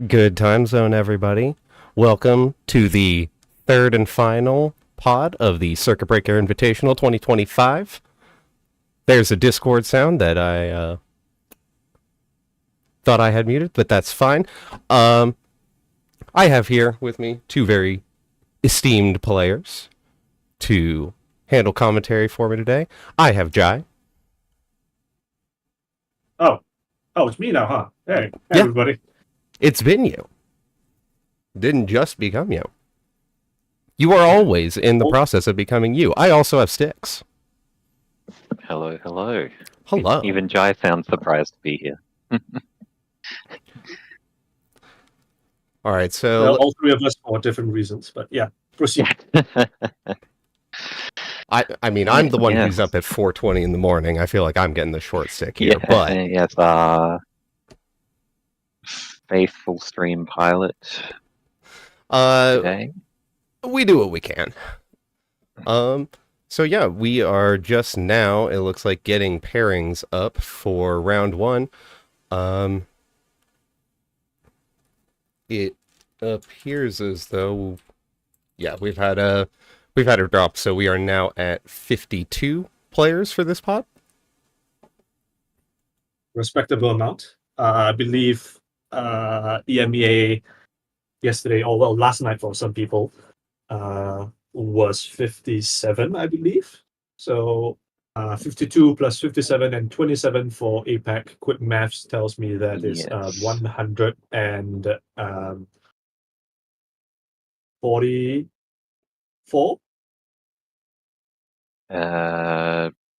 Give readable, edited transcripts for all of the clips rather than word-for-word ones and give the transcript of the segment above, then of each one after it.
Good time zone, everybody. Welcome to the third and final pod of the Circuit Breaker Invitational 2025. There's a Discord sound that I thought I had muted, but that's fine. I have here with me two very esteemed players to handle commentary for me today. I have Jai. Oh, it's me now, huh? Hey, Yeah. everybody. It's been you. Didn't just become you. You are always in the process of becoming you. I also have Sticks. Hello, hello. Hello. Even Jai sounds surprised to be here. All right, Well, so all three of us for different reasons, but yeah, proceed. I mean, I'm the one Yes. who's up at 4:20 in the morning. I feel like I'm getting the short stick here, but Yes, faithful stream pilot today. we do what we can. So yeah, we are just now, it looks like, getting pairings up for round one. It appears as though, yeah, we've had a drop, so we are now at 52 players for this pod. Respectable amount. I believe EMEA yesterday, or well, last night for some people, was 57, I believe. So 52 plus 57 and 27 for APAC. Quick maths tells me that is Yes. 144.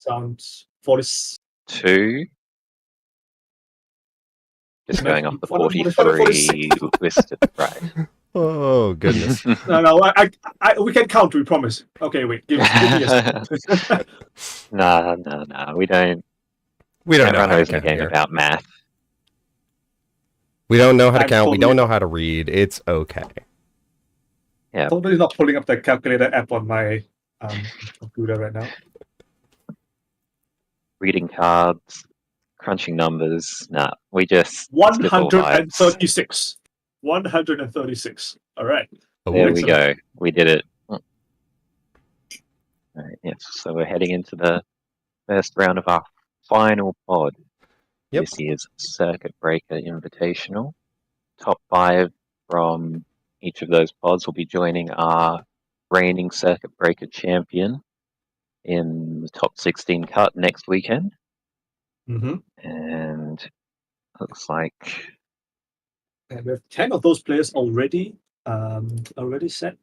Sounds 40. 2. Just going off the 46. 43 listed, right? Oh goodness. No, we can count. We promise. Okay, wait. Give me a second. No. We don't. We don't know Everyone how to knows the count game here. about math. We don't know how to I'm count. We totally- don't know how to read. It's okay. Yeah. Totally not pulling up the calculator app on my computer right now. Reading cards, crunching numbers. Nah, we just 136. 136. All right. There we Excellent. go. We did it. All right, yes. So we're heading into the first round of our final pod. Yep. This year's Circuit Breaker Invitational. Top 5 from each of those pods will be joining our reigning Circuit Breaker champion in the top 16 cut next weekend. Mm-hmm. And looks like And we have 10 of those players already set.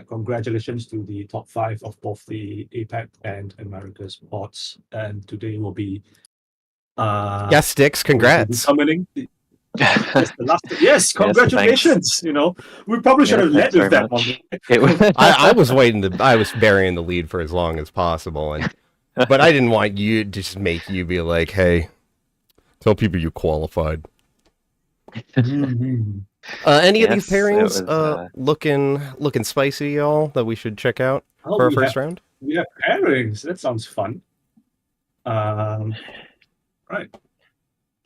Congratulations to the top 5 of both the APAC and America's pods. And today will be Yeah, Sticks, congrats. Yes, congratulations. We probably should have led with that one. I was I was burying the lead for as long as possible, but I didn't want you to just make you be like, hey, tell people you qualified. Any of these pairings looking spicy, y'all, that we should check out for our first round? We have pairings. That sounds fun. Right.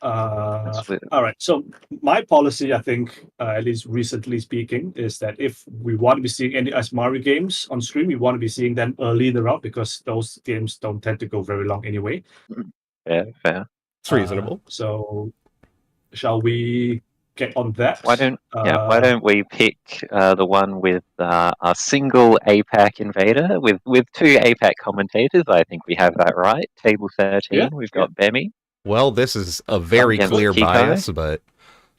All right. So my policy, I think, at least recently speaking, is that if we want to be seeing any Asmari games on stream, we want to be seeing them early in the round because those games don't tend to go very long anyway. Fair. It's reasonable. So shall we get on that? Why don't we pick the one with a single APAC invader with 2 APAC commentators? I think we have that right. Table 13, we've got Bemi. Well, this is a very clear bias, but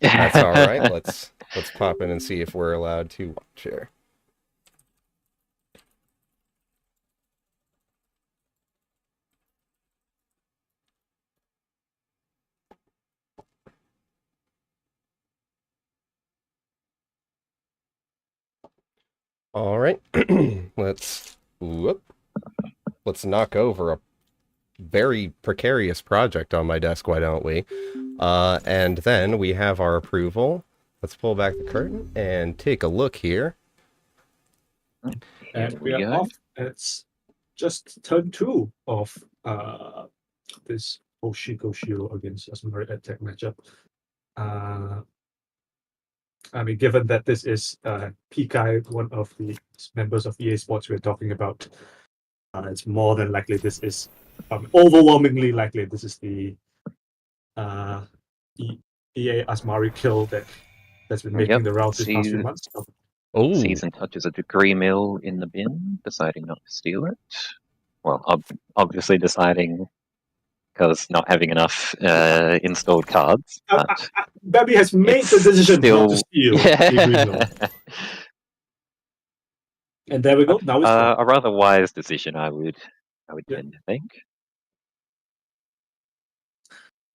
that's all right. Let's pop in and see if we're allowed to watch here. All right, let's knock over a very precarious project on my desk, why don't we? And then we have our approval. Let's pull back the curtain and take a look here. And we are off. It's just turn 2 of this Oshiko Shiro against Asmari EdTech matchup. I mean, given that this is Pikai, one of the members of EA Sports we're talking about, it's more than likely this is overwhelmingly likely this is the EA Asmari kill that's been making the rounds these past few months. Oh, Season touches a degree mill in the bin, deciding not to steal it. Well, obviously deciding because not having enough installed cards. But Babby has made the decision not to steal the green mill. And there we go. Now it's gone. A rather wise decision, I would tend to think.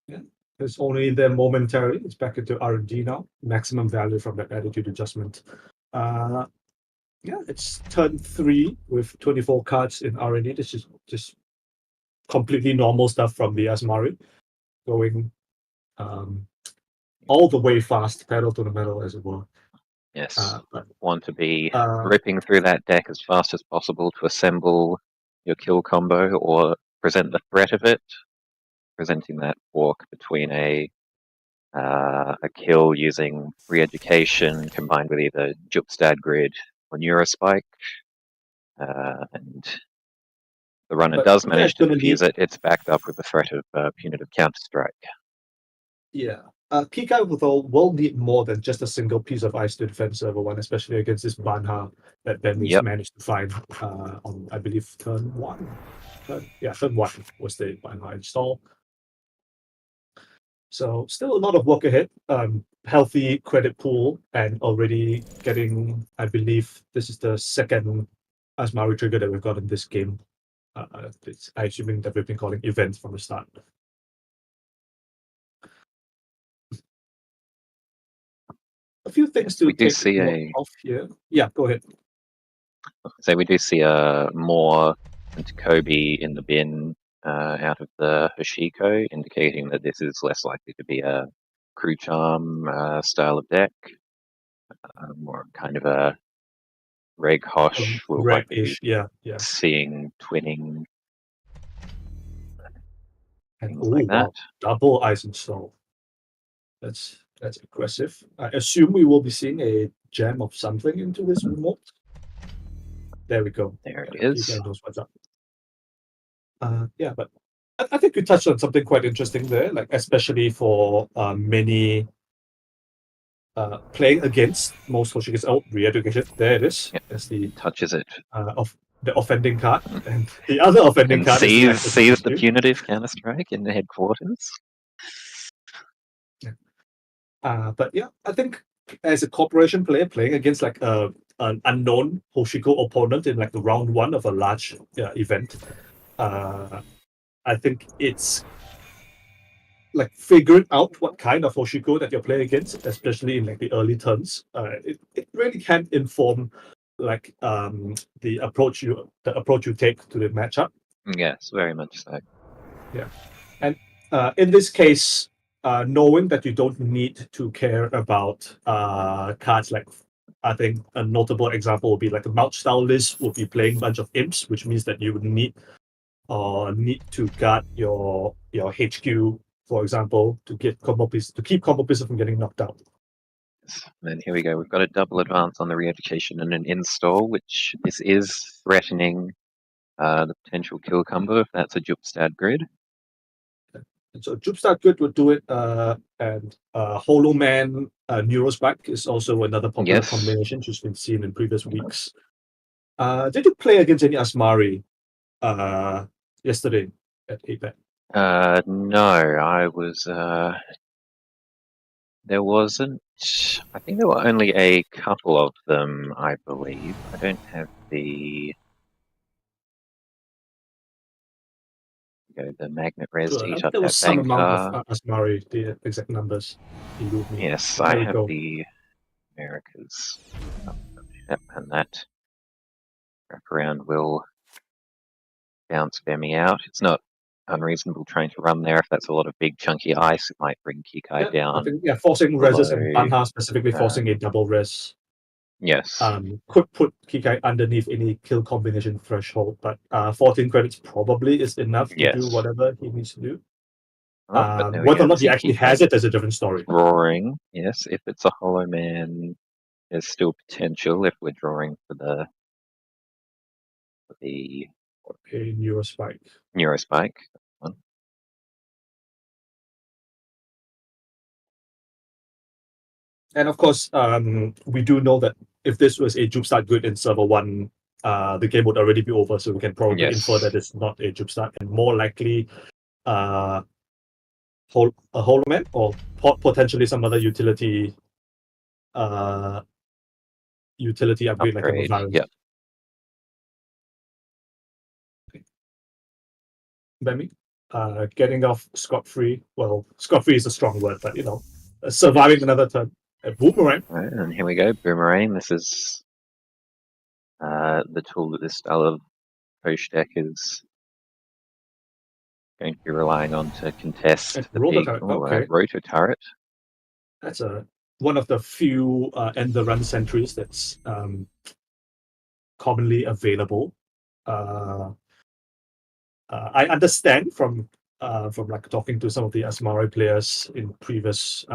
Yeah, it's only there momentarily. It's back into R&D now. Maximum value from that attitude adjustment. Yeah, it's turn 3 with 24 cards in R&D. This is just completely normal stuff from the Asmari, going all the way fast, pedal to the metal, as it were. Yes, But want to be ripping through that deck as fast as possible to assemble your kill combo or present the threat of it, presenting that walk between a kill using re-education combined with either Jupstad Grid or Neurospike, and the runner does manage to defuse it. It's backed up with the threat of punitive counter-strike. Yeah. Pikai will need more than just a single piece of ice to defend server 1, especially against this Banha that Benny's managed to find on, I believe, turn 1. Turn 1 was the Banha install. So still a lot of work ahead. Healthy credit pool and already getting, I believe, this is the second Asmari trigger that we've got in this game. I'm assuming that we've been calling events from the start. A few things to take off here. Yeah, go ahead. So we do see more Kobe in the bin out of the Hashiko, indicating that this is less likely to be a crew charm style of deck. More kind of a Reg Hosh will likely be seeing twinning. And like that. Double ice install. That's aggressive. I assume we will be seeing a gem of something into this remote. There we go. There it is. Knows what's up. Yeah, but I think we touched on something quite interesting there, like especially for many playing against most Hoshikas. Oh, re-education. There it is. Yep. That's the touches it. Of the offending card, and the other offending card sees the punitive counter-strike in the headquarters. But yeah, I think as a corporation player playing against like an unknown Hoshiko opponent in like the round 1 of a large event, I think it's like figuring out what kind of Hoshiko that you're playing against, especially in like the early turns. It really can inform like the approach you take to the matchup. Yes, very much so. Yeah, and in this case, knowing that you don't need to care about cards like, I think a notable example would be like a Mount style list would be playing a bunch of imps, which means that you would need to guard your HQ, for example, to keep combo pieces from getting knocked out. And then here we go. We've got a double advance on the re-education and an install, which this is threatening the potential kill combo if that's a Jupstad Grid. And so Jupstad Grid would do it, and Hollow Man Neurospike is also another popular combination which has been seen in previous weeks. Did you play against any Asmari yesterday at APEC? No, I was. There wasn't. I think there were only a couple of them, I believe. I don't have the magnet res to eat up there that was some amount banker. of Asmari, the exact numbers. Yes, I have the Americas. Yep, and that wraparound will bounce Femi out. It's not unreasonable trying to run there. If that's a lot of big chunky ice, it might bring Kikai down. I think, forcing reses and Banha specifically forcing a double res. Yes. Could put Kikai underneath any kill combination threshold, but 14 credits probably is enough to do whatever he needs to do. But there we Whether go. or not he Does actually keep has that it is a different story. drawing? Yes, if it's a hollow man, there's still potential if we're drawing for the A neurospike. neurospike one. And of course, we do know that if this was a juke start grid in server 1, the game would already be over, so we can probably Yes. infer that it's not a juke start, and more likely a hollow man or potentially some other utility upgrade like a Upgrade. Mavari. Yeah. Bemi, getting off scot-free. Well, scot-free is a strong word, but surviving another turn. A boomerang. Right, and here we go. Boomerang. This is the tool that this style of push deck is going to be relying on to contest And the rotor big turret. Okay. rotor turret. That's one of the few end the run sentries that's commonly available. I understand from like talking to some of the Asmari players in previous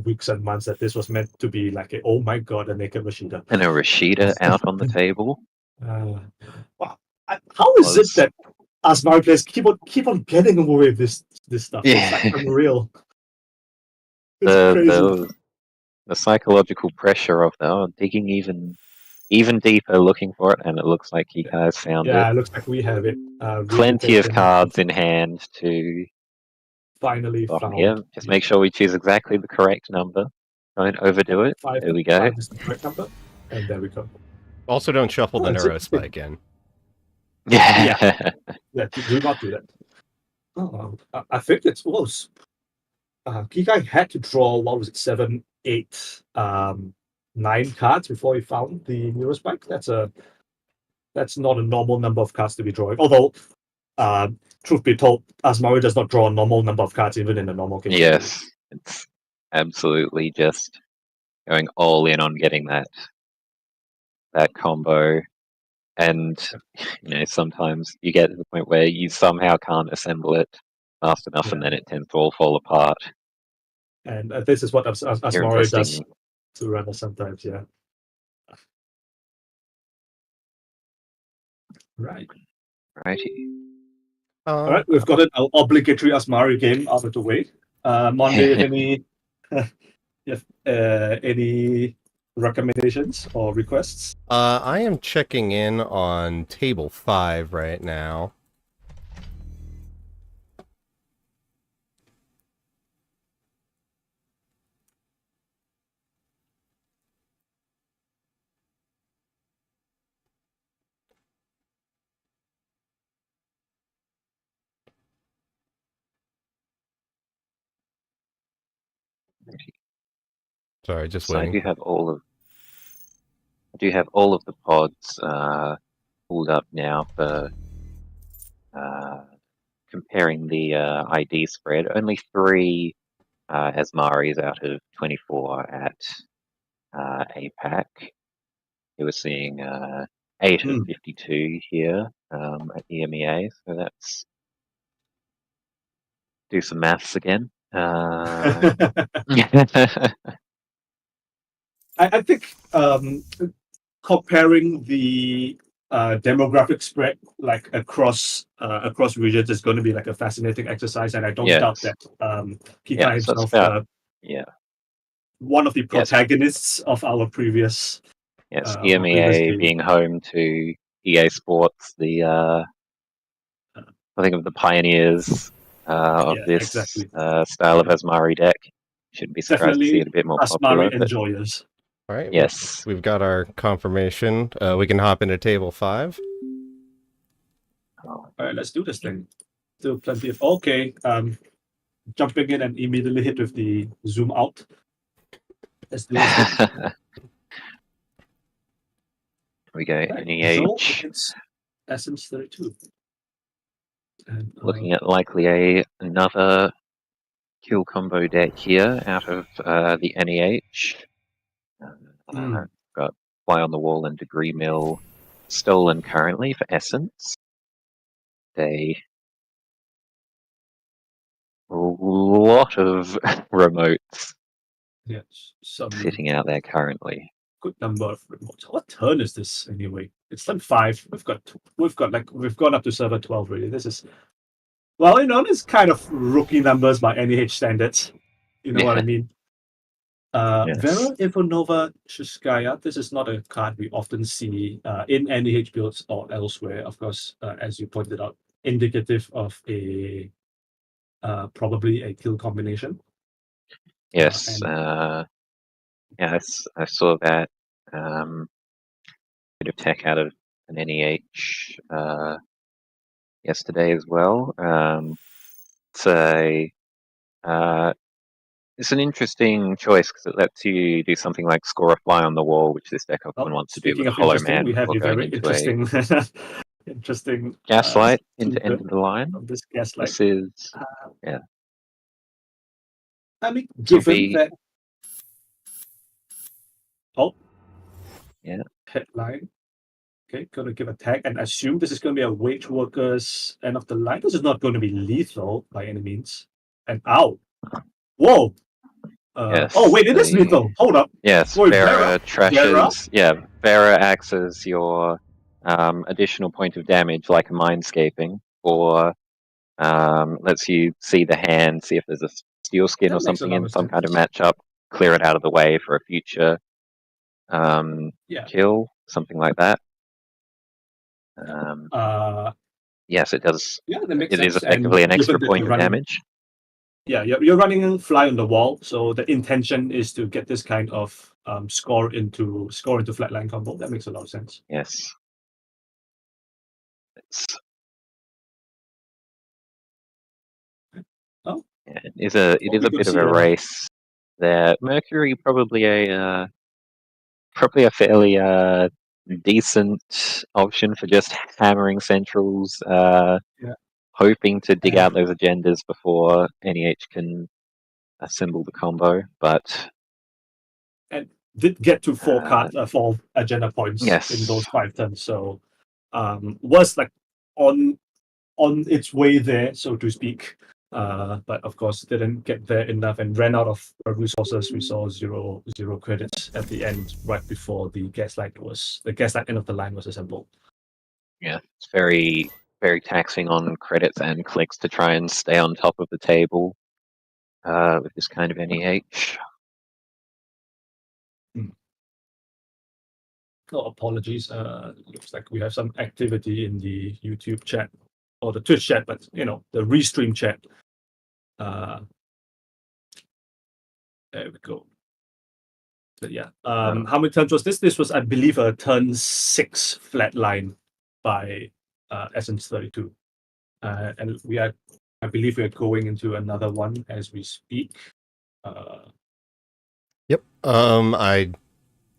weeks and months that this was meant to be like oh my god, a naked Rashida. And a Rashida out on the table. Wow. How is it that Asmari players keep on getting away with this stuff? Yeah. It's like unreal. It's crazy. The psychological pressure of digging even deeper looking for it, and it looks like he has found it. Yeah, it looks like we have it. Plenty of cards in hand to finally bottom found. here. Just make sure we choose exactly the correct number. Don't overdo it. There we go. 5 is the correct number, and there we go. Also, don't shuffle the neurospike in. Yeah, do not do that. Oh, I think it was. Kikai had to draw, what was it, 7, 8, 9 cards before he found the neurospike. That's not a normal number of cards to be drawing. Although, truth be told, Asmari does not draw a normal number of cards even in a normal game. Yes, it's absolutely just going all in on getting that combo. And sometimes you get to the point where you somehow can't assemble it fast enough, and then it tends to all fall apart. And this is what Asmari does to run sometimes, yeah. Right. Righty. All right, we've got an obligatory Asmari game out of the way. Monday, any recommendations or requests? I am checking in on table 5 right now. Sorry, just waiting. I do have all of the pods pulled up now for comparing the ID spread. Only 3 Asmaris out of 24 at APAC. You were seeing 8 of 52 here at EMEA, so that's do some maths again. I think comparing the demographic spread like across regions is going to be like a fascinating exercise, and I don't doubt that Kika himself, one of the protagonists of our previous EMEA being home to EA Sports, I think of the pioneers of this style of Asmari deck. Shouldn't be surprised to see it a bit more popular. Asmari enjoyers. All right. Yes. We've got our confirmation. We can hop into table 5. All right, let's do this thing. Still plenty of... Okay. Jumping in and immediately hit with the zoom out. Let's do this thing. We go NEH. Essence 32. And, looking at likely another kill combo deck here out of the NEH. Got Fly on the Wall and Degree Mill stolen currently for Essence. They lot of remotes Yes, some sitting out there currently. good number of remotes. What turn is this anyway? It's turn 5. We've gone up to server 12 really. This is, well, it's kind of rookie numbers by NEH standards. You know what I mean? Yes. Vera Ivanova Shuskaya. This is not a card we often see in NEH builds or elsewhere. Of course, as you pointed out, indicative of a probably a kill combination. Yes. And Yes, I saw that. Bit of tech out of an NEH yesterday as well. It's a it's an interesting choice because it lets you do something like score a fly on the wall, which this deck often wants to do with speaking a of hollow interesting, man we have before a going very into interesting, interesting a gaslight into snippet the line. of this gaslight. This is yeah. I mean, This will given be that, yeah. headline. Okay, going to give a tag and assume this is going to be a wage workers end of the line. This is not going to be lethal by any means. And ow, whoa. Yes. Oh wait, it is lethal. Hold up. Yes, Wait, Vera trashes. Vera? Yeah, Vera acts as your additional point of damage, like a mindscaping, or lets you see the hand, see if there's a steel skin That or makes a something lot in of some kind of sense. matchup, clear it out of the way for a future Yeah. kill, something like that. Yes, it does. Yeah, that makes It is sense. effectively And an extra given that point you're of running, damage. yeah, you're running fly on the wall, so the intention is to get this kind of score into flatline combo. That makes a lot of sense. Yes. It's, Oh. yeah, it is a bit of a race there. Mercury probably a fairly decent option for just hammering centrals, hoping to dig out those agendas before NEH can assemble the combo. But and did get to 4 agenda points yes, in those 5 turns, so was like on its way there, so to speak. But of course, didn't get there enough and ran out of resources. We saw zero credits at the end, right before the gaslight end of the line was assembled. yeah, it's very taxing on credits and clicks to try and stay on top of the table with this kind of NEH. Oh, apologies. Looks like we have some activity in the YouTube chat or the Twitch chat, but the restream chat. There we go. But yeah, how many turns was this? This was, I believe, a turn 6 flatline by Essence 32, and I believe we are going into another one as we speak. Yep.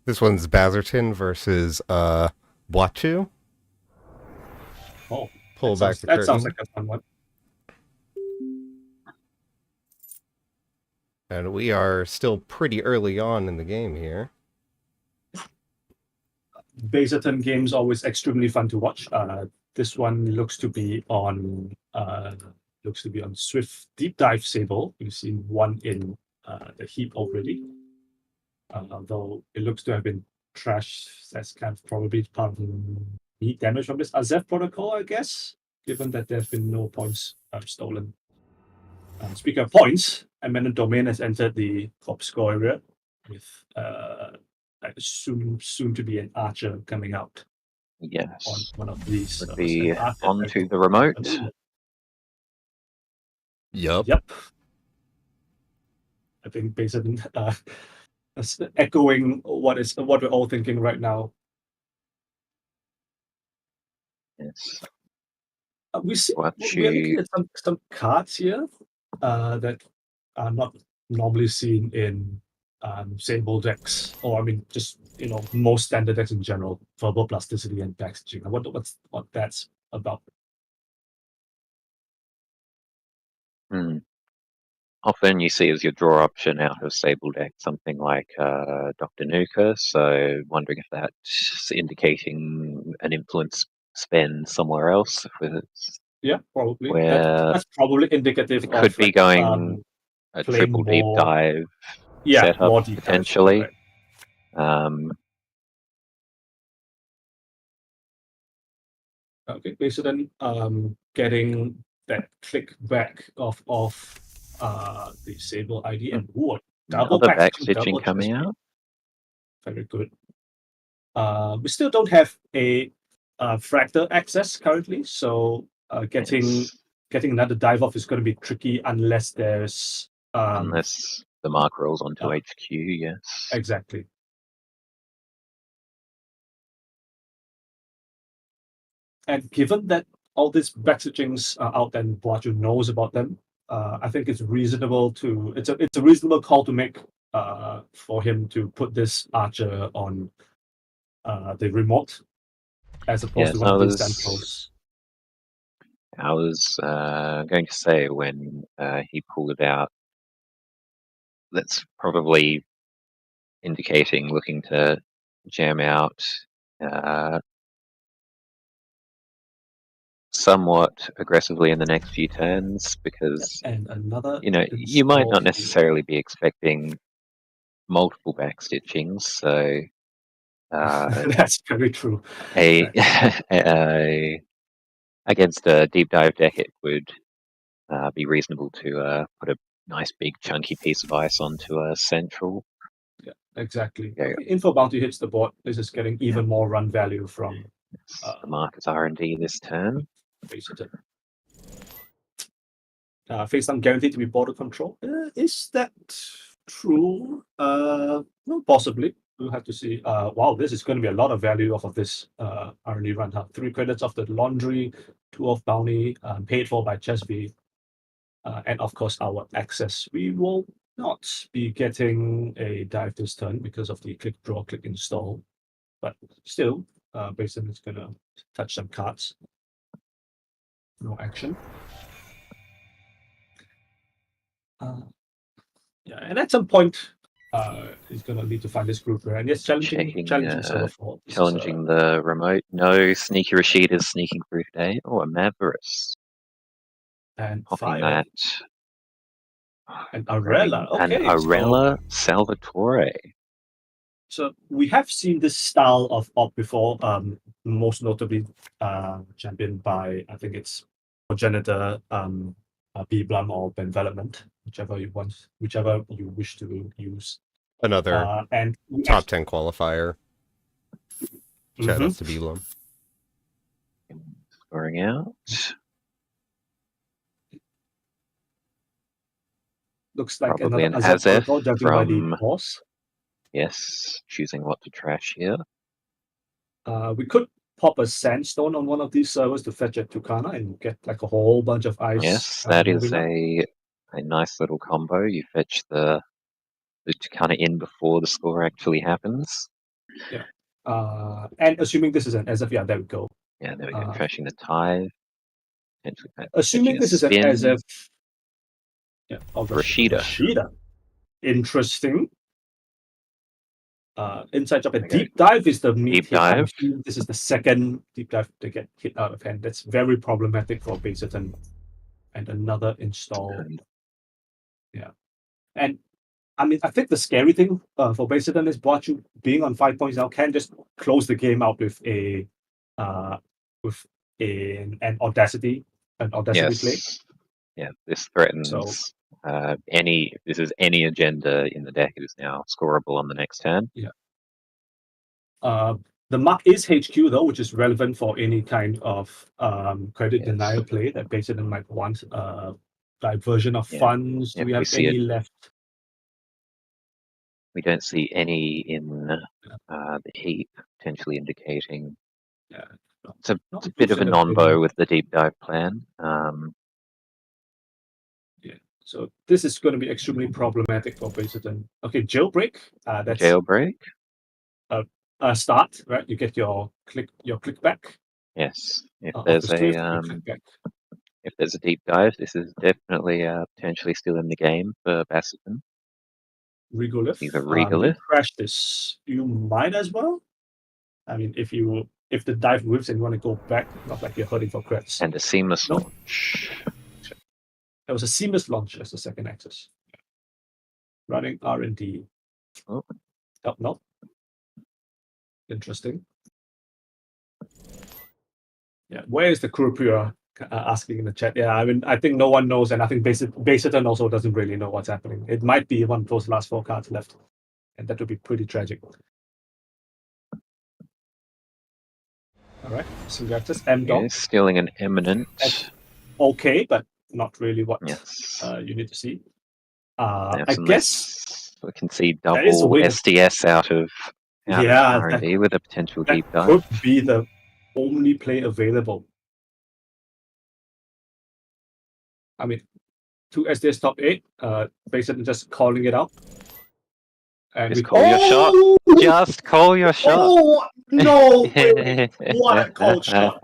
This one's Bazerton versus Boachu. Oh, Pull back the curtain. That sounds like a fun one. And we are still pretty early on in the game here. Bazerton games always extremely fun to watch. This one looks to be on Swift Deep Dive Sable. We've seen one in the heap already. Though it looks to have been trashed. That's kind of probably part of the damage from this Azef protocol, I guess, given that there's been no points stolen. Speaking of points, Amendment Domain has entered the top score area with I assume soon to be an archer coming out. Yes, on one of these. would be onto the remote. Yep. I think basically echoing what we're all thinking right now. Yes. We're looking at some cards here that are not normally seen in Sable decks, or I mean, just most standard decks in general. Verbal plasticity and packaging. What that's about. Often you see as your draw option out of Sable deck something like Dr. Nuka, so wondering if that's indicating an influence spend somewhere else. Yeah, probably. where That's probably indicative it could of be like going a playing triple deep more. dive Yeah, setup more deep dives, potentially. correct. Okay, based on getting that click back of the Sable ID and double Another back packaging, stitching double coming chest. out. Very good. We still don't have a fractal access currently, so getting another dive off is going to be tricky unless there's unless the mark rolls onto uh, HQ, yes. exactly. And given that all these back stitchings are out and Boaju knows about them, I think it's reasonable to it's a reasonable call to make for him to put this archer on the remote as opposed to Yes, one of these centrals. I was going to say when he pulled it out, that's probably indicating looking to jam out somewhat aggressively in the next few turns, because And another you might install not here. necessarily be expecting multiple back stitchings, so That's very true. against a deep dive deck, it would be reasonable to put a nice big chunky piece of ice onto a central. Yeah, exactly. Yeah. Okay, info bounty hits the board. This is getting even more run value from The mark is R&D this turn. face down guaranteed to be border control. Is that true? No, possibly. We'll have to see. Wow, this is going to be a lot of value off of this R&D run. 3 credits off the laundry, 2 off bounty, paid for by Chesby, and of course our access. We will not be getting a dive this turn because of the click draw, click install, but still, Basin is going to touch some cards. No action. Yeah, and at some point, he's gonna need to find this group, right? And it's challenging server 4. Challenging the remote. No, Sneaky Rashida's sneaking through today. Oh, a Mavericks. And Popping Fire. that. And Arella. Okay. And Arella Salvatore. So we have seen this style of op before, most notably championed by, I think it's Progenitor, B Blum or Benvelopment, whichever you wish to use. Another and top 10 qualifier. Shout outs to Beblum. Scoring out. Looks like probably an another Azef protocol, judging by the boss. Yes, choosing what to trash here. We could pop a sandstone on one of these servers to fetch a Tucana and get like a whole bunch of ice. Yes, that is a nice little combo. You fetch the Tucana in before the score actually happens. Yeah. And assuming this is an SF, yeah, there we go. Yeah, there we go. Trashing the tithe. Assuming this is an SF. Yeah, Rashida. Rashida. Interesting. Inside job and deep dive is the meat deep dive. This is the second deep dive to get hit out of hand. That's very problematic for Baserton. And another install. Yeah. And I mean, I think the scary thing for Baserton is Boachu being on 5 points now can just close the game out with an audacity play. Yeah, this threatens this is any agenda in the deck. It is now scoreable on the next turn. Yeah. The mark is HQ though, which is relevant for any kind of credit denial play that Baserton might want. Diversion of funds. Do we have any left? We don't see any in the heap, potentially indicating. Yeah. It's a bit of a non-bow with the deep dive plan. Yeah. So this is going to be extremely problematic for Baserton. Okay, jailbreak. That's jailbreak. Start, right? You get your click back. Yes. If there's if there's a deep dive, this is definitely potentially still in the game for Baserton. Regolith. You crash this, you might as well. I mean, if you if the dive whips and you want to go back, not like you're hurting for creds. And a seamless Nope. launch. There was a seamless launch as the second axis. Running R&D. Oh. Oh, no. Interesting. Yeah, where is the crew pure? Asking in the chat. Yeah, I mean, I think no one knows, and I think Baserton also doesn't really know what's happening. It might be one of those last 4 cards left, and that would be pretty tragic. All right, so we have this M dog. Yeah, stealing an eminent. That's okay, but not really what Yes. you need to see. Perhaps I unless guess we can see there is a double way to- SDS out of Yeah, R&D with a potential that deep dive. could be the only play available. I mean, 2 SDS top 8, basically just calling it out. And Just call your shot. Just call your shot. Oh, no! Wait, what a cold shot.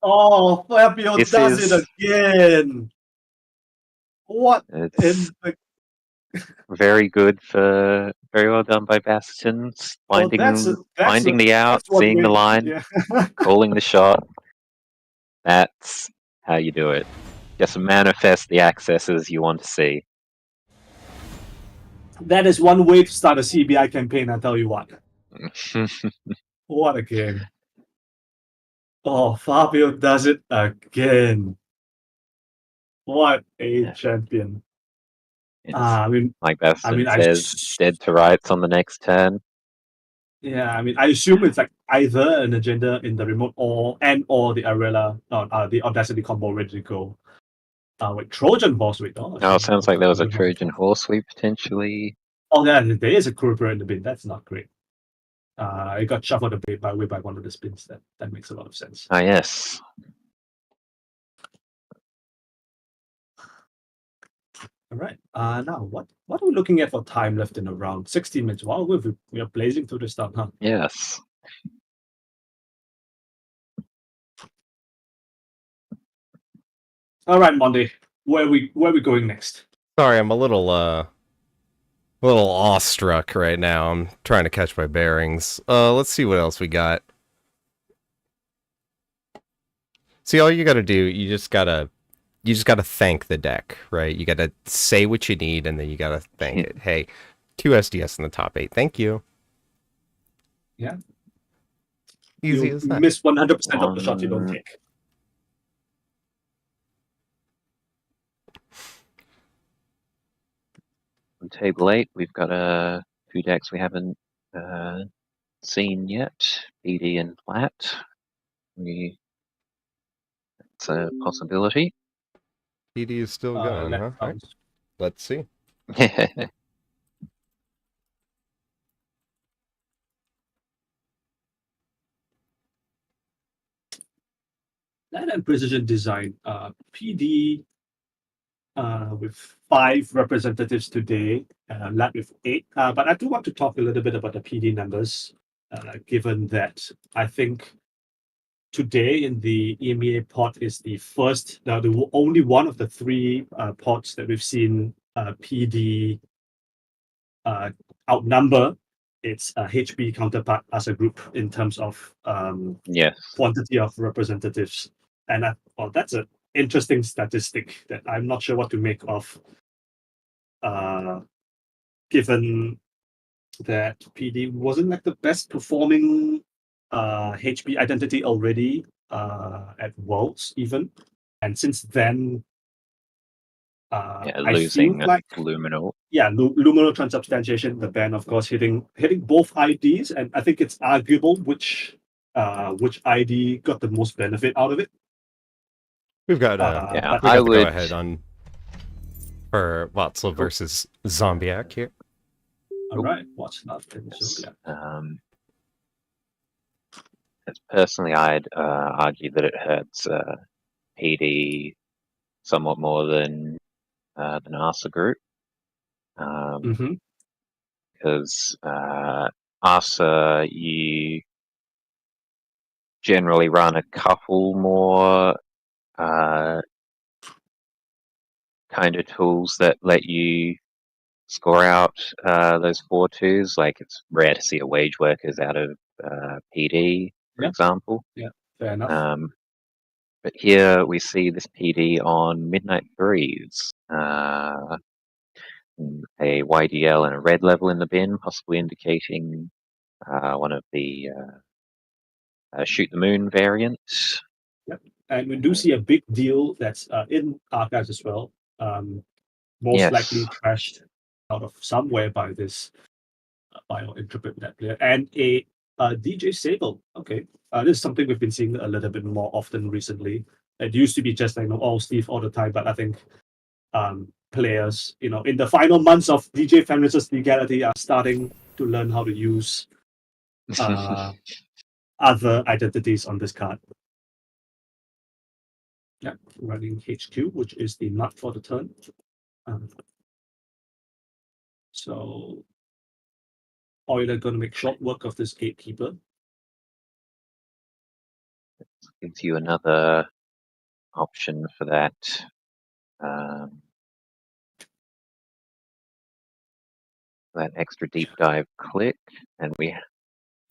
Oh, Fabio This does is- it again. What It's in the... very good for, very well done by Basterton. Finding, finding the out, seeing the line, Yeah. calling the shot. That's how you do it. Just manifest the accesses you want to see. That is one way to start a CBI campaign, I tell you what. What a game. Oh, Fabio does it again. What a champion. Yes. I mean, Like Basterton says, dead to rights on the next turn. Yeah, I mean, I assume it's like either an agenda in the remote or the Arella, the Audacity combo ready to go. With Trojan horse with Oh, it sounds like there was a Trojan horse sweep potentially. Oh, yeah, there is a Kruger in the bin. That's not great. It got shuffled a bit by one of the spins. That makes a lot of sense. Ah, yes. All right. Now what are we looking at for time left in the round? 16 minutes. Wow, we are blazing through the stuff, huh? Yes. All right, Monday. Where we going next? Sorry, I'm a little awestruck right now. I'm trying to catch my bearings. Let's see what else we got. See, all you gotta do, you just gotta thank the deck, right? You gotta say what you need, and then you gotta thank it. Hey, 2 SDS in the top 8. Thank you. Yeah. Easy You as that. miss 100% of the shots you don't take. On table 8, we've got a few decks we haven't seen yet. BD and Flat. It's a possibility. PD is still going, huh? Right. Let's see. Land and Precision Design, PD with 5 representatives today, lab with 8. But I do want to talk a little bit about the PD numbers, given that I think today in the EMEA pod is the only one of the 3 pods that we've seen PD outnumber its HB counterpart as a group in terms of Yes. quantity of representatives. And that's an interesting statistic that I'm not sure what to make of, given that PD wasn't like the best performing HB identity already at Worlds even. And since then, losing I think Luminal. Yeah, Luminal Transubstantiation, the ban, of course, hitting both IDs, and I think it's arguable which ID got the most benefit out of it. We've got I would go ahead on for Watzel versus Zombiak here. All right, what's that? Personally, I'd argue that it hurts PD somewhat more than ARSA group. Because ARSA, you generally run a couple more kind of tools that let you score out those 4-2s. Like, it's rare to see a wage workers out of PD, for Yeah. example. Yeah, fair enough. But here we see this PD on Midnight Breeze. A YDL and a red level in the bin, possibly indicating one of the Shoot the Moon variants. Yep. And we do see a big deal that's in archives as well. Most likely crashed out of somewhere by this bio-intrepid net player. And a DJ Sable. Okay. This is something we've been seeing a little bit more often recently. It used to be just like, all Steve all the time, but I think players, in the final months of DJ Fenris's legality are starting to learn how to use other identities on this card. Yeah, running HQ, which is the nut for the turn. So Euler going to make short work of this gatekeeper. Gives you another option for that. That extra deep dive click, and we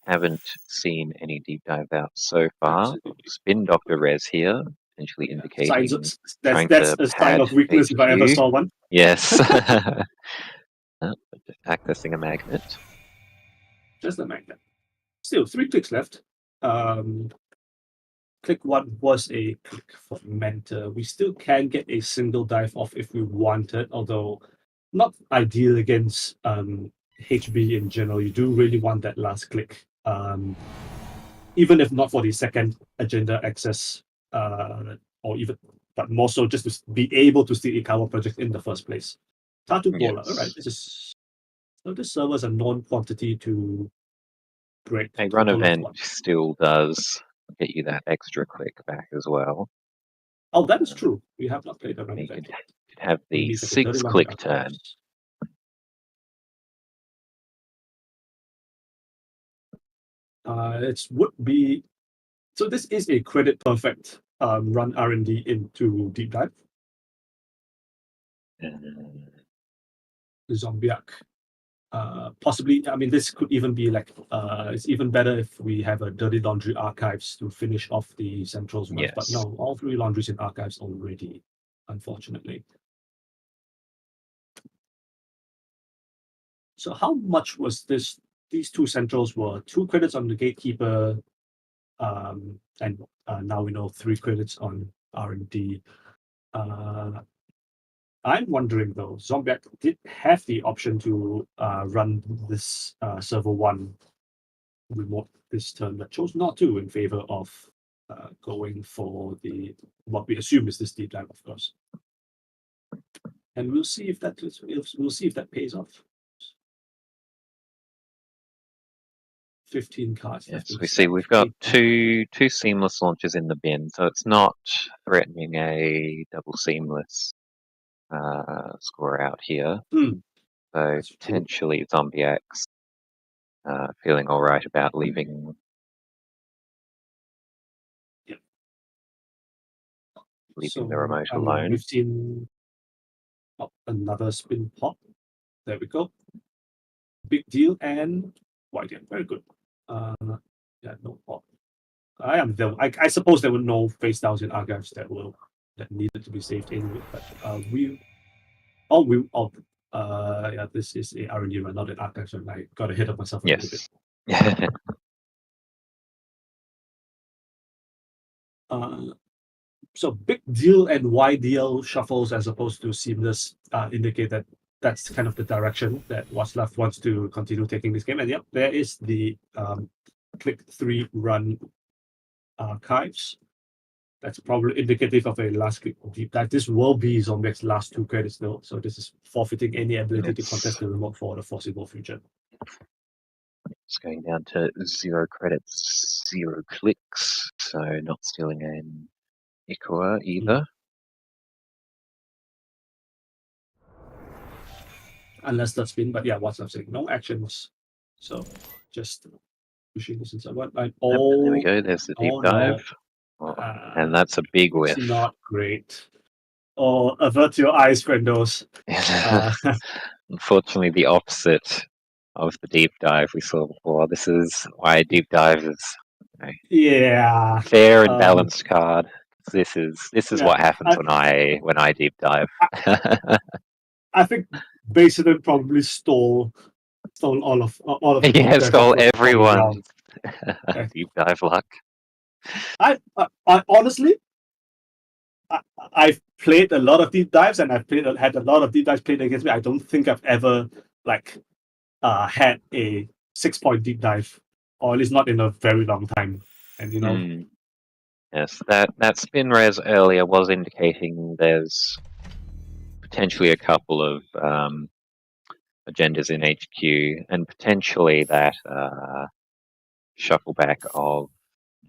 haven't seen any deep dive out so far. Absolutely. Spin Doctor Res here, potentially indicating that's a sign of weakness if I ever saw one. Yes. Just accessing a magnet. Just a magnet. Still 3 clicks left. Click 1 was a click for Mentor. We still can get a single dive off if we wanted, although not ideal against HB in general. You do really want that last click, even if not for the second agenda access, but more so just to be able to steal a cover project in the first place. Tattoo Bola. All right, this server is a known quantity to break. A run event still does get you that extra click back as well. Oh, that is true. We have not played a run event. Could have the 6-click turn. It would be so. This is a credit perfect run R&D into deep dive. Zombiak. Possibly, I mean, this could even be like it's even better if we have a Dirty Laundry archives to finish off the centrals ones. But no, all 3 laundries in archives already, unfortunately. So how much was this? These 2 centrals were 2 credits on the gatekeeper, and now we know 3 credits on R&D. I'm wondering though, Zombiak did have the option to run this server 1 remote this turn, but chose not to in favor of going for what we assume is this deep dive, of course. And we'll see if that pays off. 15 cards. Yes, we see we've got two seamless launches in the bin, so it's not threatening a double seamless score out here. So potentially Zombiax feeling all right about leaving the remote alone. We've seen another spin pop. There we go. Big deal and white. Very good. No pop. I suppose there were no face downs in archives that needed to be saved anyway. But this is a R&D run, not an archives run. I got ahead of myself a little bit. So big deal and YDL shuffles as opposed to seamless indicate that that's kind of the direction that Waslav wants to continue taking this game. And yep, there is the click 3 run archives. That's probably indicative of a last click deep dive. This will be Zombiak's last 2 credits though, so this is forfeiting any ability to contest the remote for the foreseeable future. It's going down to 0 credits, 0 clicks, so not stealing an Ikua either. Unless that's been, but yeah, what's I'm saying, no actions. So just pushing this inside. There we go, there's the deep dive. No. And that's a big whiff. Not great. Or avert your eyes, friendos. unfortunately the opposite of the deep dive we saw before. This is why deep dive is Yeah. fair and balanced card. This is Yeah, what happens when I deep dive. I think Basin probably stole all of the deep Yeah, dive stole luck was falling down. everyone's deep dive luck. I honestly, I've played a lot of deep dives, and had a lot of deep dives played against me. I don't think I've ever had a 6-point deep dive, or at least not in a very long time. And Yes, that spin res earlier was indicating there's potentially a couple of agendas in HQ, and potentially that shuffle back of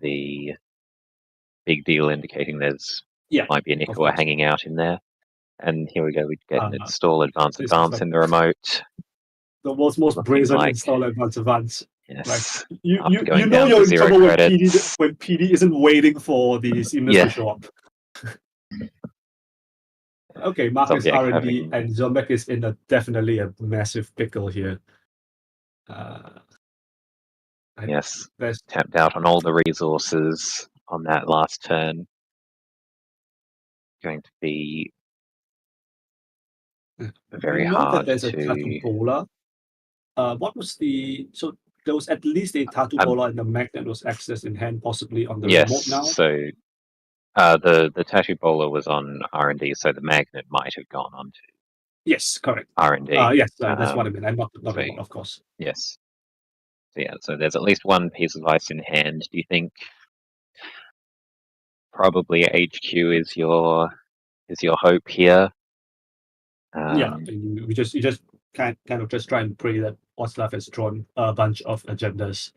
the big deal indicating there's might be a Nicola hanging out in there. And here we go, we get an install advance in the remote. The world's most Looking brazen like- install advance. Yes. You After going know down you're to in 0 trouble credits. when PD isn't waiting for the seamless to show up. Okay, Marcus Zombiak R&D having- and Zombek is in definitely a massive pickle here. Yes, There's tapped out on all the resources on that last turn. Going to be very we know hard that there's a to. Tatu Bola. What was so there was at least a Tatu Bola and the magnet was accessed in hand, possibly on the remote now. So the tattoo bowler was on R&D, so the magnet might have gone on to Yes, correct. R&D. Yes, that's what I mean. I'm not remote, of course. Yes. So yeah, so there's at least one piece of ice in hand. Do you think probably HQ is your hope here? Yeah, you just kind of just try and pray that Oslav has drawn a bunch of agendas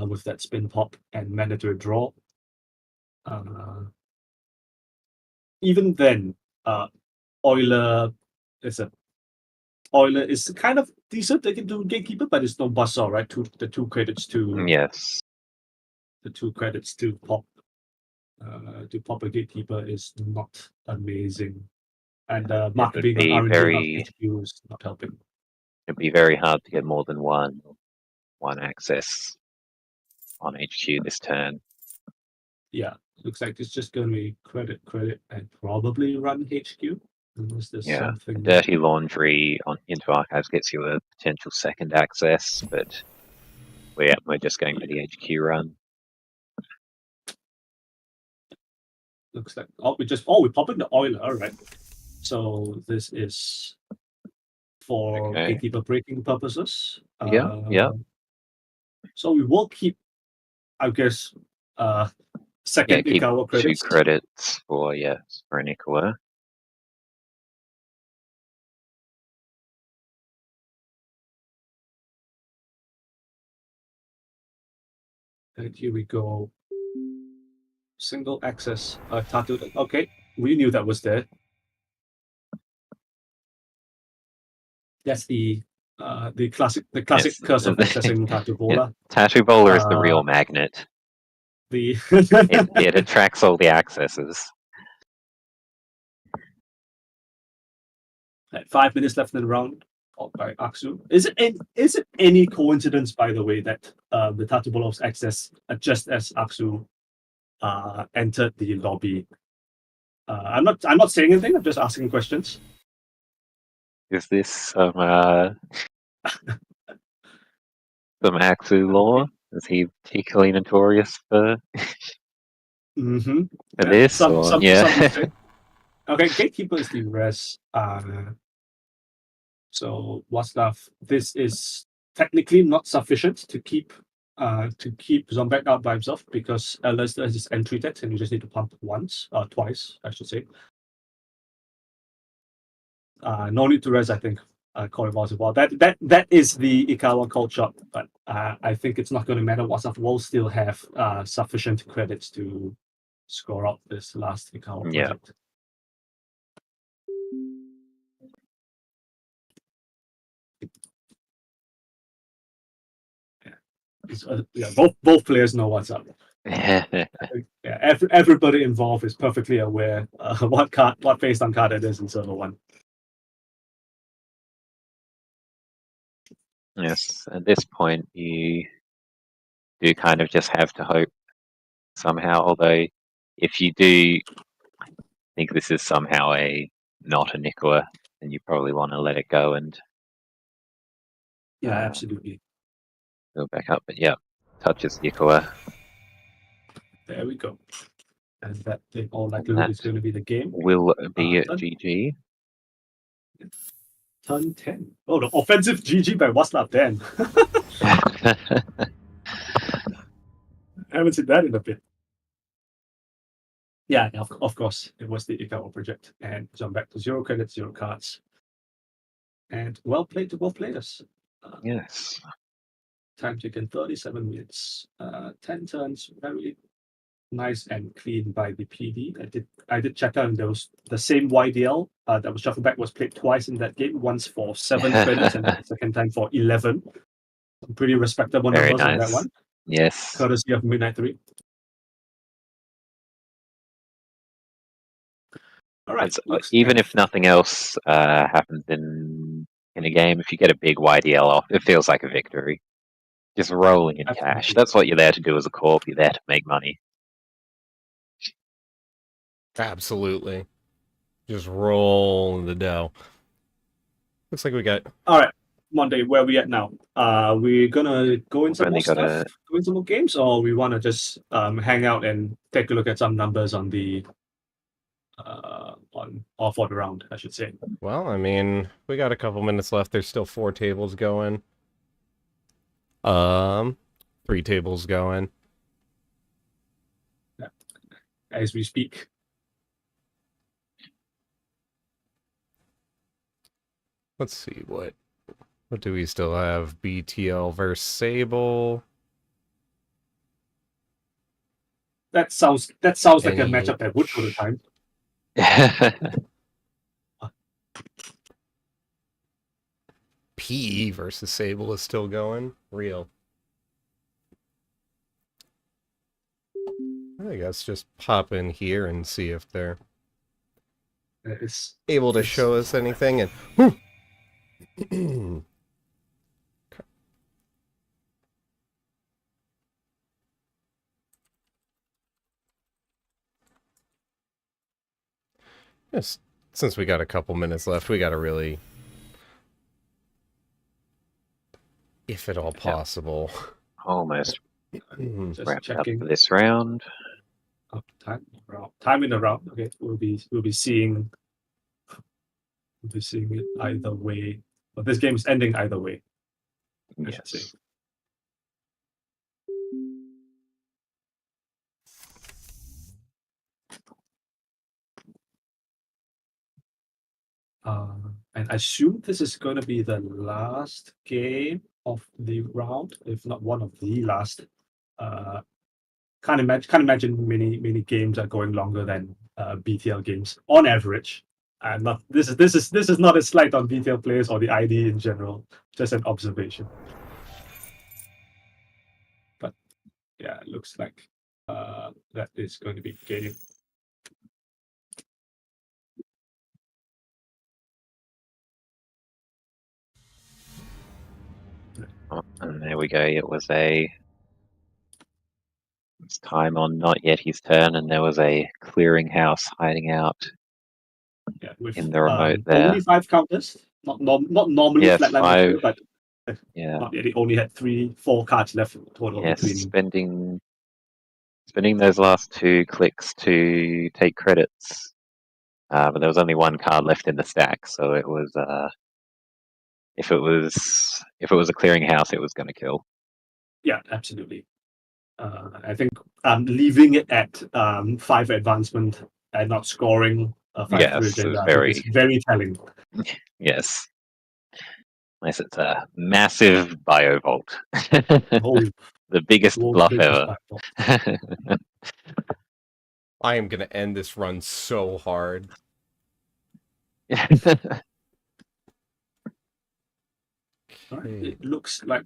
with that spin pop and mandatory draw. Even then, Euler is kind of decent. They can do gatekeeper, but it's no buzzsaw, right? The 2 credits to Yes. The 2 credits to pop a gatekeeper is not amazing, and Mark would being be on R&D very- HQ is not helping. It'd be very hard to get more than one access on HQ this turn. Yeah, looks like it's just going to be credit, and probably run HQ. Unless there's something. Dirty laundry into archives gets you a potential second access, but we're just going for the HQ run. Looks like we're popping the Euler, all right. So this is for gatekeeper breaking purposes. Yeah. So we will keep, I guess, second keep Ikawa credits. 2 credits for Nicola. And here we go. Single access tattoo. Okay, we knew that was there. That's the classic curse of accessing Tattoo Bola. Tattoo Bowler is the real magnet. It attracts all the accesses. 5 minutes left in the round. By Aksu. Is it any coincidence, by the way, that the Tattoo Bola was accessed just as Aksu entered the lobby? I'm not saying anything. I'm just asking questions. Is this some Aksu lore? Is he particularly notorious for this? Okay, Gatekeeper is the res. So Waslav, this is technically not sufficient to keep Zombek out by himself, because Alistair is entry text and you just need to pump twice, I should say. No need to res, I think. Corey was well. That is the Ikawa culture, but I think it's not going to matter. Waslav will still have sufficient credits to score out this last Ikawa project. Both players know what's up. Everybody involved is perfectly aware what face on card it is in server 1. Yes, at this point, you do kind of just have to hope somehow. Although, if you do think this is somehow not a Nikua, then you probably want to let it go and Yeah, absolutely. go back up. But yeah, touches Nikua. There we go. And that in all And likelihood that is going to be the game. will be Turn, GG. turn 10. Oh, the offensive GG by Waslav then. I haven't seen that in a bit. Yeah, of course, it was the Ikawa project. And jump back to 0 credits, 0 cards. And well played to both players. Yes. Time taken 37 minutes. 10 turns, very nice and clean by the PD. I did check out, and there was the same YDL that was shuffled back was played twice in that game, once for 7 credits and the second time for 11. Some pretty respectable Very numbers on that nice. one, Yes. courtesy of Midnight 3. All right. Even if nothing else happens in a game, if you get a big YDL off, it feels like a victory. Just rolling in cash. Absolutely. That's what you're there to do as a corp. You're there to make money. Absolutely. Just roll the dough. Looks like we got. All right, Monday, where are we at now? We're gonna go in some Only more got stuff, go in some more games, or we want to just hang out and take a look at some numbers on the on or for the round, I should say. Well, I mean, we got a couple minutes left. There's still 4 tables going. 3 tables going. As we speak. Let's see what do we still have? BTL versus Sable. That sounds like a NEH. matchup that would go to time. PE versus Sable is still going. Real. I guess just pop in here and see if they're able to show us anything. And yes, since we got a couple minutes left, we got to really, if at all possible, Almost Just wrapped up checking. for this round. Oh, time in the round. Okay, we'll be seeing it either way. But this game is ending either way, I should say. Yes. And I assume this is going to be the last game of the round, if not one of the last. Can't imagine many games are going longer than BTL games on average. And not this is not a slight on BTL players or the ID in general, just an observation. But yeah, it looks like that is going to be game. Oh, and there we go. It's time on not yet his turn, and there was a clearinghouse hiding out Yeah, with in the remote there. only 5 counters. Not normally Yeah, flatline 5. but Yeah. not yet. It only had 4 cards left total Yes, between. spending those last 2 clicks to take credits. But there was only 1 card left in the stack, so it was if it was a clearinghouse, it was going to kill. Yeah, absolutely. I think leaving it at 5 advancement and not scoring a 5-3 Yes, agenda, it's I think is very telling. Yes. Unless it's a massive biovolt. Oh, The biggest world's bluff biggest ever. platform. I am going to end this run so hard. All right. It looks like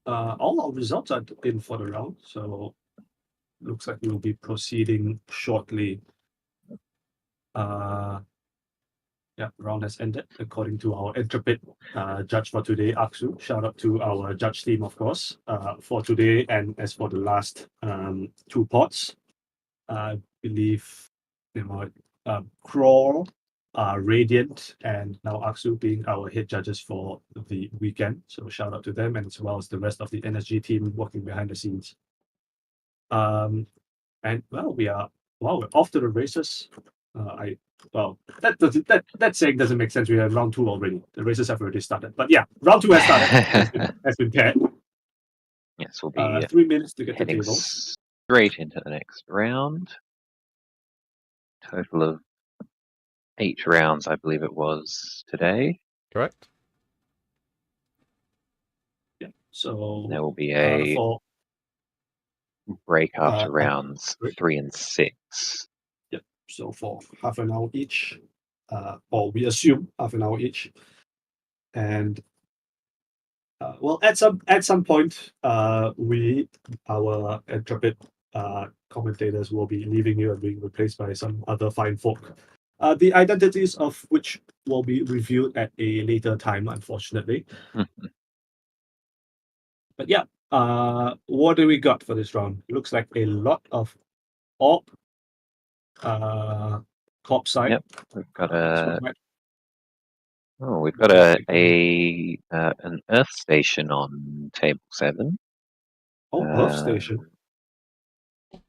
all our results are in for the round, so looks like we'll be proceeding shortly. Yeah, round has ended according to our intrepid judge for today, Aksu. Shout out to our judge team, of course, for today and as for the last two pods. I believe they were Crawl, Radiant, and now Aksu being our head judges for the weekend. So shout out to them and as well as the rest of the NSG team working behind the scenes. And well, we're off to the races. That saying doesn't make sense. We have round two already. The races have already started. But yeah, round two has started. has been paired. Yes, we'll be 3 minutes to get to heading table. straight into the next round. Total of 8 rounds, I believe it was today. Correct. Yeah. So There will be a for break after break. rounds 3 and 6. So for half an hour each, or we assume half an hour each, and well, at some point, our intrepid commentators will be leaving you and being replaced by some other fine folk. The identities of which will be revealed at a later time, unfortunately. But yeah, what do we got for this round? Looks like a lot of orb, corp side. Yep, we've got we've Looks got like an Earth station on table 7. Earth station.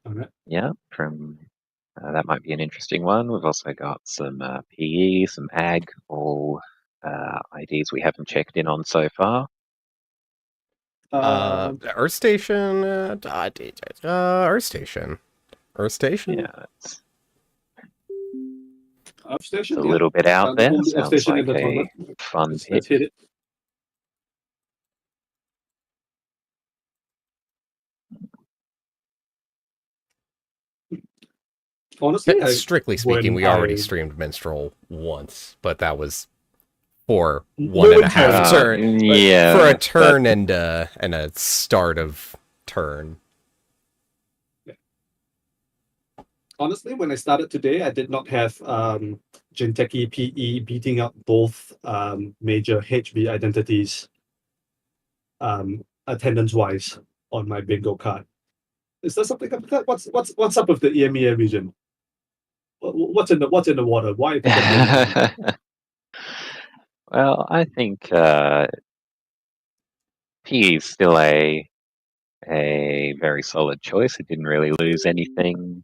All right. Yeah, from that might be an interesting one. We've also got some PE, some ag, all IDs we haven't checked in on so far. Earth Station. Earth Station. Earth Station. Yeah, it's Earth station. a little bit out there. Only Earth Sounds station in like the a tournament. fun Let's pick. hit it. Honestly, Strictly speaking, when we already I- streamed Minstrel once, but that was for 1.5 Momentarily. turn. Yeah, For a turn and a start of turn. Honestly, when I started today, I did not have Jinteki PE beating up both major HB identities attendance wise on my bingo card. Is there something up with that? What's up with the EMEA region? What's in the water? Why? Well, I think PE is still a very solid choice. It didn't really lose anything.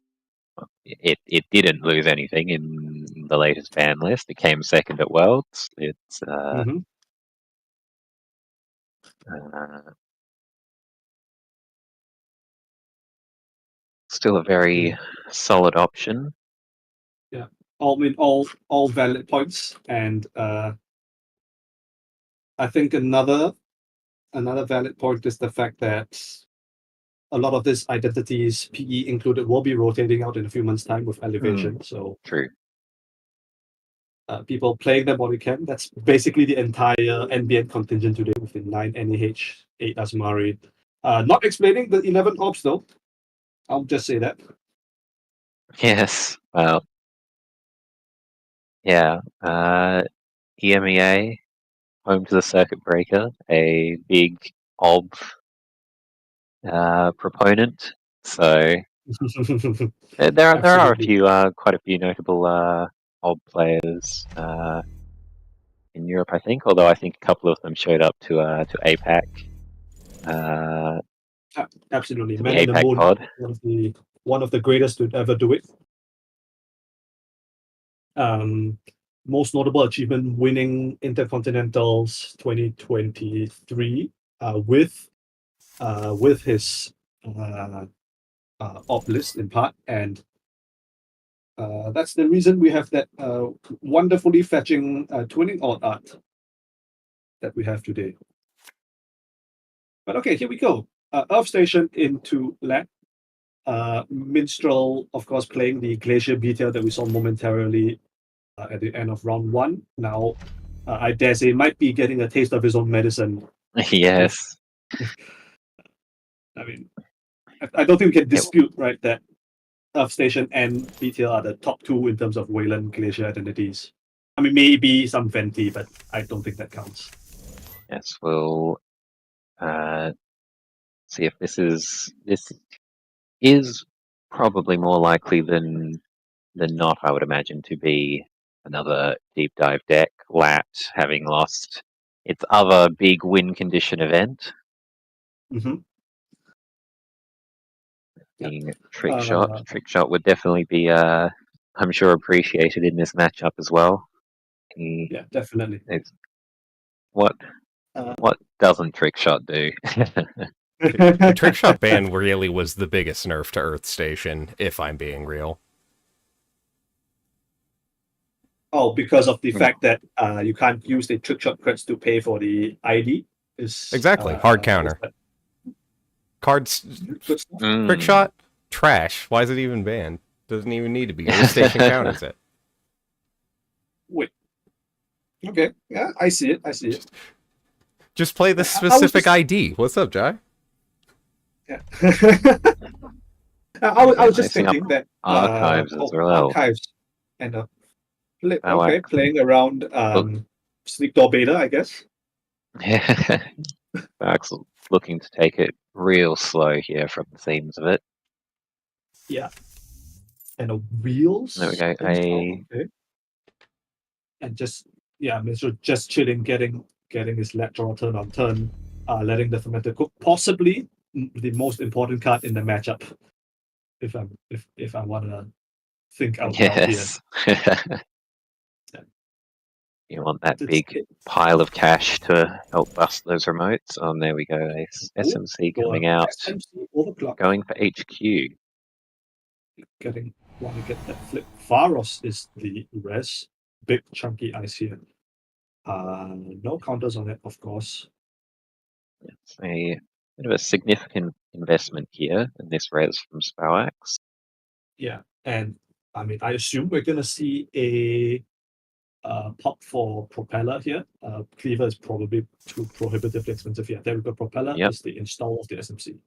It didn't lose anything in the latest ban list. It came second at Worlds. It's still a very solid option. Yeah, all valid points, and I think another valid point is the fact that a lot of these identities, PE included, will be rotating out in a few months' time with elevation. So True. people playing them while we can. That's basically the entire NBN contingent today with the 9 NEH, 8 Asmari. Not explaining the 11 ops though. I'll just say that. Yes. Well. Yeah. EMEA, home to the Circuit Breaker, a big OB proponent. So there are a few quite a few notable OB players in Europe, I think. Although I think a couple of them showed up to APAC. Absolutely, to Man the in the APAC Moon, pod. one of the greatest to ever do it. Most notable achievement, winning Intercontinentals 2023 with his op list in part, and that's the reason we have that wonderfully fetching twinning odd art that we have today. But okay, here we go. Earth Station into lab. Minstrel, of course, playing the Glacier BTL that we saw momentarily at the end of round 1. Now, I dare say, might be getting a taste of his own medicine. Yes. I mean, I don't think we can dispute, right, that Earth Station and BTL are the top 2 in terms of Wayland Glacier identities. I mean, maybe some venti, but I don't think that counts. Yes, we'll see if this is probably more likely than not, I would imagine, to be another deep dive deck. Lat having lost its other big win condition event, Mm-hmm. being trick shot. Uh, Trick shot would definitely be, I'm sure, appreciated in this matchup as well. Yeah, definitely. It's, what Uh, doesn't trick shot do? The trick shot ban really was the biggest nerf to Earth Station, if I'm being real. Oh, because of the fact that you can't use the trick shot credits to pay for the ID. Exactly, hard counter. Cards, Good stuff. trick shot, trash. Why is it even banned? Doesn't even need to be. Earth Station counters it. Wait. Okay. Yeah, I see it. Just play the specific ID. What's up, Jai? Yeah. I was just Messing up thinking that archives as well. archives and Spellwax. playing around Sneak Door Beta, I guess. Yeah, Max looking to take it real slow here from the themes of it. Yeah. And wheels. There we go. Okay. And just just chilling, getting his let draw turn on turn, letting the fermenter cook. Possibly the most important card in the matchup. If I want to think out loud here. Yes. You want that big pile of cash to help bust those remotes. Oh, there we go. SMC coming out. SMC overclock. Going for HQ. Want to get that flip. Varos is the res. Big chunky ice here. No counters on it, of course. It's a bit of a significant investment here in this res from Spellwax. Yeah, and I mean, I assume we're gonna see a pop for Propeller here. Cleaver is probably too prohibitively expensive here. There we go. Propeller is the install of the SMC.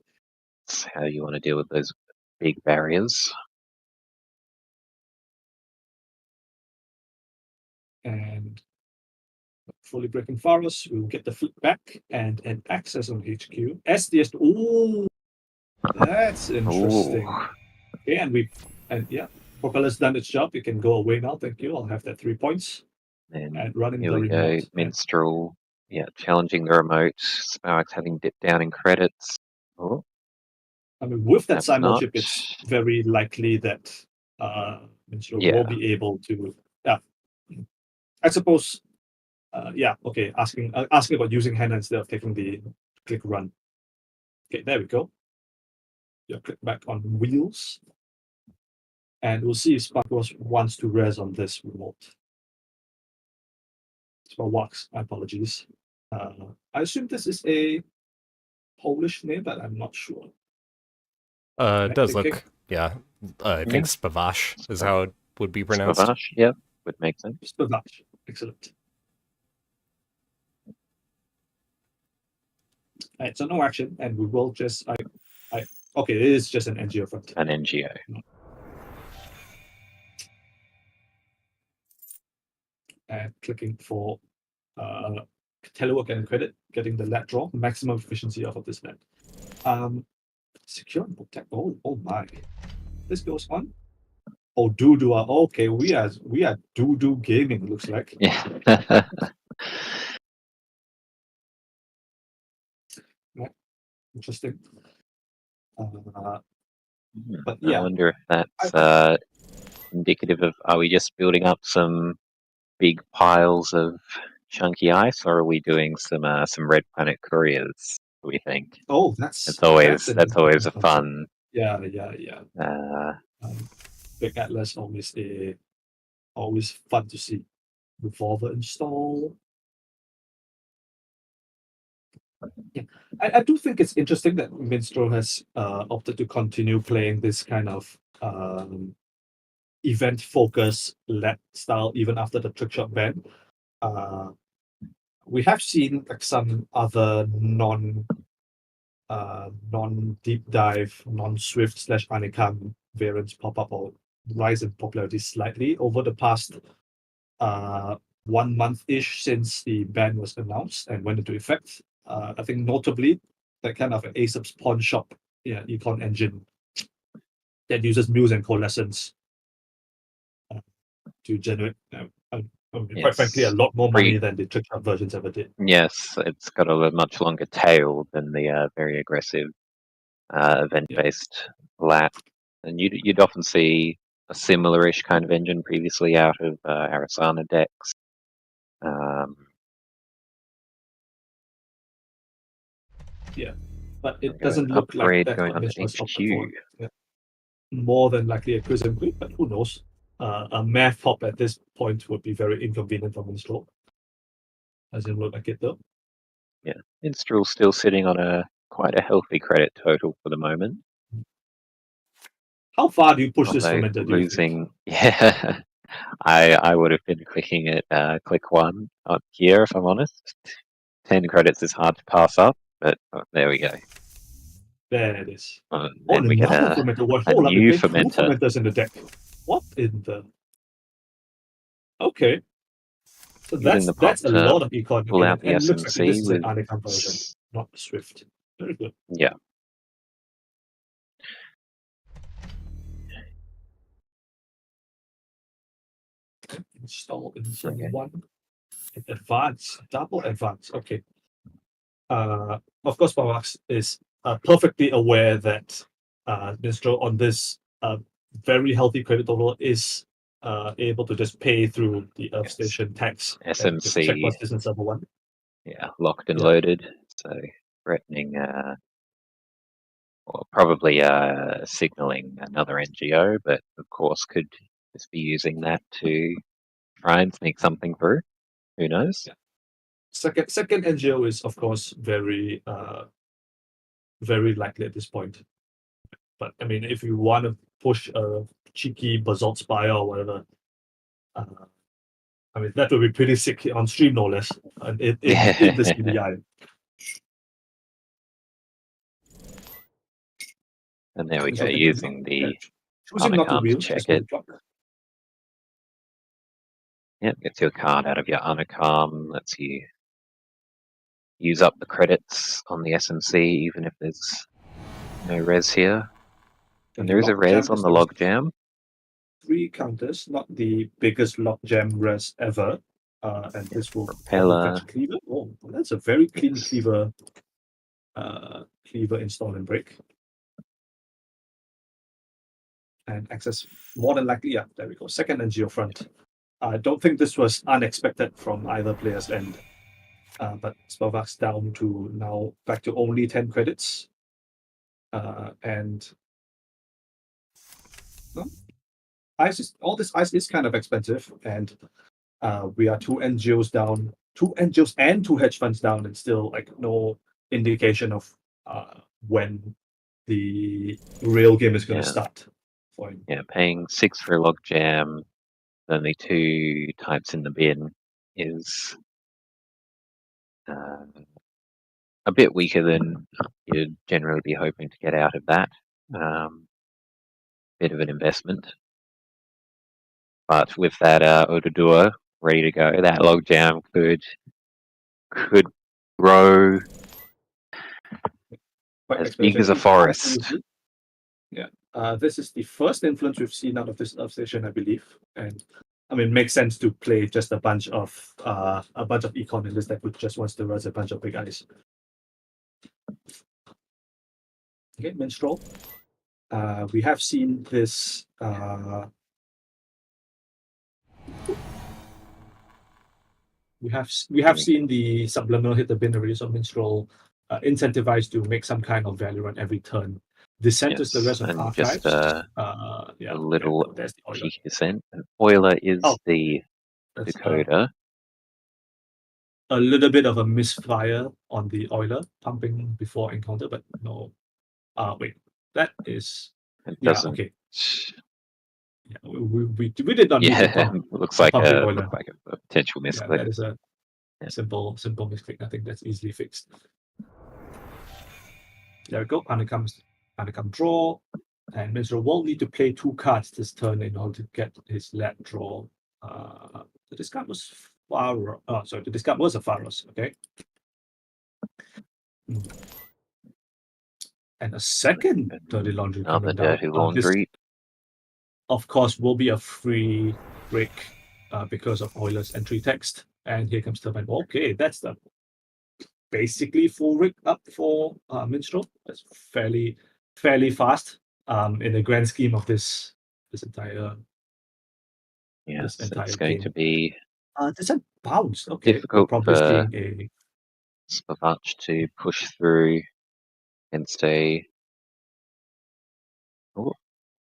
That's how you want to deal with those big barriers. And fully breaking Faros, we'll get the flip back and an access on HQ. SDS. Ooh, that's interesting. Ooh. Okay, and Propeller's done its job. You can go away now. Thank you. I'll have that 3 points. And running here the we remote. go. Minstrel, challenging the remote. Spellwax having dipped down in credits. Oh, I mean, with that simul chip, not. it's very likely that Minstrel will be able to. Yeah, I suppose. Okay. Asking about using hand instead of taking the click run. Okay, there we go. Click back on wheels, and we'll see if Sparkles wants to res on this remote. Wax, my apologies. I assume this is a Polish name, but I'm not sure. It does look, I think Spavash is how it would be pronounced. Spavash, would make sense. Spavash, excellent. Alright, so no action, and we will just, okay, it is just an NGO front. An NGO. And clicking for telework and credit, getting the let draw, maximum efficiency off of this net. Secure and protect. Oh my. This goes on. Oh, doo-doo. Okay, we are doo-doo gaming, looks like. Yeah. Interesting. But I wonder if that's indicative of, are we just building up some big piles of chunky ice, or are we doing some red planet couriers? Do we think? Oh, that's always a fun. Yeah. Big Atlas always fun to see. Revolver install. Yeah, I do think it's interesting that Minstrel has opted to continue playing this kind of event-focused let style even after the trickshot ban. We have seen like some other non-deep dive, non-swift / Anikam variants pop up or rise in popularity slightly over the past 1 month-ish since the ban was announced and went into effect. I think notably that kind of ASAP's pawn shop econ engine that uses Muse and Coalescence to generate, quite frankly, a Yes. lot more money than the trick-shot versions ever did. Yes, it's got a much longer tail than the very aggressive event-based lat. And you'd often see a similar-ish kind of engine previously out of Arasana decks. But it doesn't look like upgrade that's going what on to Mistral is opted HQ. for. Yeah. More than likely a Crimson Queen, but who knows? A math hop at this point would be very inconvenient for Minstrel. Doesn't look like it though. Yeah, Minstrel's still sitting on quite a healthy credit total for the moment. How far do you push this Although fermenter? Do you think? losing, yeah, I would have been clicking it click 1 up here if I'm honest. 10 credits is hard to pass up, but there we go. There it is. Then we get another fermenter. Well, a hold up, new we played 2 fermenter. fermenters in the deck. What in the? Okay. So Using the that's pop a to lot of econ pull again, out the and it looks like SMC this is an with Anacam version, not Swift. Very good. yeah. Install in Okay. 1. Advance, double advance. Okay. Of course, Pavax is perfectly aware that Minstrel on this very healthy credit total is able to just pay through the Earth Yes. Station tax. SMC. Check what's this in server 1. Yeah, locked and Yeah. loaded. So threatening, or probably signaling another NGO, but of course could just be using that to try and sneak something through. Who knows? Yeah. Second NGO is of course very likely at this point. But I mean, if you want to push a cheeky Basalt Spire or whatever, I mean that would be pretty sick on stream, no less. In the CBI. And there we So go, they using the choosing not to Anacarm to wheel, check just let it. it drop. Yep, gets your card out of your Anacarm, lets you use up the credits on the SMC, even if there's no res here. And there is a res on the logjam. 3 counters, not the biggest logjam res ever. And this will Propeller. fetch Cleaver. Oh, that's a very clean Cleaver. Cleaver install and break. And access more than likely, yeah, there we go. Second NGO front. I don't think this was unexpected from either player's end. But Spellvax down to now back to only 10 credits. And all this ice is kind of expensive, and we are 2 NGOs down, 2 NGOs and 2 hedge funds down, and still like no indication of when the real game is going to start for him. Yeah, paying 6 for a logjam, only 2 types in the bin is a bit weaker than you'd generally be hoping to get out of that. Bit of an investment. But with that Odadua ready to go, that logjam could grow as big as a forest. Yeah, this is the first influence we've seen out of this Earth Station, I believe, and I mean, it makes sense to play just a bunch of econ in this deck which just wants to run a bunch of big eyes. Okay, Minstrel. We have seen this. We have seen the subliminal hit the bin already, so Minstrel incentivized to make some kind of value run every turn. Descent is the rest of and archives. just a little cheeky descent. Euler is the decoder. A little bit of a misfire on the Euler, pumping before encounter, but no. Wait, that is. Okay. Yeah, we did not need to pump. Looks like a Euler. potential misclick. That is a simple misclick. I think that's easily fixed. There we go. Anacam draw, and Minstrel will need to play 2 cards this turn in order to get his lab draw the discard was Pharos. Oh, sorry, the discard was a Pharos. Okay. And a second Dirty Laundry Another coming down. dirty This, laundry. of course, will be a free break because of Euler's entry text. And here comes Turbine. Okay, that's the basically full rig up for Minstrel. That's fairly fast in the grand scheme of this entire Yes, entire it's going game. to be This a bounce. Okay, we're difficult probably for seeing a Spavach to push through and stay. Oh,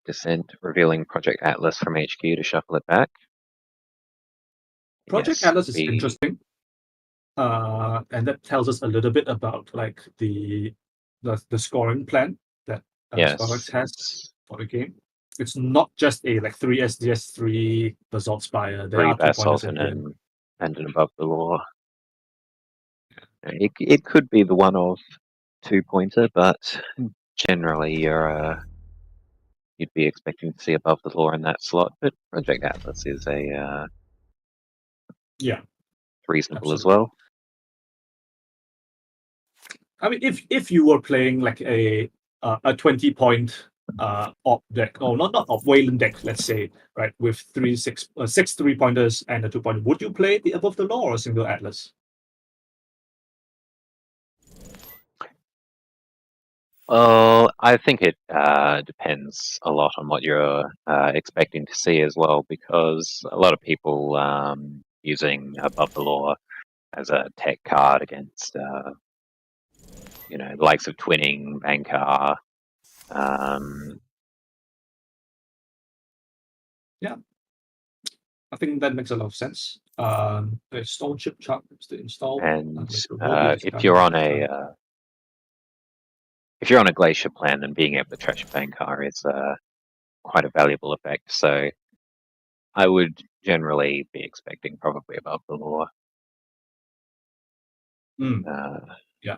Descent revealing Project Atlas from HQ to shuffle it back. Project Yes, Atlas is be- interesting. And that tells us a little bit about like the scoring plan that Yes, Spavax has for the game. It's not just a like 3 SDS, 3 Basalt Spire. There 3 are 2 pointers Basalt in and here. an above the law. It could be the one of 2-pointer, but generally you'd be expecting to see above the law in that slot. But Project Atlas is a Yeah, reasonable as absolutely. well. I mean, if you were playing like a 20-point op deck, or not op Wayland deck, let's say, right, with 6 3-pointers and a 2-pointer, would you play the above the law or a single Atlas? Well, I think it depends a lot on what you're expecting to see as well, because a lot of people using above the law as a tech card against the likes of Twinning, Bankar. I think that makes a lot of sense. The stone chip chart is to install. And which will be if you're on discounted. a Glacier plan, then being able to trash Bankar is quite a valuable effect. So I would generally be expecting probably above the law. Yeah,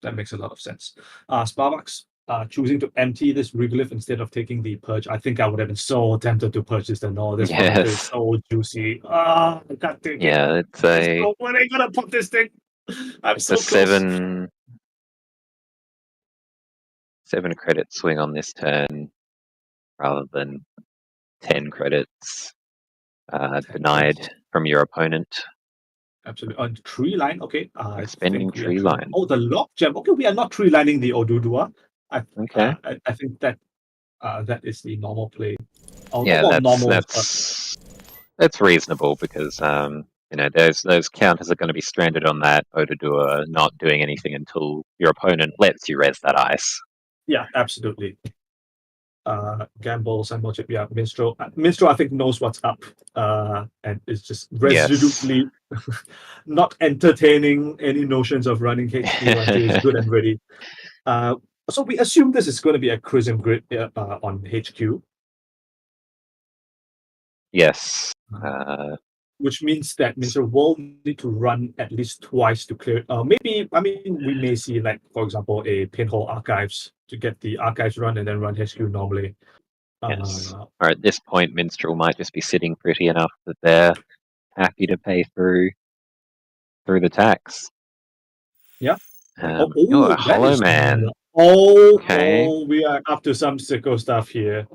that makes a lot of sense. Starbucks choosing to empty this reglyph instead of taking the purge. I think I would have been so tempted to purchase the no. This one is so juicy. I can't take it. Yeah, it's a When are you gonna put this thing? I'm it's so a close. 7 credit swing on this turn rather than 10 credits denied from your opponent. Absolutely. On tree line, okay. I Expending think we are tree line. Oh, the lock gem. Okay, we are not tree lining the Odudua. Okay. I think that that is the normal play. Oh, Yeah, well, normal. that's reasonable because those counters are going to be stranded on that Odudua not doing anything until your opponent lets you res that ice. Yeah, absolutely. Gamble, Simon Chip, yeah, Minstrel. Minstrel, I think, knows what's up and is just resolutely not entertaining any notions of running HQ until it's good and ready. So we assume this is going to be a Chrism grid on HQ. Yes. Which means that Minstrel will need to run at least twice to clear it. Maybe, I mean, we may see, like, for example, a Pinhole Archives to get the Archives run and then run HQ normally. Yes. Or at this point, Minstrel might just be sitting pretty enough that they're happy to pay through the tax. Yeah. A Hollow Man. We are up to some sicko stuff here.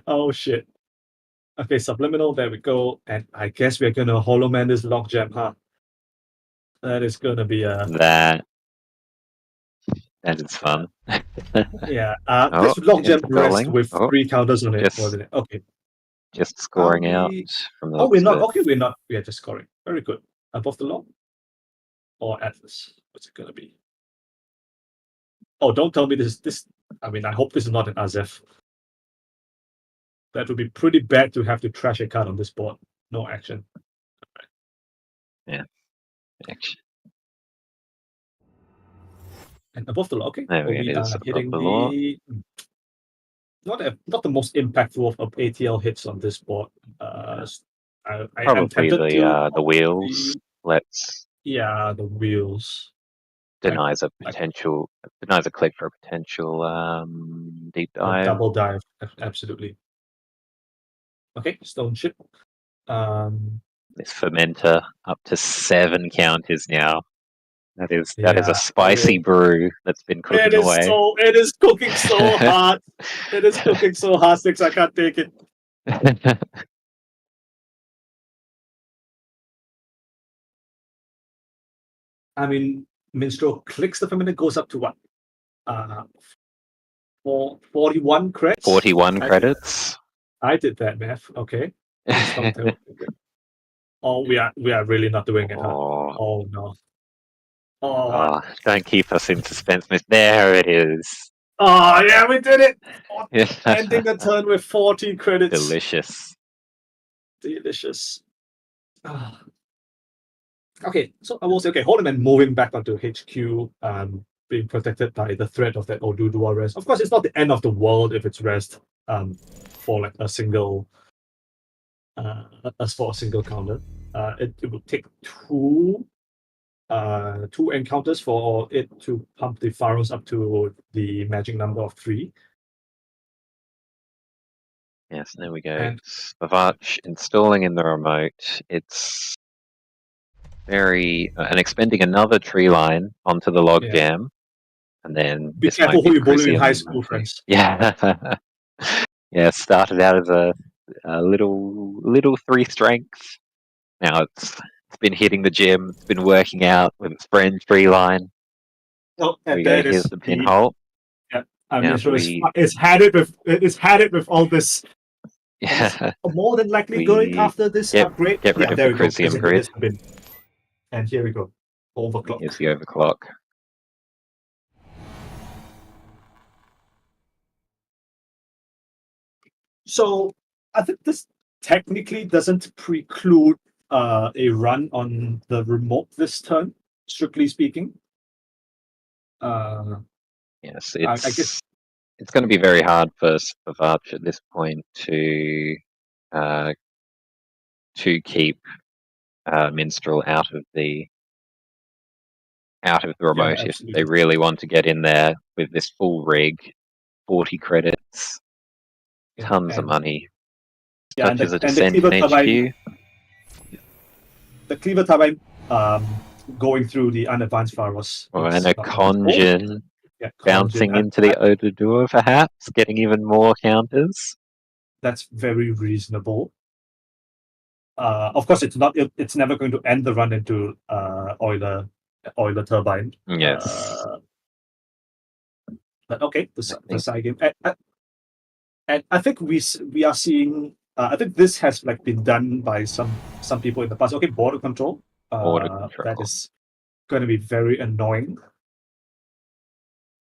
Oh shit. Okay, subliminal, there we go. And I guess we're gonna Hollow Man this logjam, huh? That is gonna be That is fun. Yeah. This logjam rest with 3 counters on it, wasn't it? Okay. Just scoring out from the we're not. Okay, we're not. We are just scoring. Very good. Above the law? Or Atlas? What's it gonna be? Oh, don't tell me this. I mean, I hope this is not an Azef. That would be pretty bad to have to trash a card on this board. No action. Yeah. Action. And above the law, okay. There we are hitting the not the most impactful of ATL hits on this board. I am tempted the wheels. The wheels denies a click for a potential deep dive. Double dive, absolutely. Okay, stone chip. This fermenter up to 7 counters now. That is Yeah, a spicy brew that's been cooking away. It is cooking so hard. It is cooking so hard, Six. I can't take it. I mean, Minstrel clicks the fermenter, goes up to what? 41 credits. 41 credits. I did that math. Okay. Oh, we are really not doing it, huh? Oh no. Oh, don't keep us in suspense, miss. There it is. Oh yeah, we did it. Ending the turn with 14 credits. Delicious. Okay, so I will say, okay, Holloman moving back onto HQ, being protected by the threat of that Odudua rest. Of course, it's not the end of the world if it's rest for like a single counter. It will take two encounters for it to pump the Pharos up to the magic number of 3. Yes, there we go. Spavach installing in the remote. It's very and expending another tree line onto the log jam, and then be careful who you bully in high school, friends. Yeah, yeah. Started out as a little 3 strength. Now it's been hitting the gym. It's been working out with its friend tree line. Oh, and there here's the pinhole. Yeah, I mean, so it's had it with all this. Yeah, more than likely going after this upgrade. Get rid of the Chrysium grid. And here we go. Overclock. Here's the overclock. So I think this technically doesn't preclude a run on the remote this turn, strictly speaking. Yes, I guess it's going to be very hard for Spavach at this point to keep Minstrel out of the remote if they really want to get in there with this full rig. 40 credits, tons of money. Such as a descent in HQ. The Cleaver Turbine going through the unadvanced Pharos. And a Conjun bouncing into the Odudua, perhaps, getting even more counters. That's very reasonable. Of course, it's never going to end the run into Euler Turbine. Yes. But okay, the side game. And I think we are seeing. I think this has like been done by some people in the past. Okay, border control. That is going to be very annoying.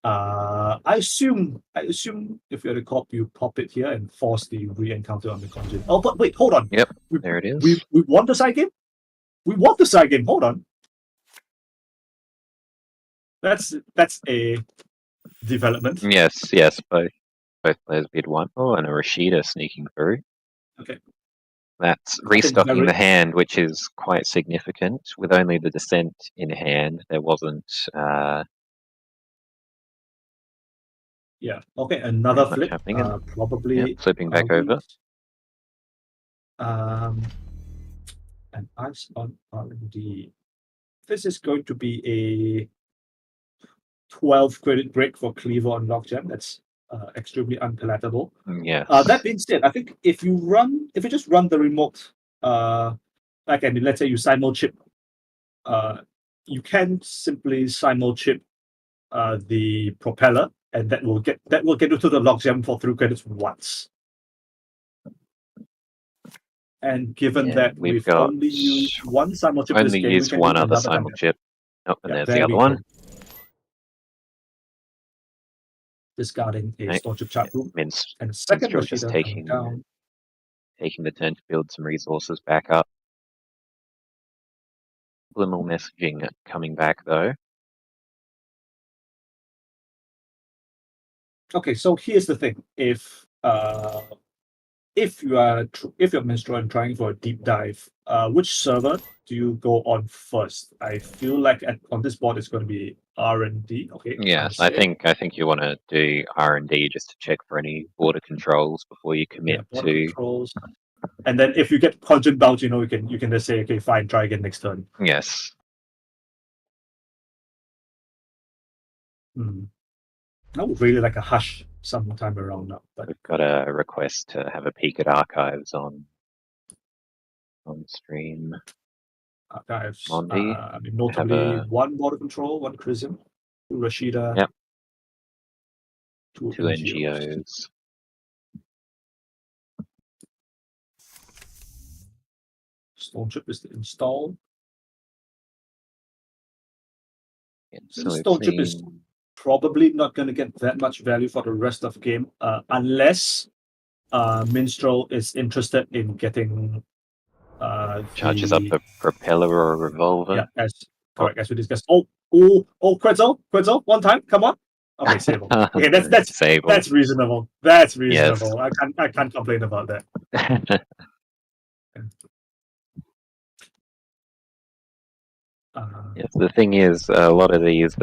I assume if you're the cop, you pop it here and force the re-encounter on the Conjun. Oh, but wait, hold on. Yep, there it is. We won the side game. We won the side game. Hold on. That's a development. Yes. Both players bid 1. Oh, and a Rashida sneaking through. Okay. That's restocking the hand, which is quite significant. With only the descent in hand, there wasn't. Yeah. Okay. Another flip. Probably flipping back over. And ice on R&D. This is going to be a 12 credit break for Cleaver on Logjam. That's extremely unpalatable. Yes. That being said, I think if you just run the remote, like and let's say you simul chip, you can simply simul chip the propeller, and that will get you to the Logjam for 3 credits once. And given that we've only used one simul chip this game, we can one other simul chip. Oh, and there's the other one. Discarding a storage chat room. And second just taking the turn to build some resources back up. Subliminal messaging coming back though. Okay, so here's the thing: if you're Minstrel and trying for a deep dive, which server do you go on first? I feel like on this board it's going to be R&D. Okay. Yes, I think you want to do R&D just to check for any border controls before you commit to. Controls. And then if you get Conjun bounce, you can just say, okay, fine, try again next turn. Yes. I would really like a Hush sometime around now. But We've got a request to have a peek at archives on stream. Archives. Mondi, Notably, one Border Control, one Chrism, two Rashida, Yep. two Two NGOs. NGOs. Stone Chip is to install. Yeah, So so the we've Stone Chip is seen probably not going to get that much value for the rest of the game, unless Minstrel is interested in getting charges up a propeller or a revolver. as we discussed. Quetzal, one time, come on. Okay, Sable. Okay, that's Sable. That's reasonable. That's Yes. reasonable. I can't complain about that. Yes, the thing is, a lot of these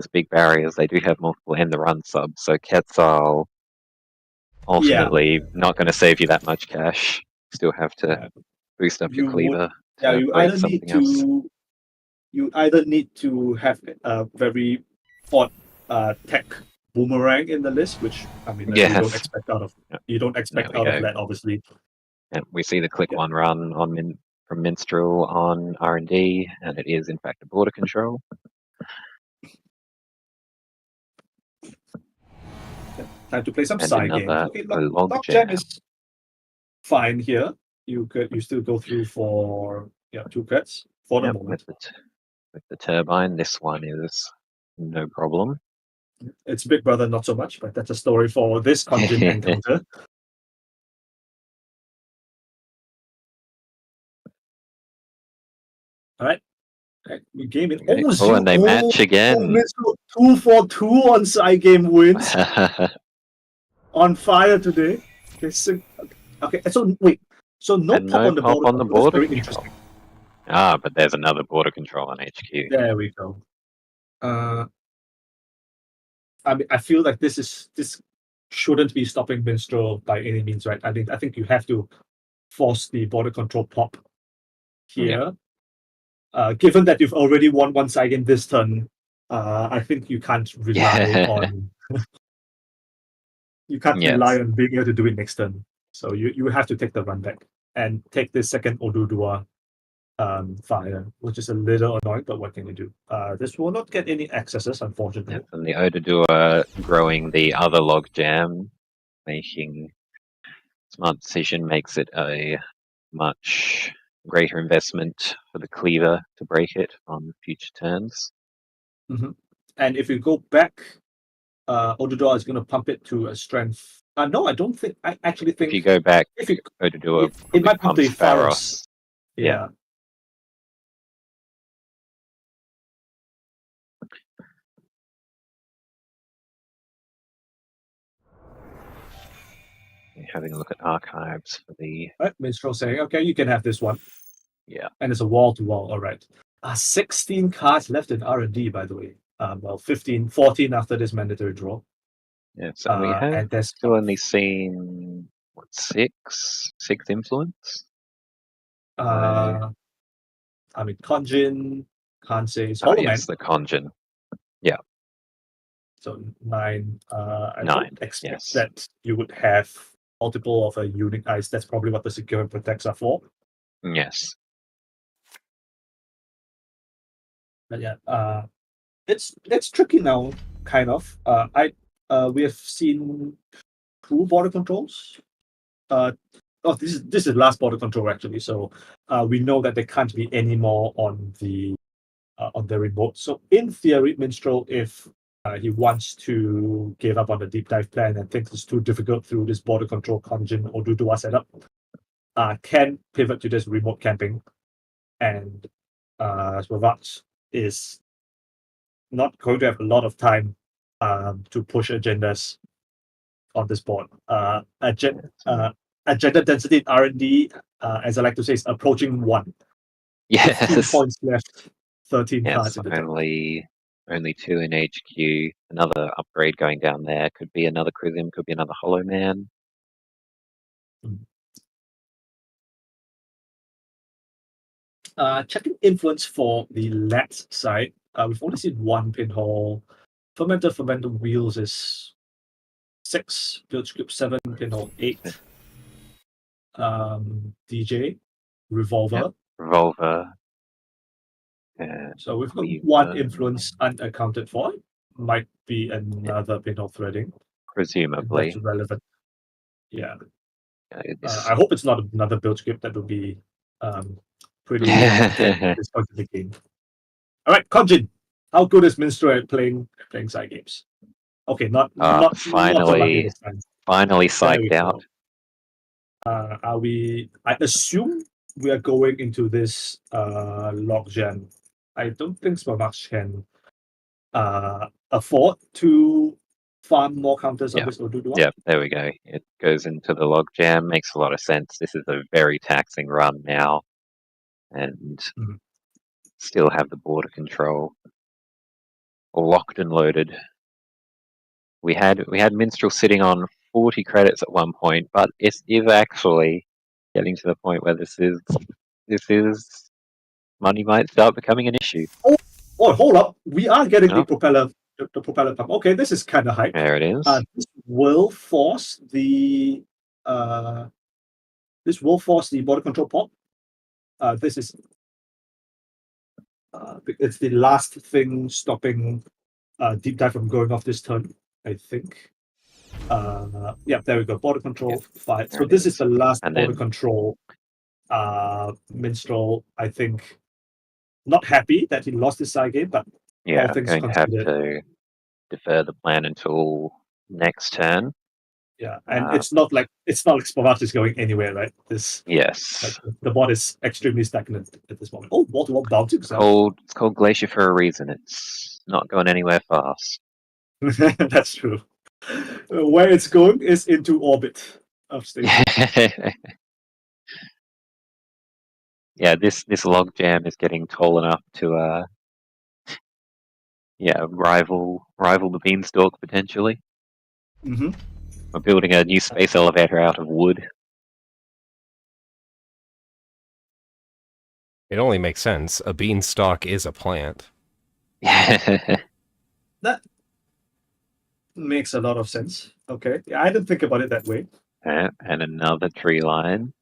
big barriers, they do have multiple end the run subs. So Quetzal ultimately not going to save you that much cash. Still have to boost up your cleaver to you break either something need else. to you either need to have a very odd tech boomerang in the list, which you don't Yes. expect out of There that, obviously. And we see the click one run from Minstrel on R&D, and it is in fact a border control. Time to play some And side games. another Okay, log jam jam. is fine here. You still go through for 2 crits for the moment. With the turbine, this one is no problem. It's Big Brother not so much, but that's a story for this conjun encounter. All right. We game it. Okay. And they match again. 2 for 2 on side game wins. On fire today. Okay, so wait. So no and pop no on the pop border. on the That's border very control. interesting. But there's another border control on HQ. There we go. I feel like this shouldn't be stopping Minstrel by any means, right? I think you have to force the border control pop here. Given that you've already won one side game this turn, I think you can't rely on rely on being able to do it next turn. So you have to take the run back and take the second Odudua fire, which is a little annoying, but what can you do? This will not get any accesses, unfortunately. And the Odudua growing the other log jam, making smart decision, makes it a much greater investment for the cleaver to break it on future turns. And if you go back, Odudua is going to pump it to a strength. No, I don't think. I actually think if you go back, Odudua it might pump pumps the Pharos. Yeah. Having a look at archives for the Minstrel saying, okay, you can have this one. Yeah. And it's a wall to wall. All right. 16 cards left in R&D, by the way. 14 after this mandatory draw. Yeah, so we have still only seen six influence. Conjin, can't say. Yes, the Conjin. Yeah. So 9. I 9. don't expect that you would have multiple of a unique ice. That's probably what the secure and protects are for. Yes. But yeah, it's tricky now, kind of. We have seen 2 border controls. This is last border control actually. So we know that there can't be any more on the remote. So in theory, Minstrel, if he wants to give up on the deep dive plan and thinks it's too difficult through this border control Conjin or Dudua setup, can pivot to this remote camping, and Swavat is not going to have a lot of time to push agendas on this board. Agenda density in R&D, as I like to say, is approaching 1. Yes. 15 points left, 13 cards in the deck. Only 2 in HQ. Another upgrade going down there. Could be another Chrism, could be another Hollow Man. Checking influence for the left side. We've only seen one pinhole. Fermenter wheels is 6. Build script 7. Pinhole 8. DJ Revolver. Yep. Revolver. So we've got We've one influence unaccounted for. Might be another pinhole threading. presumably. That's relevant. Yeah. This- I hope it's not another build script that will be pretty limited at this point of the game. All right, Conjin, how good is Minstrel at playing side games? Okay, not so lucky finally this time. psyched out. Are we? I assume we are going into this logjam. I don't think Sparmax can afford to farm more counters on this Odudu one. Yeah, there we go. It goes into the logjam. Makes a lot of sense. This is a very taxing run now, and still have the border control locked and loaded. We had Minstrel sitting on 40 credits at one point, but it is actually getting to the point where this is money might start becoming an issue. Oh, hold up! We are getting the propeller pump. Okay, this is kind of hype. There it is. This will force the border control pop. This is it's the last thing stopping deep dive from going off this turn, I think. Yeah, there we go. Border control 5. So this is the last border control. Minstrel, I think, not happy that he lost his side game, but all things going to have considered, to defer the plan until next turn. yeah, and it's not like Spavax is going anywhere, right? Yes. The board is extremely stagnant at this moment. Oh, wall-to-wall bouncing. It's called Glacier for a reason. It's not going anywhere fast. That's true. Where it's going is into orbit of station. Yeah, this log jam is getting tall enough to rival the beanstalk potentially. Mm-hmm. We're building a new space elevator out of wood. It only makes sense. A beanstalk is a plant. That makes a lot of sense. Okay. Yeah, I didn't think about it that way. And another tree line.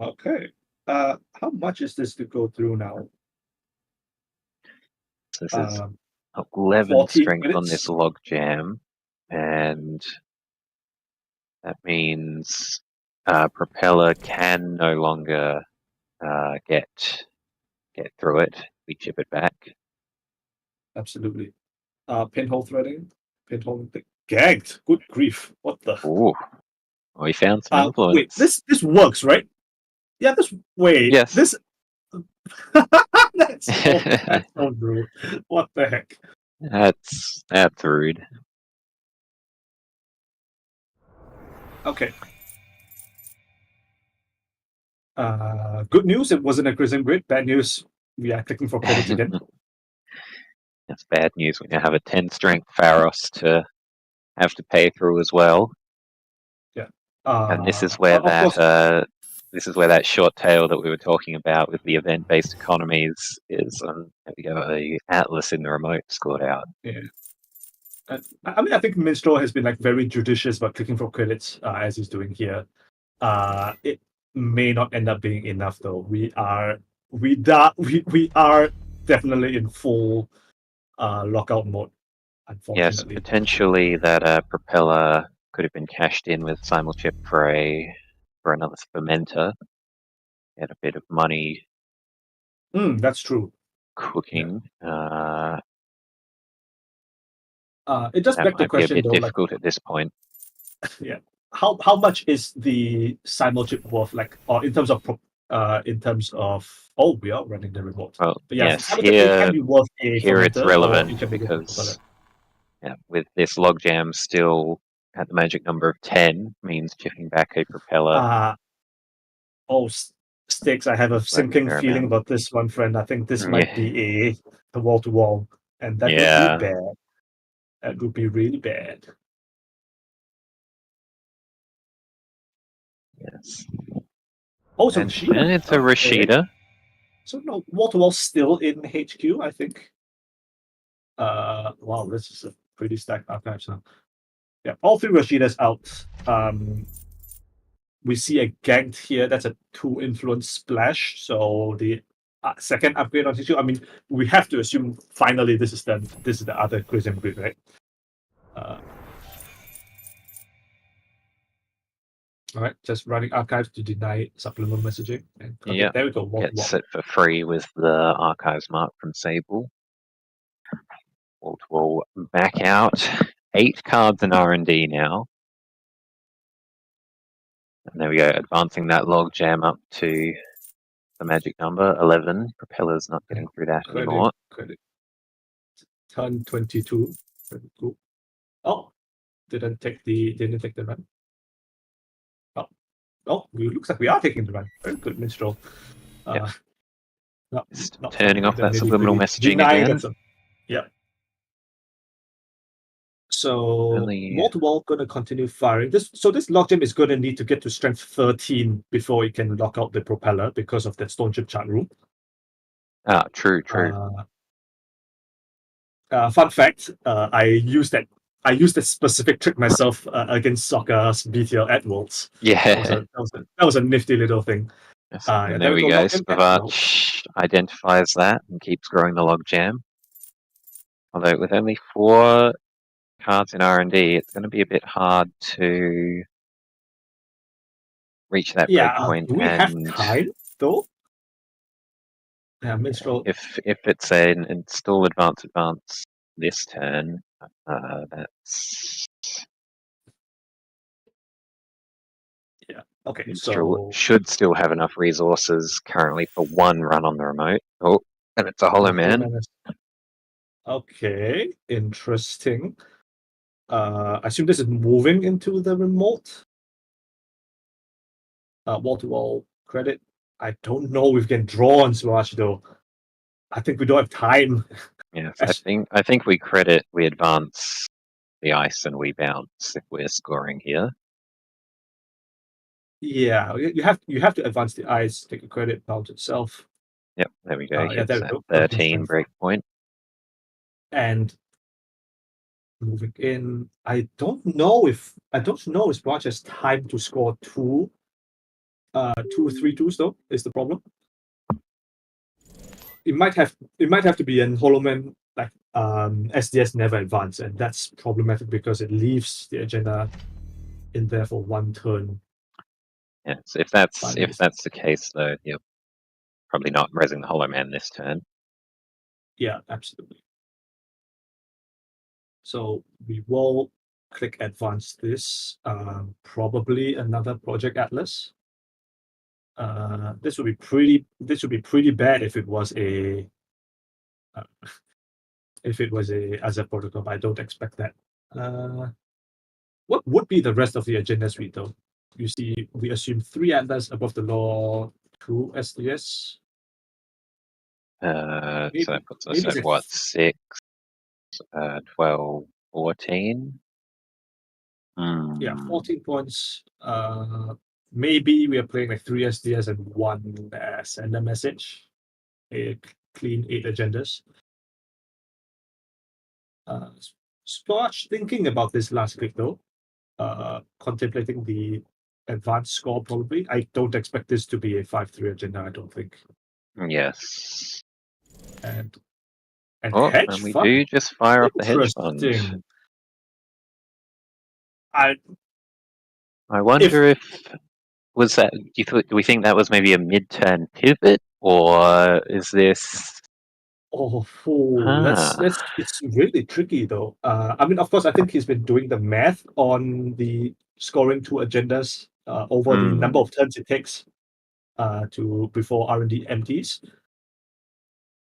Okay. How much is this to go through now? So this is 11 strength minutes? on this log jam, and that means propeller can no longer get through it. We chip it back. Absolutely. Pinhole threading. Gagged. Good grief. What the? Ooh. We found some influence. Wait, this works, right? Yeah, Yes. This that's so rude. What the heck? That's rude. Okay. Good news, it wasn't a Crimson Grid. Bad news, we are clicking for credits again. That's bad news. We now have a 10 strength Pharos to have to pay through as well. Yeah. And this is where that short tail that we were talking about with the event-based economies is. There we go. The Atlas in the remote scored out. Yeah. I mean, I think Minstrel has been very judicious about clicking for credits as he's doing here. It may not end up being enough though. We are definitely in full lockout mode. Unfortunately. Yes, potentially that propeller could have been cashed in with simulchip for another fermenter. Get a bit of money. That's true. Cooking. Yeah. It does beg the That might be a question bit though. difficult at this point. Yeah. How much is the simulchip worth? Or in terms of we are running the remote. Well, but yes, it can be worth a here it's fermenter, relevant or it can be because with this logjam still at the magic number of 10 means chipping back a propeller. Sticks, I have a sinking feeling about this one, friend. I think this might be the wall-to-wall, and that would be bad. That would be really bad. Yes. Also, And Rashida. it's a Okay. Rashida. So no, wall-to-wall still in HQ, I think. Wow, this is a pretty stacked archive now. Yeah, all three Rashidas out. We see a ganked here. That's a 2 influence splash. So the second upgrade on HQ. I mean, we have to assume finally this is the other Grizzly grid, right? All right, just running archives to deny supplemental messaging. And okay, Yep. there we go. Gets it for free with the archives mark from Sable. Wall back out. 8 cards in R&D now. And there we go, advancing that log jam up to the magic number 11. Propeller's not getting through that anymore. Credit. Turn 22. Cool. Oh, didn't take the run. Oh, it looks like we are taking the run. Very good, Minstrel. Yep. Not turning off that subliminal messaging denying again. Yeah. So Really? wall-to-wall going to continue firing. This logjam is going to need to get to strength 13 before it can lock out the propeller because of that stone chip chart room. Ah, true. Fun fact: I used that specific trick myself against Soccer's BTL at Worlds. Yeah. That was a nifty little thing. Yes. And there we go. Spavach identifies that and keeps growing the log jam. Although with only 4 cards in R&D, it's going to be a bit hard to reach that breakpoint. Do we have time though? Yeah, Minstrel. If it's an install advance this turn, that's Okay, Minstrel should still have enough resources currently for 1 run on the remote. Oh, and it's a Hollow Man. Okay, interesting. I assume this is moving into the remote. Wall-to-wall credit. I don't know if we can draw on Swash though. I think we don't have time. Yes, I think we advance the ice and we bounce if we're scoring here. Yeah, you have to advance the ice, take a credit, bounce itself. Yep, there we go. Yeah, there we go. 13 breakpoint. And moving in, I don't know if Splash has time to score 2 3/2s though. Is the problem? It might have to be an Hollow Man like SDS never advance, and that's problematic because it leaves the agenda in there for 1 turn. Yes, if that's the case though, you're probably not raising the Hollow Man this turn. Yeah, absolutely. So we will click advance this. Probably another Project Atlas. This would be pretty bad if it was a Azure protocol, but I don't expect that. What would be the rest of the agenda suite though? You see, we assume 3 Atlas above the law, 2 SDS. So that puts us at what, 6, 12, 14? Yeah, 14 points. Maybe we are playing like 3 SDS and 1 sender message. A clean 8 agendas. Splotch thinking about this last click though. Contemplating the advanced score probably. I don't expect this to be a 5-3 agenda, I don't think. Yes. And hedge and we do just fire off the hedge fund. I wonder if was that. Do we think that was maybe a mid-turn pivot, or is this? It's really tricky though. I mean, of course, I think he's been doing the math on the scoring 2 agendas over the number of turns it takes to before R&D empties.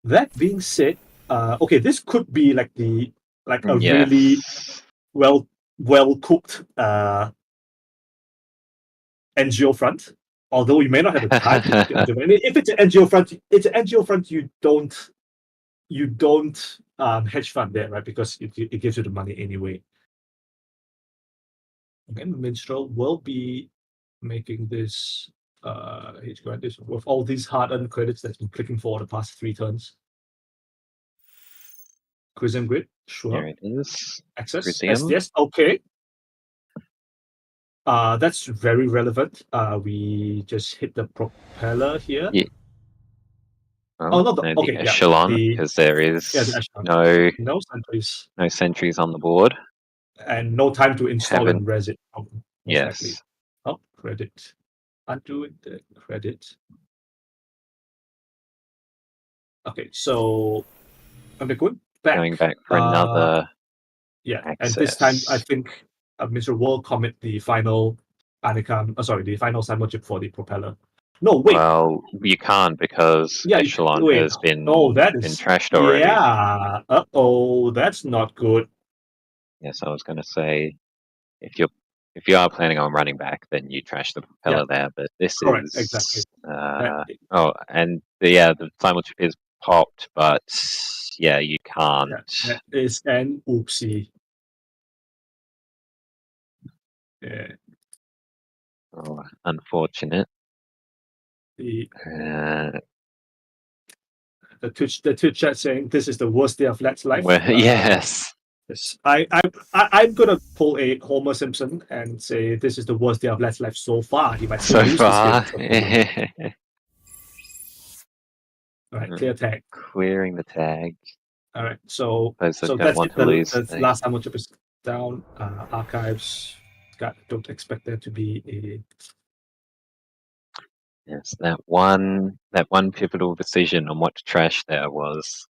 That being said, okay, this could be like a really well cooked NGO front. Although you may not have the time to cook it. If it's an NGO front, you don't hedge fund there, right? Because it gives you the money anyway. Again, Minstrel will be making this H grant this with all these hard-earned credits that's been clicking for the past 3 turns. Crisium Grid, sure. There it is. Access, Crisium. SDS, okay. That's very relevant. We just hit the propeller here. Yeah. Oh, not the, no, okay, the yeah. echelon, The, because there is yeah, the echelon. No sentries. no sentries on the board. And no time to install Haven't- and res it. Most Yes. likely. Oh, credit. Undoing the credit. Okay, so I'm going back. Going back for another Yeah, access. and this time I think Mr. will commit the final the final cyber chip for the propeller. No, wait. Well, you can't because Yeah, echelon wait. has been that been is trashed already. Yeah. That's not good. Yes, I was going to say if you are planning on running back, then you trash the propeller there. But this Correct, is exactly. and the cyber chip is popped, but yeah, you can't. That is an oopsie. Yeah. Oh, unfortunate. The Twitch chat saying this is the worst day of Let's Life. Yes. Yes. I'm gonna pull a Homer Simpson and say this is the worst day of Let's Life so far. He might still So lose far. this game. All right, clear tag. Clearing the tag. All right, so Those that don't that's want it. to lose. The last time chip is down. Archives. Don't expect there to be a. Yes, that one pivotal decision on what to trash there was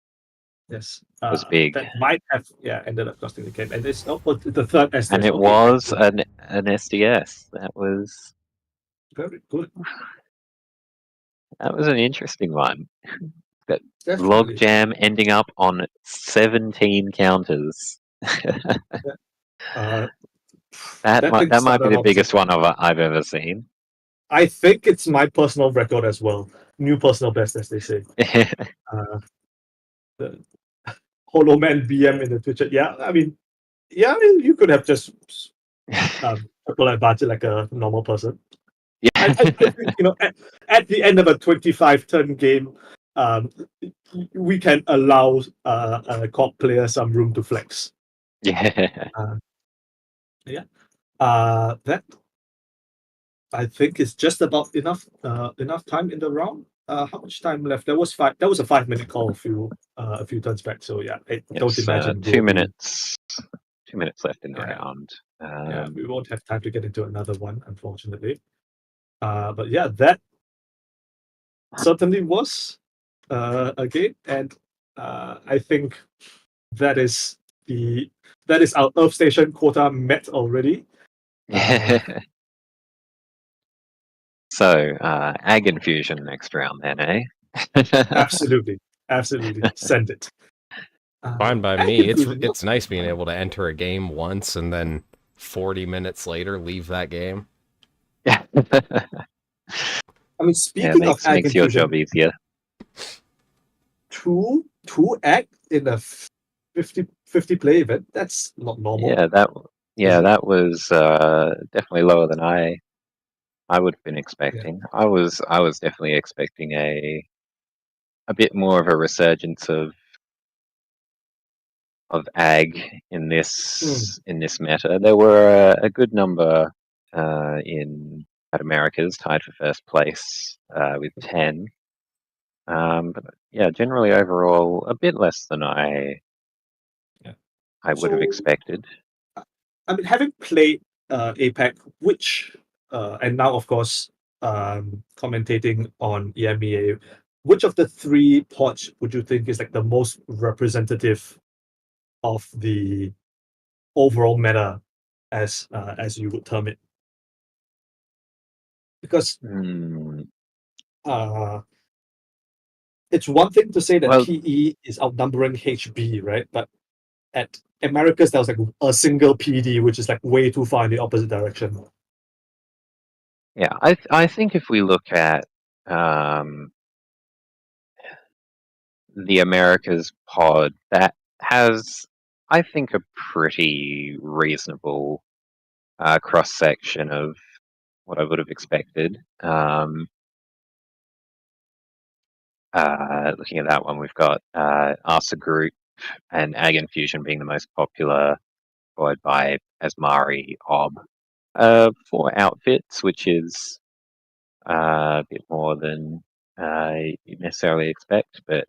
big. That might have ended up costing the game, and it's the third SDS. And it was an SDS. That was very good. That was an interesting one. That logjam ending up on 17 counters. That might be the biggest one I've ever seen. I think it's my personal record as well. New personal best, as they say. The Holo Man BM in the Twitch. I mean, you could have just triple that budget like a normal person. Yeah. I think, at the end of a 25 turn game, we can allow a COD player some room to flex. Yeah. That I think is just about enough time in the round. How much time left? That was a 5-minute call a few turns back. So don't imagine 2 minutes. 2 minutes left in the round. We won't have time to get into another one, unfortunately. But that certainly was a game, and I think that is our Earth Station quota met already. So Ag Infusion next round then, eh? Absolutely. Send it. Fine by me. It's nice being able to enter a game once and then 40 minutes later leave that game. Yeah. I mean, speaking of Ag makes your job easier. Two Ag in a 50 play event. That's not normal. Yeah, that was definitely lower than I would have been expecting. Yeah. I was definitely expecting a bit more of a resurgence of Ag in this meta. There were a good number at Americas tied for first place with 10. But yeah, generally overall a bit less than I would have expected. I mean, having played APAC, which and now of course commentating on EMEA, which of the 3 pods would you think is like the most representative of the overall meta, as you would term it? Because it's one thing to say that PE is outnumbering HB, right? But at Americas, there was like a single PD, which is like way too far in the opposite direction. Yeah, I think if we look at the Americas pod, that has, I think, a pretty reasonable cross section of what I would have expected. Looking at that one, we've got Arsa Group and Ag Infusion being the most popular, followed by Asmari, Ob. 4 outfits, which is a bit more than you necessarily expect, but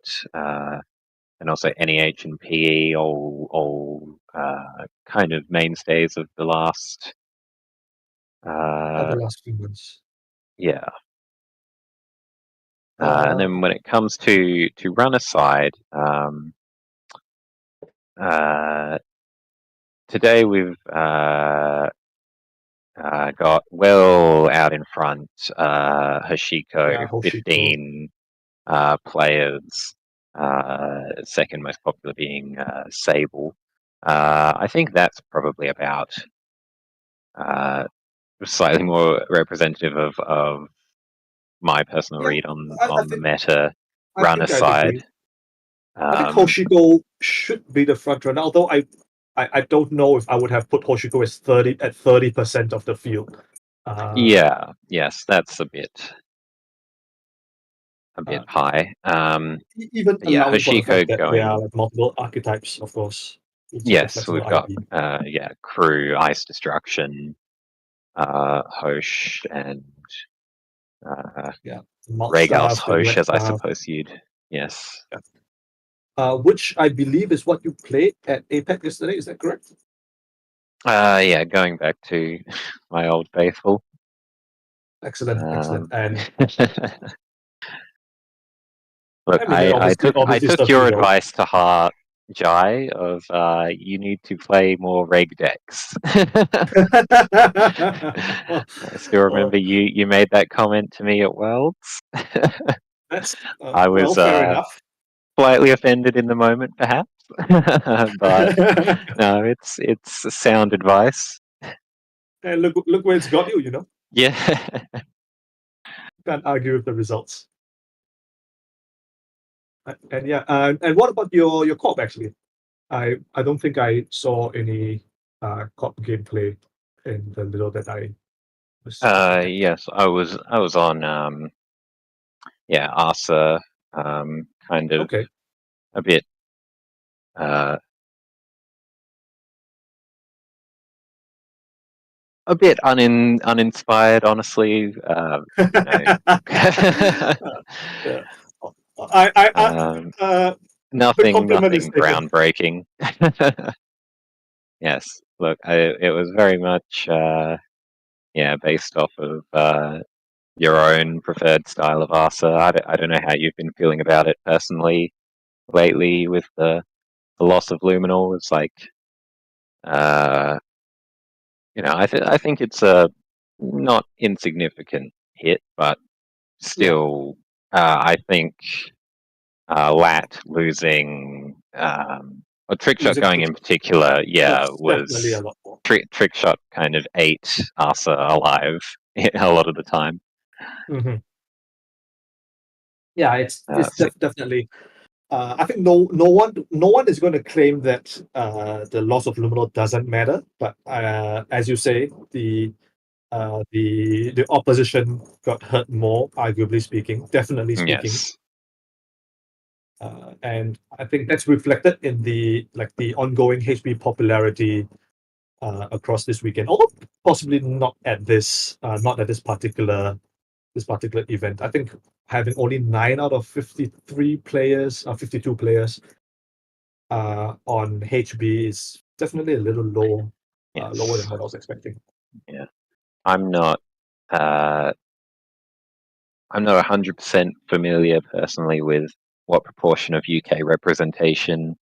and also NEH and PE, all kind of mainstays of the last. The last few months. Yeah. And then when it comes to runner side, today we've got well out in front Hashiko, Hoshiko. 15 players, second most popular being Sable. I think that's probably about slightly more representative of my personal read on the meta runner side. I think Hoshiko should be the front runner, although I don't know if I would have put Hoshiko as 30% of the field. Yes, that's a bit high. Even allowing for the Hoshiko fact that going. there are like multiple archetypes, of course. Yes, we've got Crew, Ice Destruction, Hosh, and Regal's Hosh, as I suppose you'd. Yes. Which I believe is what you played at APEC yesterday. Is that correct? Yeah, going back to my old faithful. Excellent. And look, I took your advice to heart, Jai, of you need to play more reg decks. I still remember you made that comment to me at Worlds. That's I was fair enough. Slightly offended in the moment, perhaps, but no, it's sound advice. And look where it's got you. You know. Yeah. Can't argue with the results. And yeah, and what about your corp actually? I don't think I saw any corp gameplay in the little that I was. Yes, I was on Arsa, kind of a bit uninspired, honestly. Nothing groundbreaking. Yes, look, it was very much based off of your own preferred style of Arsa. I don't know how you've been feeling about it personally lately with the loss of Luminal. It's like I think it's a not insignificant hit, but still, I think Lat losing or Trickshot going in particular, was Trickshot kind of ate Arsa alive a lot of the time. Mm-hmm. Yeah, it's definitely. I think no one is going to claim that the loss of Luminal doesn't matter, but as you say, the opposition got hurt more, arguably speaking, definitely speaking. Yes. And I think that's reflected in the ongoing HB popularity across this weekend, although possibly not at this particular event. I think having only 9 out of 52 players on HB is definitely a little low, lower than what I was expecting. Yeah, I'm not 100% familiar personally with what proportion of UK representation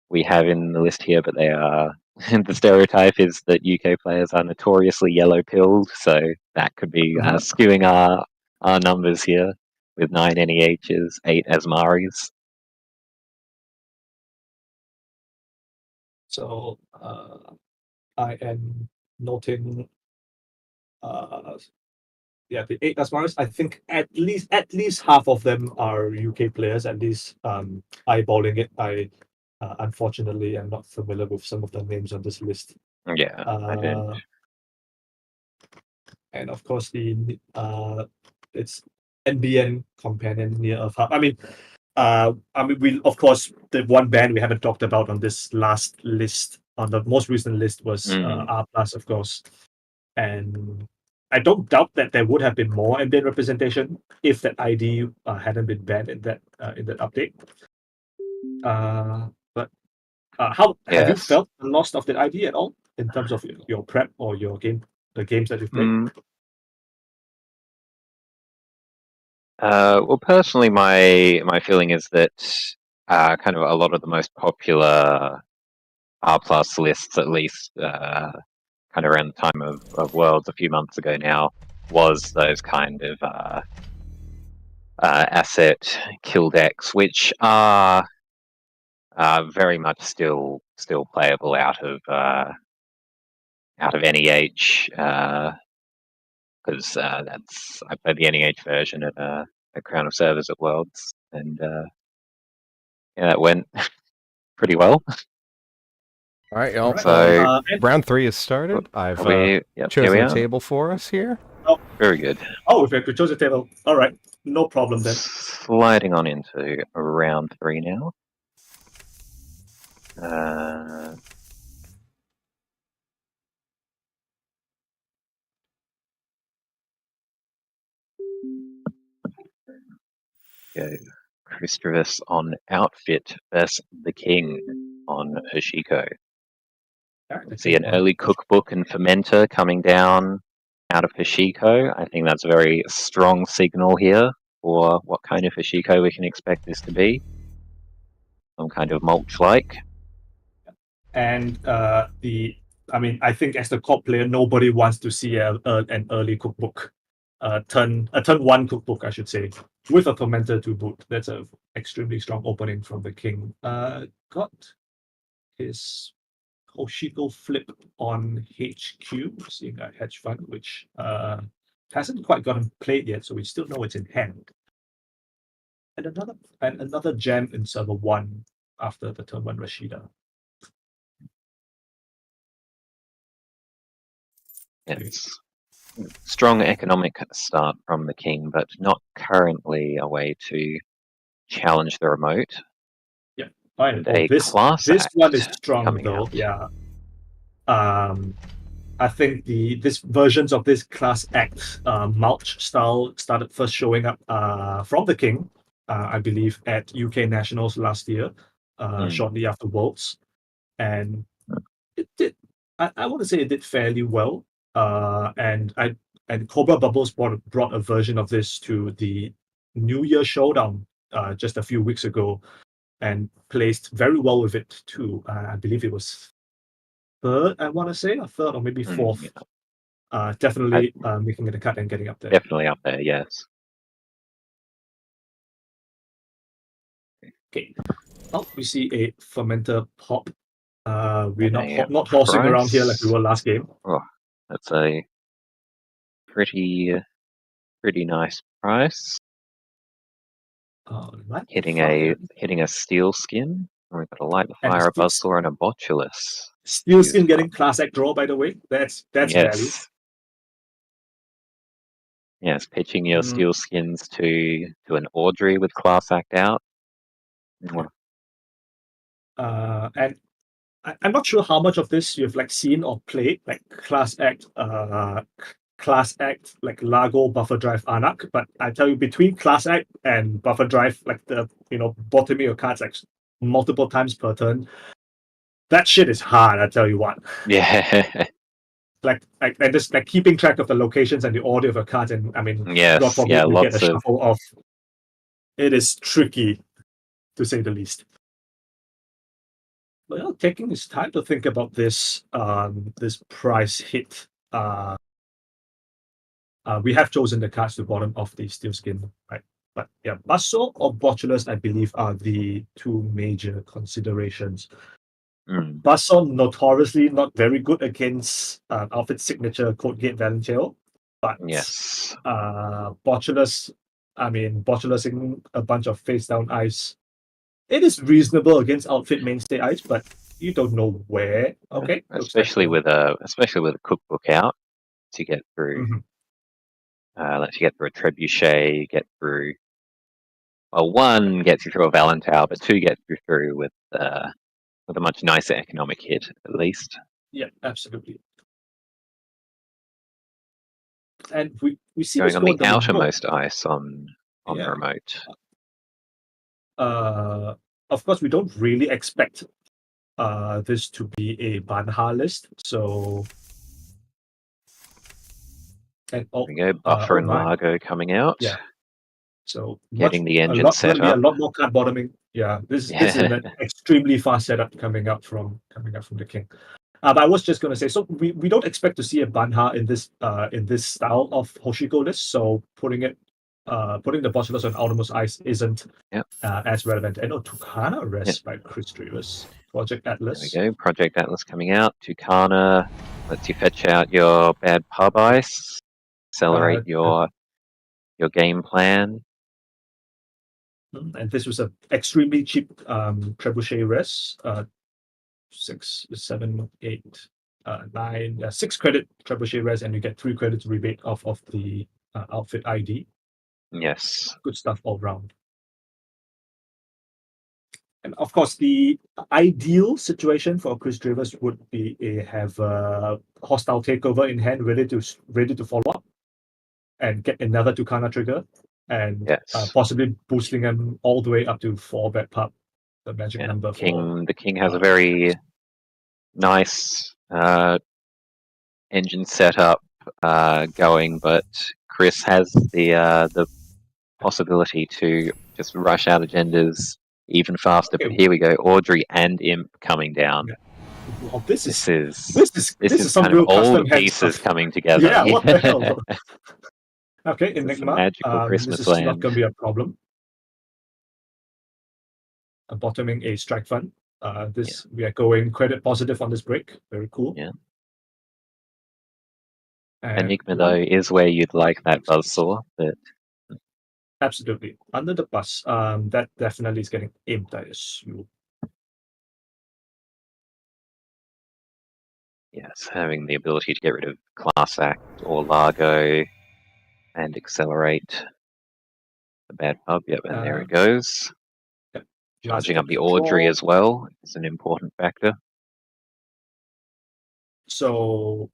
we have in the list here, but they are. The stereotype is that UK players are notoriously yellow-pilled, so that could be skewing our numbers here with 9 NEHs, 8 Asmaris. So I am noting, the 8 Asmaris. I think at least half of them are UK players. At least eyeballing it, I unfortunately am not familiar with some of the names on this list. Yeah, I did. and of course it's NBN companion near Earth Hub. We of course the one band we haven't talked about on this last list, on the most recent list, was R plus, of course, and I don't doubt that there would have been more ambient representation if that ID hadn't been banned in that update. But how have you Yes. felt the loss of that ID at all in terms of your prep or your game, the games that you've played? Well, personally, my feeling is that kind of a lot of the most popular R plus lists, at least kind of around the time of Worlds a few months ago now, was those kind of asset kill decks, which are very much still playable out of NEH. Because I played the NEH version at Crown of Servers at Worlds, and yeah, that went pretty well. All right, y'all. So round 3 is started. I've chosen a table for us here. Oh, very good. Oh, if we chose a table, all right, no problem then. Sliding on into round 3 now. Go Christophus on Outfit versus the King on Hashiko. See an early cookbook and fermenter coming down out of Hashiko. I think that's a very strong signal here for what kind of Hashiko we can expect this to be. Some kind of mulch-like. And I think as the core player, nobody wants to see an early cookbook, turn 1 cookbook, I should say, with a fermenter to boot. That's an extremely strong opening from the King. Got his Hoshiko flip on HQ, seeing a hedge fund, which hasn't quite gotten played yet, so we still know it's in hand. And another gem in server 1 after the turn 1 Rashida. Yes. Strong economic start from the King, but not currently a way to challenge the remote. Yeah, fine. This one is strong though. Out. Yeah. I think this versions of this class act mulch style started first showing up from the King, I believe, at UK Nationals last year, shortly after Worlds, and it did. I want to say it did fairly well. And Cobra Bubbles brought a version of this to the New Year Showdown just a few weeks ago, and placed very well with it too. I believe it was third, I want to say, a third or maybe fourth. Yeah. Definitely making it a cut and getting up there. Definitely up there, yes. Okay. Oh, we see a fermenter pop. We're not horsing around here like we were last game. Oh, that's a pretty nice price. Hitting a steel skin. We've got a light fire, a buzzsaw, and a botulus. Steel skin getting class act draw, by the way. That's value. Yes, pitching your steel skins to an Audrey with class act out. And I'm not sure how much of this you've seen or played, like class act like Largo Buffer Drive Anak, but I tell you, between class act and Buffer Drive, like the bottoming your cards multiple times per turn, that shit is hard, I tell you what. Yeah. And just keeping track of the locations and the order of your cards, and yes, yeah, lots get a of shuffle off. It is tricky, to say the least. Well, taking his time to think about this this price hit. We have chosen the cards to bottom of the steel skin, right? But yeah, Buzzsaw or Botulus, I believe, are the two major considerations. Buzzsaw notoriously not very good against Outfit signature Code Gate Valentale, but yes, Botulus, Botulusing a bunch of face down ice. It is reasonable against Outfit mainstay ice, but you don't know where. Okay, especially with a cookbook out to get through lets you get through a trebuchet, get through. Well, one gets you through a Valentine, but two gets you through with a much nicer economic hit, at least. Yeah, absolutely. And we see Going this on the remote. outermost ice on the Yeah. remote. Of course, we don't really expect this to be a Banha list. So, and There we go, Buffer and my. Largo coming out. Yeah. So Getting the engine set Going to be a up. lot more card bottoming. Yeah, this is an extremely fast setup coming up from the king. But I was just going to say, so we don't expect to see a Banha in this style of Hoshiko list. So putting the Botulus on outermost ice isn't as relevant. And Tucana Rest by Chris Drivers. Project Atlas. There we go, Project Atlas coming out. Tucana lets you fetch out your bad pub ice, accelerate your game plan. And this was an extremely cheap trebuchet rest. 6, 7, 8, 9, 6 credit trebuchet res, and you get 3 credits rebate off of the outfit ID. Yes. Good stuff all round. And of course, the ideal situation for Chris Drivers would be have a hostile takeover in hand, ready to follow up, and get another Tucana trigger, and possibly boosting them all the way up to 4 bad pub, the magic number. The king has a very nice engine setup going, but Chris has the possibility to just rush out agendas even faster. But here we go, Audrey and Imp coming down. Yeah. Well, this is some kind of all the pieces coming together. Yeah, what the hell? Okay, Enigma. Magical Christmas this is land. not going to be a problem. Bottoming a strike fund. We are going credit positive on this break. Very cool. Yeah. And Enigma though is where you'd like that buzzsaw, but absolutely under the bus. That definitely is getting aimed, I assume. Yes, having the ability to get rid of Class Act or Largo and accelerate the bad pub. Yep, and there it goes. Yep. Charging up the Audrey as well is an important factor. So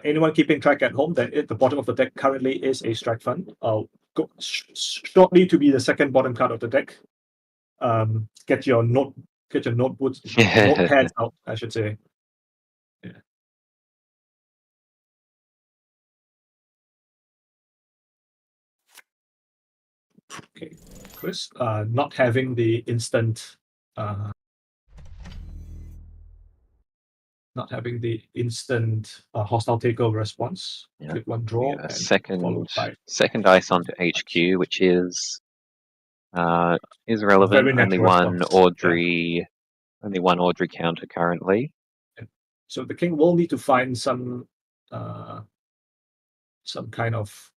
anyone keeping track at home, that at the bottom of the deck currently is a strike fund. Shortly to be the second bottom card of the deck. Get your notepads out, I should say. Yeah. Okay, Chris, not having the instant hostile takeover response. Click one draw. And second ice onto HQ, which is relevant. Only one Audrey, only one Audrey counter currently. So the king will need to find some kind of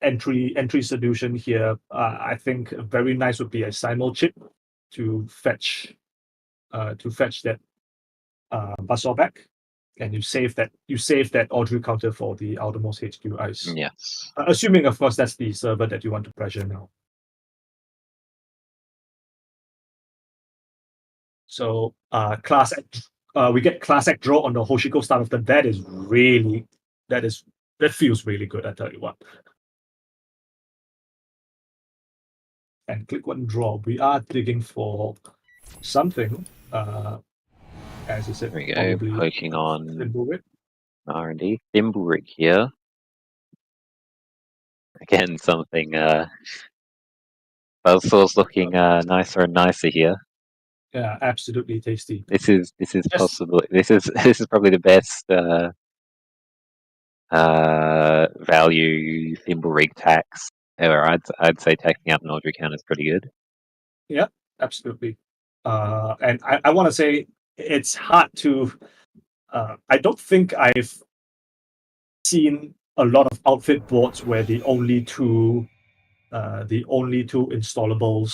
entry solution here. I think very nice would be a simul chip to fetch that buzzsaw back, and you save that Audrey counter for the outermost HQ ice. Yes. Assuming, of course, that's the server that you want to pressure now. So we get Class Act draw on the Hoshiko start of the. That feels really good, I tell you what. And click one draw. We are digging for something. As I said, there we go. Poking on R&D. Thimblerig here. Again, something. Buzzsaw's looking nicer and nicer here. Yeah, absolutely tasty. This is possibly this is probably the best value Thimblerig tax ever. I'd say taxing out an Audrey count is pretty good. Yeah, absolutely. And I want to say it's hard to. I don't think I've seen a lot of outfit boards where the only two installable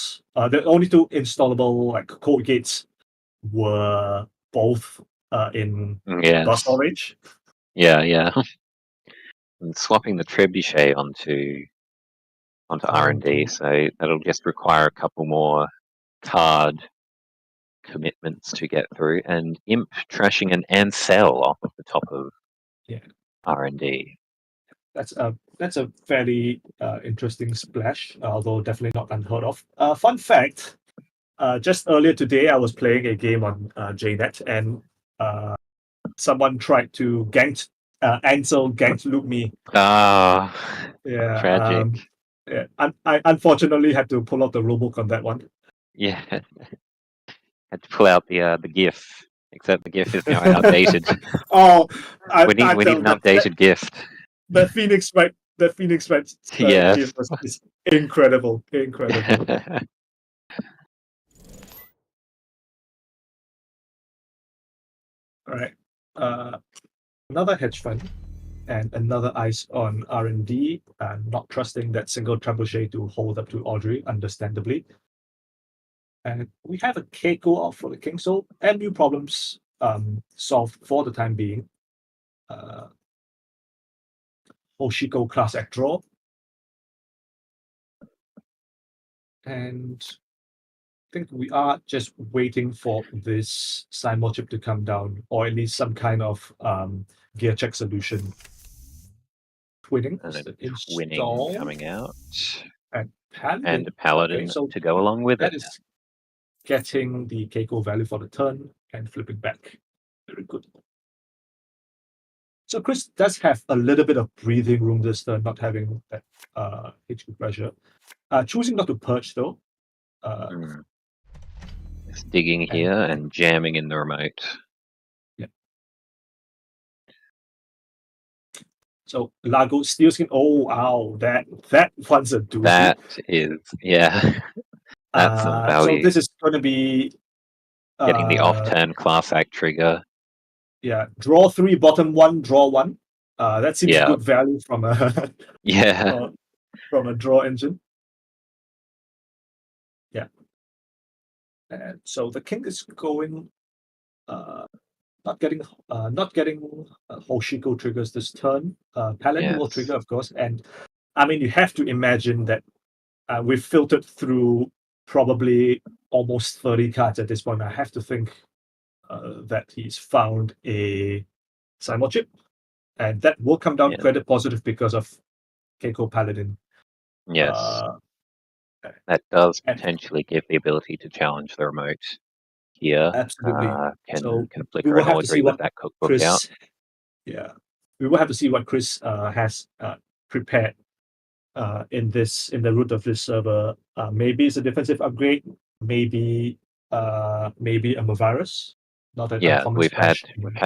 like code gates were both in bus storage. Yeah. and swapping the trebuchet onto R&D, so that'll just require a couple more card commitments to get through, and Imp trashing an Ancel off of the top of R&D. That's a fairly interesting splash, although definitely not unheard of. Fun fact, just earlier today I was playing a game on JNet, and someone tried to Ansel ganked loop me. Yeah, tragic. Yeah, I unfortunately had to pull out the rulebook on that one. Yeah, had to pull out the GIF, except the GIF is now outdated. Oh, we need an updated GIF. The Phoenix Wright Yes. GIF is incredible. All right, another hedge fund and another ice on R&D, not trusting that single trebuchet to hold up to Audrey, understandably. And we have a Keiko out for the king, so MU problems solved for the time being. Hoshiko class act draw. And I think we are just waiting for this Simon chip to come down, or at least some kind of gear check solution. Twinning coming out. And Paladin. And a Paladin okay, so to go along with that it. is getting the Keiko value for the turn and flipping back. Very good. So Chris does have a little bit of breathing room this turn, not having that HQ pressure. Choosing not to purge though. It's digging here and jamming in the remote. Yeah. So Lago Steelskin. Oh wow, that one's a doozy. That is, yeah. That's some value. So this is going to be getting the off-turn class act trigger. Yeah, draw 3, bottom 1, draw 1. That seems good value from a from a draw engine. Yeah. And so the king is going not getting Hoshiko triggers this turn. Paladin will trigger, of course, and I mean you have to imagine that we've filtered through probably almost 30 cards at this point. I have to think that he's found a Simon chip, and that will come down credit positive because of Keiko Paladin. Yes. That does potentially give the ability to challenge the remote here. Absolutely. Can flicker an Audrey with that cookbook out. Yeah. We will have to see what Chris has prepared in the root of this server. Maybe it's a defensive upgrade, maybe a Mavirus. Not that we've had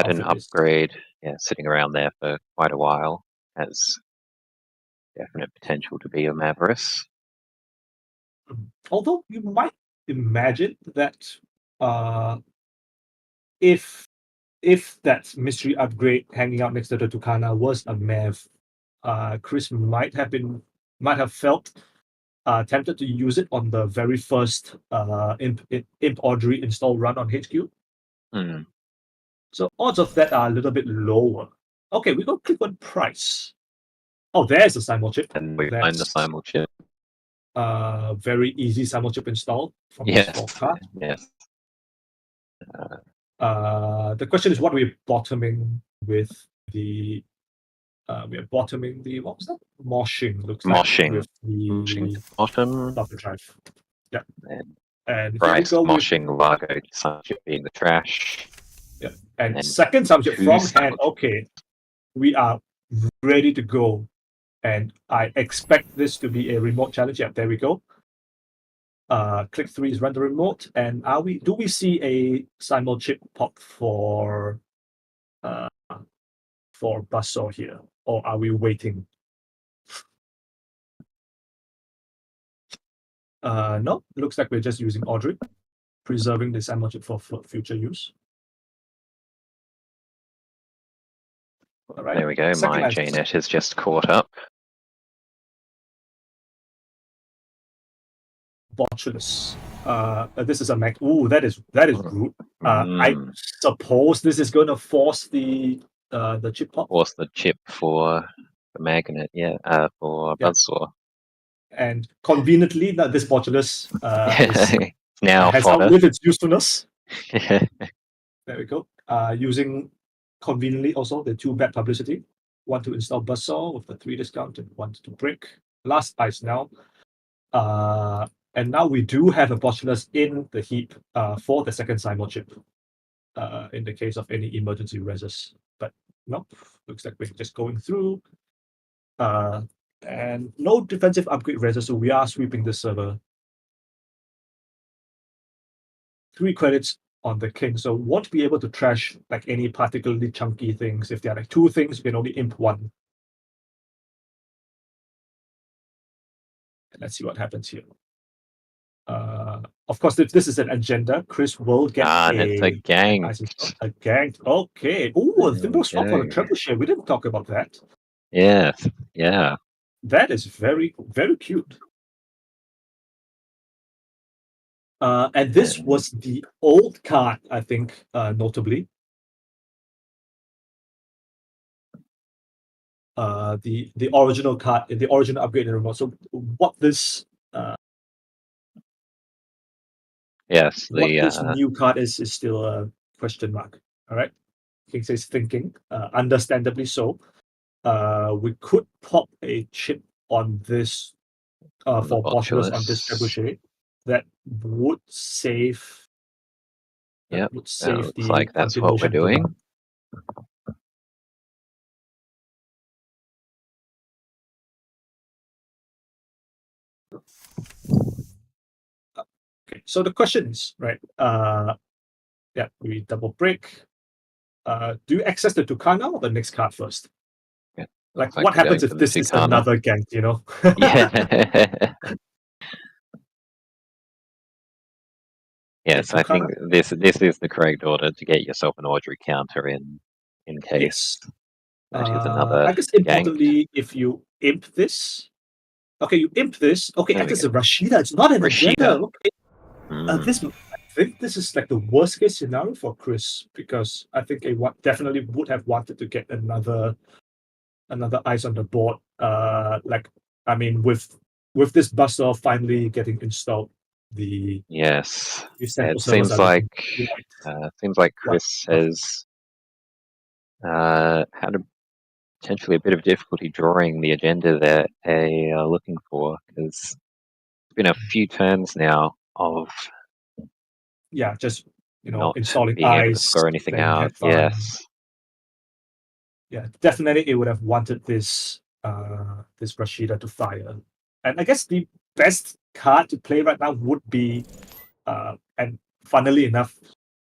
an upgrade sitting around there for quite a while. Has definite potential to be a Mavirus. Although you might imagine that if that mystery upgrade hanging out next to the Tucana was a Mav, Chris might have felt tempted to use it on the very first Imp Audrey install run on HQ. So odds of that are a little bit lower. Okay, we go click on price. Oh, there's the Simon chip. And we find the Simon chip. Very easy Simon chip install from this card. Yes. The question is what we're bottoming with the we're bottoming the what was that? Moshing looks Moshing. Like with the bottom. Buffer drive. Yeah. And price moshing Largo Simon chip being the trash. Yeah. And second Simon chip from hand. Okay. We are ready to go. And I expect this to be a remote challenge. Yeah, there we go. Click 3 is run the remote. And do we see a Simon chip pop for Buzzsaw here? Or are we waiting? No, looks like we're just using Audrey, preserving the Simon chip for future use. All right. There we go. My JNet has just caught up. Botulus. This is a Mac. Ooh, that is rude. I suppose this is going to force the chip pop. Force the chip for the magnet, for Yeah. Buzzsaw. And conveniently, that this Botulus Now has fodder. outlived its usefulness. There we go. Using conveniently also the 2 bad publicity. 1 to install Buzzsaw with the 3 discount and 1 to break. Last ice now. And now we do have a Botulus in the heap for the second Simul chip. In the case of any emergency reses. But nope, looks like we're just going through. And no defensive upgrade reses, so we are sweeping the server. 3 credits on the king, so won't be able to trash like any particularly chunky things. If there are like 2 things, we can only imp 1. And let's see what happens here. Of course, if this is an agenda, Chris will get and it's a gang. A gang. Okay. Oh, a Thimble swap for the trebuchet. We didn't talk about that. Yes. Yeah. That is very, very cute. And this was the old card, I think, notably. The original card, the original upgrade in the remote. So what this Yes, what this new card is still a question mark. All right. King says thinking, understandably so. We could pop a chip on this for Botulus on this trebuchet. That would save. Yeah, looks the like that's what we're doing. Okay, so the question is, right? We double break. Do you access the Tucana or the next card first? Yeah, like what happens if this is another gang, you know? Yeah. Yes, I think this is the correct order to get yourself an Audrey counter in case that is another. I guess importantly, if you imp this, okay, you imp this. Okay, that is a Rashida. It's not an agenda. Okay, I think this is like the worst case scenario for Chris because I think he definitely would have wanted to get another ice on the board. I mean, with this buster finally getting installed, yes, it seems like Chris has had potentially a bit of difficulty drawing the agenda that they are looking for because it's been a few turns now of just not installing being able to ice, score anything out. Yes. Yeah, definitely it would have wanted this this Rashida to fire. And I guess the best card to play right now would be and funnily enough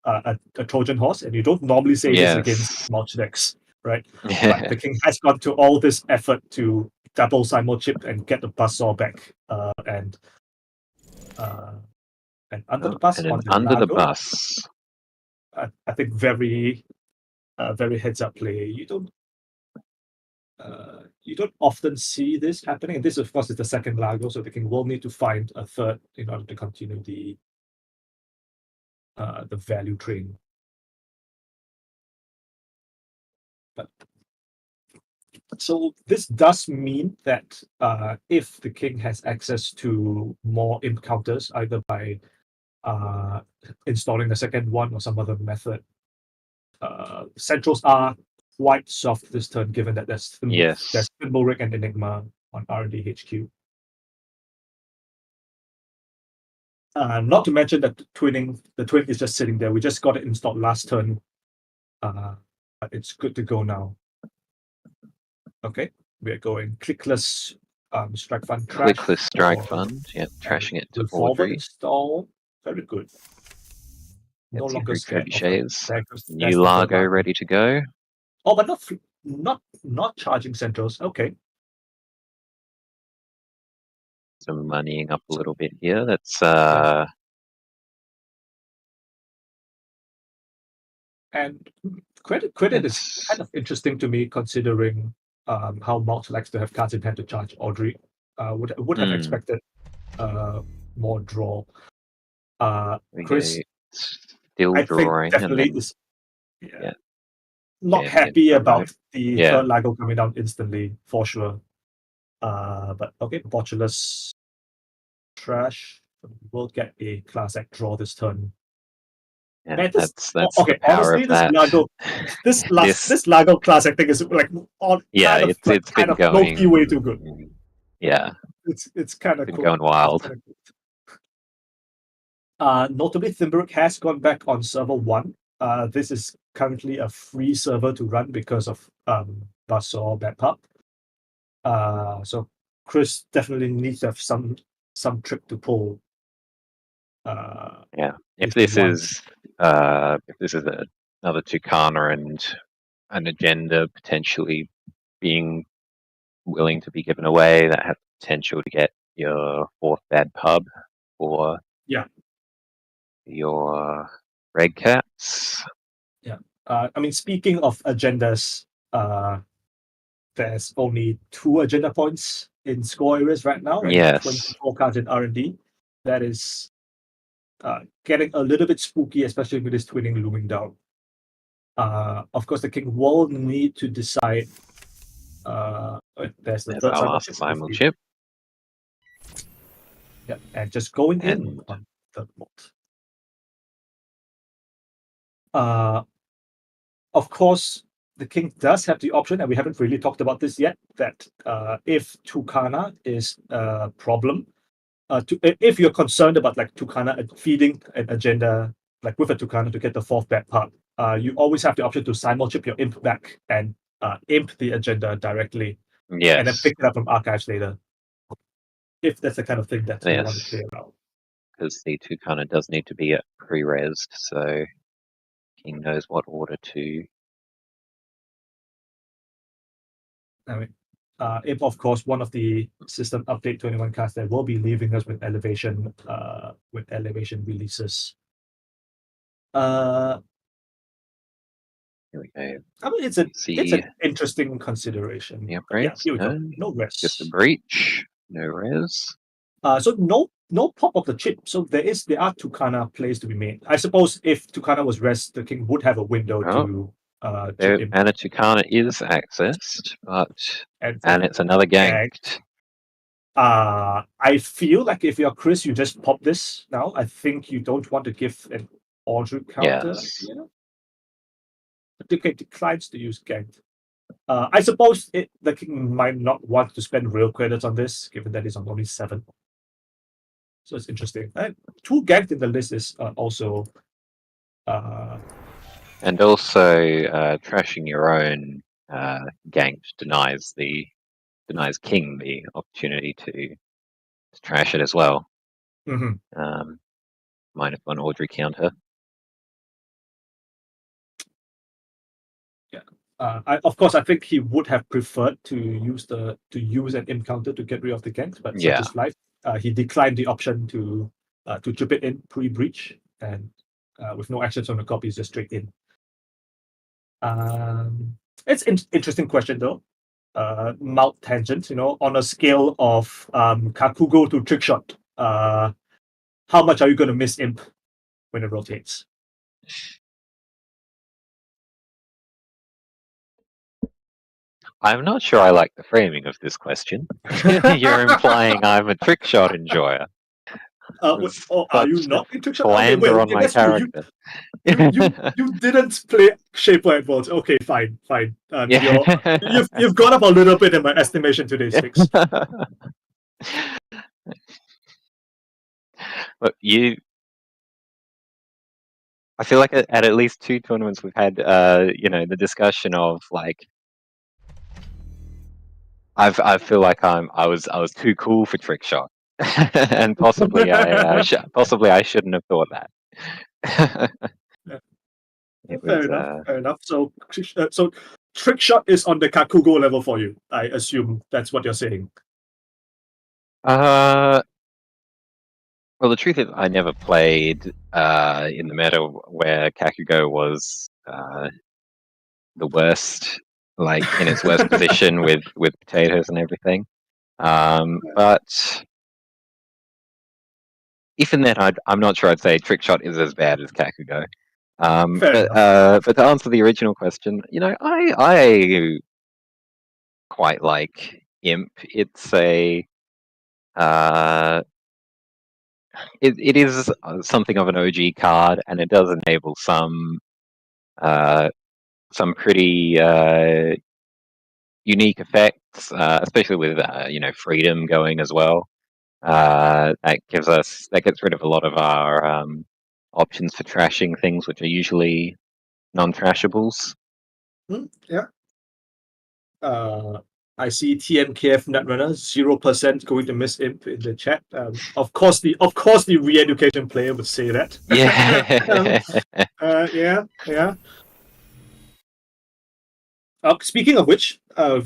a Trojan horse, and you don't normally say this against mulch decks, right? But the king has gone to all this effort to double Simul chip and get the buzzsaw back and under the bus on the under Lago, the bus. I think very heads up play. You don't often see this happening, and this, of course, is the second Lago, so the king will need to find a third in order to continue the value train. But so this does mean that if the king has access to more imp counters, either by installing a second one or some other method, centrals are quite soft this turn, given that there's Thimblerig and Enigma on R&D HQ. Not to mention that the twin is just sitting there. We just got it installed last turn. But it's good to go now. Okay, we are going clickless strike fund trash. Clickless strike fund, trashing it to Audrey. Install, very good. No longer scared trebuchets. New Largo ready to go. Oh, but not charging centrals. Okay. Some moneying up a little bit here. That's and credit is kind of interesting to me considering how Malt likes to have cards in hand to charge Audrey. Would have expected more draw. Chris still drawing. Definitely not in happy promo. about the Yeah. third Lago coming down instantly, for sure. But okay, Botulus trash. We'll get a class act draw this turn. Yeah, Man, that's okay. the power Honestly, of that. this Lago class act thing is like Yeah, it's been going. low-key way too good. Yeah, It's kind of been cool. going wild. It's kinda cool. Notably, Thimberg has gone back on server 1. This is currently a free server to run because of Basor bad pub. So Chris definitely needs to have some trick to pull. Yeah, if If you this want. is another Tucana and an agenda potentially being willing to be given away, that has potential to get your fourth bad pub or your red cats. Yeah. I mean, speaking of agendas, there's only 2 agenda points in score areas right now, and Yes. 24 cards in R&D. That is getting a little bit spooky, especially with this twinning looming down. Of course, the king will need to decide. There's the There's third our last chip. Simul chip. Yeah, and just going in And on third mode. Of course, the king does have the option, and we haven't really talked about this yet, that if Tucana is a problem, if you're concerned about like Tucana feeding an agenda, like with a Tucana to get the fourth bad part, you always have the option to simul chip your imp back and imp the agenda directly, and then yes, pick it up from archives later. If that's the kind of thing that you want to yes, play around. because the Tucana does need to be pre-resed, so King knows what order to. I mean, if of course one of the system update 21 cards that will be leaving us with elevation releases. Here we go. I mean, it's an interesting consideration. Yeah, Yeah, here we go. no, No res. just a breach, no res. So no pop of the chip. So there are Tucana plays to be made. I suppose if Tucana was res, the king would have a window to chip him. And a Tucana is accessed, but And it's another ganked. I feel like if you're Chris, you just pop this now. I think you don't want to give an Audrey counter. Yes. You know? But okay, declines to use ganked. I suppose the king might not want to spend real credits on this, given that he's on only 7. So it's interesting. 2 ganked in the list is also. And also, trashing your own ganked denies king the opportunity to trash it as well. Mm-hmm. -1 Audrey counter. Yeah. Of course, I think he would have preferred to use an imp counter to get rid of the ganks, but such is life. He declined the option to chip it in pre-breach, and with no actions on the copy, it's just straight in. It's an interesting question though. Mount tangent, on a scale of Kakugo to Trickshot, how much are you going to miss imp when it rotates? I'm not sure I like the framing of this question. You're implying I'm a trick shot enjoyer. Are you not a trick shot? Slander on my character. You didn't play Shaper at Vault. Okay, fine. You've gone up a little bit in my estimation today, Six. Look, I feel like at least 2 tournaments we've had, the discussion of like, I feel like I was too cool for trick shot, and possibly I shouldn't have thought that. Fair enough. So trick shot is on the Kakugo level for you. I assume that's what you're saying. Well, the truth is, I never played in the meta where Kakugo was the worst, like in its worst position with potatoes and everything. But even then, I'm not sure I'd say Trickshot is as bad as Kakugo. Fair But to answer the original question, I quite like Imp. It's it is something of an OG card, and it does enable some pretty unique effects, especially with freedom going as well. That gets rid of a lot of our options for trashing things, which are usually non-trashables. Yeah. I see TMKF Netrunner 0% going to miss Imp in the chat. Of course, the re-education player would say that. Yeah. Yeah. Speaking of which,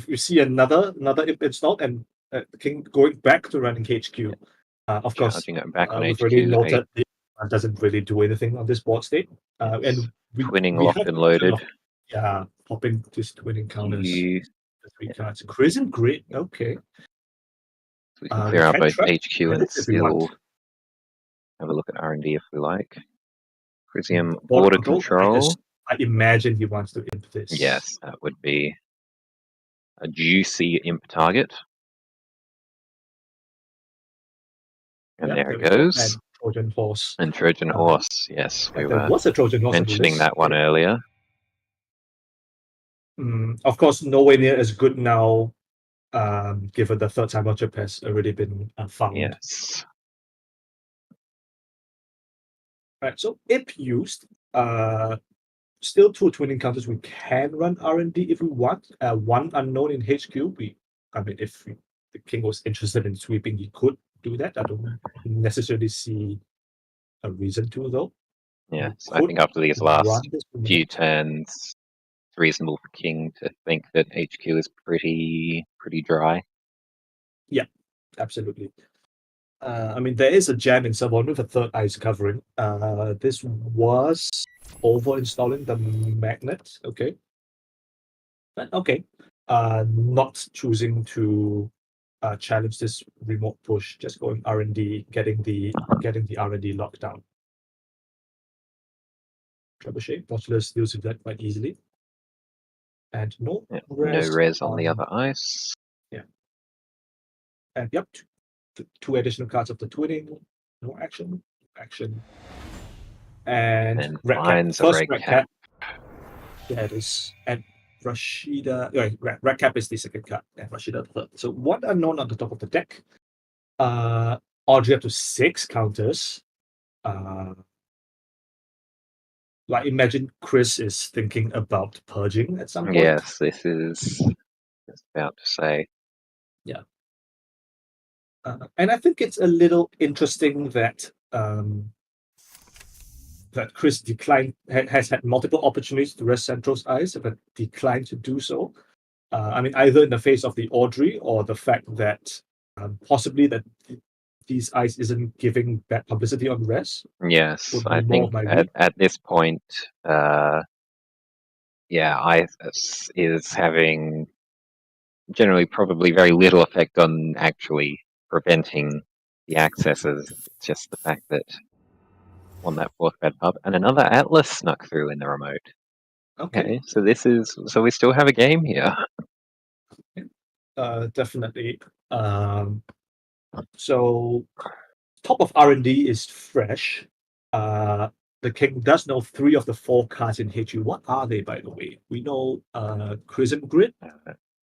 we see another Imp installed, and the King going back to running HQ. Of course, Charging it back on we've HQ. already noted the doesn't really do anything on this board state, and Twinning we locked have and loaded. Popping this twinning counters. You, The 3 cards. Crimson Grid. Okay. so we can clear out both HQ and if we still want. have a look at R&D if we like. Crisium Border border control. I imagine he wants to imp this. Yes, that would be a juicy imp target. And there it goes. And Trojan Horse. And Trojan Horse, yes. We There were was a Trojan Horse mentioning that one earlier. Of course, nowhere near as good now, given the third time chip has already been found. Yes. Right, so if used, still 2 twinning counters. We can run R&D if we want. 1 unknown in HQ. If the King was interested in sweeping, he could do that. I don't necessarily see a reason to, though. Yes, I think after these last few turns, it's reasonable for King to think that HQ is pretty dry. Yeah, absolutely. There is a jam in Sub 1 with a third ice covering. This was over installing the magnet. Okay. But okay. Not choosing to challenge this remote push, just going R&D, getting the R&D lockdown. Trebuchet, Nautilus deals with that quite easily. And no res on the other ice. Yeah. And yep, 2 additional cards of the twinning. No action. And red cap. First red cap. Yeah, it is. And Rashida. Red cap is the second card, and Rashida the third. So 1 unknown on the top of the deck. Audrey up to 6 counters. Imagine Chris is thinking about purging at some point. Yes, this is about to say. Yeah. And I think it's a little interesting that that Chris has had multiple opportunities to rest Central's eyes, but declined to do so. Either in the face of the Audrey or the fact that possibly that these eyes isn't giving bad publicity on rest. Yes, I think at this point, ice is having generally probably very little effect on actually preventing the accesses. It's just the fact that on that 4th bed pub and another Atlas snuck through in the remote. Okay, so we still have a game here. Definitely. So top of R&D is fresh. The King does know 3 of the 4 cards in HU. What are they, by the way? We know Crimson Grid.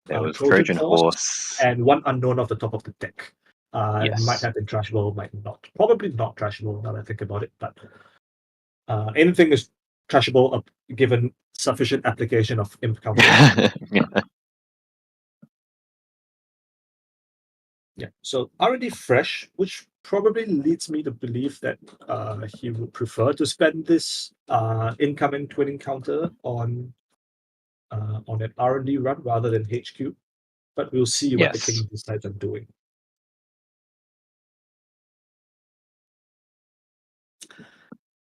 There was Trojan Horse. And 1 unknown off the top of the deck. Yes. Might have been trashable, might not. Probably not trashable now that I think about it, but anything is trashable given sufficient application of imp counters. Yeah, so already fresh, which probably leads me to believe that he would prefer to spend this incoming twinning counter on an R&D run rather than HQ. But we'll see what the King decides on doing.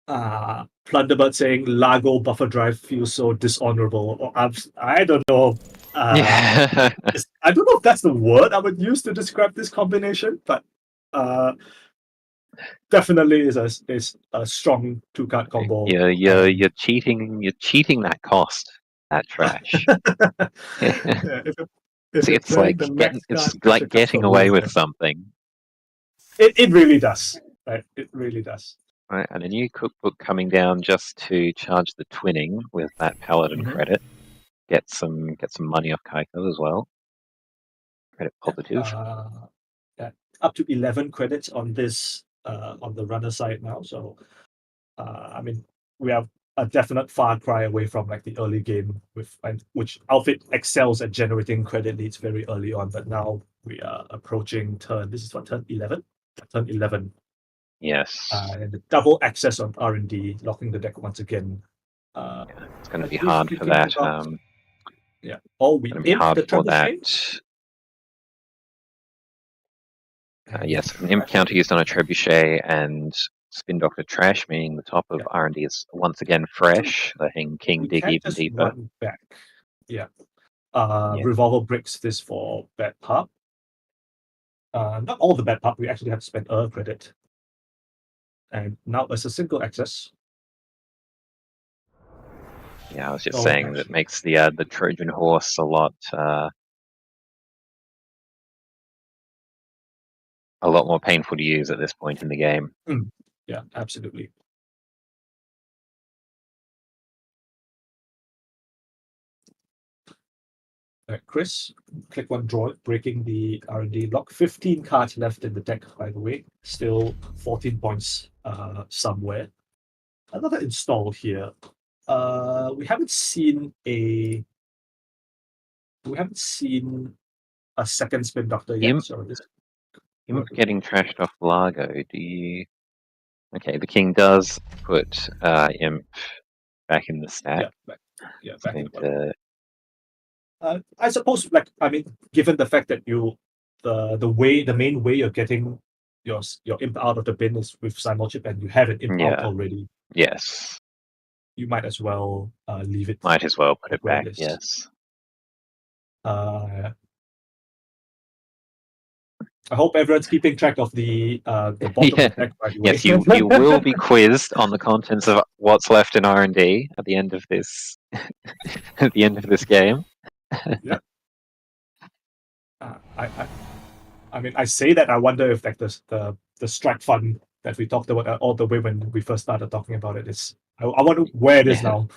Plunderbird saying Lago buffer drive feels so dishonorable. I don't know. I don't know if that's the word I would use to describe this combination, but definitely is a strong 2-card combo. You're cheating that cost, that trash. Yeah, if you're It's like turning the max card, it's like just getting go away with with something. it really does. Right? It really does. Right, and a new cookbook coming down just to charge the twinning with that paladin credit. Get some money off Kaiko as well. Credit positive. Yeah, up to 11 credits on this on the runner side now. So I mean, we are a definite far cry away from like the early game with which outfit excels at generating credit leads very early on. But now we are approaching turn. This is what, turn 11. Turn 11. Yes. And the double access on R&D, locking the deck once again. Yeah, it's going to be I believe hard for thinking that. about- yeah. Oh, we Going to be imp hard the for that. trebuchet. Yes, an imp counter used on a trebuchet and spin doctor trash, meaning the top of Yeah. R&D is once again fresh, letting King We dig can even just deeper. run back. Yeah. Yeah. Revolver breaks this for bad pub. Not all the bad pub. We actually have to spend a credit. And now it's a single access. Yeah, I was just Oh, saying actually. that makes the Trojan horse a lot more painful to use at this point in the game. Yeah, absolutely. All right, Chris, click one draw, breaking the R&D lock. 15 cards left in the deck, by the way. Still 14 points somewhere. Another install here. We haven't seen a second spin doctor yet. Imp, So this Imp getting trashed off Largo. Do you? Okay, the king does put Imp back in the stack. back in to... I suppose, given the fact that the main way you're getting your imp out of the bin is with Simulchip, and you have an imp out already. Yes. You might as well leave it. Might as well put it back. It yes. I hope everyone's keeping track of the bottom of the deck, by the way. Yes, you will be quizzed on the contents of what's left in R&D at the end of this at the end of this game. Yeah. I mean, I say that I wonder if like the strike fund that we talked about all the way when we first started talking about it is. I wonder where it is now.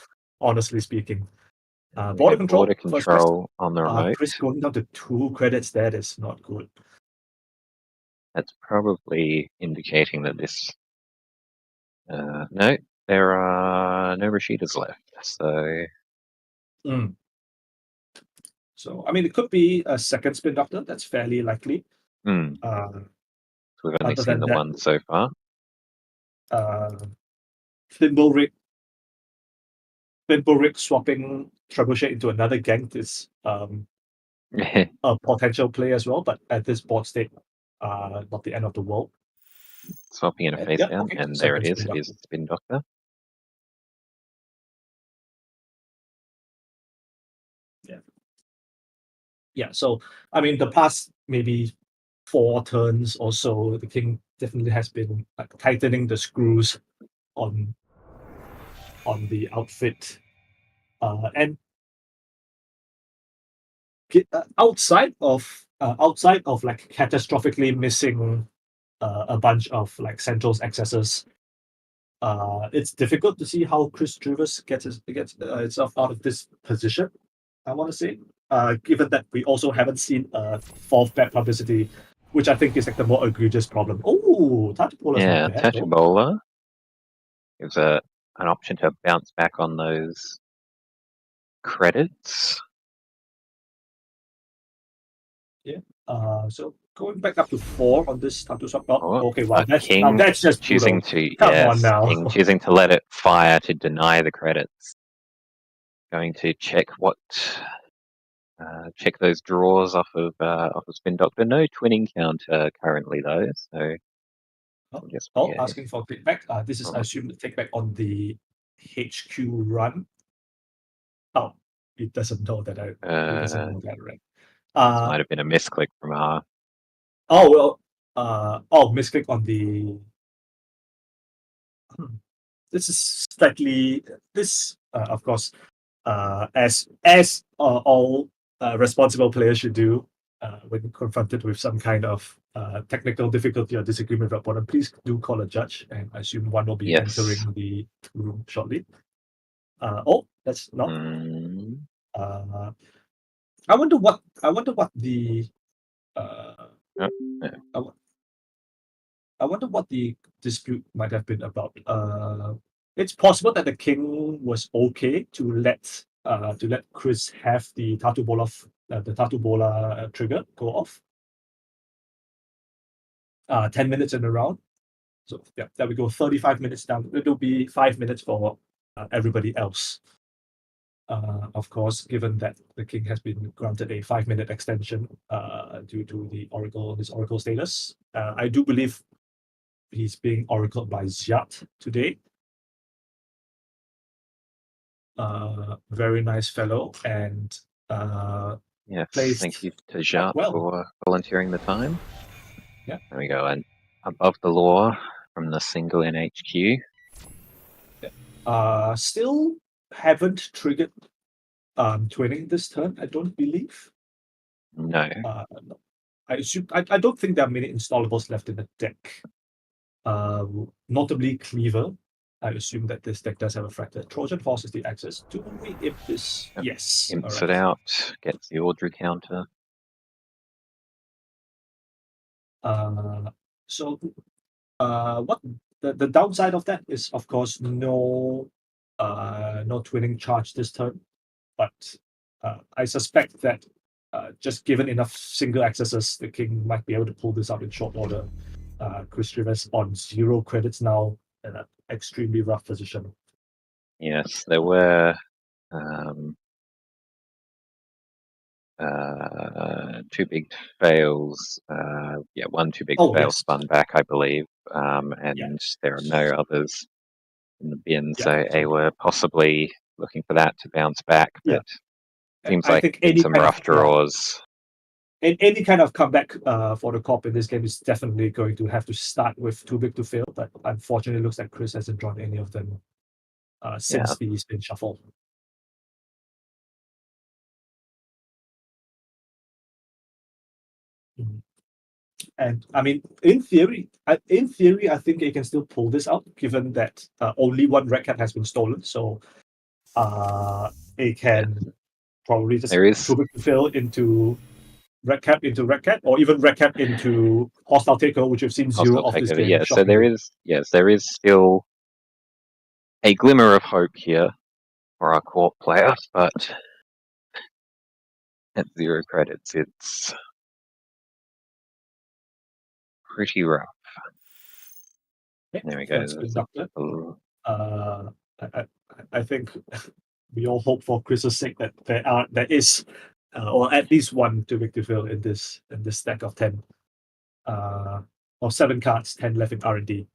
Honestly speaking, border control. First question. On the remote. Chris going down to 2 credits. That is not good. That's probably indicating that this. No, there are no Rashidas left. So. So I mean, it could be a second spin doctor. That's fairly likely. We've only seen the one so far. Thimble Rig swapping Trebuchet into another gang is a potential play as well, but at this board state, not the end of the world. Swapping in a face down, and there it is. It is Spin Doctor. Yeah. So I mean, the past maybe 4 turns or so, the king definitely has been tightening the screws on the outfit, and outside of like catastrophically missing a bunch of like centrals accesses, it's difficult to see how Chris Drivers gets itself out of this position. I want to say, given that we also haven't seen a 4th bad publicity, which I think is like the more egregious problem. Oh, Tatabola. Yeah, Tatabola gives an option to bounce back on those credits. Yeah. So going back up to 4 on this tattoo swap. Okay, well that's just choosing brutal. to Come on now. King choosing to let it fire to deny the credits. Going to check check those draws off of Spin Doctor. No twinning counter currently though, so. Asking for takeback. This is I assume the takeback on the HQ run. Oh, it doesn't know that it doesn't know that, right? This might have been a misclick from her. Misclick on the this is slightly this of course as all responsible players should do when confronted with some kind of technical difficulty or disagreement with your opponent. Please do call a judge, and I assume one will be Yes. entering the room shortly. Oh, that's not. Mm, I wonder what the oh, I wonder what the dispute might have been about. It's possible that the king was okay to let Chris have the Tatu Bola trigger go off. 10 minutes in a round. So yeah, there we go. 35 minutes down. It'll be 5 minutes for everybody else. Of course, given that the king has been granted a 5-minute extension due to his oracle status, I do believe he's being oracled by Xiat today. Very nice fellow, and yes. placed Thank you to Jart well. for volunteering the time. Yeah. There we go. And above the law from the single NHQ. Still haven't triggered twinning this turn, I don't believe. No. No. I don't think there are many installables left in the deck. Notably Cleaver. I assume that this deck does have a Fractal. Trojan Horse is the access. Do we imp this? Yep. Yes. Imps All it right. out, gets the Audrey counter. So what the downside of that is, of course, no twinning charge this turn. But I suspect that just given enough single accesses, the king might be able to pull this out in short order. Chris Rivers on 0 credits now in an extremely rough position. Yes, there were 2 big fails. Yeah, 1 2 big fail yes. spun back, I believe. And there are no others in the bin, so they were possibly looking for that to bounce back. But seems I like think in some rough draws. Any kind of comeback for the Corp in this game is definitely going to have to start with too big to fail. But unfortunately, it looks like Chris hasn't drawn any of them since the spin shuffle. And I mean, in theory, I think it can still pull this out, given that only 1 red cap has been stolen. So it can probably just too big to fail into red cap, or even red cap into hostile takeover, which we've seen 0 of this game. Yeah, so there is still a glimmer of hope here for our Corp player, but at 0 credits, it's pretty rough. There we go. I think we all hope for Chris's sake that there is or at least 1 too big to fail in this stack of 10 or 7 cards, 10 left in R&D.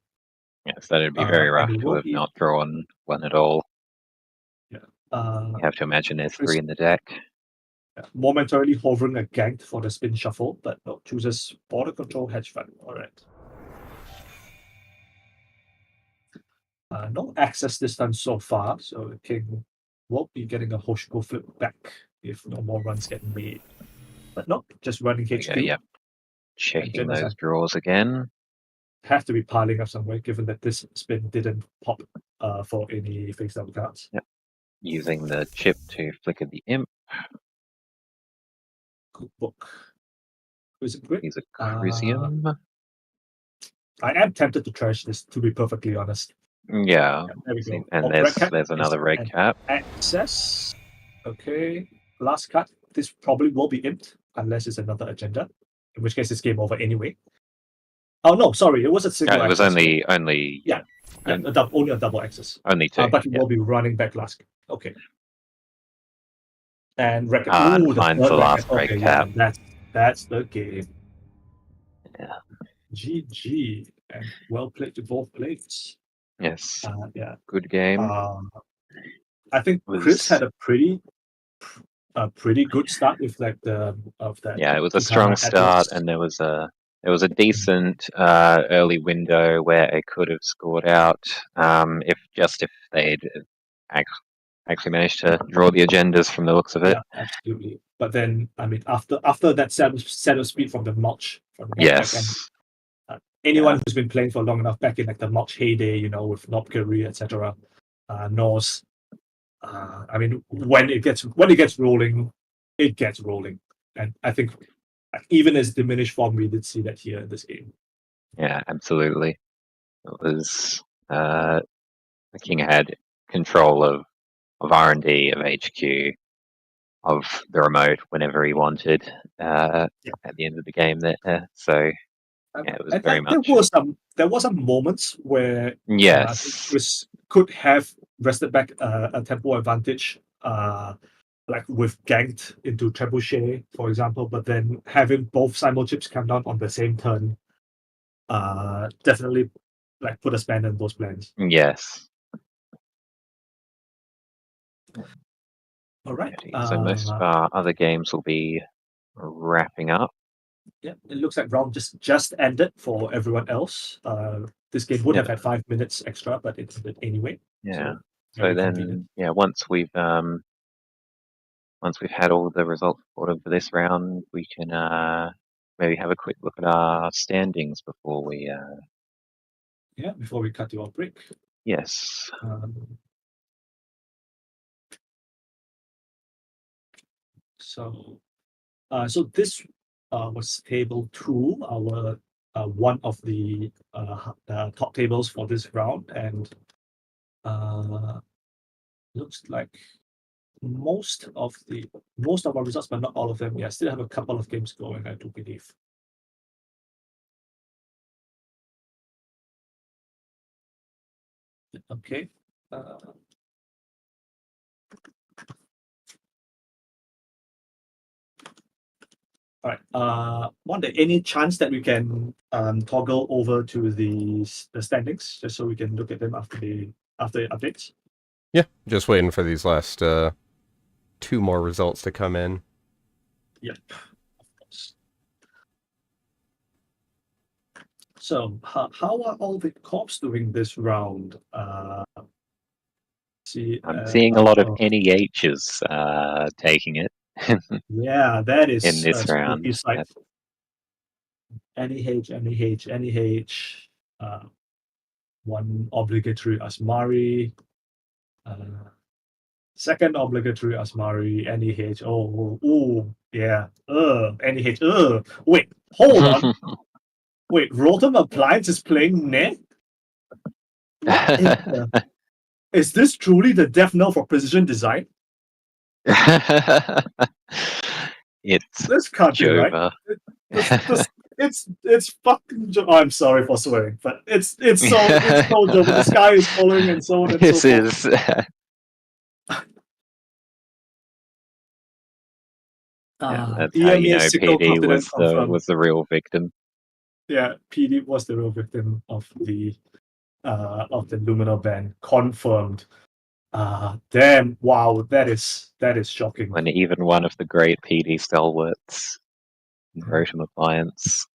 Yes, that'd be very rough to have not drawn 1 at all. You have to imagine there's 3 in the deck. Momentarily hovering a ganked for the spin shuffle, but chooses border control hedge fund. All right. No access this time so far, so the king won't be getting a Hoshiko flip back if no more runs get made. But no, just running HQ. Yep. Checking those draws again. Have to be piling up somewhere, given that this spin didn't pop for any face down cards. Yep. Using the chip to flicker the imp. Good book. Is it great? He's a Crisium. I am tempted to trash this, to be perfectly honest. Yeah. There we go. And there's another red cap. Access. Okay. Last card. This probably will be imped, unless it's another agenda. In which case it's game over anyway. Oh no, sorry, it was a single. No, it was access. only only a double access. Only 2. But you will be running back last. Okay. And red cap. Finds the last red cap. That's the game. Yeah. GG, and well played to both players. Yes. Yeah. Good game. I think Chris had a pretty good start with like the of that. Yeah, it was a strong start, and there was a there was a decent early window where it could have scored out if they'd actually managed to draw the agendas from the looks of it. Yeah, absolutely. But then, I mean, after that set of speed from the March, back end, Yes. anyone who's been playing for long enough back in like the March heyday, you know, with Nobkiri, etc., Norse. I mean, when it gets rolling, it gets rolling, and I think even as diminished form, we did see that here in this game. Yeah, absolutely. It was the king had control of R&D, of HQ, of the remote whenever he wanted at the end of the game there. So yeah, it was very much. There was some moments where yes, Chris could have wrested back a tempo advantage, like with ganked into trebuchet, for example. But then having both Simul chips come down on the same turn, definitely like put a span in those plans. Yes. All right. So most of our other games will be wrapping up. Yeah, it looks like round just ended for everyone else. This game would have had 5 minutes extra, but it ended anyway. Yeah. So then, convenient. once we've had all the results reported for this round, we can maybe have a quick look at our standings before we. Before we cut to our break. Yes. So this was table 2, our one of the top tables for this round, and looks like most of our results, but not all of them. Yeah, still have a couple of games going, I do believe. Okay. All right. Wanda, any chance that we can toggle over to the standings just so we can look at them after the updates? Yeah, just waiting for these last 2 more results to come in. Yep, of course. So, how are all the corps doing this round? I'm seeing a lot of NEHs taking it. Yeah, that is in this round. NEH, one obligatory Asmari, second obligatory Asmari, NEH. Oh, yeah. NEH. Wait, hold on. Wait, Rotom Appliance is playing Net? Is this truly the death knell for precision design? This can't be right. It's fucking. I'm sorry for swearing, but it's so Jova. The sky is falling and so on and this so forth. is. That's how you know PD was the real victim. Yeah, PD was the real victim of the Luminor ban. Confirmed. Damn! Wow, that is shocking. When even one of the great PD stalwarts, Rotom Appliance.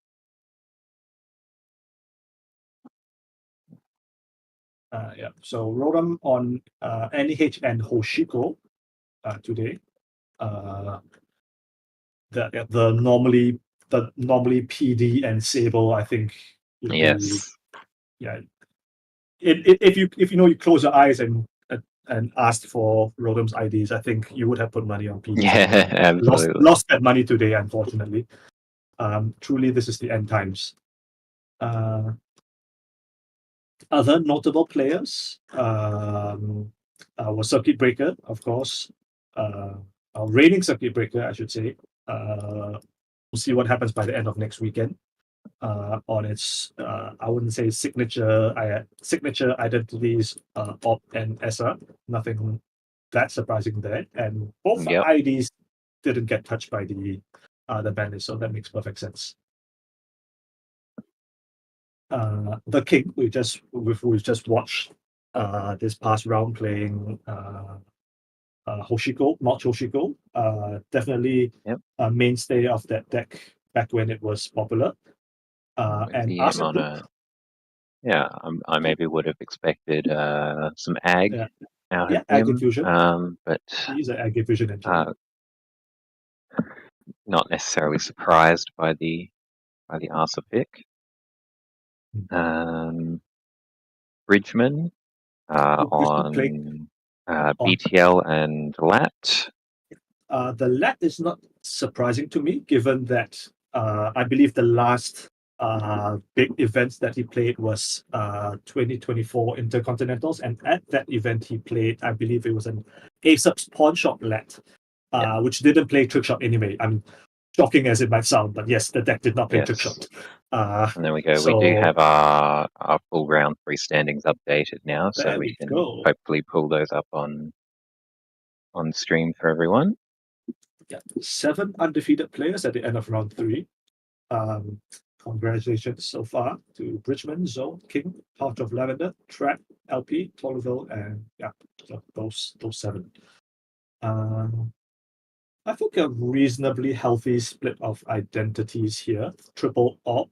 Yeah. So Rotom on NEH and Hoshiko today. The normally PD and Sable, I think. Yes. Yeah. If you close your eyes and asked for Rotom's IDs, I think you would have put money on PD. Yeah, absolutely. Lost that money today, unfortunately. Truly, this is the end times. Other notable players was Circuit Breaker, of course. Reigning Circuit Breaker, I should say. We'll see what happens by the end of next weekend. On its, I wouldn't say signature identities, Op and ESA. Nothing that surprising there, and both IDs didn't get touched by the ban, so that makes perfect sense. The King, we've just watched this past round playing Hoshiko, not Hoshiko. Definitely a mainstay of that deck back when it was popular. With And the Arsenal, on a, yeah, I maybe would have expected some ag yeah, out of yeah, Ag him, Infusion. but He's an Ag Infusion engineer. not necessarily surprised by the Arthur pick. Bridgman Bridgman playing on on BTL and LAT. the lat is not surprising to me, given that I believe the last big event that he played was 2024 Intercontinentals, and at that event he played, I believe it was an ASUP's pawn shop lat, Yeah. which didn't play trick shot anyway. I mean, shocking as it might sound, but yes, the deck did not play trick Yes. shot. And there we go. We do So have our full round 3 standings updated now, so there we we can go. hopefully pull those up on stream for everyone. Yeah, 7 undefeated players at the end of round 3. Congratulations so far to Bridgman, Zone, King, Heart of Lavender, Trap, LP, Tollerville, and yeah, so those 7. I think a reasonably healthy split of identities here. Triple op,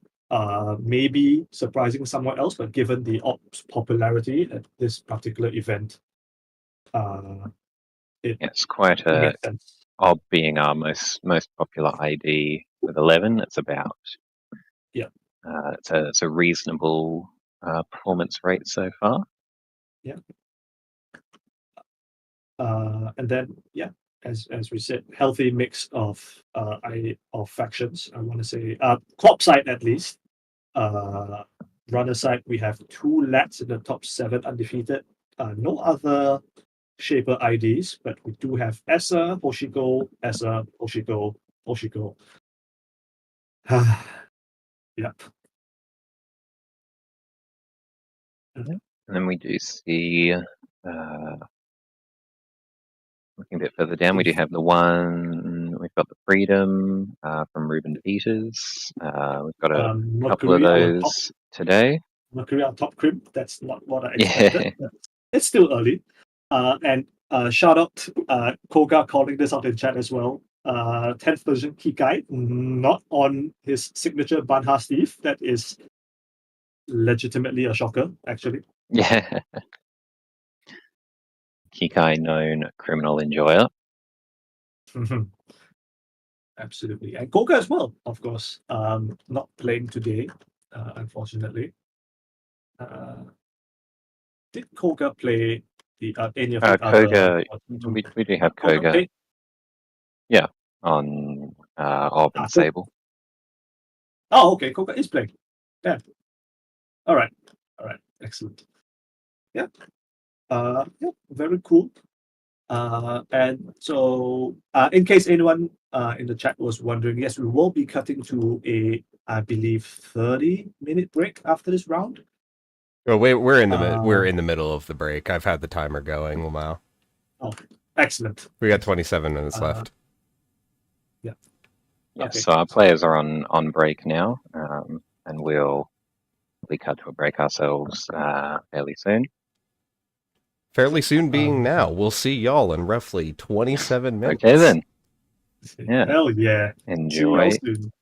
maybe surprising somewhere else, but given the op's popularity at this particular event, It's quite it makes sense. Ob being our most popular ID with 11. It's about Yeah. It's a reasonable performance rate so far. Yeah. And then yeah, as we said, healthy mix of factions. I want to say club side at least. Runner side, we have 2 lats in the top 7 undefeated. No other shaper IDs, but we do have Essa, Hoshiko, Essa, Hoshiko, Hoshiko. Yep. And then we do see, looking a bit further down, we do have we've got the Freedom from Ruben Peters. We've got a couple of Mercury, our top those today. Mercury, our top crimp. That's not what I Yeah. expected. But it's still early. And shout out Koga calling this out in chat as well. 10th version Kikai, not on his signature Banha Steve. That is legitimately a shocker, actually. Yeah. Kikai, known criminal enjoyer. Absolutely. And Koga as well, of course. Not playing today, unfortunately. Did Koga play any of the Koga, other? we do have Koga Koga. played? Yeah, on Ob and Sable. Oh, okay. Koga is playing. Yeah. All right. Excellent. Yeah. Yeah. Very cool. And so, in case anyone in the chat was wondering, yes, we will be cutting to a, I believe, 30-minute break after this round. Oh, we're in the middle of the break. I've had the timer going, Lamau. Oh, excellent. We got 27 minutes left. Yeah. Yeah, Okay. so our players are on break now, and we'll cut to a break ourselves fairly soon. Fairly soon being now. We'll see y'all in roughly 27 minutes. Okay then. Yeah. Hell yeah. See y'all Enjoy. soon.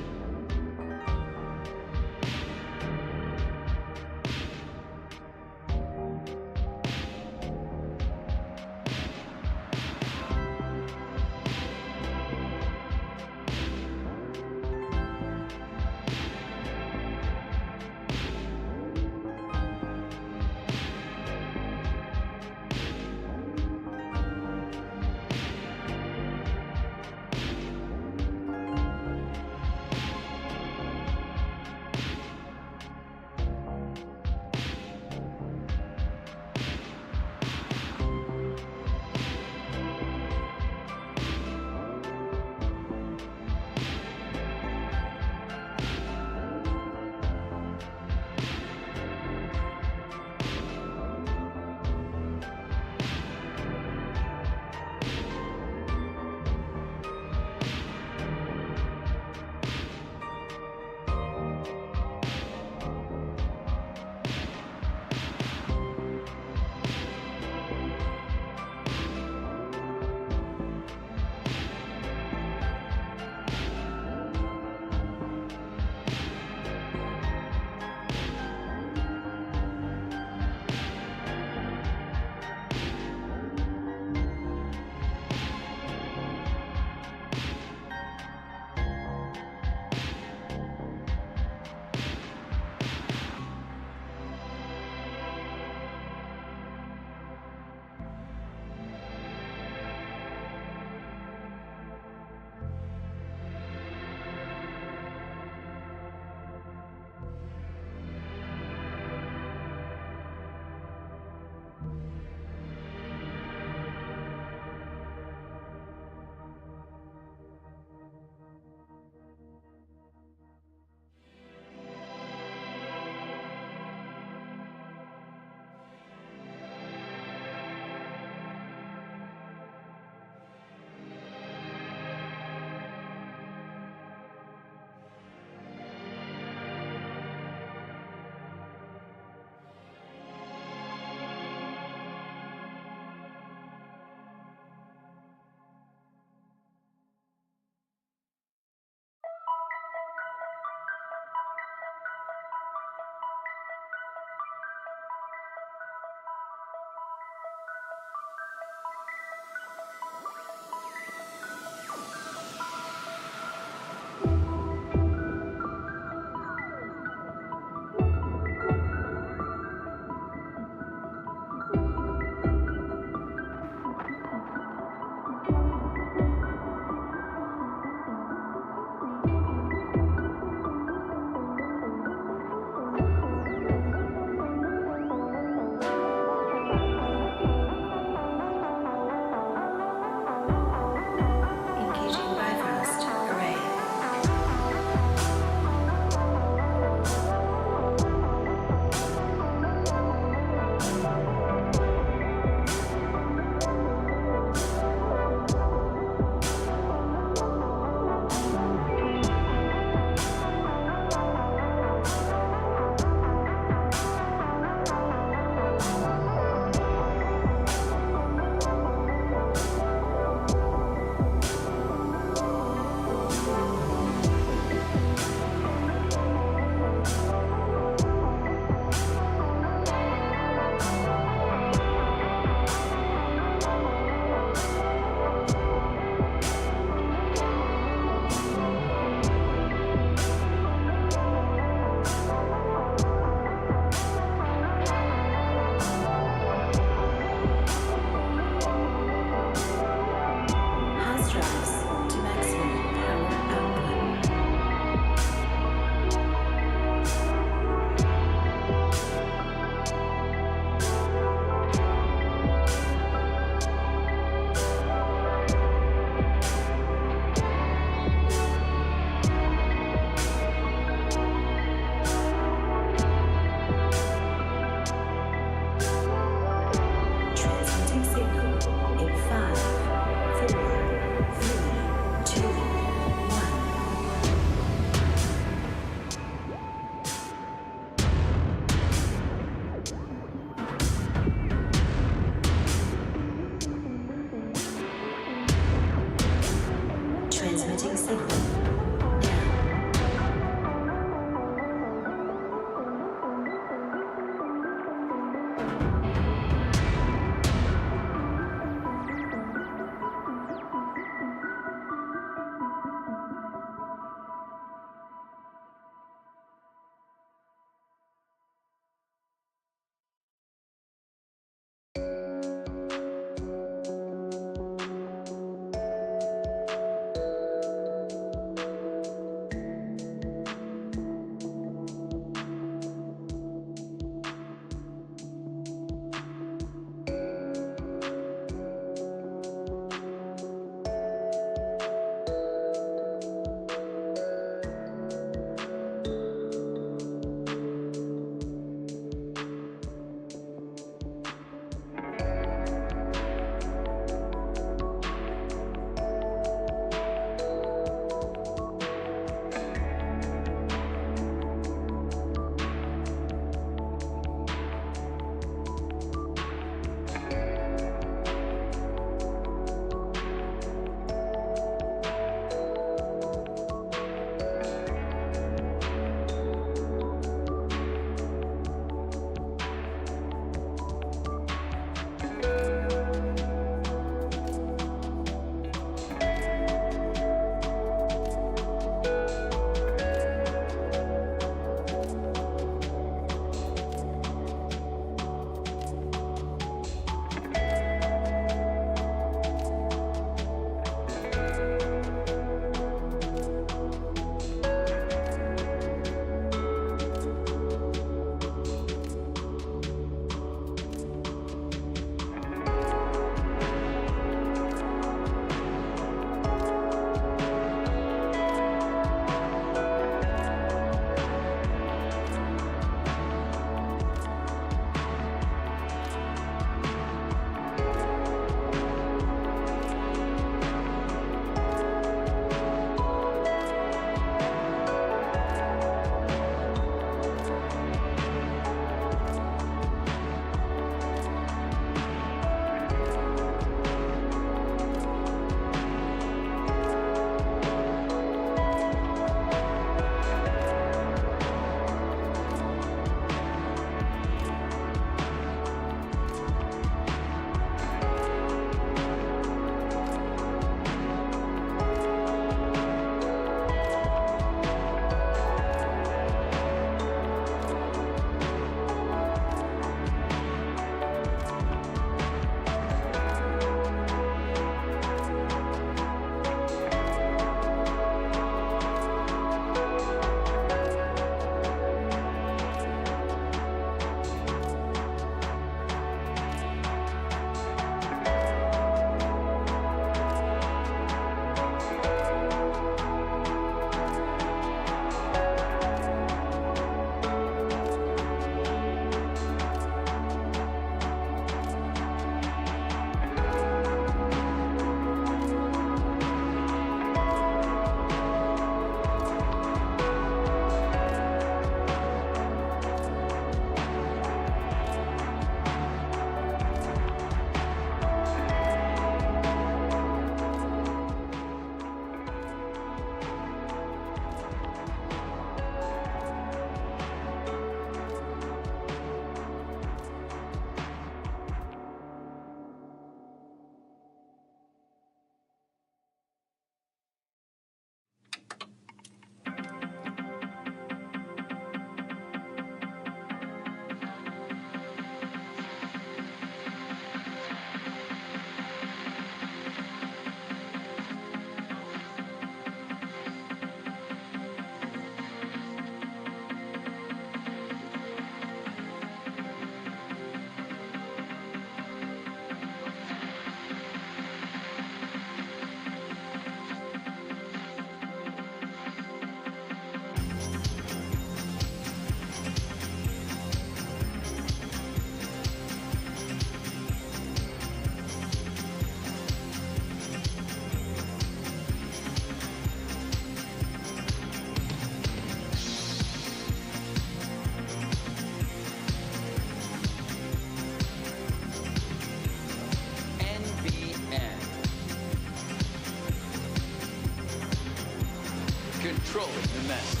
controlling the masses.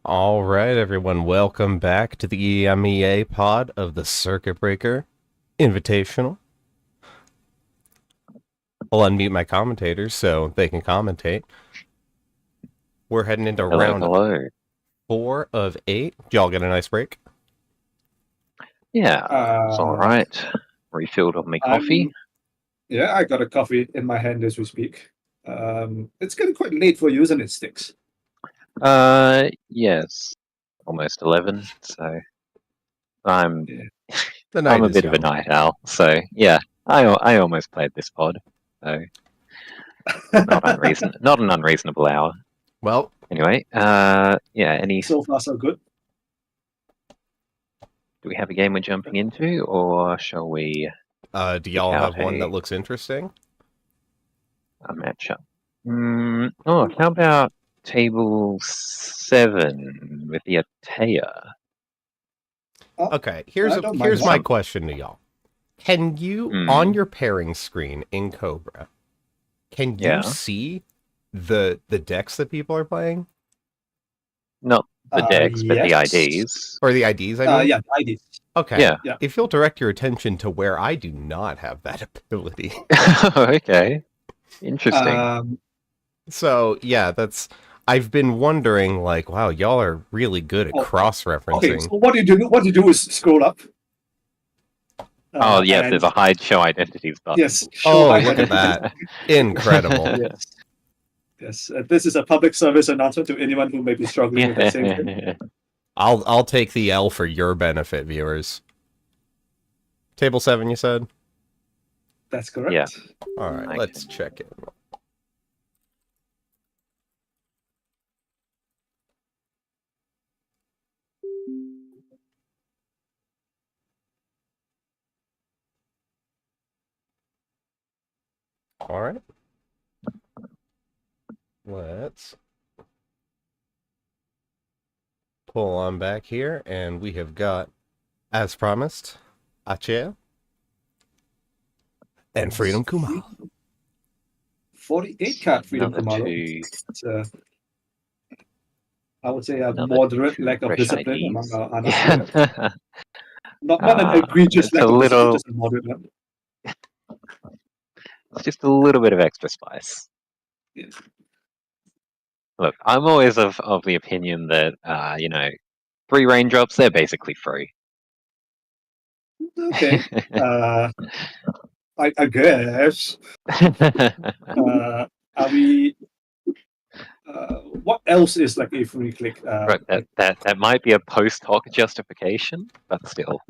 All right, everyone, welcome back to the EMEA pod of the Circuit Breaker Invitational. I'll unmute my commentators so they can commentate. We're heading into round Hello. 4 of 8. Did y'all get a nice break? Yeah, it's all right. Refilled on my coffee. Yeah, I got a coffee in my hand as we speak. It's getting quite late for you, isn't it, Sticks? Yes, almost 11. So I'm The night I'm a is bit of a young. night owl. So yeah, I almost played this pod. So not an unreasonable hour. Well, Anyway, yeah. Any So far, so good. do we have a game we're jumping into, or shall we do y'all out have one a- that looks interesting? a matchup? Oh, how about table 7 with the Atea? Okay, I here's don't mind my that. question to y'all. Can you, Hmm. on your pairing screen in Cobra, can you Yeah. see the decks that people are playing? Not the decks, but the Yes. IDs. Or the IDs, I mean? Yeah, I did. Okay. Yeah. Yeah. If you'll direct your attention to where I do not have that ability. Okay. Interesting. So, yeah, I've been wondering, like, wow, y'all are really good at cross-referencing. Okay, so what you do is scroll up. Oh, yes, and- there's a hide show identities button. Yes. show Oh, look at identity. that. Incredible. Yes. Yes. This is a public service announcement to anyone who may be struggling with the same thing. I'll take the L for your benefit, viewers. Table 7, you said? That's correct. Yeah. All right, Okay. let's check it. All right. Let's pull on back here, and we have got, as promised, Achea and Freedom Kumal. 48 card Freedom Another Kumalo. two. It's I would say a Another moderate two lack of fresh discipline IDs. among our players. Yeah. Not an egregious it's lack a of discipline, little- just a moderate one. It's just a little bit of extra spice. Yes. Look, I'm always of the opinion that, 3 raindrops, they're basically free. Okay. I guess. Are we? What else is like a free click? Right, that might be a post hoc justification, but still.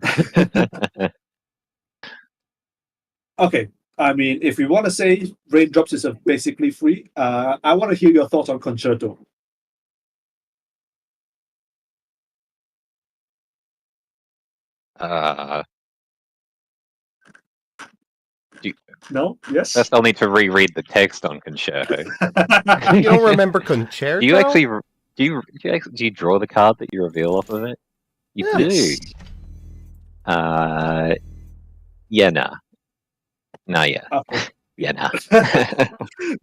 Okay. I mean, if we want to say raindrops is basically free, I want to hear your thoughts on Concerto. No? Yes? First, I'll need to reread the text on Concerto. You don't remember Concerto? Do you actually do you draw the card that you reveal off of it? You Yes. do. Yeah, nah. Nah, yeah. Okay. Yeah, nah.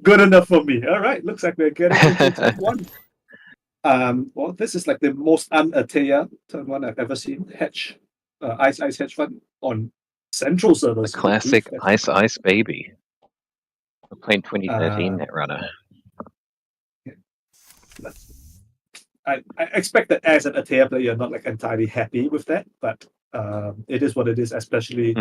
Good enough for me. All right. Looks like we're getting into turn 1. Well, this is like the most un-Atea turn 1 I've ever seen. Hedge, Ice Hedge Fund on central servers. The classic Ice Baby. I played 2013 Netrunner. I expect that as an Atea player, you're not like entirely happy with that, but it is what it is, especially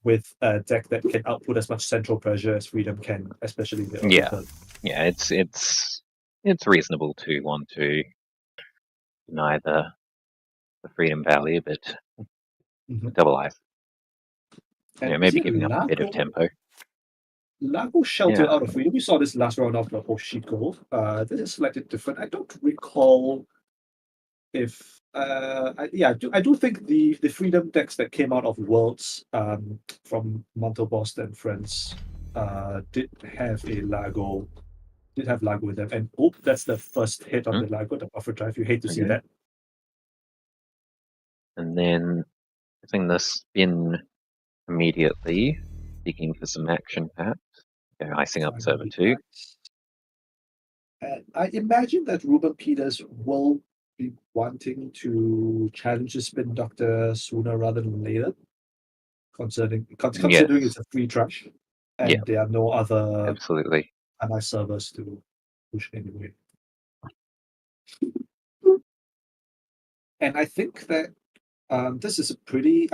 with a deck that can output as much central pressure as Freedom can, especially in the early third. Yeah, it's reasonable to want to deny the Freedom value, but double ice. And Maybe giving up a bit of tempo. Lago Shelter out of Freedom. We saw this last round of the whole sheet gold. This is slightly different. I don't recall if I do think the Freedom decks that came out of Worlds from Montel Bost and friends did have a Lago. Did have Lago with them, and that's the first hit on the Lago, the buffer drive. You hate to see Okay. that. And then I think the spin immediately, digging for some action perhaps. Okay, icing up server 2. Nice. And I imagine that Ruben Peters will be wanting to challenge the spin doctor sooner rather than later, considering it's a free trash, and Yeah. there are no other Absolutely. ally servers to push anyway. And I think that this is a pretty,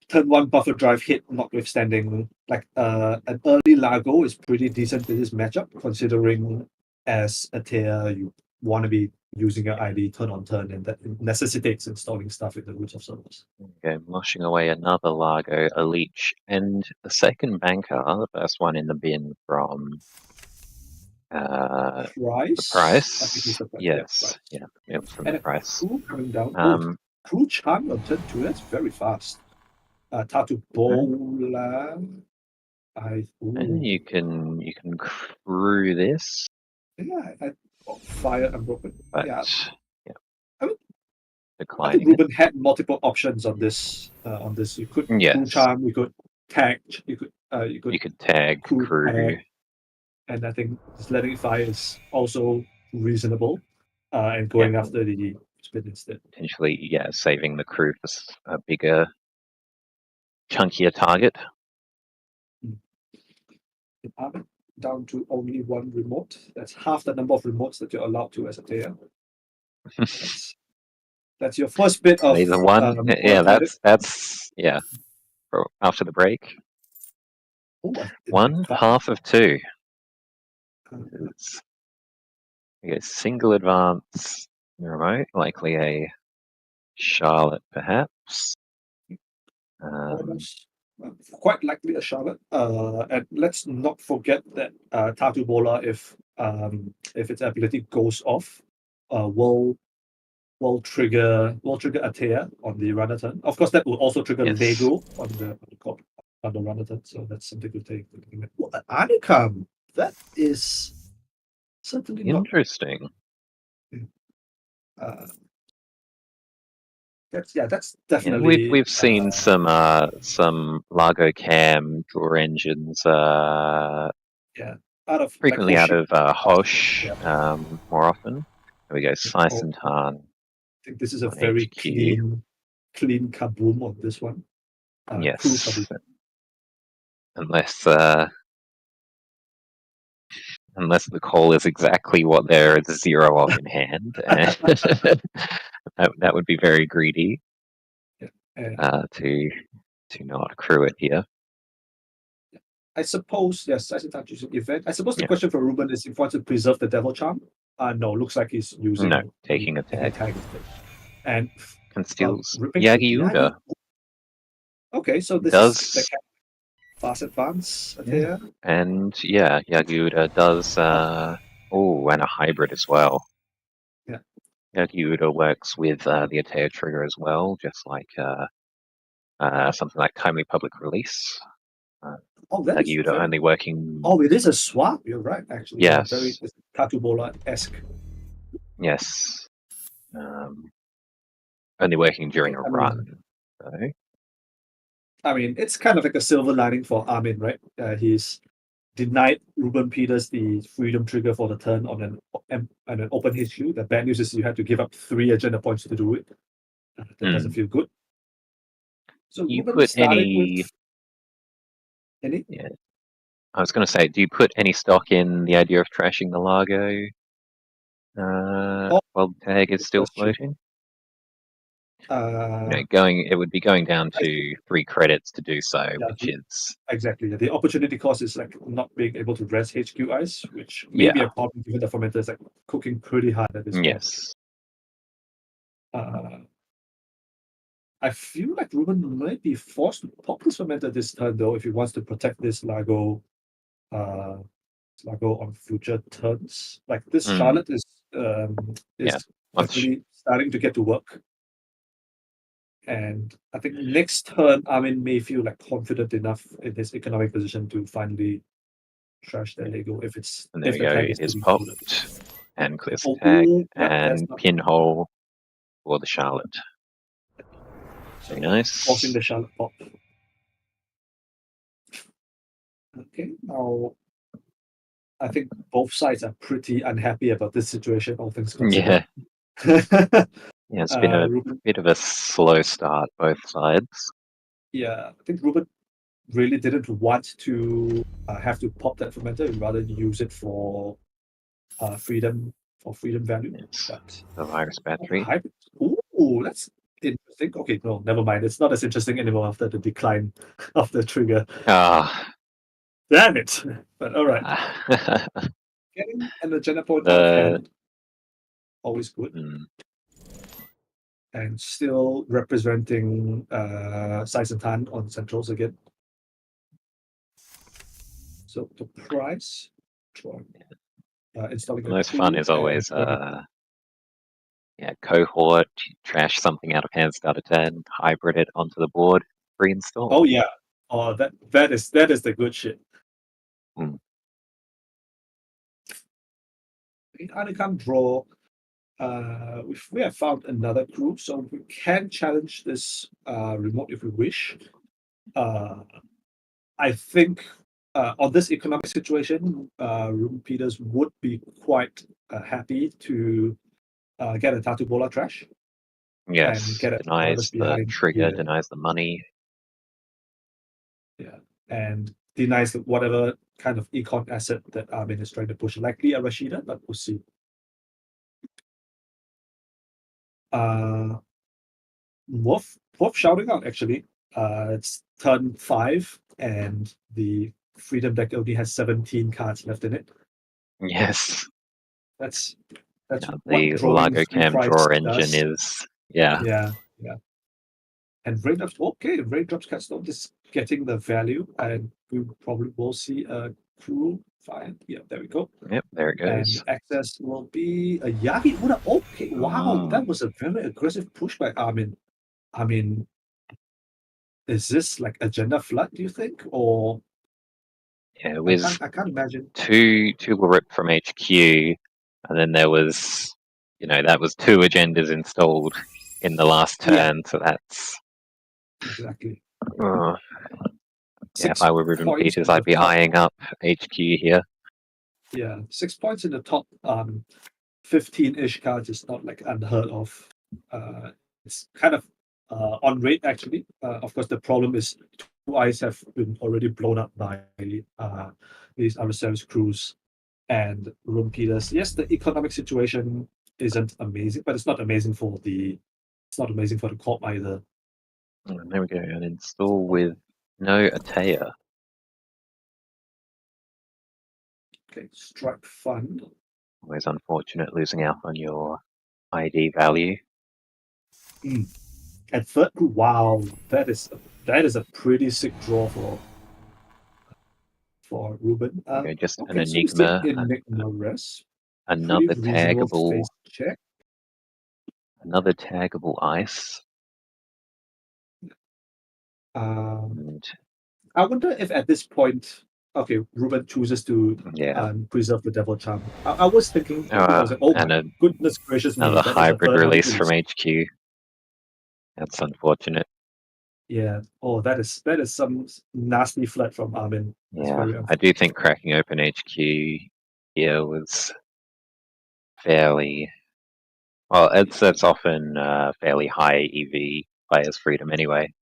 turn one buffer drive hit notwithstanding, like an early Lago is pretty decent in this matchup, considering as a tier you want to be using your ID turn on turn, and that necessitates installing stuff in the roots of servers. Okay, moshing away another Largo, a Leech, and the second banker, the first one in the bin from Price? Price. I think it's the price. Yes, yeah, it was from And the Price. Crew coming down. Crew Charm on turn 2, that's very fast. Tatu Bola. And you can crew this, Fire Unbroken. but Yeah. I think declining. Ruben had multiple options on this. You could Crew Charm, you could tag, you could tag, crew. tag, and I think just letting it fire is also reasonable. And going after the spin instead. Potentially, saving the crew for a bigger, chunkier target. Down to only one remote. That's half the number of remotes that you're allowed to as a player. That's your first bit of either one. That's after the break. One half of two. Single advance remote, likely a Charlotte perhaps. Quite likely a Charlotte. And let's not forget that Tatu Bola, if its ability goes off, will trigger Atea on the runner turn. Of course, that will also trigger Lego on the runner turn. So that's something to take. Anikam, that is certainly interesting. That's definitely. We've seen some Largo Cam draw engines. Frequently out of Hosh, more often. There we go, Slice and Tarn. I think this is a very clean kaboom on this one. Yes. Unless the call is exactly what there is 0 of in hand. That would be very greedy to not crew it here. I suppose, yes, I event. I suppose the question for Ruben is if he wants to preserve the Devil Charm. No, looks like he's using taking a tag. And steals Yagiuda. Okay, so this is the fast advance here. And Yagiuda does and a hybrid as well. Yeah. Yagiuda works with the Atea trigger as well, just like something like Timely Public Release. Yagiuda only working. Oh, it is a swap. You're right, actually. Yes. Very Tatu Bola-esque. Yes. Only working during a run. It's kind of like a silver lining for Armin, right? He's denied Ruben Peters the freedom trigger for the turn on an open HQ. The bad news is you have to give up 3 agenda points to do it. That doesn't feel good. So you Ruben put any? Yeah. I was going to say, do you put any stock in the idea of trashing the Largo while the tag is still floating? It would be going down to 3 credits to do so, which is exactly the opportunity cost is like not being able to rest HQ ice, which may be a problem given the fermenter is like cooking pretty hard at this point. Yes. I feel like Ruben might be forced to pop this fermenter this turn though if he wants to protect this Lago on future turns. Like this Charlotte is actually starting to get to work. And I think next turn, Armin may feel like confident enough in his economic position to finally trash their Lego if it's And there if we the go. tag It is is to be popped included. and clears the Oh, tag yep, that's and not pinhole for the Charlotte. so Very nice. forcing the Charlotte pop. Okay, now I think both sides are pretty unhappy about this situation, all things Yeah, considered. yeah. It's been a Ruben, bit of a slow start, both sides. yeah, I think Ruben really didn't want to have to pop that fermenter and rather use it freedom value. Yes, But the virus battery. hybrid, ooh, that's interesting. Okay, no, never mind. It's not as interesting anymore after the decline of the trigger. Ah, Damn it! But all right, the getting an agenda point out of hand, always good, and still representing size and tan on centrals again. So the price, installing a most fun crew is always cohort, trash something out of hand, start a turn, hybrid it onto the board, reinstall. oh yeah, that is the good shit. In Unicam draw, we have found another crew, so we can challenge this remote if we wish. I think on this economic situation, Ruben Peters would be quite happy to get a Tatu Bola trash and Yes, get denies the trigger, here. denies the money. Yeah, and denies whatever kind of econ asset that Armin is trying to push. Likely a Rashida, but we'll see. Worth shouting out actually. It's turn 5, and the Freedom deck only has 17 cards left in it. Yes, That's yeah, what the drawing Largo 3 Cam price draw engine does. is, yeah. Yeah. And raindrops, okay, raindrops Catstone is getting the value, and we probably will see a crew find. Yeah, there we go. Yep, there it And goes. access will be a Yagi Uda. Okay, wow, that Mm. was a very aggressive push by Armin. I mean, is this like agenda flood, do you think? Or Yeah, it was I can't imagine. two were ripped from HQ, and then there was, that was 2 agendas installed in the last Yeah, turn, so that's, exactly. yeah, if 6 I were Ruben points Peters, in I'd the be top. eyeing up HQ here. Yeah, 6 points in the top 15-ish cards is not like unheard of. It's kind of on rate actually. Of course, the problem is 2 eyes have been already blown up by these other service crews and Room Peters. Yes, the economic situation isn't amazing, but it's not amazing for the corp either. And there we go, and install with no Atea. Okay, strike fund. Always unfortunate losing out on your ID value. At third, wow, that is a pretty sick draw for Ruben. Okay, just an Okay, so we see Enigma, Enigma Res. Pretty another reasonable taggable, face check. ice. And I wonder if at this point, okay, Ruben chooses to yeah, preserve the Devil Charm. I was thinking, I was like, oh my and goodness gracious me, another that is a hybrid third release hybrid. from HQ. That's unfortunate. Yeah. Oh, that is some nasty flood from Armin. That's Yeah, very I do think cracking open HQ here was fairly well. It's often fairly high EV players' freedom anyway.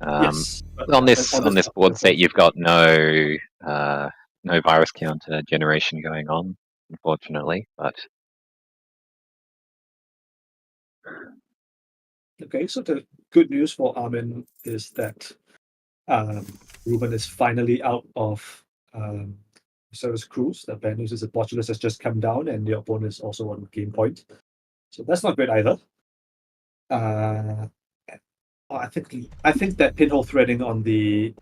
yes. But On this board state, particular you've got no virus counter generation going on, unfortunately. But okay, so the good news for Armin is that Ruben is finally out of service crews. The bad news is that Portuguese has just come down and the opponent is also on game point. So that's not great either. Uh, I think that pinhole threading on the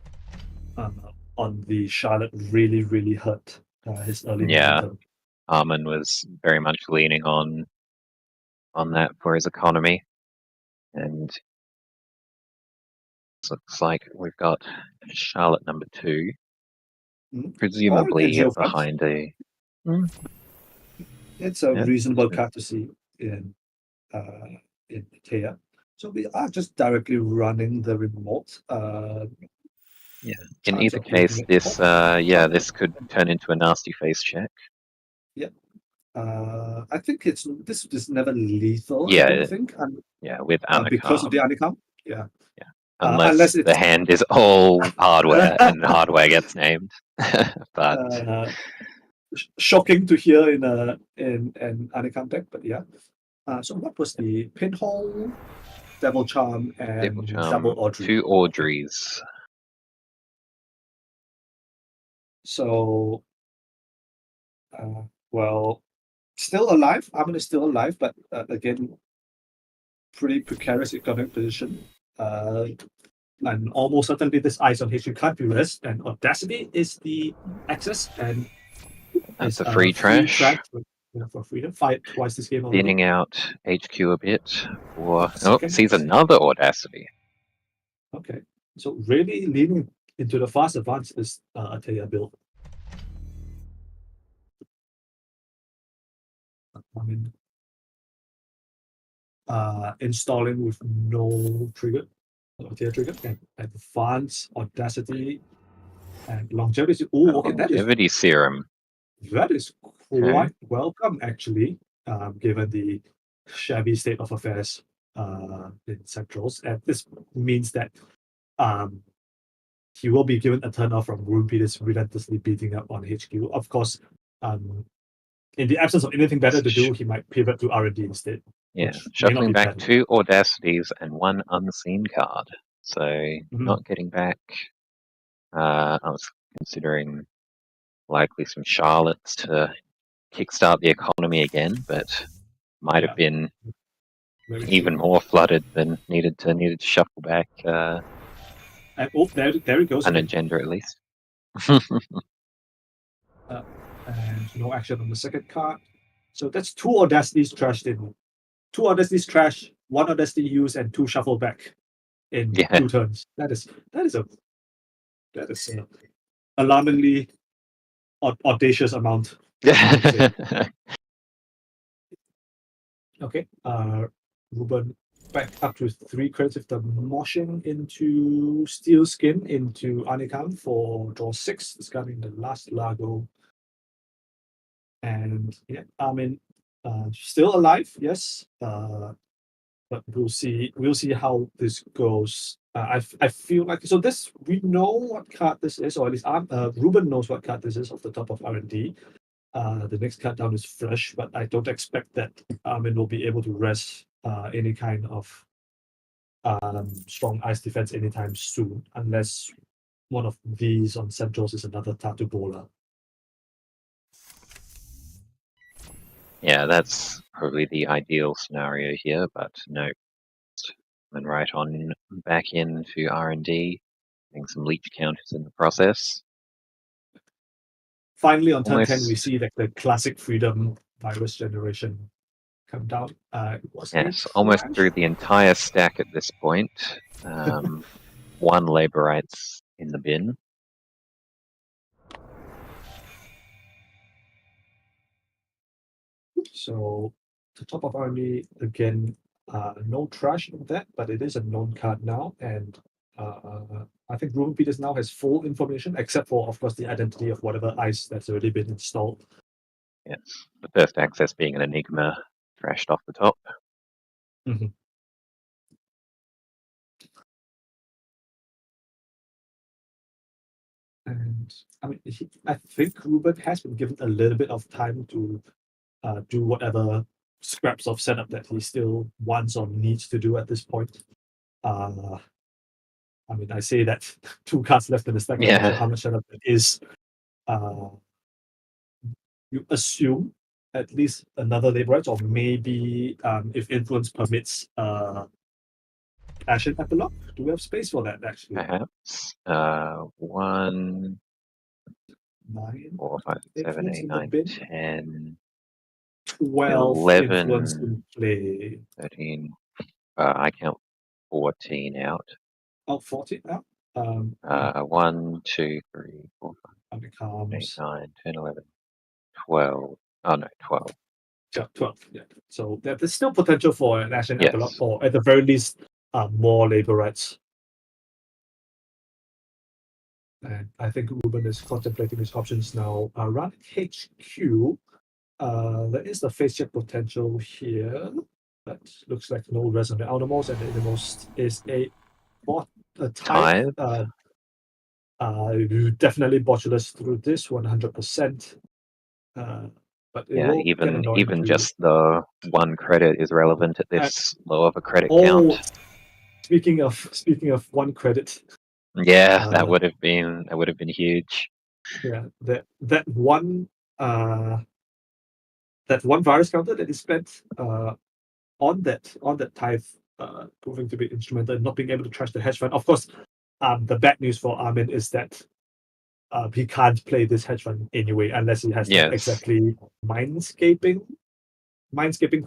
Charlotte really hurt his early yeah, momentum. Armin was very much leaning on that for his economy, and looks like we've got Charlotte number 2, Or presumably Geofront. behind a. It's a Yeah, reasonable that's card to see in Taya. So we are just directly running the remote. Yeah. In chance either of leaving case, it this open. this could turn into a nasty face check. I think this is never lethal. I Yeah. don't think, Yeah, with because of the Anacarm. Anikam. Yeah. Unless it's the hand is all hardware and hardware gets named. But shocking to hear in an Anikam deck, but yeah. So what was the Pinhole, Devil Charm, and Devil Charm, Double Audrey? 2 Audreys. So, well, still alive. Armin is still alive, but again, pretty precarious economic position. And almost certainly this Eyes on HQ can't be risked, and Audacity is the access, and That's it's a free trash. For freedom. Fight twice this game already. Thinning out HQ a bit. Or Second sees access. another Audacity. Okay, so really leaning into the fast advance is Ataya build. I mean, installing with no trigger, Ataya trigger, and advance Audacity and longevity. Oh, okay, Longevity serum. that is quite welcome actually, given the shabby state of affairs in Centrals. And this means that he will be given a turnoff from Rune Peters relentlessly beating up on HQ. Of course, in the absence of anything better to do, he might pivot to R&D instead. Yeah, shuffling back 2 Audacities and 1 unseen card. So not getting back. I was considering likely some Charlottes to kickstart the economy again, but might have been even more flooded than needed to shuffle back. And there he goes. An agenda at least. And no action on the second card. So that's 2 Audacities trashed in. 2 Audacities trash, 1 Audacity used, and 2 shuffle back in 2 turns. That is a alarmingly audacious amount. Okay. Ruben back up to 3 credits with the moshing into Steel Skin into Anikam for draw 6, discarding the last Largo. And yeah, I mean, still alive, yes. But we'll see how this goes. I feel like this we know what card this is, or at least Ruben knows what card this is off the top of R&D. The next card down is Fresh, but I don't expect that Armin will be able to rest any kind of strong ice defense anytime soon, unless one of these on Centrals is another Tattoo Bowler. Yeah, that's probably the ideal scenario here, but no. And right on back into R&D, getting some leech counters in the process. Finally, on turn 10, we see that the classic Freedom virus generation come down. Yes, almost through the entire stack at this point. 1 Laborites in the bin. So the top of army again, no trash in that, but it is a known card now, and I think Ruben Peters now has full information, except for, of course, the identity of whatever ice that's already been installed. Yes, the first access being an Enigma thrashed off the top. And I mean, I think Ruben has been given a little bit of time to do whatever scraps of setup that he still wants or needs to do at this point. I mean, I say that 2 cards left in the stack. Yeah. How much setup it is. You assume at least another Laborites, or maybe if influence permits, Ashen Epilogue. Do we have space for that actually? Perhaps. 1, 9, 4, 5, 7, 8, 9, 10, 12 influence 11, in play. 13. I count 14 out. out 40 now. 1, 2, 3, 4, 5, And 8, becomes 9, 10, 11, 12. Oh no, 12. 12. Yeah. So there's still potential for an Ashen epilogue, Yes. or at the very least, more labor rights. And I think Ruben is contemplating his options now. Around HQ, there is the face check potential here. That looks like no rest on the outermost, and the innermost is a type. Tithe. Definitely botulous through this 100%. But it Yeah, will get annoying even to. just the 1 credit is relevant at this low of a credit Oh, count. speaking of 1 credit, Yeah, that would have been huge. yeah, that one virus counter that is spent on that tithe, proving to be instrumental in not being able to trash the hedge fund. Of course, the bad news for Armin is that he can't play this hedge fund anyway unless he has that Yes. exactly mindscaping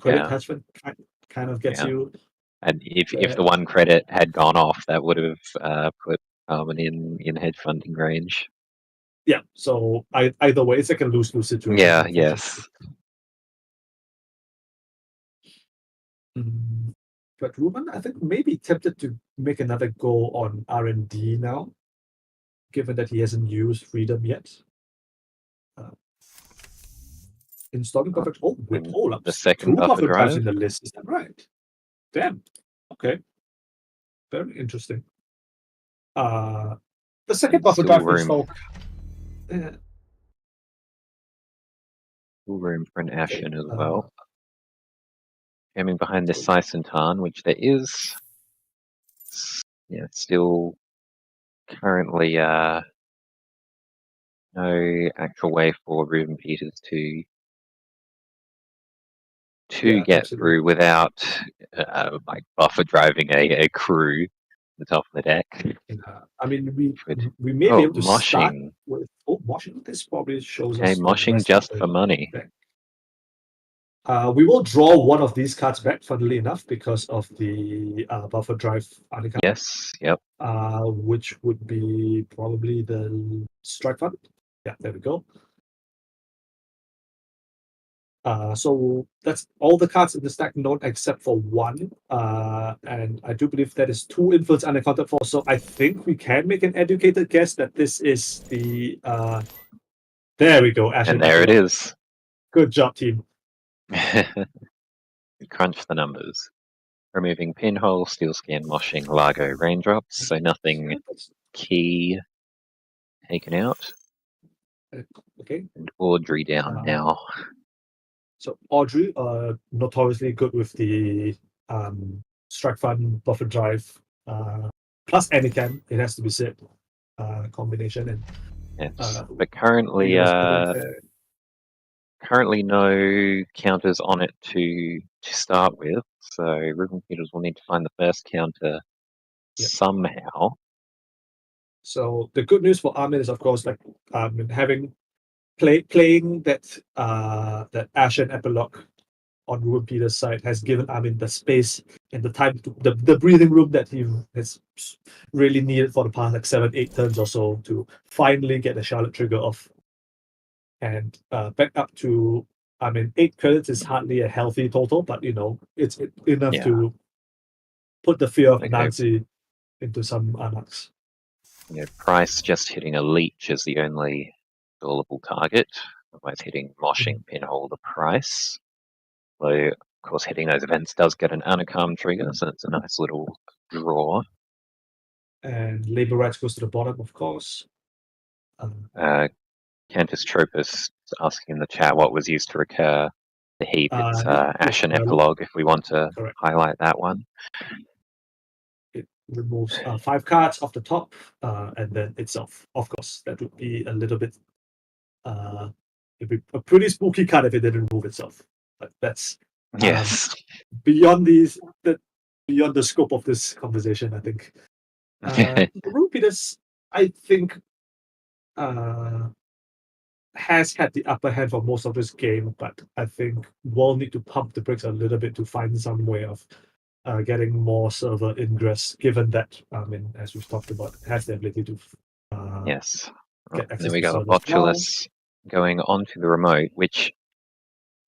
credit Yeah. hedge fund kind of gets Yeah. you. And if the 1 credit had gone off, that would have put Armin in hedge funding range. Yeah, so either way, it's like a lose-lose situation. Yeah, yes. But Ruben, I think, maybe tempted to make another go on R&D now, given that he hasn't used Freedom yet. Installing perfect. Oh, wait, hold up. The second 2 buffer buffer drives drive. in the list. Is that right? Damn. Okay. Very interesting. The second And buffer still drive room, install. still room for an Ashen as well. Coming behind this Sicentan, which there is, yeah, still currently no actual way for Ruben Peters to get absolutely through without like buffer driving a crew to the top of the deck. I mean, we may be able to start moshing. with moshing. This probably shows Okay, us the moshing rest just of for the money. deck. We will draw one of these cards back, funnily enough, because of the buffer drive Arnica. Yes, yep. Which would be probably the strike fund. Yeah, there we go. So that's all the cards in the stack known except for 1. And I do believe that is 2 influence unaccounted for. So I think we can make an educated guess that this is the there we go, Ashen. And there it is. Good job, team. Crunch the numbers. Removing Pinhole, Steel Skin, Moshing, Largo, Raindrops, so nothing key taken out. Okay. And Audrey down now. So Audrey, notoriously good with the strike fund, buffer drive, plus Anakin, it has to be said, combination. And yes. But currently no counters on it to start with. So Ruben Peters will need to find the first counter somehow. So the good news for Armin is, of course, like having playing that Ashen epilogue on Ruben Peters' side has given Armin the space and the time to the breathing room that he has really needed for the past like 7-8 turns or so to finally get the Charlotte trigger off. And back up to, I mean, 8 credits is hardly a healthy total, but it's enough to put the fear of Nancy into some Anarchs. Price just hitting a leech is the only doable target. Otherwise, hitting Moshing, Pinhole, the Price. So, of course, hitting those events does get an Anacam trigger, so it's a nice little draw. And Labor Rights goes to the bottom, of course. Cantus Tropus asking in the chat what was used to recur the heap. It's Ashen Epilogue, if we want to highlight that one. It removes 5 cards off the top, and then itself. Of course, that would be a little bit. It'd be a pretty spooky card if it didn't remove itself. But that's beyond beyond the scope of this conversation, I think. Ruben Peters, I think, has had the upper hand for most of this game, but I think we'll need to pump the brakes a little bit to find some way of getting more server ingress, given that, I mean, as we've talked about, it has the ability to Yes. get And access then we to got a servers now. Botulus going onto the remote, which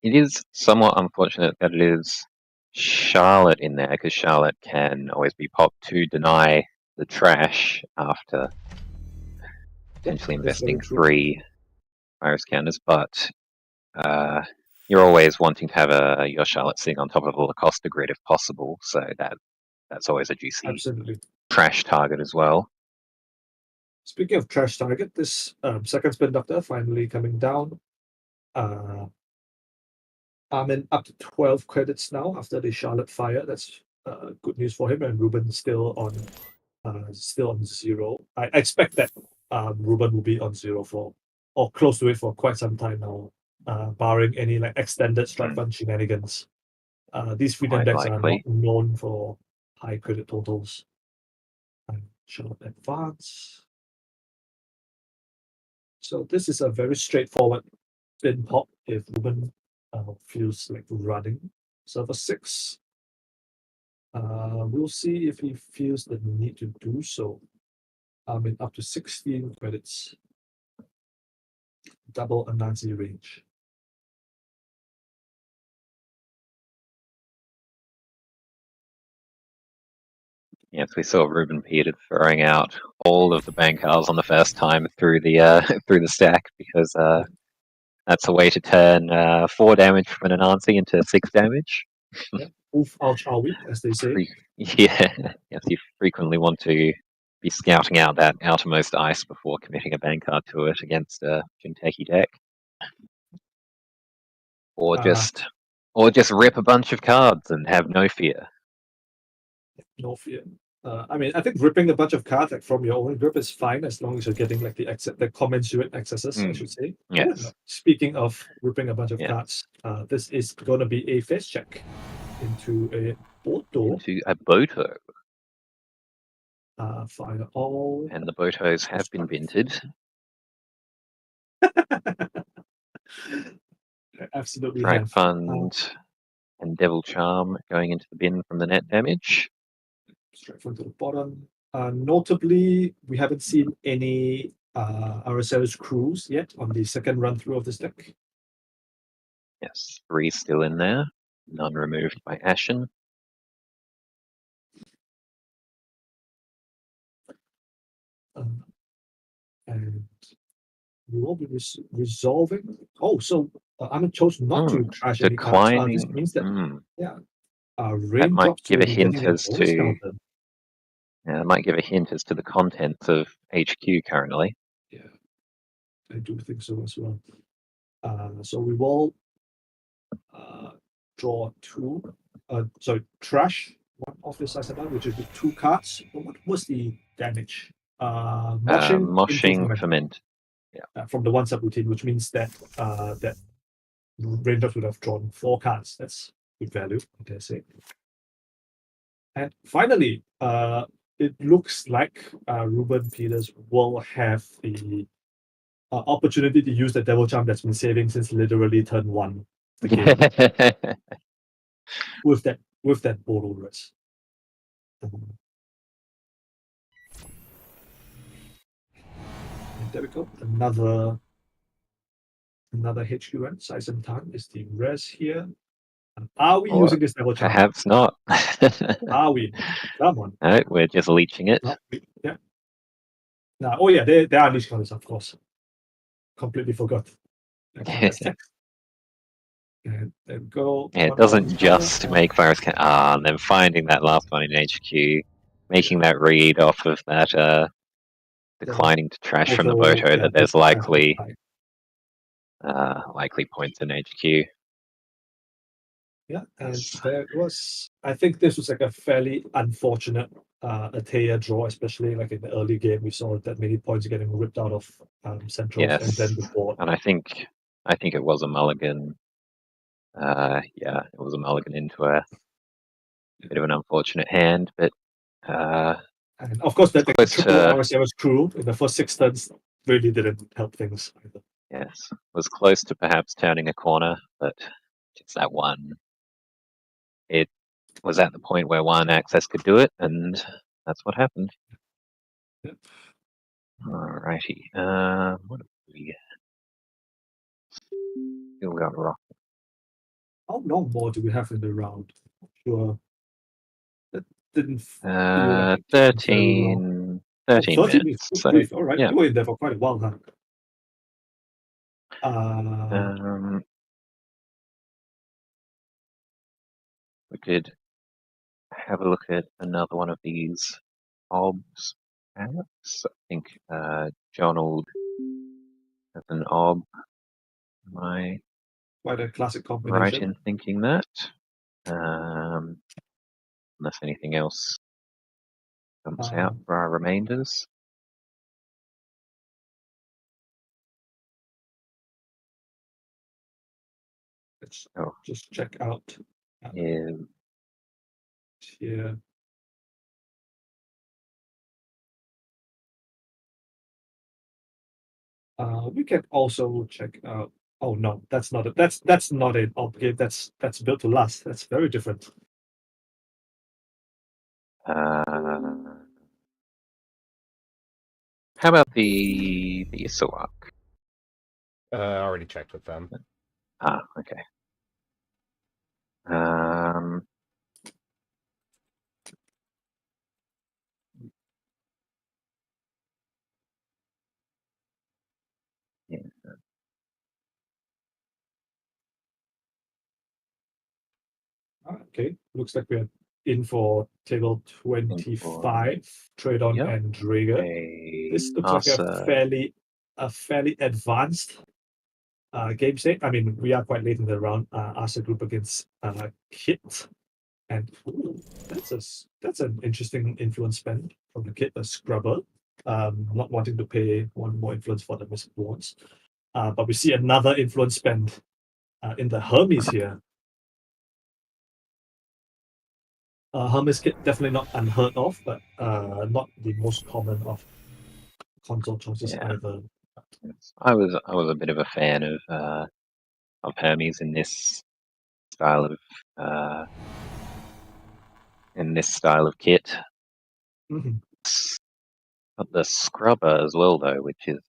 it is somewhat unfortunate that it is Charlotte in there, because Charlotte can always be popped to deny the trash after potentially That's very investing true. 3 virus counters, but you're always wanting to have your Charlotte sitting on top of a Lacosta grid if possible, so that's always a juicy Absolutely. trash target as well. Speaking of trash target, this second spin doctor finally coming down. I'm in up to 12 credits now after the Charlotte fire. That's good news for him, and Ruben still on 0. I expect that Ruben will be on 0 for or close to it for quite some time now, barring any like extended strike fund shenanigans. These freedom Quite decks are likely. not known for high credit totals. Charlotte advance. So this is a very straightforward spin pop if Ruben feels like running server 6. We'll see if he feels the need to do so. I'm in up to 16 credits. Double Anansi range. Yes, we saw Ruben Peter throwing out all of the bankers on the first time through the through the stack, because that's a way to turn 4 damage from an Anansi into 6 damage. Yeah. Oof, ouch, owie, as they say. Yeah, yes, you frequently want to be scouting out that outermost ice before committing a bankard to it against a Jinteki deck, or just rip a bunch of cards and have no fear. No fear. I mean, I think ripping a bunch of cards like from your own grip is fine as long as you're getting like the commensurate accesses, I should say. Yes. Oh, speaking of ripping a bunch of Yeah. cards, this is going to be a face check into a Boto. Into a Boto. Fire all. And the Botos have been binted. Absolutely. Strike have. Fund and Devil Charm going into the bin from the net damage. Strike Fund to the bottom. Notably, we haven't seen any RSL's crews yet on the second run through of this deck. Yes, 3 still in there. None removed by Ashen. And we will be resolving. Oh, so Amit chose not to trash any cards. This means that that might raindrops give will a be hint getting an as bonus to counter. it might give a hint as to the contents of HQ currently. Yeah, I do think so as well. So we will draw 2. Trash one of the size amount, which is with 2 cards. What was the damage? Moshing Ferment. Yeah. From the 1 subroutine, which means that that Raindrops would have drawn 4 cards. That's good value, I dare say. And finally, it looks like Ruben Peters will have the opportunity to use the Devil Charm that's been saving since literally turn 1 the game with that Bodo Res. And there we go. Another HQ run. Saisen Tan is the res here. Are we using this Devil Charm? Perhaps not. Are we? Come on. No, we're just leeching it. Yeah. Oh yeah, there are leech counters, of course. Completely forgot. And then go. Yeah, it doesn't just make virus and then finding that last one in HQ, making that read off of that declining to trash from the Boto that there's likely points in HQ. Yeah, and there was. I think this was like a fairly unfortunate Atea draw, especially like in the early game. We saw that many points getting ripped out of centrals and then the board. And I think it was a mulligan. It was a mulligan into a bit of an unfortunate hand, but and of course that the triple RSL's crew in the first 6 turns really didn't help things either. Yes, was close to perhaps turning a corner, but it's that one. It was at the point where one access could do it, and that's what happened. Yep. Alrighty. What have we still got rock? How long more do we have in the round? Sure. That didn't feel like it took very long. 13 30 minutes. minutes. Good So grief. All right. yeah. You were in there for quite a while, huh? We could have a look at another one of these obs, perhaps. I think Jonald has an ob. Am I Quite a classic right combination. in thinking that? Unless anything else comes out for our remainders. Let's just check out Yeah. here. We can also check out. Oh no, that's not it. That's not it. Okay, that's built to last. That's very different. How about the Isawak? I already checked with them. Okay. Yeah. Okay, looks like we're in for table 25. Trade on Yep. and Drager. This looks like a fairly advanced game state. I mean, we are quite late in the round. Asa group against Kit, and that's an interesting influence spend from the Kit, a scrubber, not wanting to pay one more influence for the missed wards. But we see another influence spend in the Hermes here. Hermes Kit definitely not unheard of, but not the most common of console choices either. I was a bit of a fan of Hermes in this style of kit. Mm-hmm. But the scrubber as well, though, which is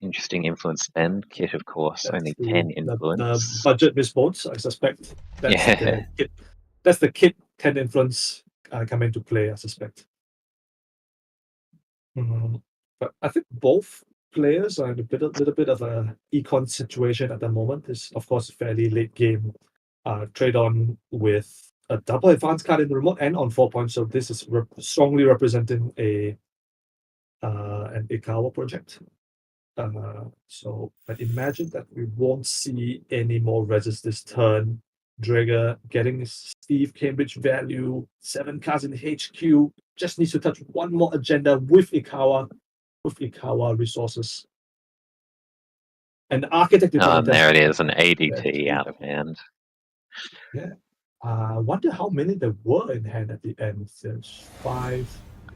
interesting influence spend. Kit, of course, That's only 10 influence. The budget response, I suspect. That's the kit. That's the Kit 10 influence coming to play, I suspect. But I think both players are in a little bit of a econ situation at the moment. It's of course fairly late game. Trade on with a double advance card in the remote and on 4 points. So this is strongly representing an Ikawa project. So I imagine that we won't see any more reses this turn. Drager getting Steve Cambridge value, 7 cards in HQ, just needs to touch one more agenda with Ikawa resources. And Architect there it is, an ADT out of hand. Yeah. I wonder how many there were in hand at the end. There's 5.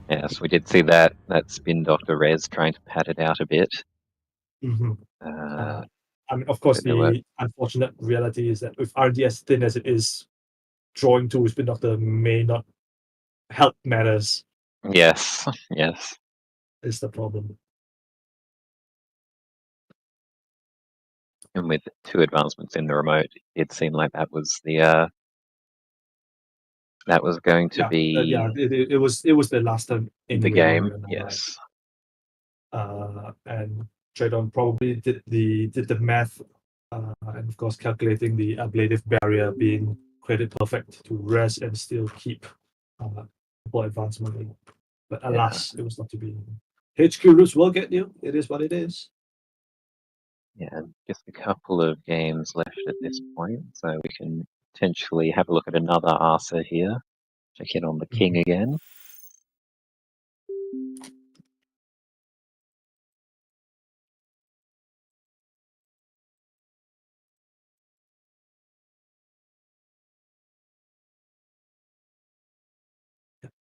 Yes, we did see that spin Dr. Rez trying to pad it out a bit. Mm-hmm. I mean, of course, the unfortunate reality is that with RD as thin as it is, drawing to Spin Doctor may not help matters. Yes. Is the problem. And with 2 advancements in the remote, it seemed like that was the that was going to be it was the last time in the game. Yes. And Tradon probably did the math, and of course calculating the ablative barrier being credit perfect to rest and still keep for advancement. But alas, it was not to be. HQ roots will get you. It is what it is. Yeah, just a couple of games left at this point, so we can potentially have a look at another Arthur here. Check in on the king again.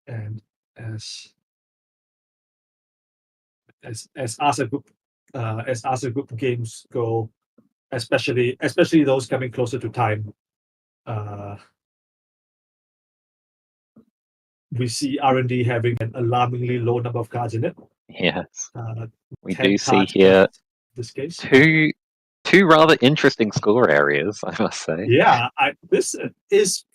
And as Arthur group games go, especially those coming closer to time, we see R&D having an alarmingly low number of cards in it. Yes. Uh, We 10 do see cards here in this case. two rather interesting score areas, I must say. Yeah, this is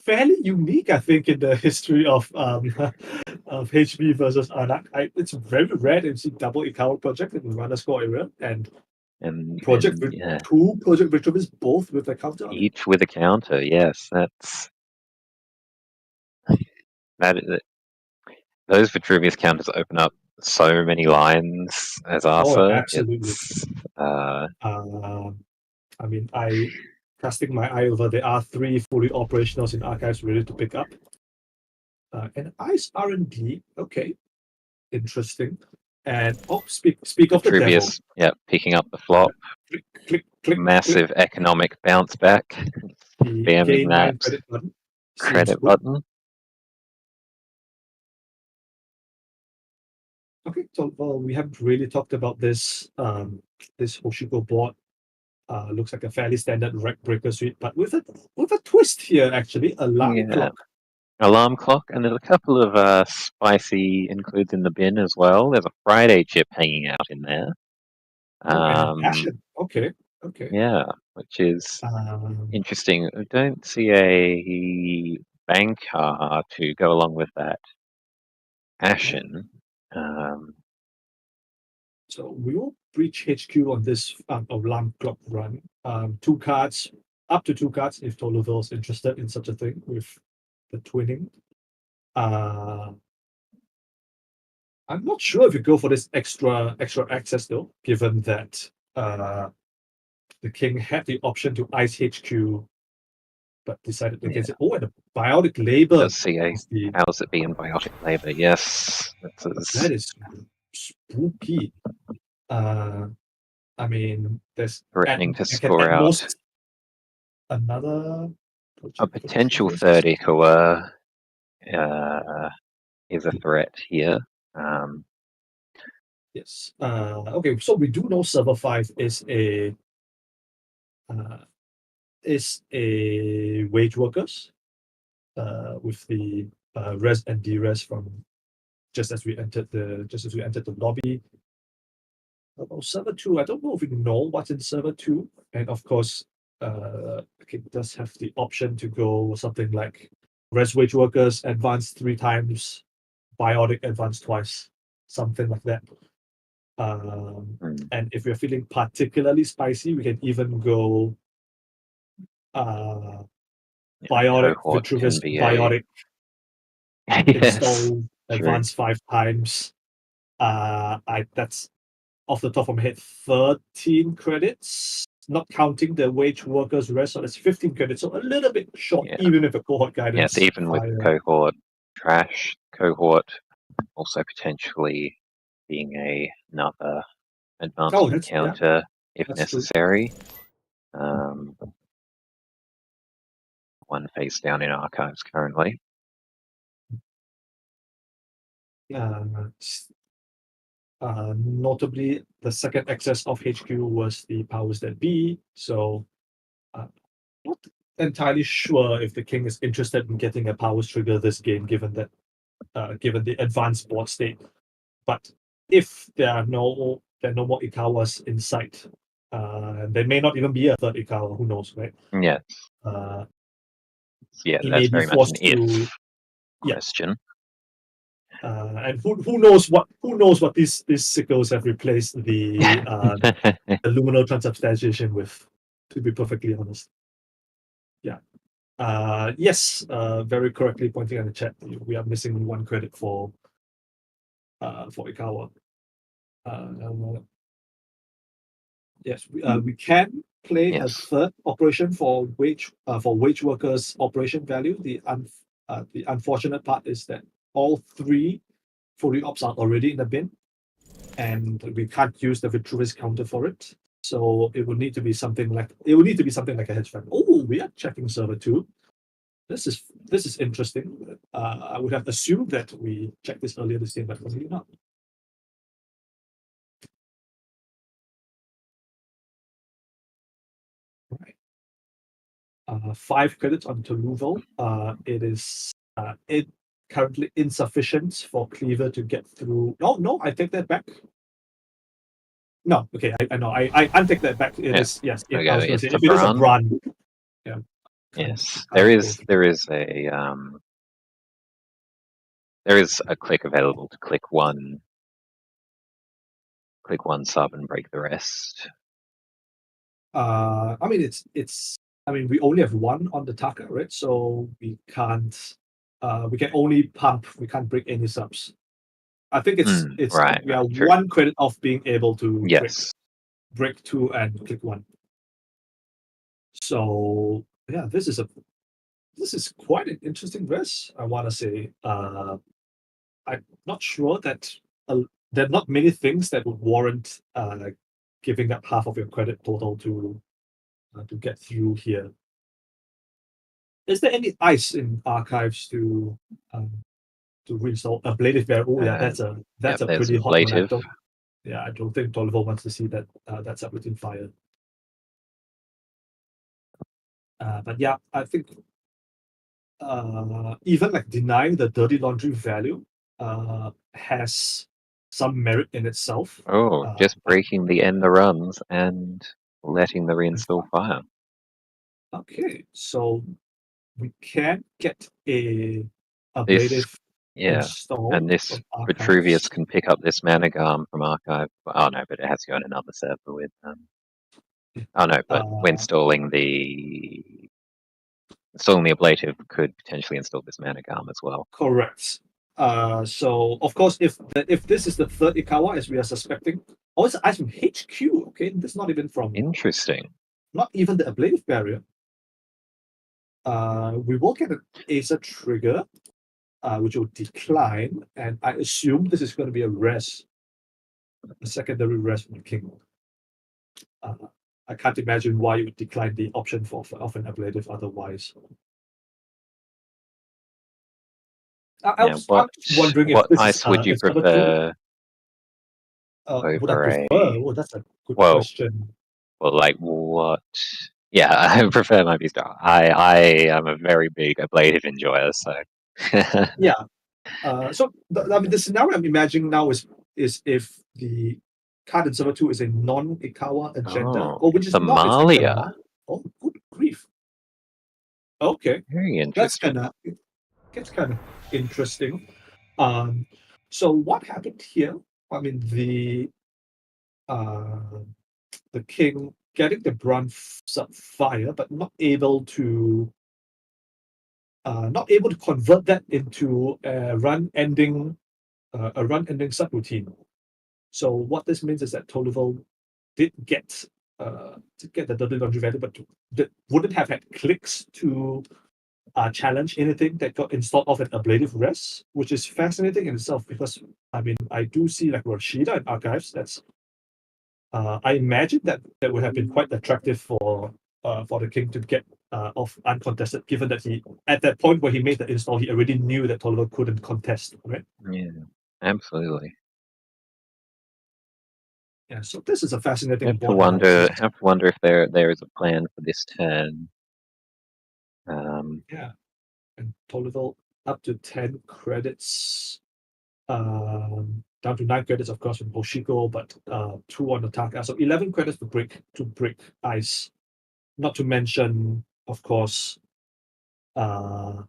fairly unique, I think, in the history of of HB versus Anak. It's very rare to see double Ikawa project in the runner score area, and project with Yeah, two project victories both with a counter on it. each with a counter. Yes, that those Vitruvius counters open up so many lines as Oh, Arthur. absolutely. It's I mean, casting my eye over, there are 3 fully operationals in archives ready to pick up. And Ice R&D, okay, interesting. And speak of the devil. Vitruvius, yeah, picking up the flop. Click, click, click, Massive click. economic bounce back. The Spamming gain 9 that credit button. Seems credit good. button. Okay, so we haven't really talked about this this Hoshiko board. Looks like a fairly standard rack breaker suite, but with a twist here actually, alarm clock. Alarm clock, and there's a couple of spicy includes in the bin as well. There's a Friday chip hanging out in there. Oh, and an Ashen. Okay. Yeah, which is Um, interesting. I don't see a banker to go along with that Ashen. so we will breach HQ on this alarm clock run. 2 cards, up to 2 cards if Toluville is interested in such a thing with the twinning. I'm not sure if you go for this extra access though, given that the king had the option to ice HQ, but decided against it. Oh, and a biotic labor. Does see a powers that be in biotic labor. Yes, That is spooky. I mean, there's threatening to score out most another a potential third Ikawa is a threat here. Yes. Okay, so we do know server 5 is a wage workers with the res and deres from just as we entered the lobby. About server 2, I don't know if we know what's in server 2, and of course it does have the option to go something like res wage workers advanced 3 times, biotic advanced twice, something like that. And if we're feeling particularly spicy, we can even go biotic, Vitruvius biotic, install advanced 5 times. That's off the top of my head 13 credits, not counting the wage workers rest, so that's 15 credits, so a little bit short, even if a cohort guidance. Yes, even with cohort trash, cohort also potentially being another advancement counter if necessary. One face down in archives currently. Notably, the second access of HQ was the powers that be, so not entirely sure if the king is interested in getting a powers trigger this game, given given the advanced board state. But if there are no more Ikawas in sight, there may not even be a third Ikawa. Who knows, right? Yes. He that's may be very much forced an to if question. And who knows what these sickles have replaced the the luminal transubstantiation with, to be perfectly honest. Yeah. Yes, very correctly pointing out in the chat, we are missing 1 credit for Ikawa. Yes, we can play a third operation for wage workers operation value. The unfortunate part is that all 3 fully ops are already in the bin, and we can't use the Vitruvius counter for it. So it would need to be something like a hedge fund. Oh, we are checking server 2. This is interesting. I would have assumed that we checked this earlier this game, but probably not. Right. 5 credits on Toluvo. It is currently insufficient for Cleaver to get through. No, I take that back. No, okay, I know. I take that back. It is yes. I was going to say if it is a Bran. Yeah. Yes, there is a click available to click one sub and break the rest. I mean it's I mean we only have one on the Taka, right? So we can't we can only pump, we can't break any subs. I think it's right, we are true. one credit off being able to Yes. break two and click one. So yeah, this is quite an interesting risk, I want to say. I'm not sure that there are not many things that would warrant giving up half of your credit total to get through here. Is there any ice in archives to reinstall ablative barrel? Oh yeah, that's a pretty hot one. I don't think Toliver wants to see that that's up within fire. But yeah, I think even like denying the dirty laundry value has some merit in itself. Just breaking the end the runs and letting the reinstall fire. Okay, so we can get a ablative install. And this Vitruvius can pick up this Managarm from archive. Oh no, but it has to go on another server with oh no, but when installing the ablative could potentially install this Managarm as well. Correct. So of course, if this is the third Ikawa as we are suspecting, it's ice from HQ. Okay, this is not even from. Interesting. Not even the ablative barrier. We will get an Acer trigger, which will decline, and I assume this is going to be a secondary rest from the king. I can't imagine why you would decline the option of an ablative otherwise. I'm wondering what if this ice would you prefer? Would I prefer? Oh, that's a good question. Well, like what? Yeah, I prefer my V-Star. I am a very big ablative enjoyer, so. Yeah. So the scenario I'm imagining now is if the card in server 2 is a non-Ikawa agenda, which is not Somalia. Oh, good grief. Okay. Very interesting. That's kind of interesting. So what happened here? I mean, the king getting the Bran fire, but not able to convert that into a run-ending subroutine. So what this means is that Toliver did get the dirty laundry value, but wouldn't have had clicks to challenge anything that got installed off an ablative rest, which is fascinating in itself because I mean I do see like Rashida in archives. That's I imagine that would have been quite attractive for the king to get off uncontested, given that he at that point where he made the install, he already knew that Toliver couldn't contest, right? Yeah, absolutely. Yeah, so this is a fascinating. Have to wonder if there is a plan for this turn. Yeah, and Toliver up to 10 credits. Down to 9 credits, of course, from Hoshiko, but 2 on the Taka. So 11 credits to break ice. Not to mention, of course, the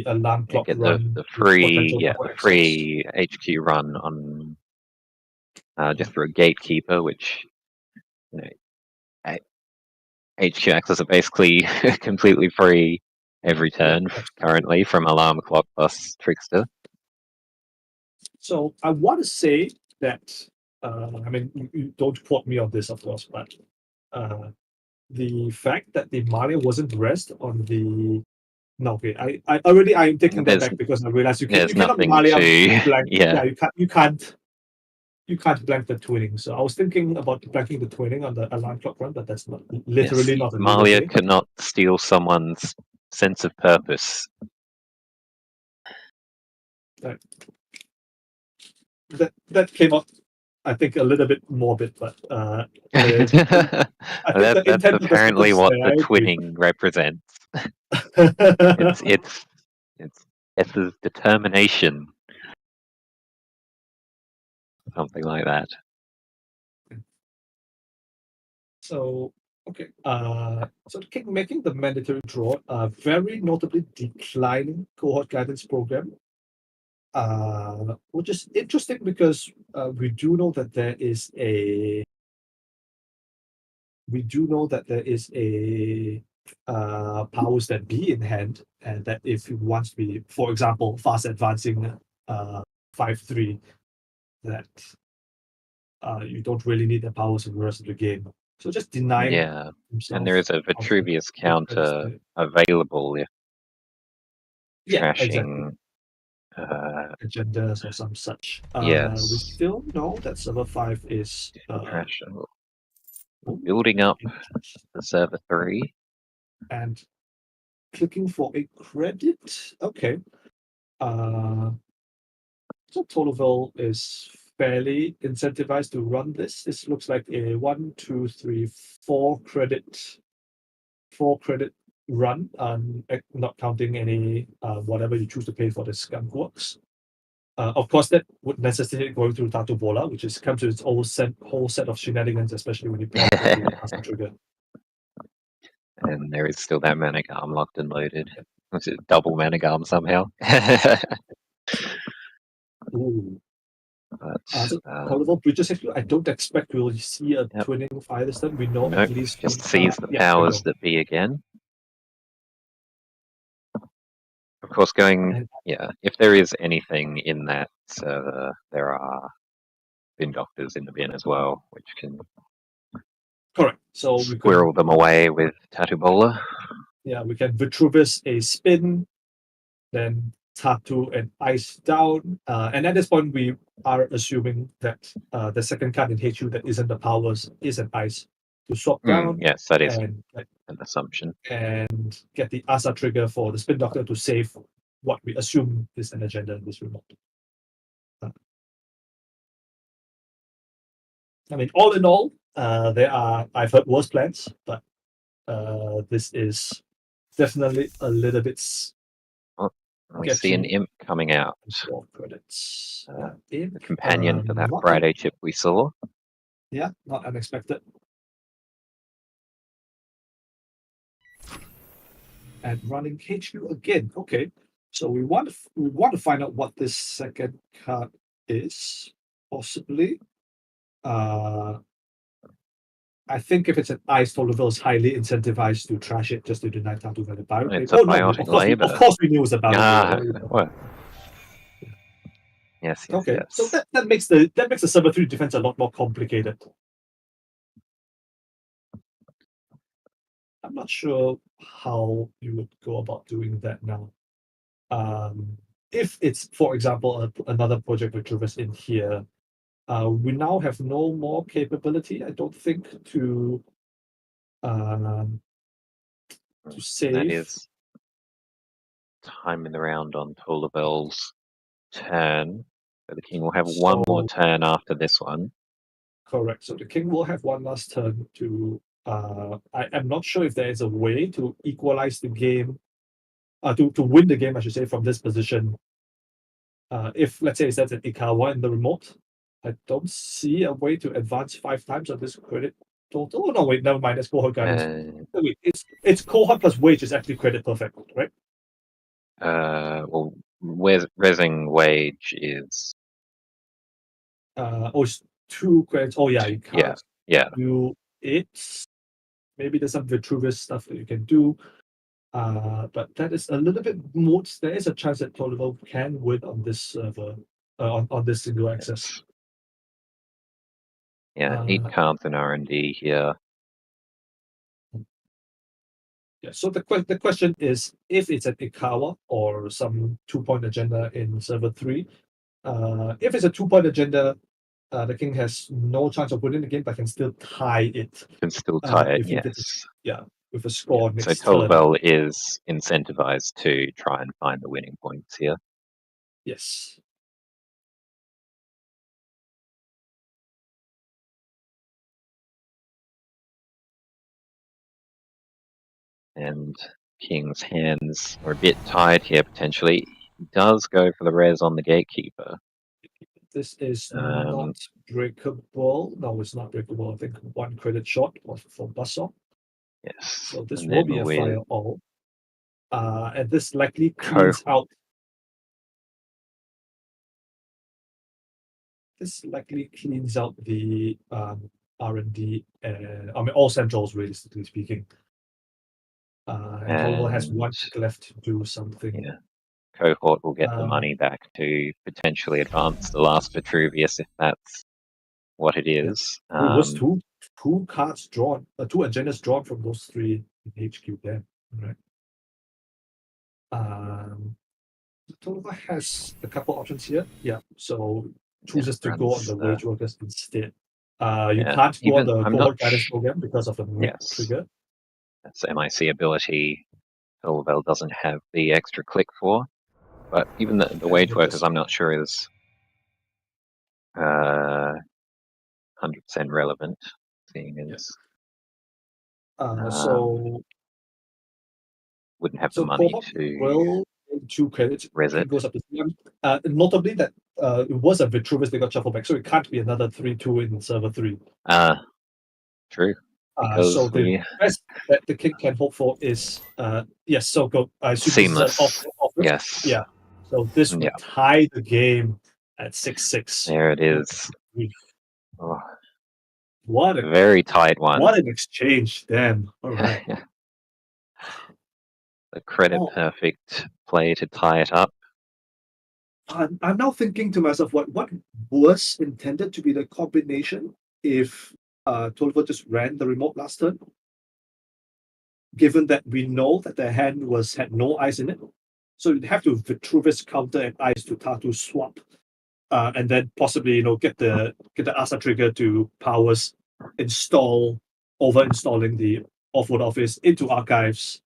alarm clock run. The free HQ run on just through a gatekeeper, which HQ access are basically completely free every turn currently from alarm clock plus trickster. So I want to say that I mean you don't quote me on this, of course, but the fact that the Malia wasn't rest on the okay, I'm taking that back because I realized you cannot Malia blank. Yeah, you can't blank the twinning. So I was thinking about blanking the twinning on the alarm clock run, but that's not literally not a Malia cannot steal someone's sense of purpose. Right. That came out, I think, a little bit morbid, but that's apparently what the twinning represents. It's S's determination, something like that. So okay, so the king making the mandatory draw, very notably declining cohort guidance program, which is interesting because we do know that there is a powers that be in hand, and that if you want to be, for example, fast advancing 5-3, that you don't really need the powers in the rest of the game. So just denying Yeah, himself. and there is a of the- Vitruvius of the counter available if Yeah, exactly. trashing. Agendas or some such. We Yes, still know that server 5 is trash. Building up the server 3. and clicking for a credit. Okay. So Tolerville is fairly incentivized to run this. This looks like a 1, 2, 3, 4 credit run, not counting any whatever you choose to pay for the skunk works. Of course, that would necessitate going through Tatu Bola, which comes with its whole set of shenanigans, especially when you pair it with the Asa trigger. And there is still that Manigarm locked and loaded. Was it double Manigarm somehow? Ooh. But So Tolerville Bridges, actually, I don't expect we'll see a twinning fire this time. We know nope, at least just one seize the yeah, powers that be again. Of course, if there is anything in that server, there are bin doctors in the bin as well, which can correct. So we squirrel them away with Tatubola. Yeah, we can Vitruvius a spin, then Tattoo and Ice down. And at this point, we are assuming that the second card in HU that isn't the powers is an Ice to swap down Yes, that is and an assumption. get the Asa trigger for the Spin Doctor to save what we assume is an agenda in this remote. I mean, all in all, I've heard worse plans, but this is definitely a little bit We see an imp coming out. 4 credits. The companion for that Friday chip we saw. Yeah, not unexpected. And running HQ again. Okay, so we want to find out what this second card is. Possibly. I think if it's an ice, Tolerville is highly incentivized to trash it just to deny Tattoo Valid Pirate. It's Oh a no, biotic labor. of course we knew it was about What? Yes. Okay, so that makes the server 3 defense a lot more complicated. I'm not sure how you would go about doing that now. If it's, for example, another project with Traverse in here, we now have no more capability, I don't think, to save. That is time in the round on Tolerville's turn. So the king will have one more turn after this one. Correct. So the king will have one last turn to. I am not sure if there is a way to equalize the game, to win the game, I should say, from this position. If let's say it's at an Ikawa in the remote, I don't see a way to advance 5 times on this credit total. Oh no, wait, never mind. That's cohort guidance. Wait, it's cohort plus wage is actually credit perfect, right? Well, resing wage is. It's 2 credits. Oh yeah, you can't Yeah. do it. Maybe there's some Vitruvius stuff that you can do. But that is a little bit more. There is a chance that Tolerville can win on this server, on this single access. Yeah, 8 cards in R&D here. Yeah. So the question is, if it's an Ikawa or some 2-point agenda in server 3, if it's a 2-point agenda, the king has no chance of winning the game, but can still tie it. Can still tie it, yes. With a score next turn. So Tolerville is incentivized to try and find the winning points here. Yes. And King's hands are a bit tied here, potentially. He does go for the res on the Gatekeeper. This is not breakable. No, it's not breakable. I think 1 credit short for Buzzsaw. Yes. So this and will then be a with fire all. And this likely Co- cleans out. This likely cleans out the R&D, I mean, all centrals, realistically speaking. And Tolwell has 1 And- tick left to do something. Yeah. Cohort will get the money back to potentially advance the last Vitruvius if that's what it is. It was two cards drawn, 2 agendas drawn from those 3 in HQ there, right? Tolwell has a couple options here. Yeah, so chooses to go on the wage workers instead. You can't go on the cohort guidance program because of the trigger. That's MIC ability Tolwell doesn't have the extra click for. But even the wage workers, I'm not sure is 100% relevant, seeing as so wouldn't have the money to will 2 credits. res it. Goes up to 3. Notably that it was a Vitruvius they got shuffled back, so it can't be another 3/2 in server 3. True. Because so the best that the king can hope for is yes. So go. I assume seamless. This is an offer. Yes. Yeah. So this would tie the game at 6-6. There it is. Oh, what a very tight one. What an exchange, then. All right. The credit perfect play to tie it up. I'm now thinking to myself, what was intended to be the combination if Tolliver just ran the remote last turn? Given that we know that the hand had no eyes in it, so you'd have to Vitruvius counter and eyes to Tatu swap, and then possibly get the Asa trigger to powers installing the offload office into archives.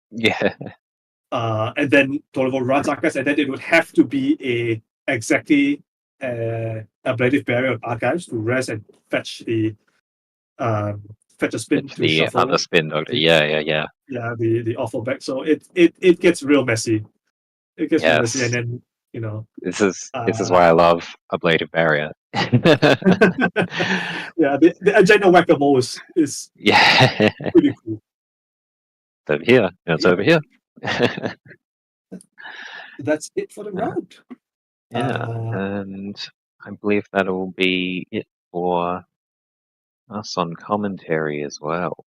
Yeah. And then Tolliver runs archives, and then it would have to be exactly ablative barrier of archives to rest and fetch the fetch a spin to the shuffle. Other spin doctor. Yeah. Yeah, the awful back. So it gets real messy. It gets real messy, and then this is why I love ablative barrier. Yeah, the agenda whack-a-mole is pretty cool. It's over here. It's over here. That's it for the round. And I believe that'll be it for us on commentary as well.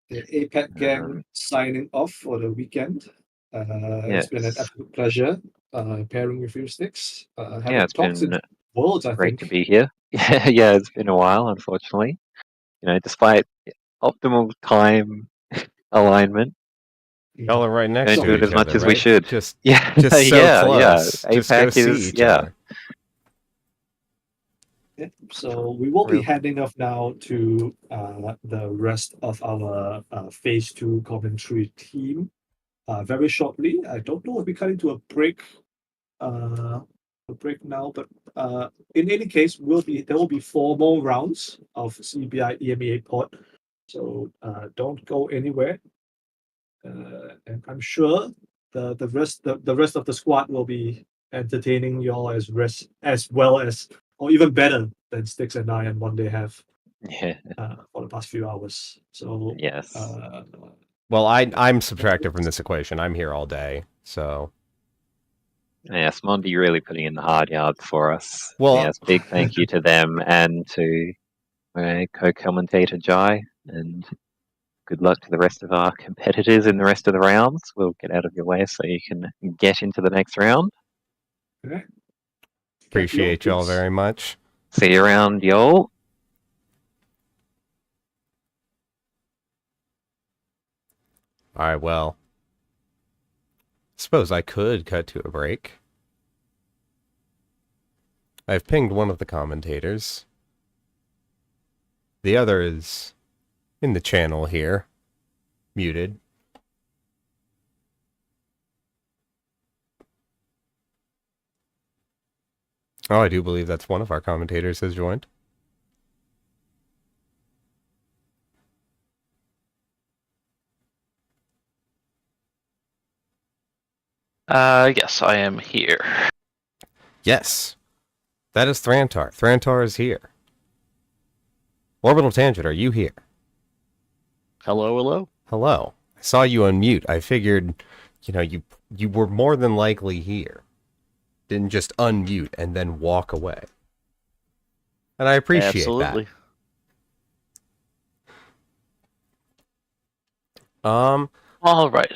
The APAC gang signing off for the weekend. It's been an absolute pleasure pairing with you, Sticks. It's been Worlds, I great think. to be here. Yeah, it's been a while, unfortunately. Despite optimal time alignment, Y'all are right next don't to do it each as much other, as right? we should. Just so close. Just go APAC see is each other. So we will be handing off now to the rest of our phase 2 commentary team very shortly. I don't know if we cut into a break now, but in any case, there will be 4 more rounds of CBI EMEA pod. So don't go anywhere. And I'm sure the rest of the squad will be entertaining y'all as well as, or even better than Sticks and I and one day have for the past few hours. So yes. Well, I'm subtracted from this equation. I'm here all day, so. Yes, Mondi really putting in the hard yards for us. Well, yes, big thank you to them and to my co-commentator Jai, and good luck to the rest of our competitors in the rest of the rounds. We'll get out of your way so you can get into the next round. Okay. Appreciate y'all very much. See you around, y'all. All right, well, suppose I could cut to a break. I've pinged one of the commentators. The other is in the channel here, muted. Oh, I do believe that's one of our commentators has joined. Yes, I am here. Yes, that is Thrantar. Thrantar is here. Orbital Tangent, are you here? Hello, hello. Hello. I saw you unmute. I figured, you were more than likely here. Didn't just unmute and then walk away. And I appreciate Absolutely. that. All right.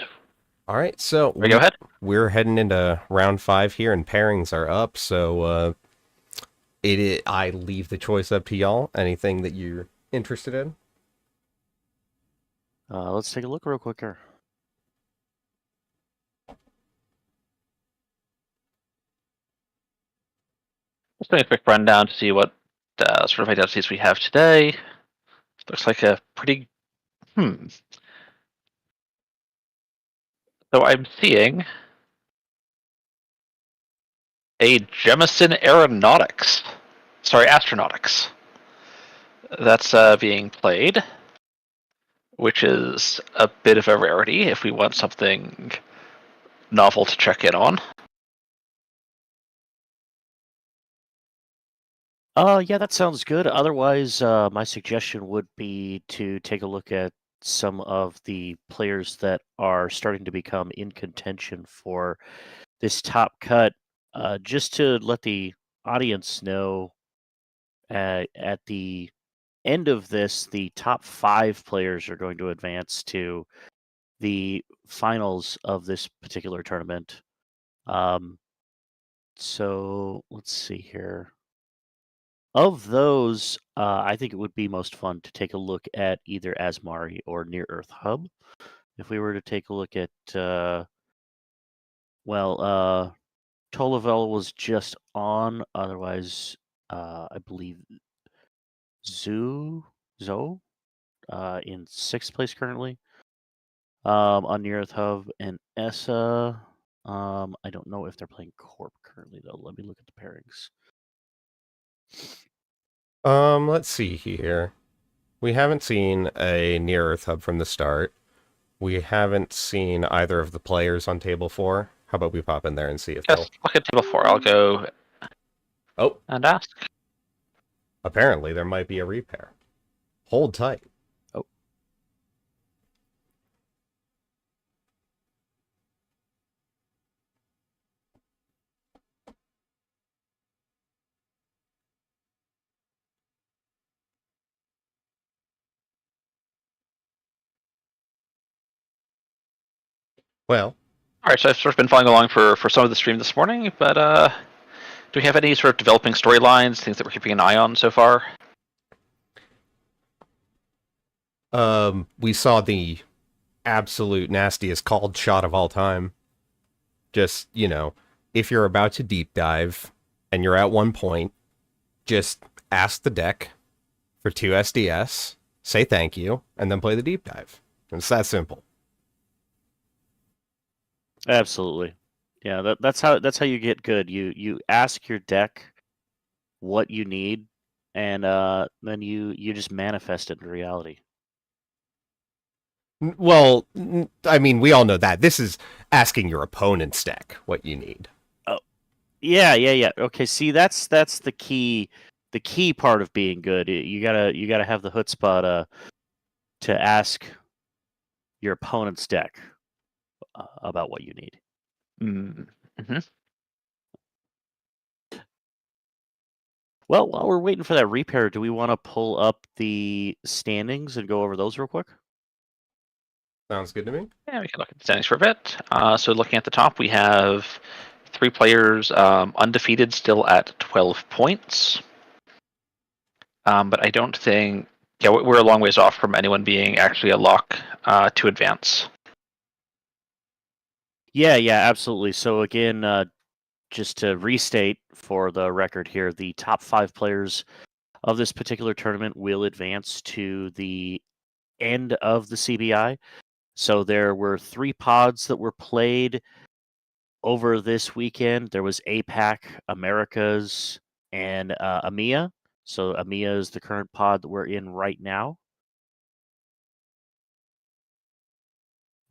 All right, so Go ahead. we're heading into round 5 here, and pairings are up. So I leave the choice up to y'all. Anything that you're interested in? Let's take a look real quick here. Let's do a quick rundown to see what sort of identities we have today. Looks like a pretty. So I'm seeing a Jemison Aeronautics. Sorry, Astronautics. That's being played, which is a bit of a rarity if we want something novel to check in on. Yeah, that sounds good. Otherwise, my suggestion would be to take a look at some of the players that are starting to become in contention for this top cut, just to let the audience know at the end of this, the top 5 players are going to advance to the finals of this particular tournament. So let's see here. Of those, I think it would be most fun to take a look at either Asmari or Near Earth Hub. If we were to take a look at, Tolavel was just on. Otherwise, I believe Zoe in 6th place currently on Near Earth Hub, and Essa. I don't know if they're playing Corp currently though. Let me look at the pairings. Let's see here. We haven't seen a Near Earth Hub from the start. We haven't seen either of the players on table 4. How about we pop in there and see if Yes, they'll... look at table 4. I'll go Oh, and ask. apparently there might be a repair. Hold tight. Oh. Well, All right, so I've sort of been following along for some of the stream this morning, but do we have any sort of developing storylines, things that we're keeping an eye on so far? we saw the absolute nastiest called shot of all time. Just, if you're about to deep dive and you're at one point, just ask the deck for 2 SDS, say thank you, and then play the deep dive. It's that simple. Absolutely. Yeah, that's how you get good. You ask your deck what you need, and then you just manifest it in reality. Well, I mean, we all know that. This is asking your opponent's deck what you need. Oh, yeah. Okay, see, that's the key. The key part of being good. You gotta have the chutzpah to ask your opponent's deck about what you need. Mm-hmm. Well, while we're waiting for that repair, do we want to pull up the standings and go over those real quick? Sounds good to me. Yeah, we can look at the standings for a bit. So looking at the top, we have 3 players undefeated, still at 12 points. But I don't think... Yeah, we're a long ways off from anyone being actually a lock to advance. Yeah, absolutely. So again, just to restate for the record here, the top 5 players of this particular tournament will advance to the end of the CBI. So there were 3 pods that were played over this weekend. There was APAC, Americas, and EMEA. So EMEA is the current pod that we're in right now.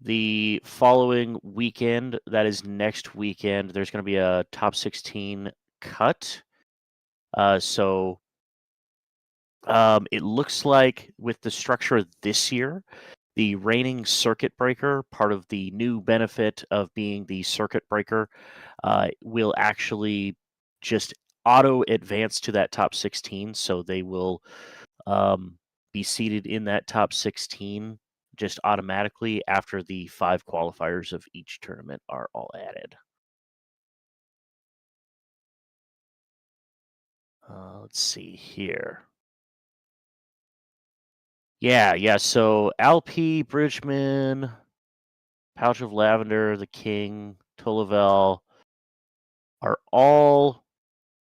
The following weekend, that is next weekend, there's going to be a top 16 cut. So it looks like with the structure this year, the reigning circuit breaker, part of the new benefit of being the circuit breaker, will actually just auto advance to that top 16. So they will be seated in that top 16 just automatically after the 5 qualifiers of each tournament are all added. Let's see here. Yeah. So Alp, Bridgman, Pouch of Lavender, the King, Tolavel are all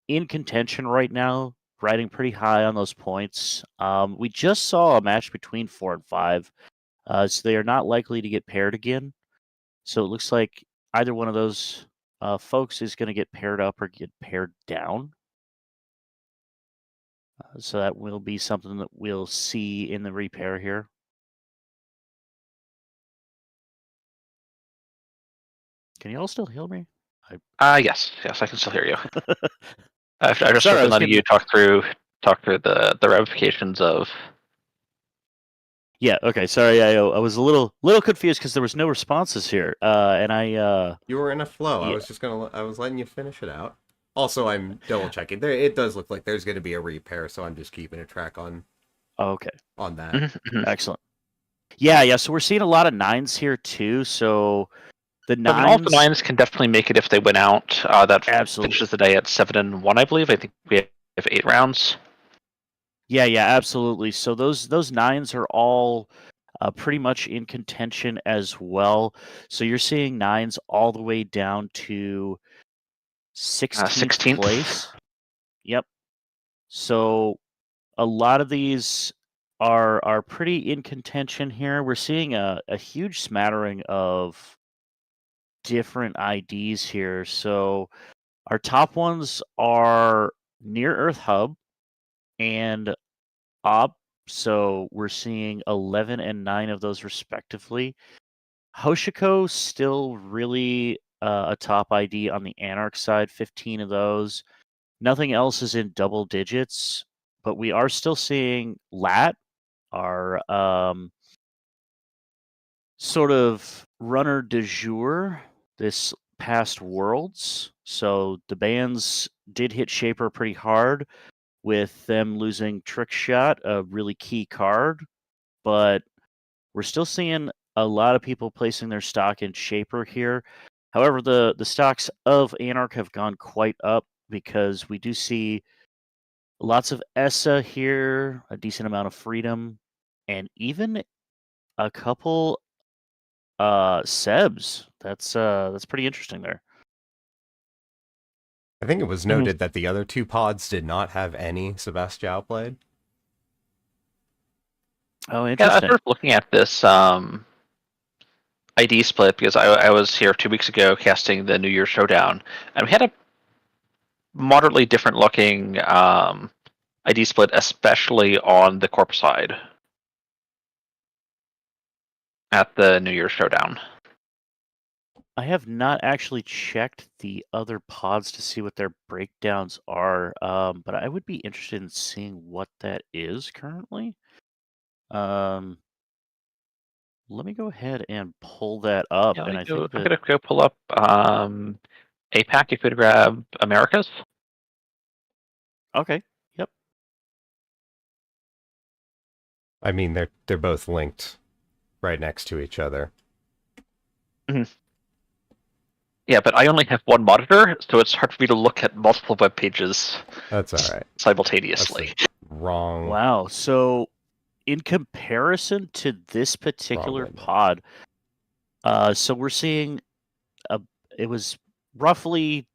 in contention right now, riding pretty high on those points. We just saw a match between 4 and 5, so they are not likely to get paired again. So it looks like either one of those folks is going to get paired up or get paired down. So that will be something that we'll see in the repair here. Can you all still hear me? Yes, I can still hear you. I just Sorry, sort I of was letting getting- you talk through the ramifications of. Yeah. Okay. Sorry, I was a little confused because there was no responses here, and I. You were in a flow. Yeah. I was letting you finish it out. Also, I'm double checking. It does look like there's going to be a repair, so I'm just keeping a track on Okay. that. Mhm. Excellent. Yeah. So we're seeing a lot of 9s here too. So the 9s. I mean, all the 9s can definitely make it if they win out. That Absolutely. finishes the day at 7-1, I believe. I think we have 8 rounds. Yeah, absolutely. So those 9s are all pretty much in contention as well. So you're seeing 9s all the way down to 16th 16th. place. Yep. So a lot of these are pretty in contention here. We're seeing a huge smattering of different IDs here. So our top ones are Near Earth Hub and Op. So we're seeing 11 and 9 of those respectively. Hoshiko still really a top ID on the Anarch side, 15 of those. Nothing else is in double digits, but we are still seeing Lat, our sort of runner du jour this past Worlds. So the bands did hit Shaper pretty hard with them losing Trick Shot, a really key card, but we're still seeing a lot of people placing their stock in Shaper here. However, the stocks of Anarch have gone quite up because we do see lots of ESSA here, a decent amount of Freedom, and even a couple Sebs. That's pretty interesting there. I think it was noted that the other 2 pods did not have any Sebastião played. Oh, Yeah, I interesting. started looking at this ID split because I was here 2 weeks ago casting the New Year Showdown, and we had a moderately different looking ID split, especially on the Corp side at the New Year Showdown. I have not actually checked the other pods to see what their breakdowns are, but I would be interested in seeing what that is currently. Let me go ahead and pull that up. Yeah, and I I'm think that gonna go pull up APAC if you would grab Americas. okay, yep. I mean, they're both linked right next to each other. Yeah, but I only have one monitor, so it's hard for me to look at multiple web pages That's all right. simultaneously. Wrong. Wow. So in comparison to this particular window. pod, so we're seeing it was roughly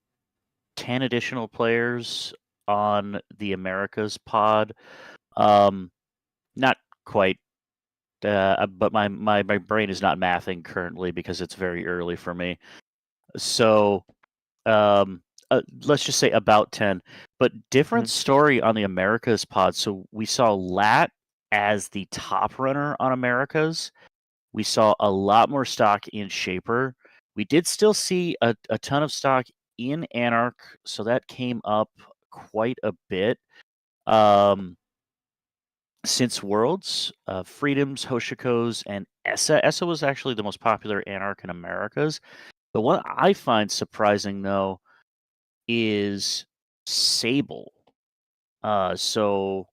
10 additional players on the Americas pod. Not quite, but my brain is not mathing currently because it's very early for me. So let's just say about 10. But different story on the Americas pod. So we saw Lat as the top runner on Americas we saw a lot more stock in Shaper. We did still see a ton of stock in Anarch, so that came up quite a bit. Since Worlds, Freedoms, Hoshiko's, and ESSA. ESSA was actually the most popular Anarch in Americas. But what I find surprising, though, is Sable. So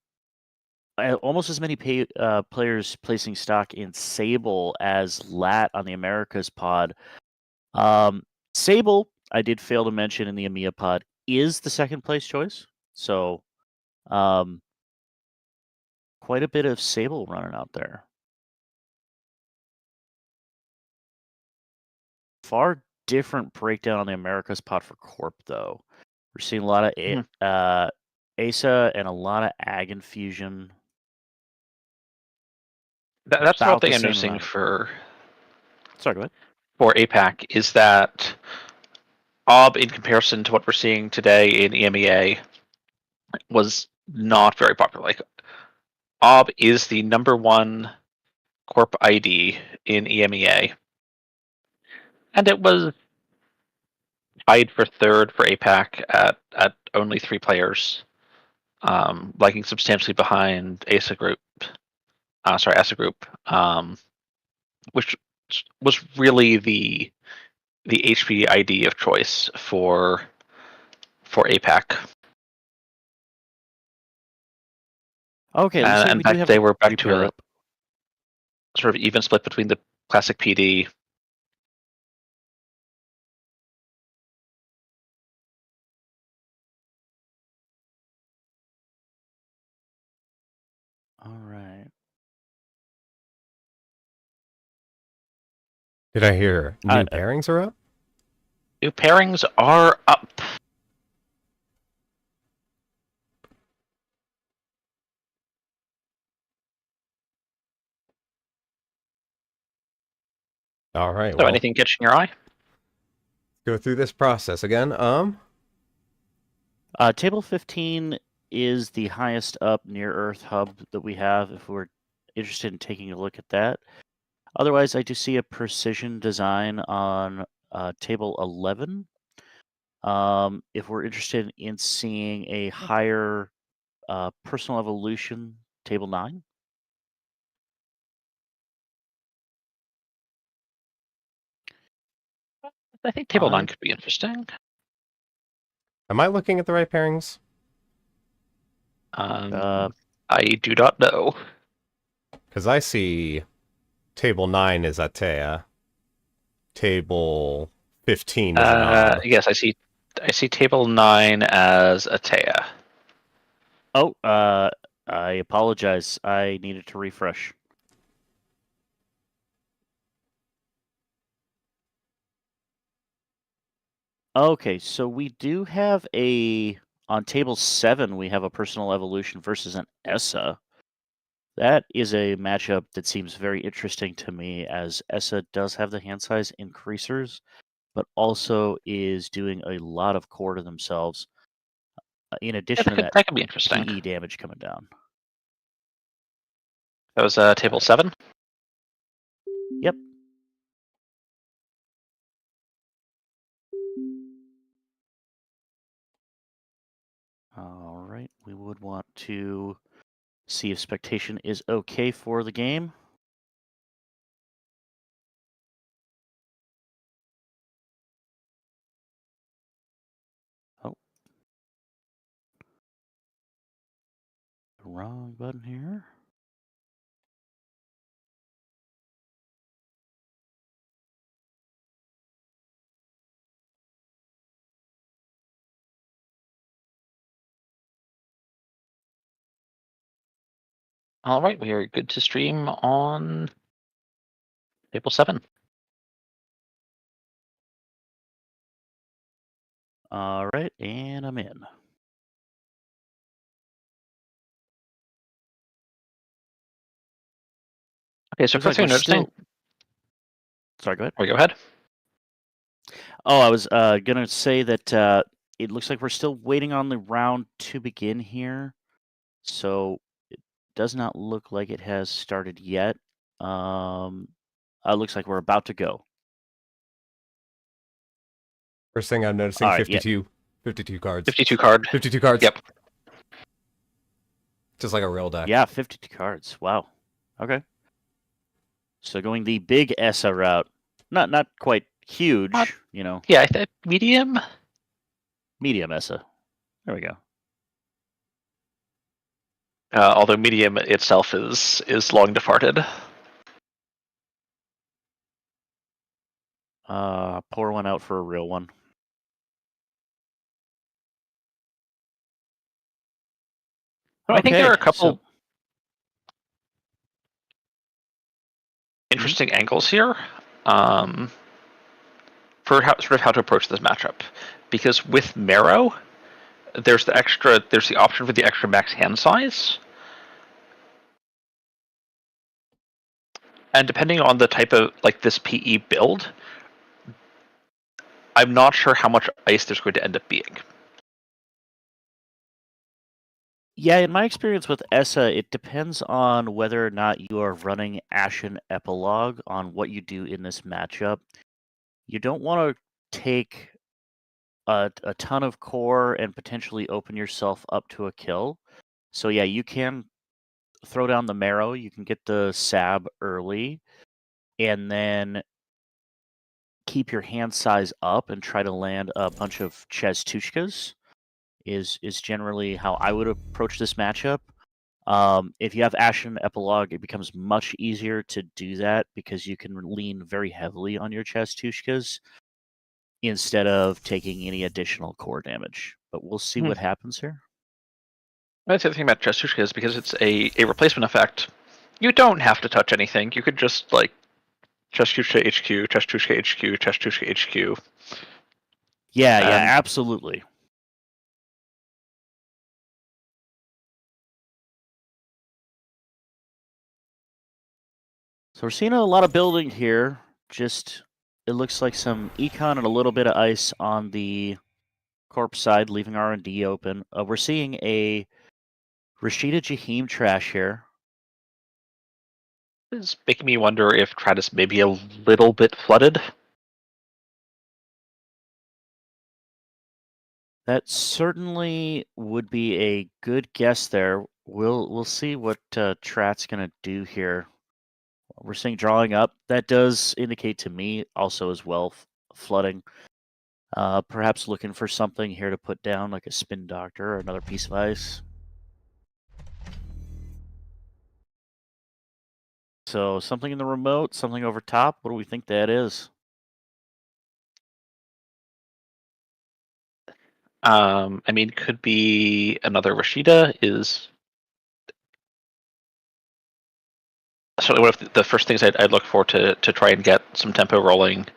almost as many players placing stock in Sable as Lat on the Americas pod. Sable, I did fail to mention in the EMEA pod, is the second place choice. So quite a bit of Sable running out there. Far different breakdown on the Americas pod for Corp, though. We're seeing a lot of ASA and a lot of Ag Infusion. That's the one About the thing I'm same noticing amount. for Sorry, go ahead. for APAC is that OB, in comparison to what we're seeing today in EMEA, was not very popular. Like, OB is the #1 Corp ID in EMEA, and it was tied for third for APAC at only 3 players, lagging substantially behind ASA Group. ASA Group, which was really the HP ID of choice for APAC. Okay, looks like And we back do have today we're back to repair a up. sort of even split between the classic PD. All right. Did I hear new pairings are up? New pairings are up. All right. So Well, anything catching your eye? go through this process again. Table 15 is the highest up near Earth hub that we have, if we're interested in taking a look at that. Otherwise, I do see a precision design on table 11. If we're interested in seeing a higher personal evolution, table 9. I think table 9 could be interesting. Am I looking at the right pairings? I do not know. Because I see table 9 is Atea. Table 15 is an Yes, I see table 9 as Atea. Oh, I apologize. I needed to refresh. Okay, so we do have on table 7, we have a personal evolution versus an ESSA. That is a matchup that seems very interesting to me, as ESSA does have the hand size increasers, but also is doing a lot of core to themselves. In addition to that could be interesting. PE damage coming down. That was table 7? Yep. All right, we would want to see if spectation is okay for the game. Oh. Wrong button here. All right, we are good to stream on table 7. All right, and I'm in. Okay, so first thing I'm noticing. Sorry, go ahead. Go ahead. Oh, I was gonna say that it looks like we're still waiting on the round to begin here, so it does not look like it has started yet. Looks like we're about to go. First thing I'm noticing, All right, 52 cards. 52 card. 52 cards. Yep. Just like a real deck. Yeah, 52 cards. Wow. Okay. So going the big ESA route. Not quite huge, you know. Yeah, I think medium. Medium ESA. There we go. Although medium itself is long departed. Pour one out for a real one. I think there are a couple so- interesting angles here for how to approach this matchup, because with Marrow, there's the option for the extra max hand size, and depending on the type of this PE build, I'm not sure how much ice there's going to end up being. Yeah, in my experience with ESA, it depends on whether or not you are running Ashen Epilogue on what you do in this matchup. You don't want to take a ton of core and potentially open yourself up to a kill. So yeah, you can throw down the Marrow, you can get the Sab early, and then keep your hand size up and try to land a bunch of Chestushkas is generally how I would approach this matchup. If you have Ashen Epilogue, it becomes much easier to do that because you can lean very heavily on your Chestushkas instead of taking any additional core damage. But we'll see what happens here. That's the other thing about Chestushka is because it's a replacement effect. You don't have to touch anything. You could just Chestushka HQ, Chestushka HQ, Chestushka HQ. Yeah, absolutely. So we're seeing a lot of building here. Just, it looks like some econ and a little bit of ice on the corpse side, leaving R&D open. We're seeing a Rashida Jaheim trash here. It's making me wonder if Tratus may be a little bit flooded. That certainly would be a good guess there. We'll see what Trat's going to do here. We're seeing drawing up. That does indicate to me also as well flooding. Perhaps looking for something here to put down, like a spin doctor or another piece of ice. So something in the remote, something over top. What do we think that is? I mean, could be another Rashida. Is certainly one of the first things I'd look for to try and get some tempo rolling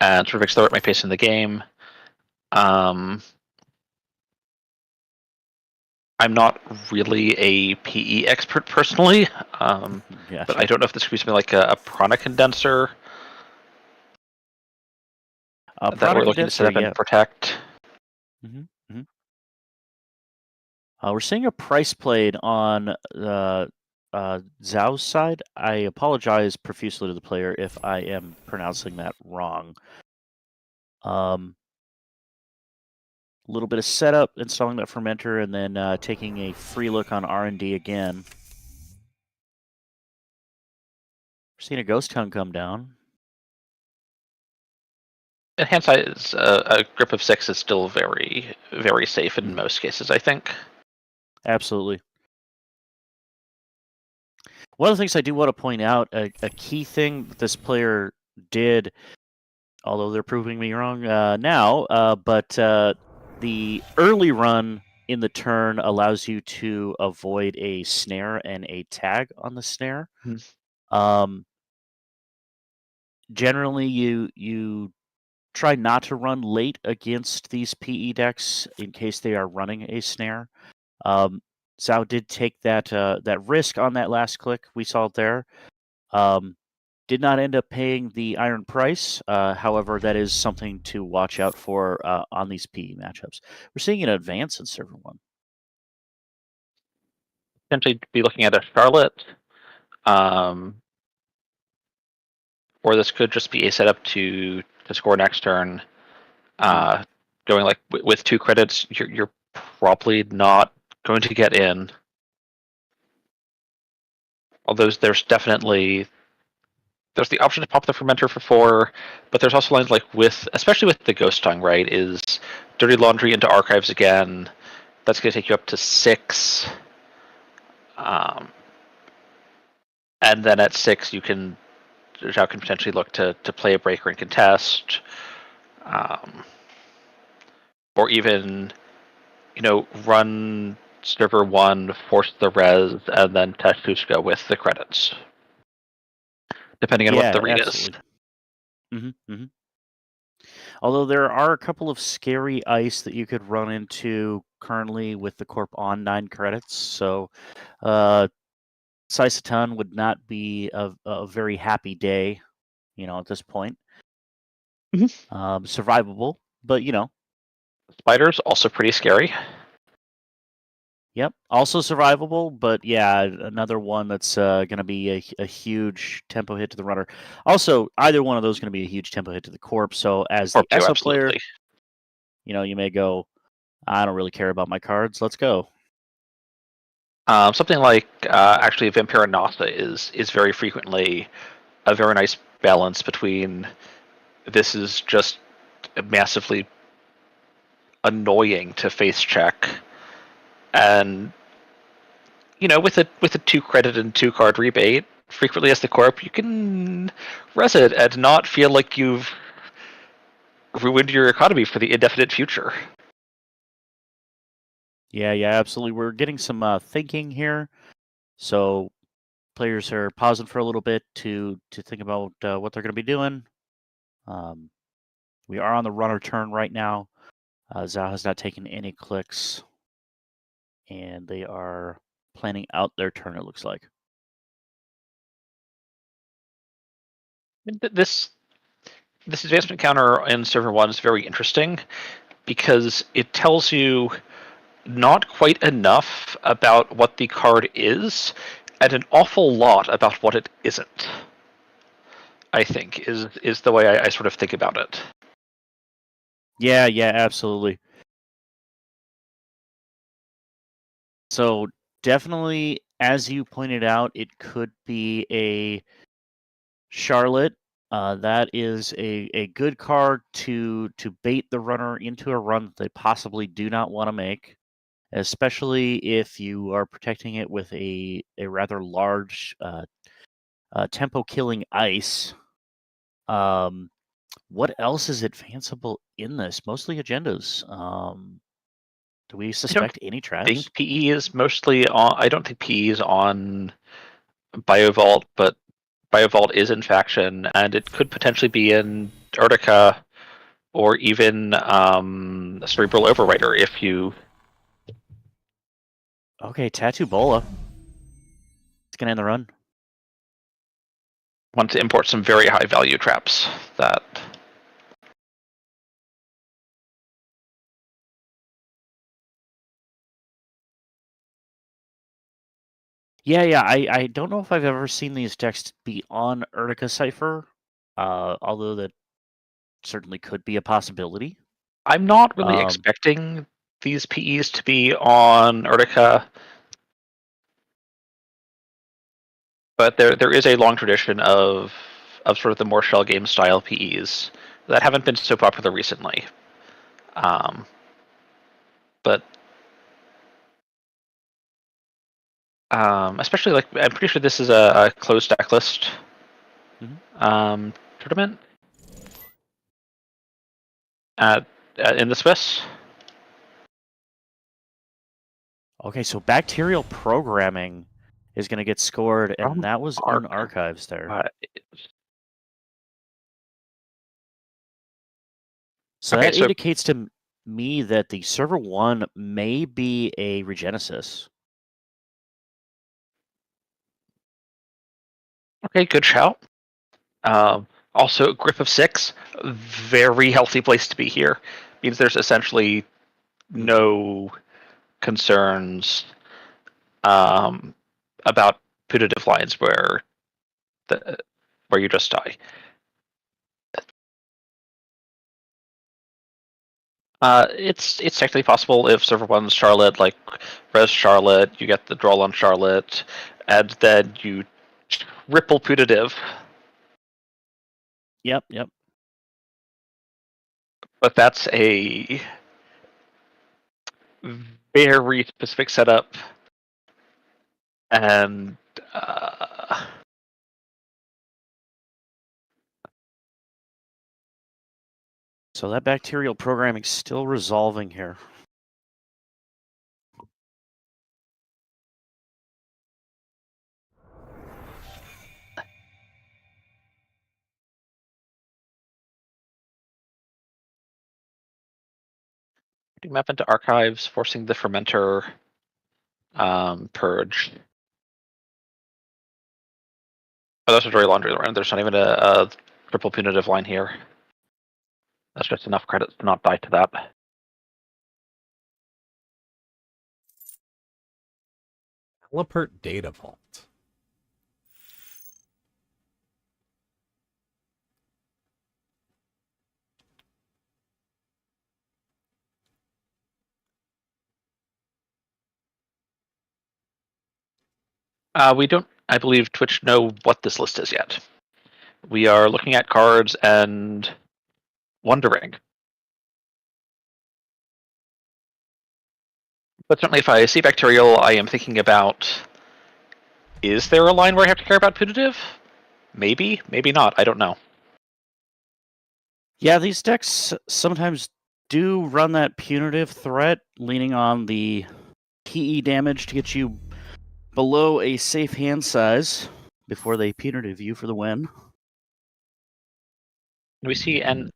and sort of accelerate my pace in the game. I'm not really a PE expert personally, but I don't know if this could be something like a prana condenser that we're looking to set up and protect. We're seeing a price played on Zhao's side. I apologize profusely to the player if I am pronouncing that wrong. A little bit of setup, installing that fermenter, and then taking a free look on R&D again. We're seeing a ghost tongue come down. And hand size, a grip of 6 is still very, very safe in most cases, I think. Absolutely. One of the things I do want to point out, a key thing that this player did, although they're proving me wrong now, but the early run in the turn allows you to avoid a snare and a tag on the snare. Generally, you try not to run late against these PE decks in case they are running a snare. Zhao did take that risk on that last click we saw there. Did not end up paying the iron price. However, that is something to watch out for on these PE matchups. We're seeing an advance in server 1. Potentially be looking at a Charlotte. or this could just be a setup to score next turn. Going like with 2 credits, you're probably not going to get in. Although there's the option to pop the fermenter for 4, but there's also lines like especially with the Ghost Tongue, right? Is Dirty Laundry into Archives again. That's going to take you up to 6. And then at 6, you can potentially look to play a Breaker and Contest. Or even, run server 1, force the res, and then Tashushka with the credits. Depending on what the read is. Although there are a couple of scary ice that you could run into currently with the Corp on 9 credits. So Saisaton would not be a very happy day, at this point. Survivable, but Spiders, also pretty scary. Yep, also survivable, but yeah, another one that's going to be a huge tempo hit to the runner. Also, either one of those is going to be a huge tempo hit to the Corp. So as the ESO player, you may go, I don't really care about my cards. Let's go. Something like actually Vampira Nasta is very frequently a very nice balance between this is just massively annoying to face check, and with a 2 credit and 2 card rebate, frequently as the Corp, you can res it and not feel like you've ruined your economy for the indefinite future. Yeah, absolutely. We're getting some thinking here, so players are pausing for a little bit to think about what they're going to be doing. We are on the runner turn right now. Zhao has not taken any clicks, and they are planning out their turn, it looks like. This advancement counter in server 1 is very interesting because it tells you not quite enough about what the card is and an awful lot about what it isn't, I think, is the way I sort of think about it. Yeah, absolutely. So definitely, as you pointed out, it could be a Charlotte. That is a good card to bait the runner into a run that they possibly do not want to make, especially if you are protecting it with a rather large tempo killing ice. What else is advanceable in this? Mostly agendas. Do we suspect any traps? I think PE is mostly on. I don't think PE is on Biovault, but Biovault is in faction, and it could potentially be in Urtica or even Cerebral Overwriter if you. Okay, Tattoo Bola. It's gonna end the run. Want to import some very high value traps that. Yeah. I don't know if I've ever seen these decks be on Urtica Cypher, although that certainly could be a possibility. I'm not really expecting these PEs to be on Urtica, but there is a long tradition of sort of the more shell game style PEs that haven't been so popular recently. But especially like I'm pretty sure this is a closed deck list tournament in the Swiss. Okay, so bacterial programming is going to get scored, and that was on archives there. So that indicates to me that the server 1 may be a Regenesis. Okay, good shout. Also, Grip of 6, very healthy place to be here. Means there's essentially no concerns about putative lines where you just die. It's technically possible if server one's Charlotte, like res Charlotte, you get the draw on Charlotte, and then you triple putative. Yep. But that's a very specific setup, and So that bacterial programming's still resolving here. map into archives, forcing the fermenter purge. Oh, that's a dirty laundry line. There's not even a triple punitive line here. That's just enough credits to not die to that. Malapert Data Vault. We don't, I believe, Twitch know what this list is yet. We are looking at cards and wondering. But certainly if I see Bacterial, I am thinking about, is there a line where I have to care about putative? Maybe, maybe not, I don't know. Yeah, these decks sometimes do run that punitive threat, leaning on the PE damage to get you below a safe hand size before they punitive you for the win. We see an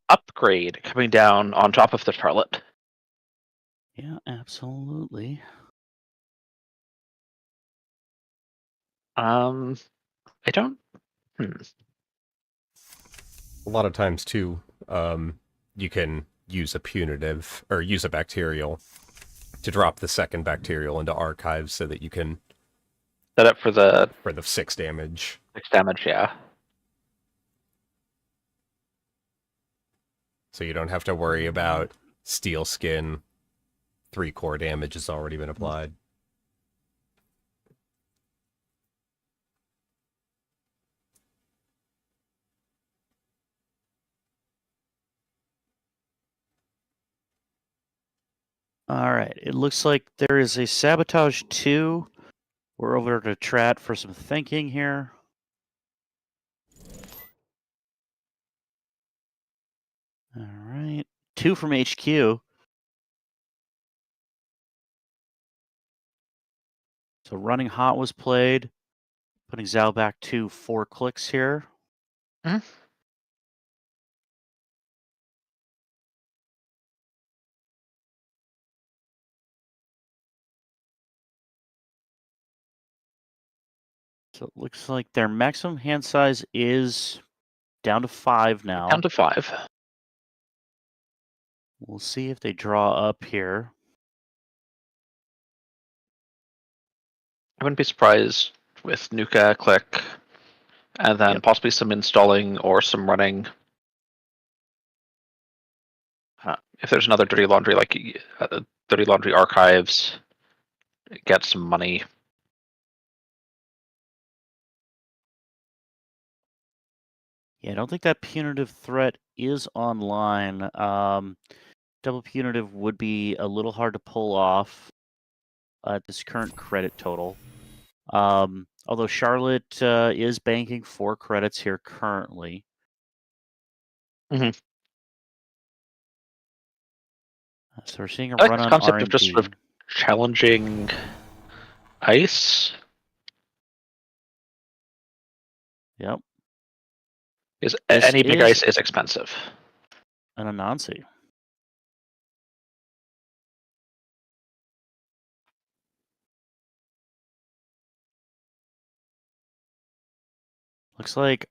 upgrade coming down on top of the Charlotte. Yeah, absolutely. I don't. A lot of times too, you can use a punitive or use a bacterial to drop the second bacterial into archives so that you can Set up for the 6 damage. 6 damage, yeah. So you don't have to worry about steel skin. 3 core damage has already been applied. All right, it looks like there is a Sabotage 2. We're over to Trat for some thinking here. All right, 2 from HQ. So running hot was played, putting Zhao back to 4 clicks here. Mhm. So it looks like their maximum hand size is down to 5 now. Down to 5. We'll see if they draw up here. I wouldn't be surprised with Nuka click, and then possibly some installing or some running. If there's another dirty laundry, like dirty laundry archives, get some money. Yeah, I don't think that punitive threat is online. Double punitive would be a little hard to pull off at this current credit total. Although Charlotte is banking 4 credits here currently. Mm-hmm. So we're seeing a I like run this on concept RMD. of just sort of challenging ice. Yep. Because This any big is ice is expensive. an Anansi. Looks like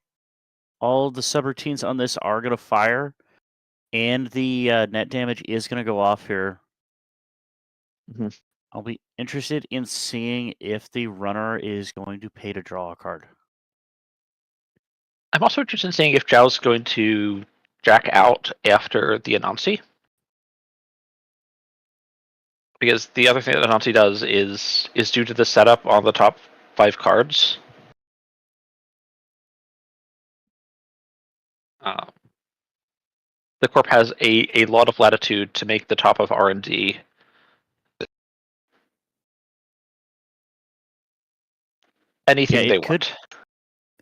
all the subroutines on this are going to fire, and the net damage is going to go off here. Mm-hmm. I'll be interested in seeing if the runner is going to pay to draw a card. I'm also interested in seeing if Zhao's going to jack out after the Anansi. Because the other thing that Anansi does is due to the setup on the top 5 cards. The Corp has a lot of latitude to make the top of R&D anything they want.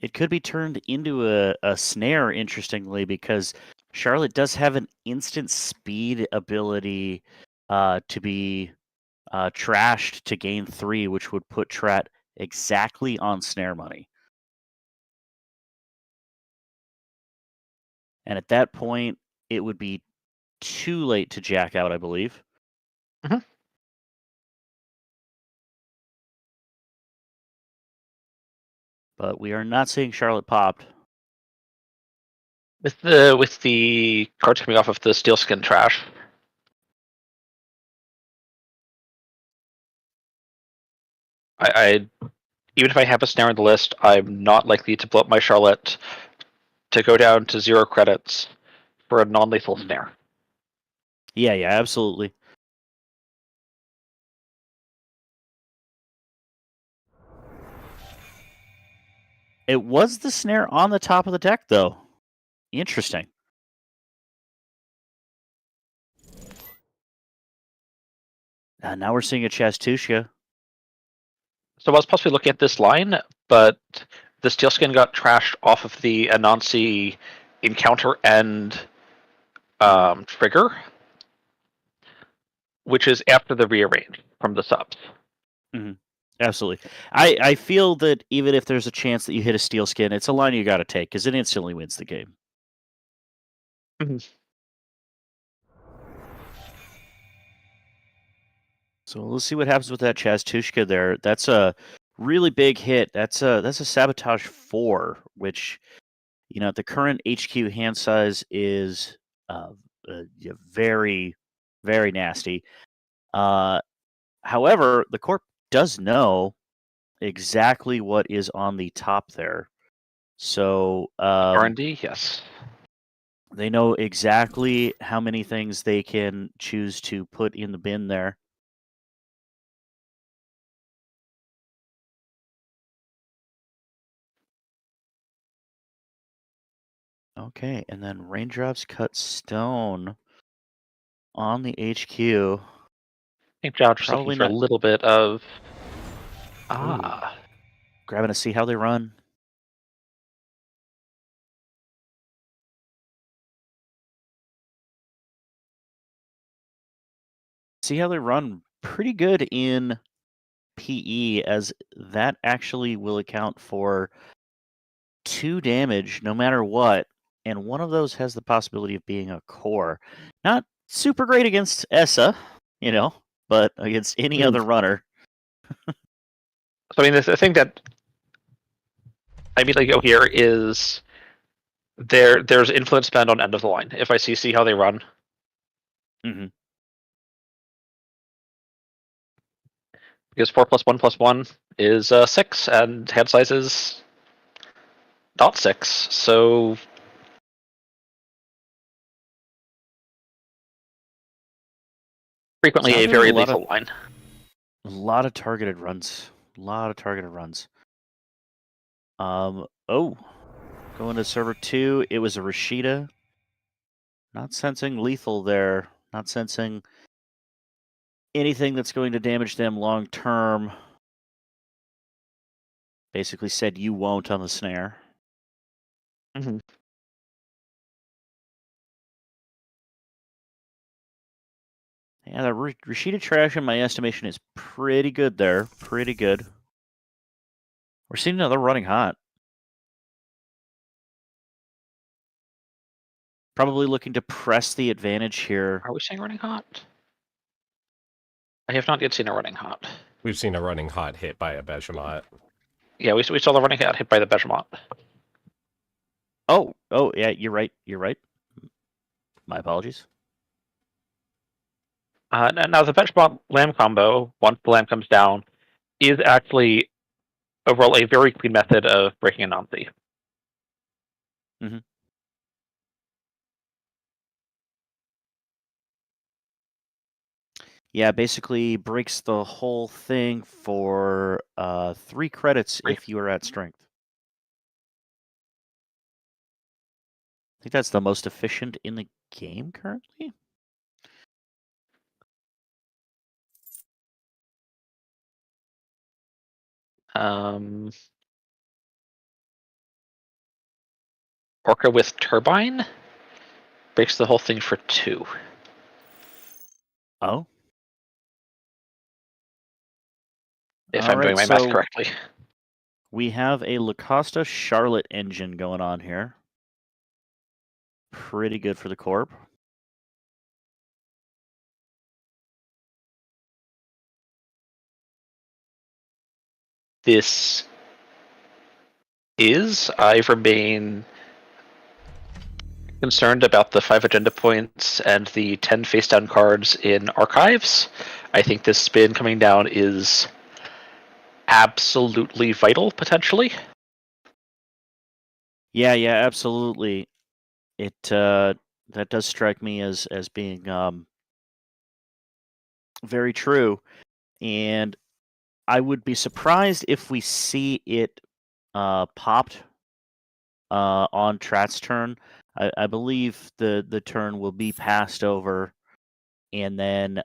It could be turned into a snare, interestingly, because Charlotte does have an instant speed ability to be trashed to gain 3, which would put Trat exactly on snare money. And at that point, it would be too late to jack out, I believe. Mm-hmm. But we are not seeing Charlotte popped. With the cards coming off of the Steelskin trash. I even if I have a snare on the list, I'm not likely to blow up my Charlotte to go down to 0 credits for a non-lethal snare. Yeah, absolutely. It was the snare on the top of the deck, though. Interesting. Now we're seeing a Chastushka. So I was possibly looking at this line, but the Steelskin got trashed off of the Anansi encounter and trigger, which is after the rearrange from the subs. Mm-hmm. Absolutely. I feel that even if there's a chance that you hit a Steelskin, it's a line you got to take because it instantly wins the game. Mm-hmm. So let's see what happens with that Chastushka there. That's a really big hit. That's a Sabotage 4, which, at the current HQ hand size is very, very nasty. However, the Corp does know exactly what is on the top there. So R&D, yes. They know exactly how many things they can choose to put in the bin there. Okay, and then Raindrops Cut Stone on the HQ. I think Josh is looking for a little bit of... Grabbing to see how they run. See how they run pretty good in PE, as that actually will account for 2 damage no matter what, and one of those has the possibility of being a core. Not super great against Essa, but against any other runner. So, the thing that I immediately go here is there's influence spend on end of the line. If I see how they run. Mm-hmm. Because 4 + 1 + 1 is 6, and hand size is not 6, so... Frequently a very lethal line. A lot of targeted runs. Going to server 2, it was a Rashida. Not sensing lethal there. Not sensing anything that's going to damage them long term. Basically said you won't on the snare. Mm-hmm. Yeah, the Rashida trash, in my estimation, is pretty good there. Pretty good. We're seeing another running hot. Probably looking to press the advantage here. Are we seeing running hot? I have not yet seen a running hot. We've seen a running hot hit by a Behemoth. Yeah, we saw the running hot hit by the Behemoth. Oh, yeah, you're right. My apologies. Now, the Behemoth Lamb combo, once the Lamb comes down, is actually overall a very clean method of breaking a Nancy. Mm-hmm. Yeah, basically breaks the whole thing for 3 credits if you are at strength. I think that's the most efficient in the game currently. Orca with Turbine breaks the whole thing for 2. Oh. If I'm doing my math correctly. We have a LaCosta Charlotte engine going on here. Pretty good for the Corp. This is, I remain concerned about the 5 agenda points and the 10 face down cards in archives. I think this spin coming down is absolutely vital, potentially. Yeah, absolutely. It that does strike me as being very true, and I would be surprised if we see it popped on Trat's turn. I believe the turn will be passed over, and then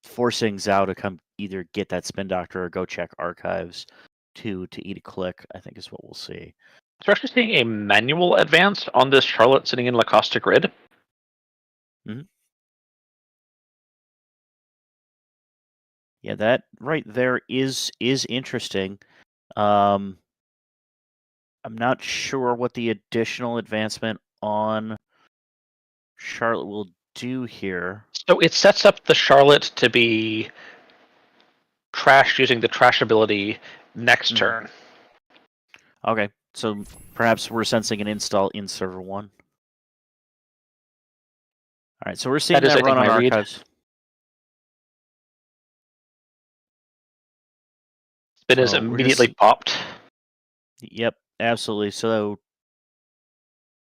forcing Zhao to come either get that spin doctor or go check archives to eat a click, I think is what we'll see. So we're actually seeing a manual advance on this Charlotte sitting in LaCosta grid. Mm-hmm. Yeah, that right there is interesting. I'm not sure what the additional advancement on Charlotte will do here. So it sets up the Charlotte to be trashed using the trash ability next turn. Okay, so perhaps we're sensing an install in server 1. All right, so we're seeing that run on archives. Spin is immediately popped. Yep, absolutely. So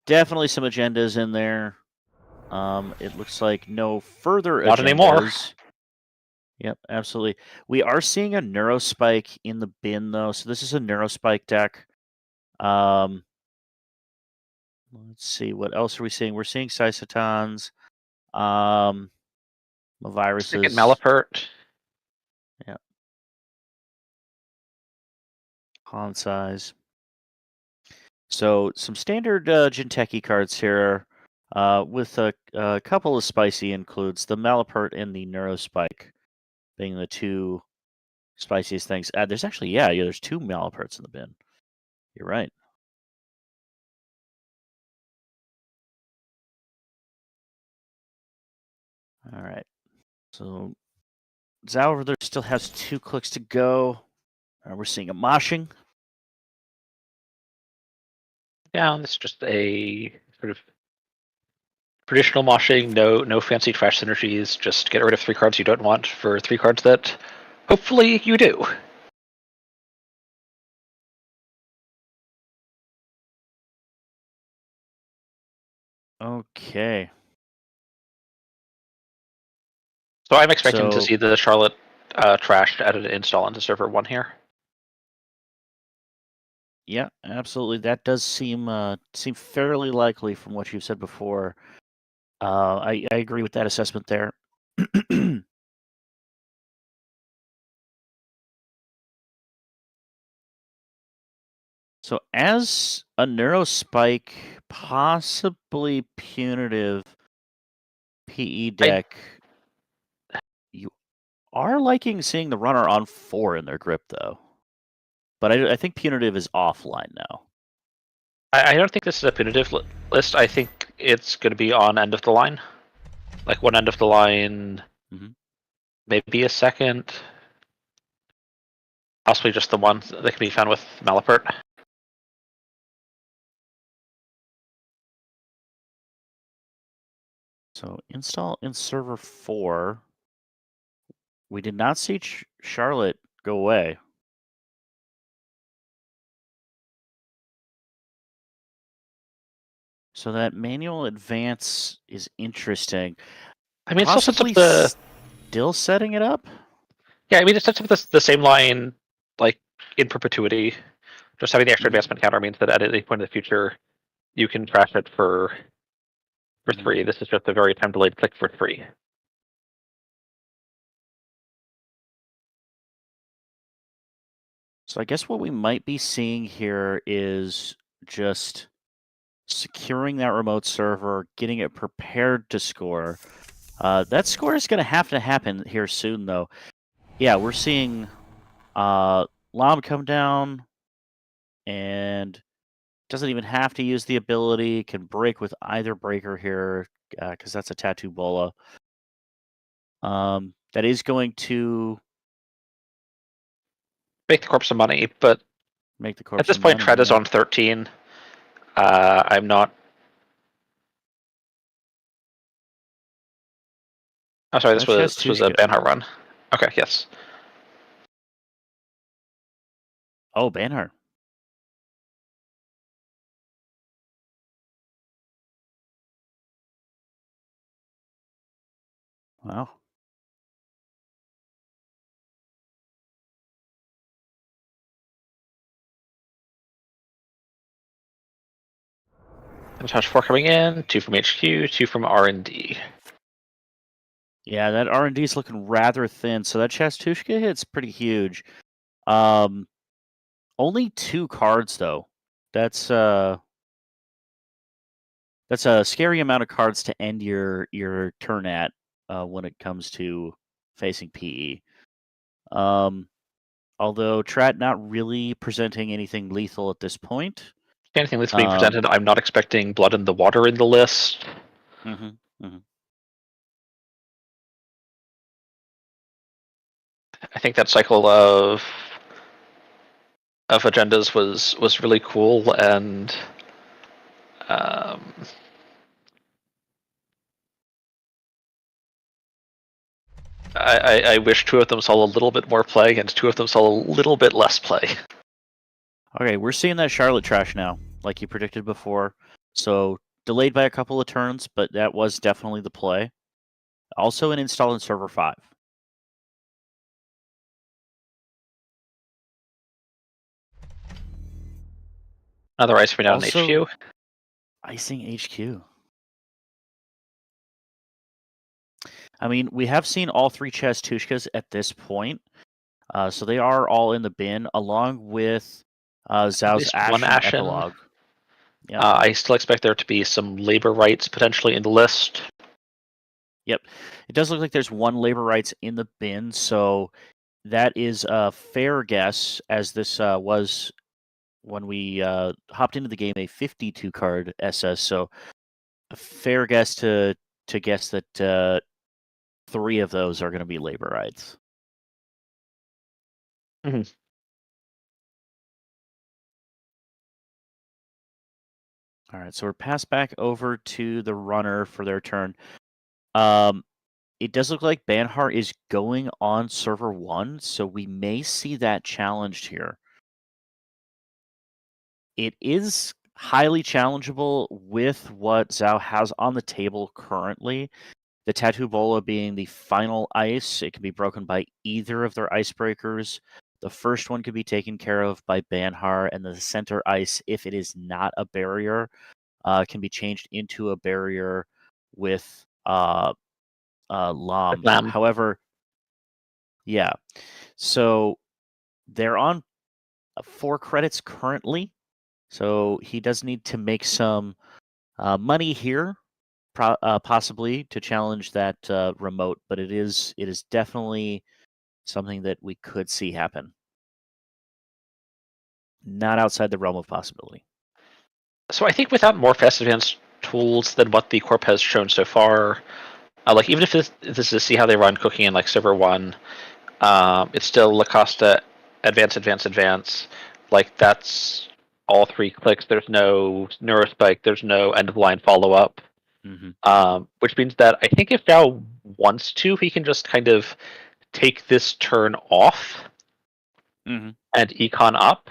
definitely some agendas in there. It looks like no further Not agendas. anymore. Yep, absolutely. We are seeing a Neurospike in the bin, though. So this is a Neurospike deck. Let's see. What else are we seeing? We're seeing Sysotons. Viruses. Malapert. Yeah. Han size. So some standard Jinteki cards here, with a couple of spicy includes the Malapert and the Neurospike being the 2 spiciest things. There's actually there's 2 Malaperts in the bin. You're right. All right. So Zhao over there still has 2 clicks to go. We're seeing a moshing. Yeah, it's just a sort of traditional moshing, no fancy trash synergies, just get rid of 3 cards you don't want for 3 cards that hopefully you do. Okay. So I'm expecting to see the Charlotte trashed at an install into server 1 here. Yeah, absolutely. That does seem fairly likely from what you've said before. I agree with that assessment there. So as a Neurospike, possibly punitive PE deck, you are liking seeing the runner on 4 in their grip, though. But I think punitive is offline now. I don't think this is a punitive list. I think it's going to be on end of the line. Like one end of the line, maybe a second. Possibly just the one that can be found with Malapert. So install in server 4. We did not see Charlotte go away. So that manual advance is interesting. I mean, it still sets up Possibly the. still setting it up? Yeah, I mean, it sets up the same line, like, in perpetuity. Just having the extra Mhm. advancement counter means that at any point in the future, you can trash it for Mhm. 3. This is just a very time delayed click for 3. So I guess what we might be seeing here is just securing that remote server, getting it prepared to score. That score is going to happen here soon, though. Yeah, we're seeing Lam come down and doesn't even have to use the ability, can break with either breaker here because that's a Tattoo Bola. That is going to Make the corpse some money, but make the corpse at this some point, money, Tread is yeah. on 13. I'm not. Oh, sorry, this was a Tushka. Banhart run. Okay, yes. Oh, Banhart. Wow. And touch 4 coming in, 2 from HQ, 2 from R&D. Yeah, that R&D is looking rather thin, so that Chastushka hit's pretty huge. Only 2 cards though. That's a scary amount of cards to end your turn at when it comes to facing PE. Although Trat not really presenting anything lethal at this point. Anything that's being presented, I'm not expecting Blood in the Water in the list. Mm-hmm. I think that cycle of agendas was really cool, and I wish 2 of them saw a little bit more play, and 2 of them saw a little bit less play. Okay, we're seeing that Charlotte trash now, like you predicted before. So delayed by a couple of turns, but that was definitely the play. Also an install in server 5. Another ice cream down in Also, HQ. Icing HQ. I mean, we have seen all 3 Chastushkas at this point. So they are all in the bin, along with Zhao's One Ashen Ashen. Epilogue. Yep. I still expect there to be some labor rights potentially in the list. Yep. It does look like there's 1 labor rights in the bin, so that is a fair guess, as this was when we hopped into the game a 52 card SS. So a fair guess to guess that 3 of those are going to be labor rights. Mm-hmm. All right, so we're passed back over to the runner for their turn. It does look like Banhart is going on server 1, so we may see that challenged here. It is highly challengeable with what Zhao has on the table currently. The Tattoo Bola being the final ice. It can be broken by either of their icebreakers. The first one could be taken care of by Banhart, and the center ice, if it is not a barrier, can be changed into a barrier with Lam. Lam. However, yeah. So they're on 4 credits currently. So he does need to make some money here, possibly to challenge that remote. But it is definitely something that we could see happen. Not outside the realm of possibility. So I think without more fast advanced tools than what the Corp has shown so far, like even if this is to see how they run cooking in like server 1, it's still Lacosta advance. Like that's all 3 clicks. There's no neurospike. There's no end of line follow up. Mm-hmm. Which means that I think if Zhao wants to, he can just kind of take this turn off and econ up.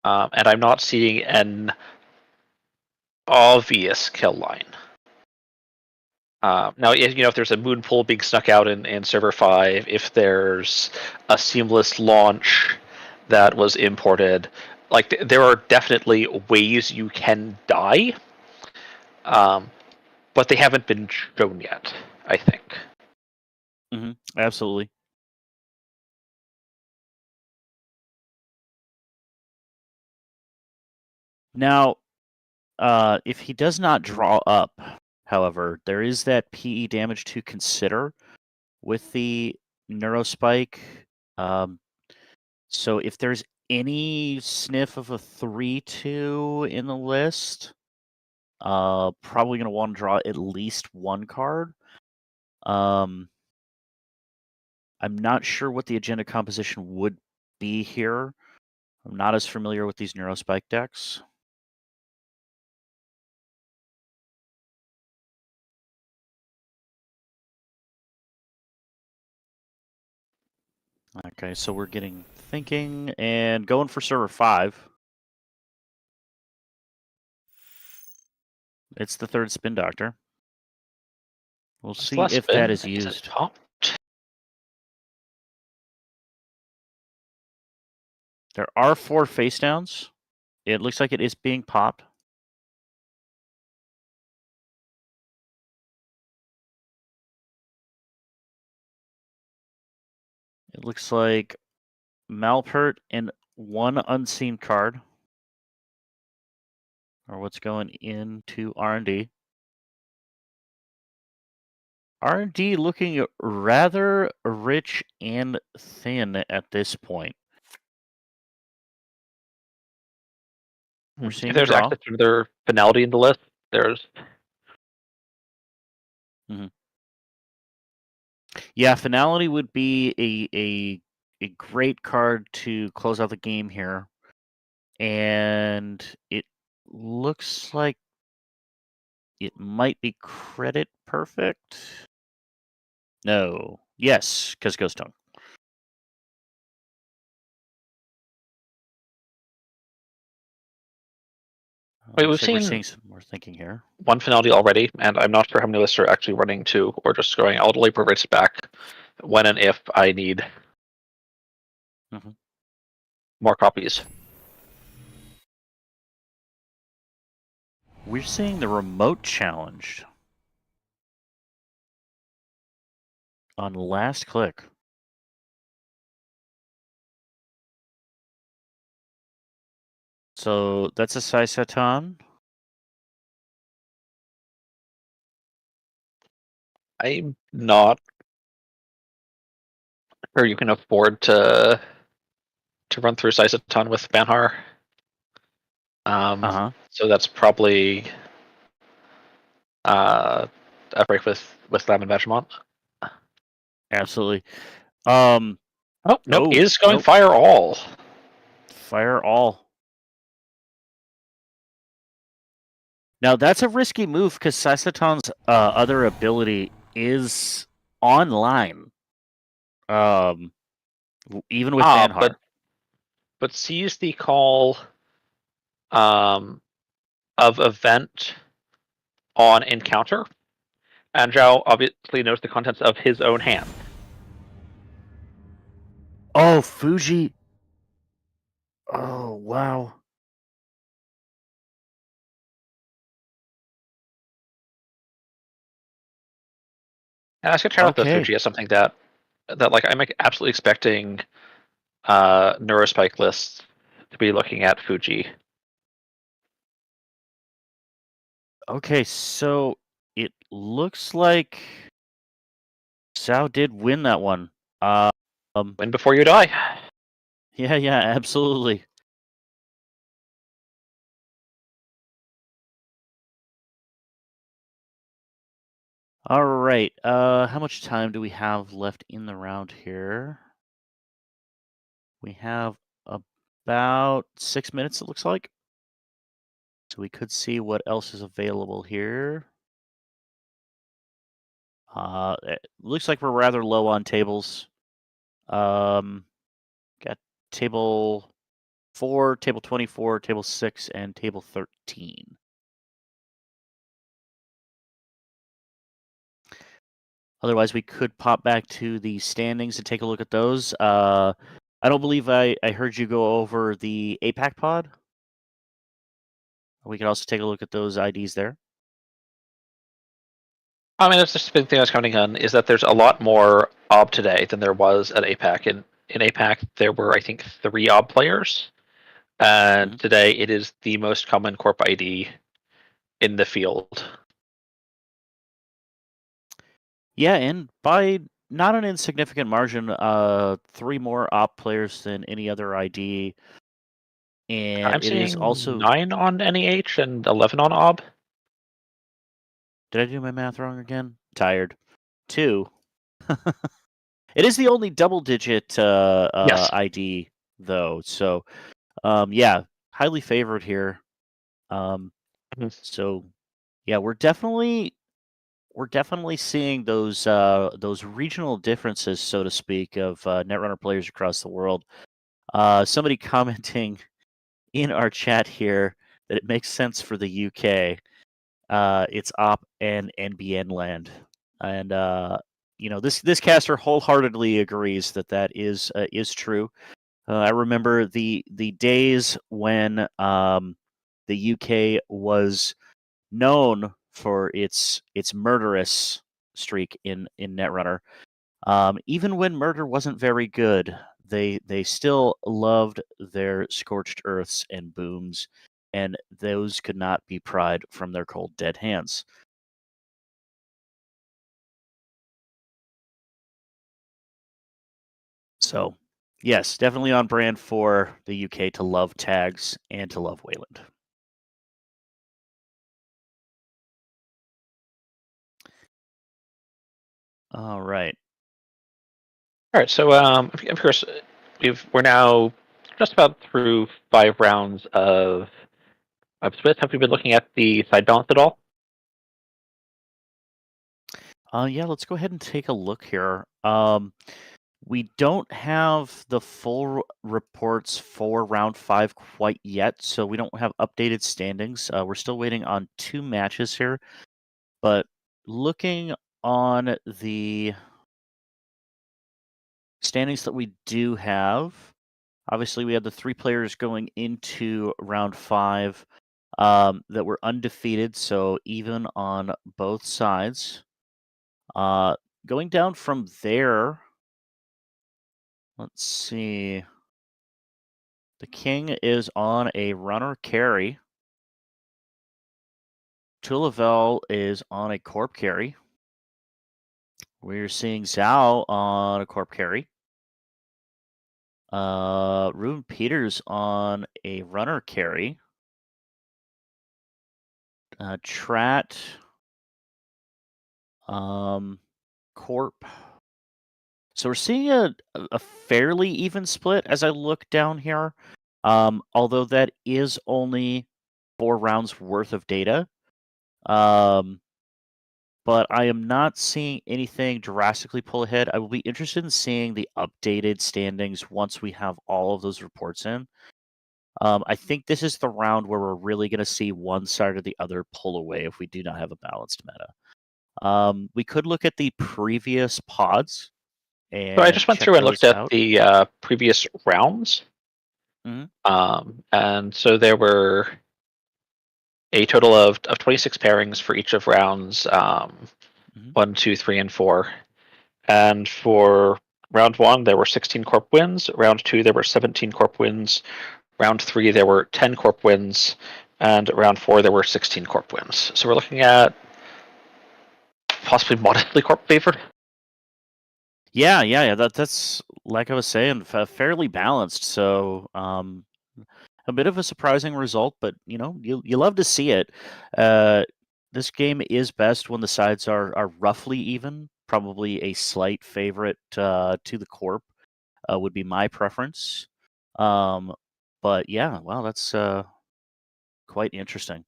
And I'm not seeing an obvious kill line. Now, if there's a moon pool being snuck out in server 5, if there's a seamless launch that was imported, like there are definitely ways you can die, but they haven't been shown yet, I think. Absolutely. Now, if he does not draw up, however, there is that PE damage to consider with the Neurospike. So if there's any sniff of a 3/2 in the list, probably going to want to draw at least one card. I'm not sure what the agenda composition would be here. I'm not as familiar with these Neurospike decks. Okay, so we're getting thinking and going for server 5. It's the third Spin Doctor. We'll see if that is used. There are 4 face downs. It looks like it is being popped. It looks like Malpert and 1 unseen card are what's going into R&D. R&D looking rather rich and thin at this point. We're seeing if there's draw. access to another finality in the list, there's... Yeah, finality would be a great card to close out the game here. And it looks like it might be credit perfect. No. Yes, because Ghost Tongue. Wait, We're seeing some more thinking here. One finality already, and I'm not sure how many lists are actually running 2 or just going, I'll delay rates back when and if I need more copies. We're seeing the remote challenged on last click. So that's a Saisaton. I'm not sure you can afford to run through Saisaton with Banhar. So that's probably a break with Lam and Vegemont. Absolutely. Oh, nope, is going Fire All. Fire All. Now that's a risky move because Saisaton's other ability is online. Even with Banhar. But sees the call of event on encounter, and Zhao obviously knows the contents of his own hand. Oh, Fuji. Oh, wow. And I was gonna try out the Fuji as something that like I'm absolutely expecting Neurospike lists to be looking at Fuji. Okay, so it looks like Zhao did win that one. Win before you die. Yeah, absolutely. All right. How much time do we have left in the round here? We have about 6 minutes, it looks like. So we could see what else is available here. It looks like we're rather low on tables. Got table 4, table 24, table 6, and table 13. Otherwise, we could pop back to the standings and take a look at those. I don't believe I heard you go over the APAC pod. We could also take a look at those IDs there. I mean, that's just the big thing I was counting on is that there's a lot more OB today than there was at APAC. In APAC, there were, I think, 3 OB players. And today it is the most common corp ID in the field. Yeah, and by not an insignificant margin, 3 more op players than any other ID. And I'm it is seeing also 9 on NEH and 11 on OB. Did I do my math wrong again? Tired. 2. It is the only double-digit Yes. ID though, so yeah, highly favored here. So yeah, we're definitely seeing those regional differences, so to speak, of netrunner players across the world. Somebody commenting in our chat here that it makes sense for the UK. It's op and NBN land, and this caster wholeheartedly agrees that is true. I remember the days when the UK was known for its murderous streak in Netrunner. Even when murder wasn't very good, they still loved their scorched earths and booms, and those could not be pried from their cold dead hands. So, yes, definitely on brand for the UK to love tags and to love Wayland. All right. All right. So, of course, we're now just about through 5 rounds of splits. Have we been looking at the side balance at all? Yeah, let's go ahead and take a look here. We don't have the full reports for round 5 quite yet, so we don't have updated standings. We're still waiting on 2 matches here, but looking on the standings that we do have, obviously we had the 3 players going into round 5 that were undefeated, so even on both sides. Going down from there, let's see. The king is on a runner carry. Tulavel is on a corp carry. We're seeing Zhao on a corp carry. Ruben Peters on a runner carry. Trat. Corp. So we're seeing a fairly even split as I look down here. Although that is only 4 rounds worth of data. But I am not seeing anything drastically pull ahead. I will be interested in seeing the updated standings once we have all of those reports in. I think this is the round where we're really going to see one side or the other pull away if we do not have a balanced meta. We could look at the previous pods. So I just went through and looked at the previous rounds. And so there were a total of 26 pairings for each of rounds 1, 2, 3, and 4. And for round 1, there were 16 corp wins. Round 2, there were 17 corp wins. Round 3, there were 10 corp wins. And round 4, there were 16 corp wins. So we're looking at possibly modestly corp favored. Yeah. That's like I was saying, fairly balanced. So a bit of a surprising result, but you love to see it. This game is best when the sides are roughly even. Probably a slight favorite to the corp would be my preference. But yeah, wow, that's quite interesting.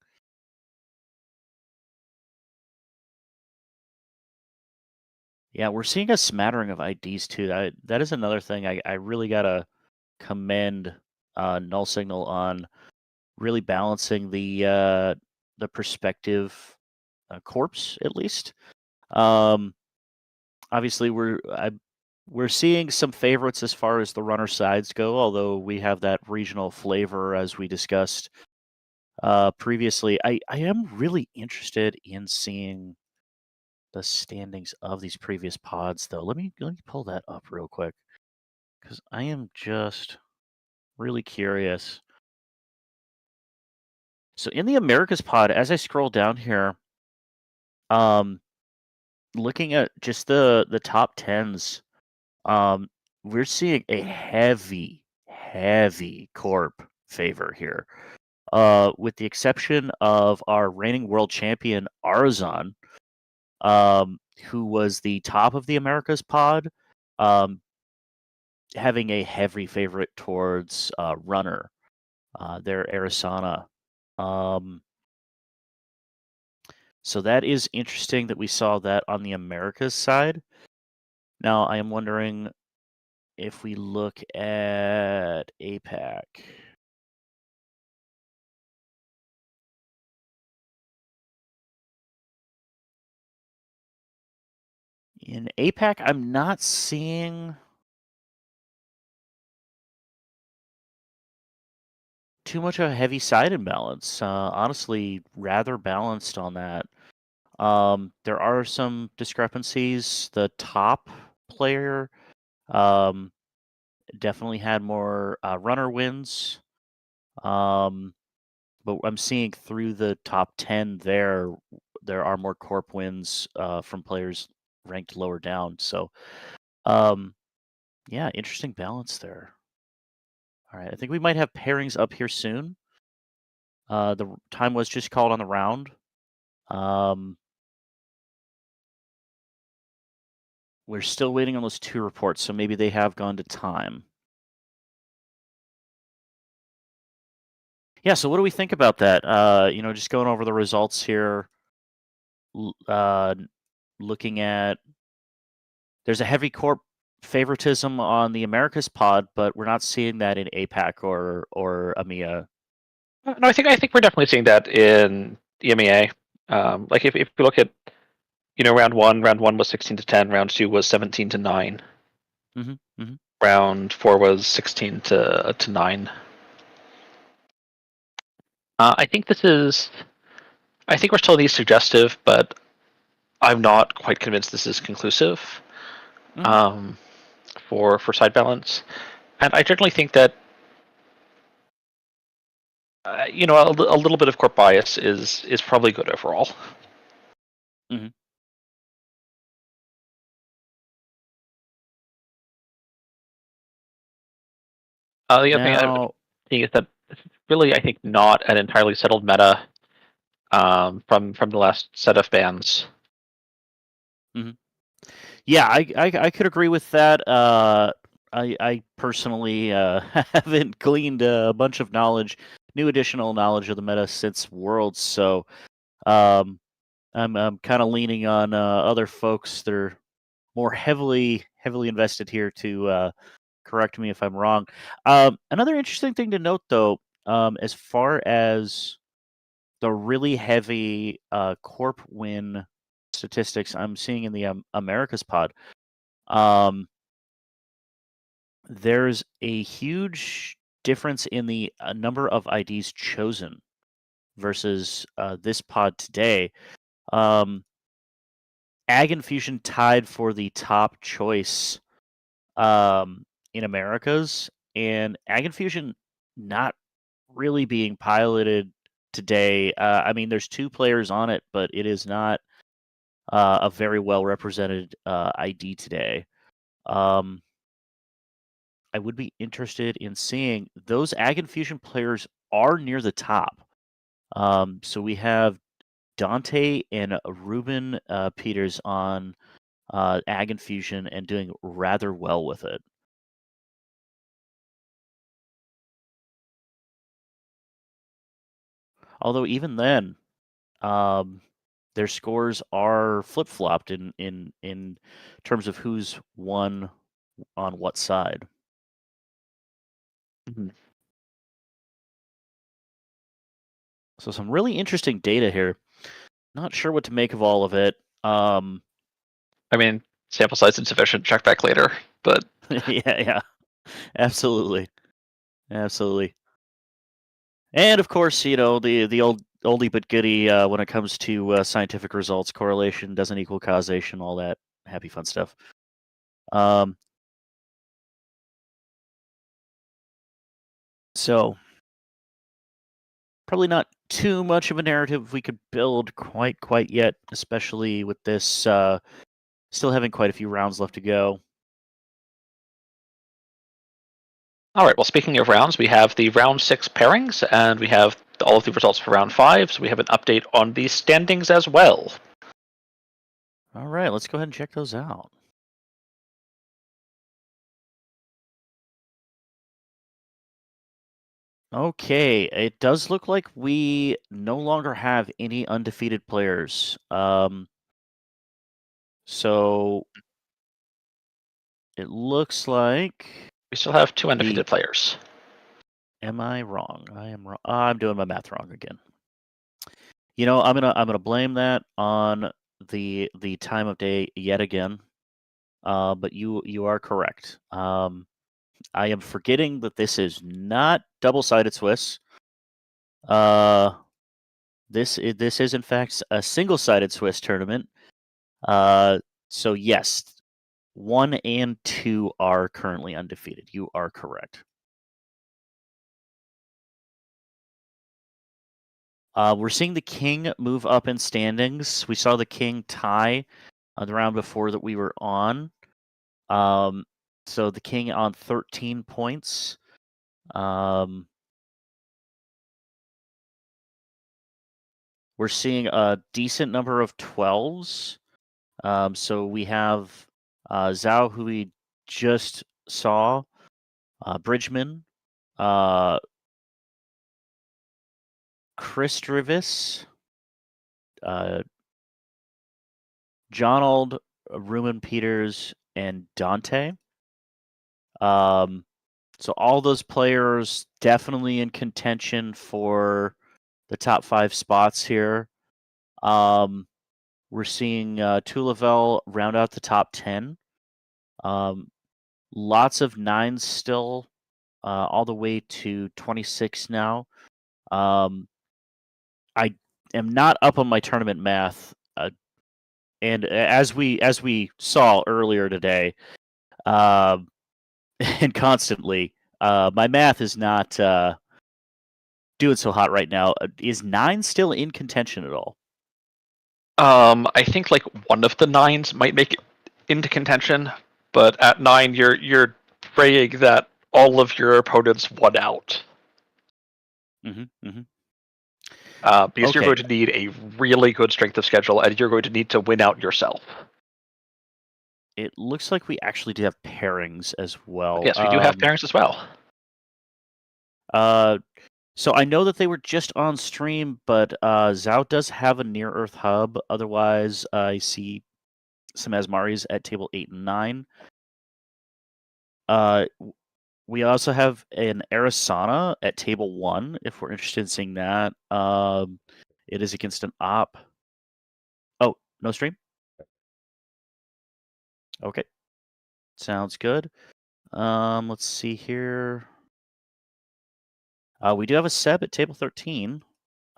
Yeah, we're seeing a smattering of IDs too. That is another thing I really gotta commend Null Signal on really balancing the perspective corpse at least. obviously we're seeing some favorites as far as the runner sides go, although we have that regional flavor as we discussed previously. I am really interested in seeing the standings of these previous pods, though. Let me pull that up real quick because I am just really curious. So in the Americas pod, as I scroll down here, looking at just the top tens, we're seeing a heavy corp favor here. With the exception of our reigning world champion Arzon, who was the top of the Americas pod, having a heavy favorite towards runner, their Arizona. So that is interesting that we saw that on the Americas side. Now I am wondering if we look at APAC. In APAC, I'm not seeing too much of a heavy side imbalance. Honestly, rather balanced on that. There are some discrepancies. The top player definitely had more runner wins. But I'm seeing through the top 10 there are more corp wins from players ranked lower down. So, yeah, interesting balance there. All right, I think we might have pairings up here soon. The time was just called on the round. We're still waiting on those 2 reports, so maybe they have gone to time. Yeah, so what do we think about that? Just going over the results here, looking at, there's a heavy corp favoritism on the Americas pod, but we're not seeing that in APAC or EMEA. No, I think we're definitely seeing that in EMEA. Like if we look at, round one was 16-10, round 2 was 17-9, round 4 was 16-9. I think we're still these suggestive, but I'm not quite convinced this is conclusive for side balance. And I generally think that a little bit of corp bias is probably good overall. The other thing I'm seeing is that it's really, I think, not an entirely settled meta from the last set of bans. Yeah, I could agree with that. I personally haven't gleaned a bunch of new additional knowledge of the meta since Worlds, so I'm kind of leaning on other folks that are more heavily invested here to correct me if I'm wrong. Another interesting thing to note, though, as far as the really heavy corp win statistics I'm seeing in the Americas pod, there's a huge difference in the number of IDs chosen versus this pod today. Ag and Fusion tied for the top choice in Americas, and Ag and Fusion not really being piloted today. I mean, there's 2 players on it, but it is not a very well represented ID today. I would be interested in seeing those Ag and Fusion players are near the top. So we have Dante and Ruben Peters on Ag and Fusion and doing rather well with it. Although even then, their scores are flip-flopped in terms of who's won on what side. So some really interesting data here. Not sure what to make of all of it. I mean, Sample size insufficient. Check back later. But yeah, absolutely. And of course, the old oldie but goodie when it comes to scientific results, correlation doesn't equal causation, all that happy fun stuff. So probably not too much of a narrative we could build quite yet, especially with this still having quite a few rounds left to go. all right. Well, speaking of rounds, we have the round 6 pairings, and we have all of the results for round 5. So we have an update on the standings as well. All right, let's go ahead and check those out. Okay, it does look like we no longer have any undefeated players. So it looks like. We still have 2 undefeated players. Am I wrong? I am wrong. I'm doing my math wrong again. I'm gonna blame that on the time of day yet again. But you are correct. I am forgetting that this is not double-sided Swiss. This is in fact a single-sided Swiss tournament. So yes, 1 and 2 are currently undefeated. You are correct. We're seeing the king move up in standings. We saw the king tie the round before that we were on. So the king on 13 points. We're seeing a decent number of 12s. So we have Zhao, who we just saw, Bridgman, Chris Drivis, Jonald, Ruben Peters, and Dante. So all those players definitely in contention for the top 5 spots here. We're seeing Tulavel round out the top 10. Lots of 9s still, all the way to 26 now. I am not up on my tournament math, and as we saw earlier today, and constantly, my math is not doing so hot right now. Is 9 still in contention at all? I think like one of the 9s might make it into contention, but at 9 you're praying that all of your opponents won out. Mm-hmm. Because you're going to need a really good strength of schedule, and you're going to need to win out yourself. It looks like we actually do have pairings as well. Yes, we do have pairings as well. So I know that they were just on stream, but Zhao does have a near-Earth hub. Otherwise, I see some Asmaris at table 8 and 9. We also have an Arasana at table 1, if we're interested in seeing that. It is against an op. Oh, no stream? Okay. Sounds good. Let's see here. We do have a Seb at table 13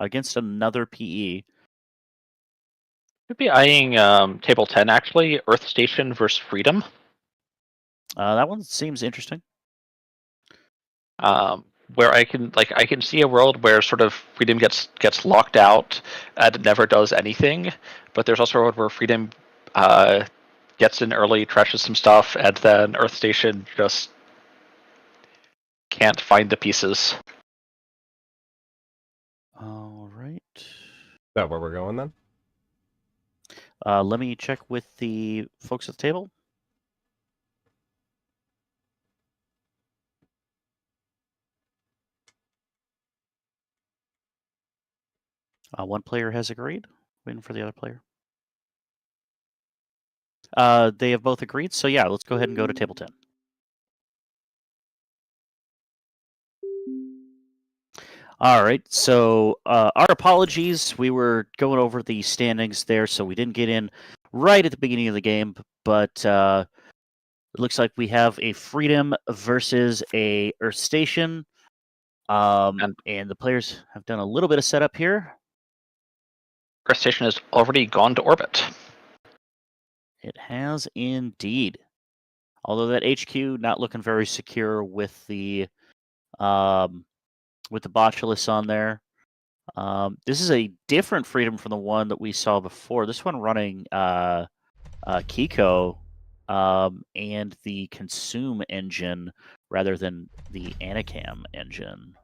against another PE. Could be eyeing table 10 actually, Earth Station versus Freedom. That one seems interesting. Where I can see a world where sort of Freedom gets locked out and never does anything, but there's also a world where Freedom gets in early, trashes some stuff, and then Earth Station just can't find the pieces. All right. Is that where we're going then? Let me check with the folks at the table. One player has agreed. Waiting for the other player. They have both agreed. So yeah, let's go ahead and go to table 10. All right. So our apologies. We were going over the standings there, so we didn't get in right at the beginning of the game, but it looks like we have a Freedom versus a Earth Station. And the players have done a little bit of setup here. Earth Station has already gone to orbit. It has indeed. Although that HQ not looking very secure with the Botulus on there. This is a different Freedom from the one that we saw before. This one running Kiko and the Consume engine rather than the Anacam engine.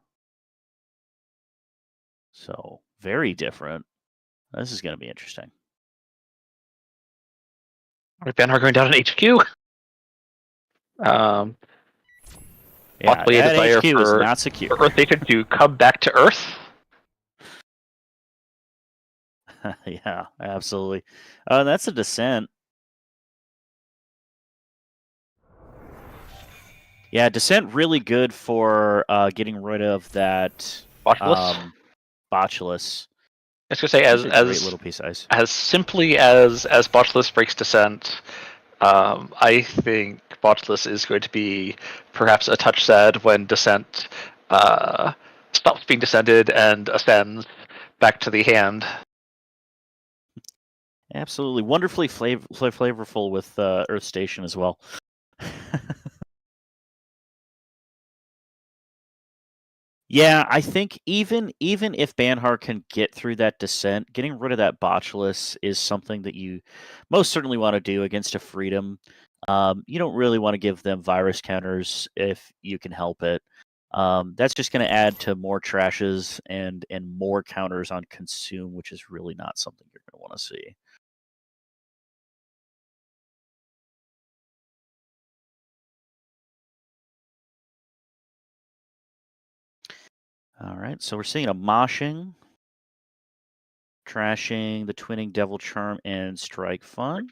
So very different. This is going to be interesting. Banner going down in HQ. Possibly a that desire HQ is for not secure. Earth Station to come back to Earth. Yeah, absolutely. That's a descent. Yeah, descent really good for getting rid of that Botulus. Botulus. I was gonna say, It's a great little piece of ice. as simply as Botulus breaks descent, I think Botulus is going to be perhaps a touch sad when descent stops being descended and ascends back to the hand. Absolutely, wonderfully flavorful with Earth Station as well. Yeah, I think even if Banhar can get through that descent, getting rid of that Botulus is something that you most certainly want to do against a Freedom. You don't really want to give them virus counters if you can help it. That's just going to add to more trashes and more counters on Consume, which is really not something you're going to want to see. All right, so we're seeing a moshing, trashing the Twinning, Devil Charm, and Strike Fund.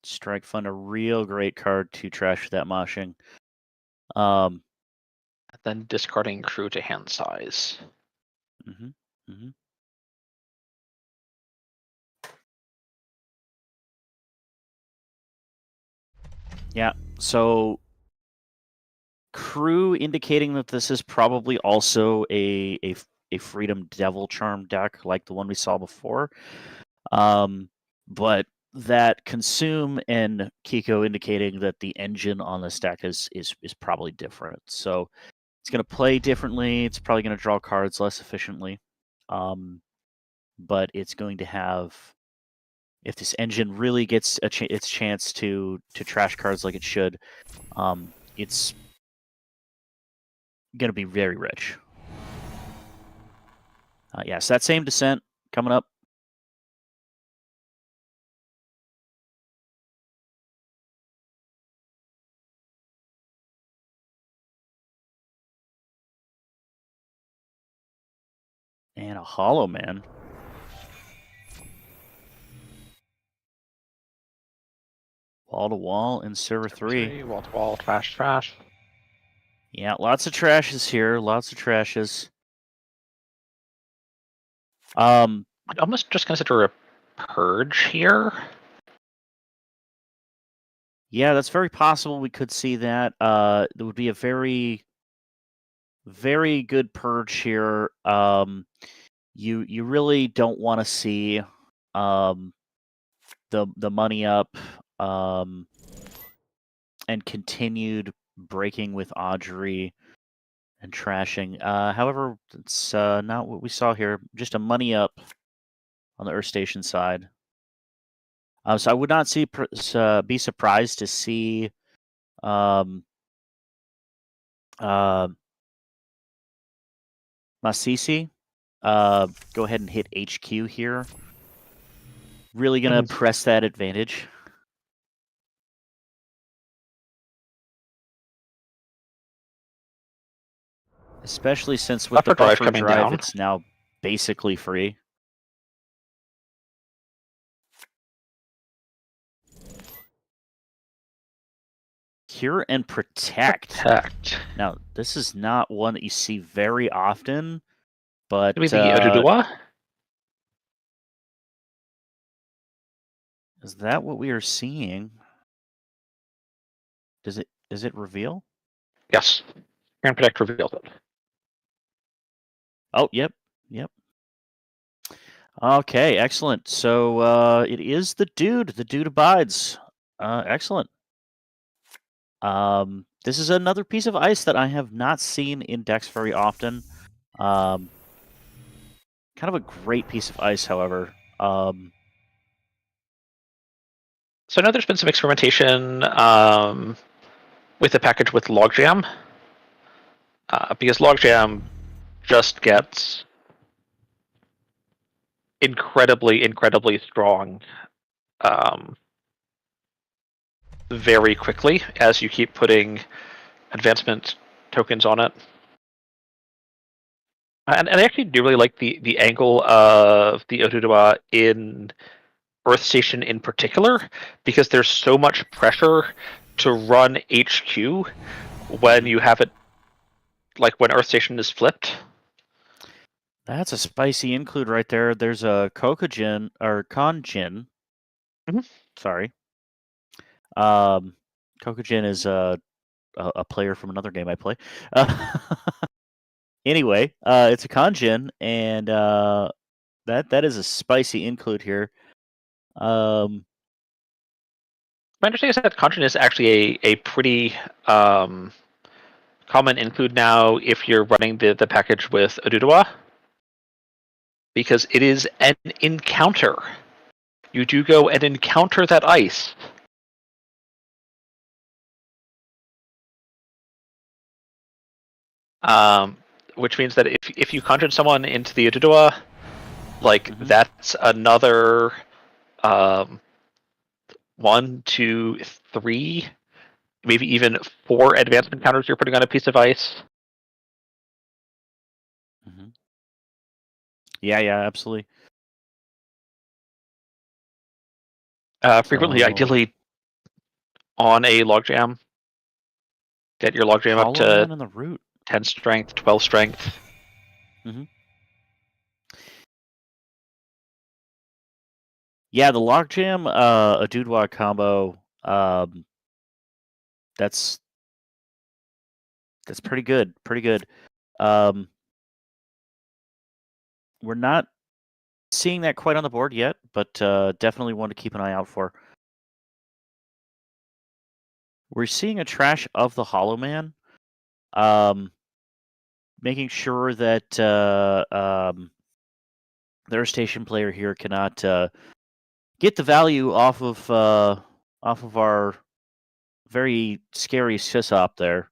Strike Fund, a real great card to trash that moshing. Then discarding crew to hand size. Yeah, so crew indicating that this is probably also a Freedom Devil Charm deck like the one we saw before. But that Consume and Kiko indicating that the engine on this deck is probably different. So it's going to play differently. It's probably going to draw cards less efficiently. But it's going to have, if this engine really gets its chance to trash cards like it should, it's going to be very rich. Yes, that same descent coming up. And a Hollow Man. Wall to wall in server 3. Wall to wall, trash. Yeah, lots of trashes here. Lots of trashes. I'd almost just consider a purge here. Yeah, that's very possible. We could see that. There would be a very, very good purge here. You really don't want to see the money up and continued breaking with Audrey and trashing. However, it's not what we saw here. Just a money up on the Earth Station side. So I would not be surprised to see Masisi go ahead and hit HQ here. Really going to press that advantage. Especially since with the buffer drive, it's now basically free. Cure and Protect. Now, this is not one that you see very often, but... Maybe the Oduduwa? Is that what we are seeing? Does it reveal? Yes. Grand Protect revealed it. Oh, yep. Okay, excellent. So it is the dude. The dude abides. Excellent. This is another piece of ice that I have not seen in decks very often. Kind of a great piece of ice, however. So I know there's been some experimentation with the package with Logjam, because Logjam just gets incredibly strong very quickly as you keep putting advancement tokens on it. And I actually do really like the angle of the Oduduwa in Earth Station in particular, because there's so much pressure to run HQ when you have it, like when Earth Station is flipped. That's a spicy include right there. There's a Kokujin or Kanjin. Sorry. Kokujin is a player from another game I play. Anyway, it's a Kanjin, and that is a spicy include here. My understanding is that Conjun is actually a pretty common include now if you're running the package with Oduduwa, because it is an encounter. You do go and encounter that ice. Which means that if you conjured someone into the Oduduwa, like that's another 1, 2, 3, maybe even 4 advancement counters you're putting on a piece of ice. Yeah, absolutely. Frequently, ideally, on a logjam, get your logjam up to in the root. 10 strength, 12 strength. Yeah, the logjam Oduduwa combo. That's pretty good. We're not seeing that quite on the board yet, but definitely one to keep an eye out for. We're seeing a trash of the Hollow Man, making sure that their station player here cannot get the value off of our very scary sysop there.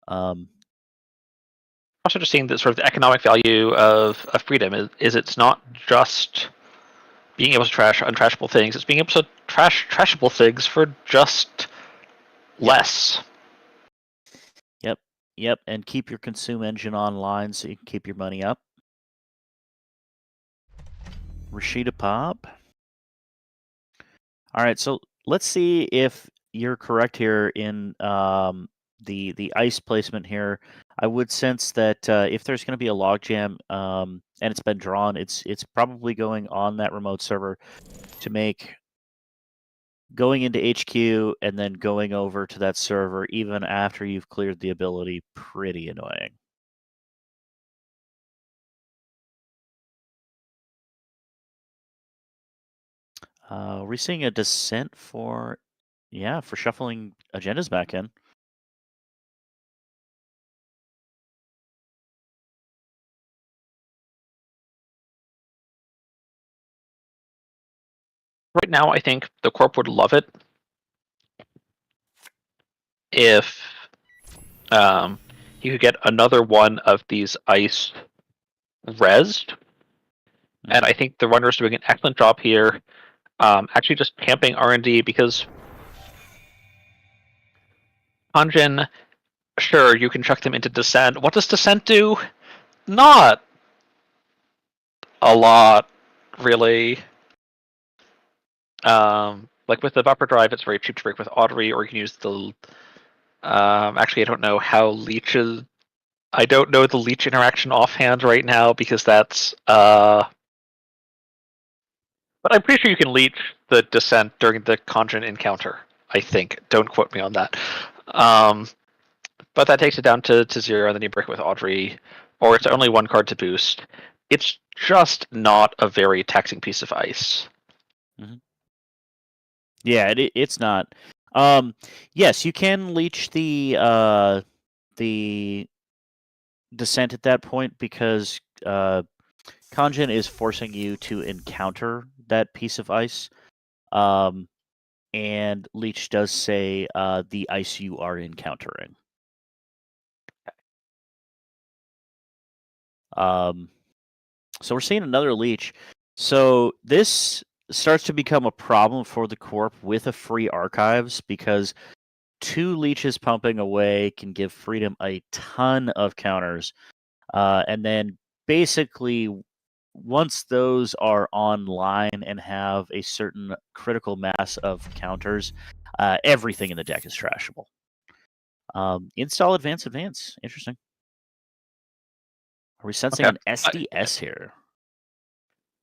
Also, just seeing the sort of the economic value of freedom is it's not just being able to trash untrashable things; it's being able to trash trashable things for just less. Yep, and keep your consume engine online so you can keep your money up. Rashida Pop. All right, so let's see if you're correct here in the ice placement here. I would sense that if there's going to be a logjam and it's been drawn, it's probably going on that remote server to make going into HQ and then going over to that server even after you've cleared the ability pretty annoying. We're seeing a descent for shuffling agendas back in. Right now, I think the Corp would love it if you could get another one of these ice rezzed. And I think the runner's doing an excellent job here, actually just camping R&D, because Hanjin, sure, you can chuck them into Descent. What does Descent do? Not a lot, really. Like with the Buffer Drive, it's very cheap to break with Audrey, or you can use the... actually, I don't know how leeches... I don't know the leech interaction offhand right now, because that's... But I'm pretty sure you can leech the descent during the conjure encounter. I think. Don't quote me on that. But that takes it down to 0, and then you break it with Audrey, or it's only 1 card to boost. It's just not a very taxing piece of ice. Yeah, it's not. Yes, you can leech the descent at that point because Conjun is forcing you to encounter that piece of ice. And leech does say the ice you are encountering. So we're seeing another leech. So this starts to become a problem for the Corp with a free archives because 2 leeches pumping away can give Freedom a ton of counters. And then basically, once those are online and have a certain critical mass of counters, everything in the deck is trashable. Install advance. Interesting. Are we sensing an SDS here?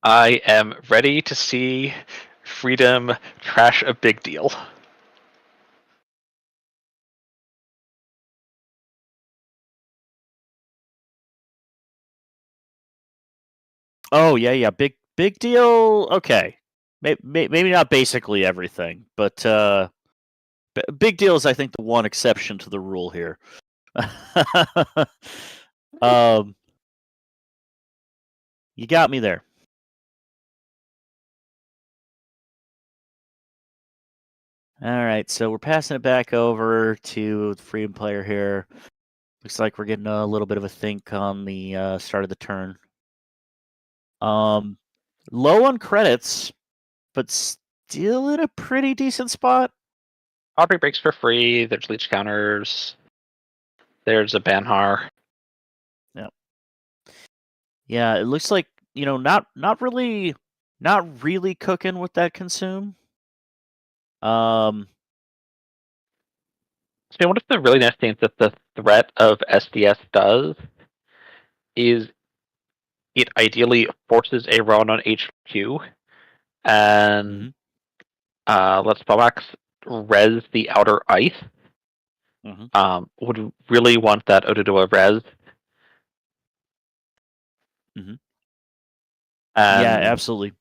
I am ready to see Freedom trash a big deal. Oh yeah, big deal. Okay, maybe not basically everything, but big deal is I think the one exception to the rule here. You got me there. All right, so we're passing it back over to the Freedom player here. Looks like we're getting a little bit of a think on the start of the turn. Low on credits, but still in a pretty decent spot. Audrey breaks for free. There's leech counters. There's a Banhar. Yep. Yeah, it looks like not really cooking with that consume. So one of the really nice things that the threat of SDS does is it ideally forces a run on HQ and lets Pomax res the outer ice. Would really want that Ododoa res. Yeah, absolutely.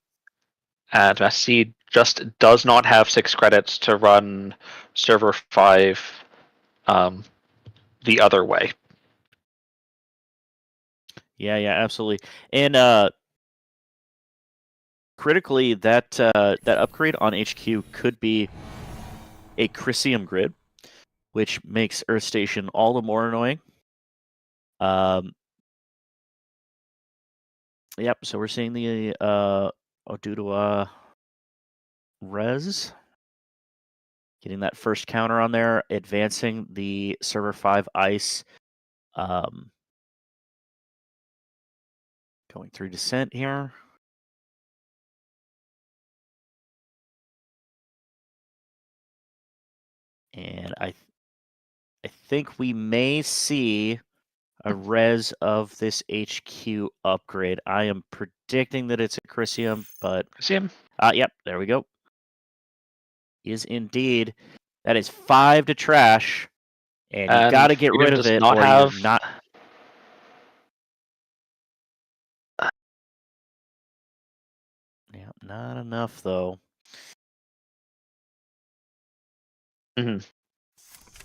And Massey just does not have 6 credits to run server 5 the other way. Yeah, absolutely. And critically, that upgrade on HQ could be a Chrysium grid, which makes Earth Station all the more annoying. Yep, so we're seeing the Ododoa res. Getting that first counter on there, advancing the server 5 ice. Going through descent here. And I think we may see a res of this HQ upgrade. I am predicting that it's a Chrysium, but yep, there we go. Is indeed. That is 5 to trash, and you got to get rid of it, or you're not. Yeah, not enough though.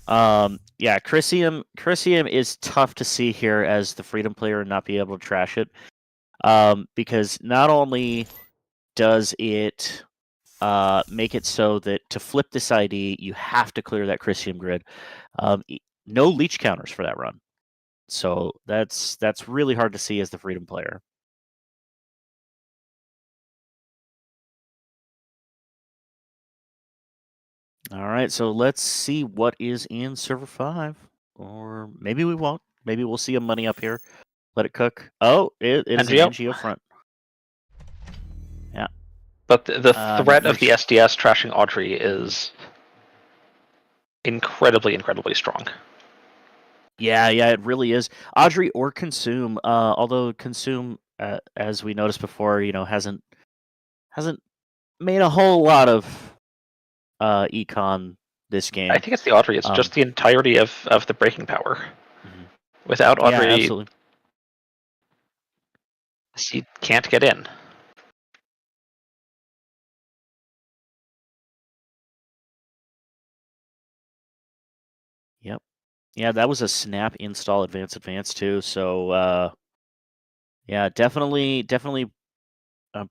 Yeah, Chrysium is tough to see here as the Freedom player and not be able to trash it. Because not only does it make it so that to flip this ID, you have to clear that Chrysium grid. No leech counters for that run. So that's really hard to see as the Freedom player. All right, so let's see what is in server 5. Or maybe we won't. Maybe we'll see a money up here. Let it cook. Oh, it is an NGO front. Yeah. But the threat of the SDS trashing Audrey is incredibly strong. Yeah, it really is. Audrey or Consume, although Consume, as we noticed before, hasn't made a whole lot of econ this game. I think it's the Audrey. It's just the entirety of the breaking power. Mhm. Without Yeah, Audrey, absolutely. he can't get in. Yep. Yeah, that was a snap install advance too. So yeah, definitely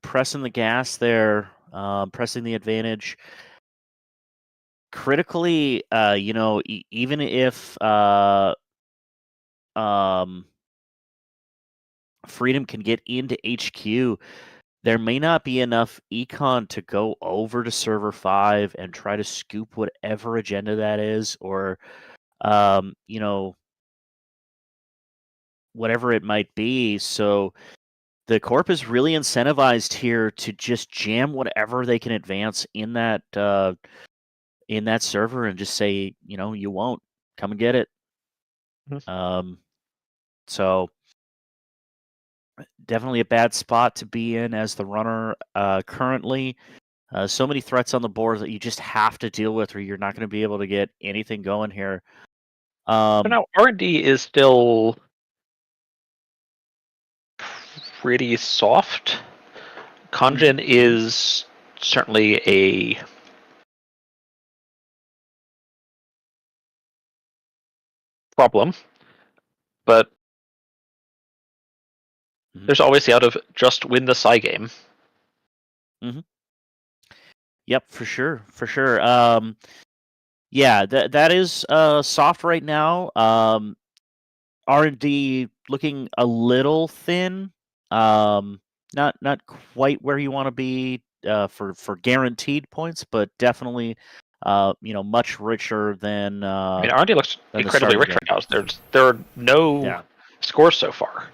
pressing the gas there, pressing the advantage. Critically, even if Freedom can get into HQ, there may not be enough econ to go over to server 5 and try to scoop whatever agenda that is, or whatever it might be. So the Corp is really incentivized here to just jam whatever they can advance in that server and just say, you won't come and get it. So definitely a bad spot to be in as the runner currently. So many threats on the board that you just have to deal with, or you're not going to be able to get anything going here. So now R&D is still pretty soft. Congen is certainly a problem, but there's always the out of just win the Psy game. Yep, for sure. Yeah, that is soft right now. R&D looking a little thin. Not quite where you want to be for guaranteed points, but definitely much richer than. I mean, R&D looks than the incredibly start of rich the right now. There are no scores so far.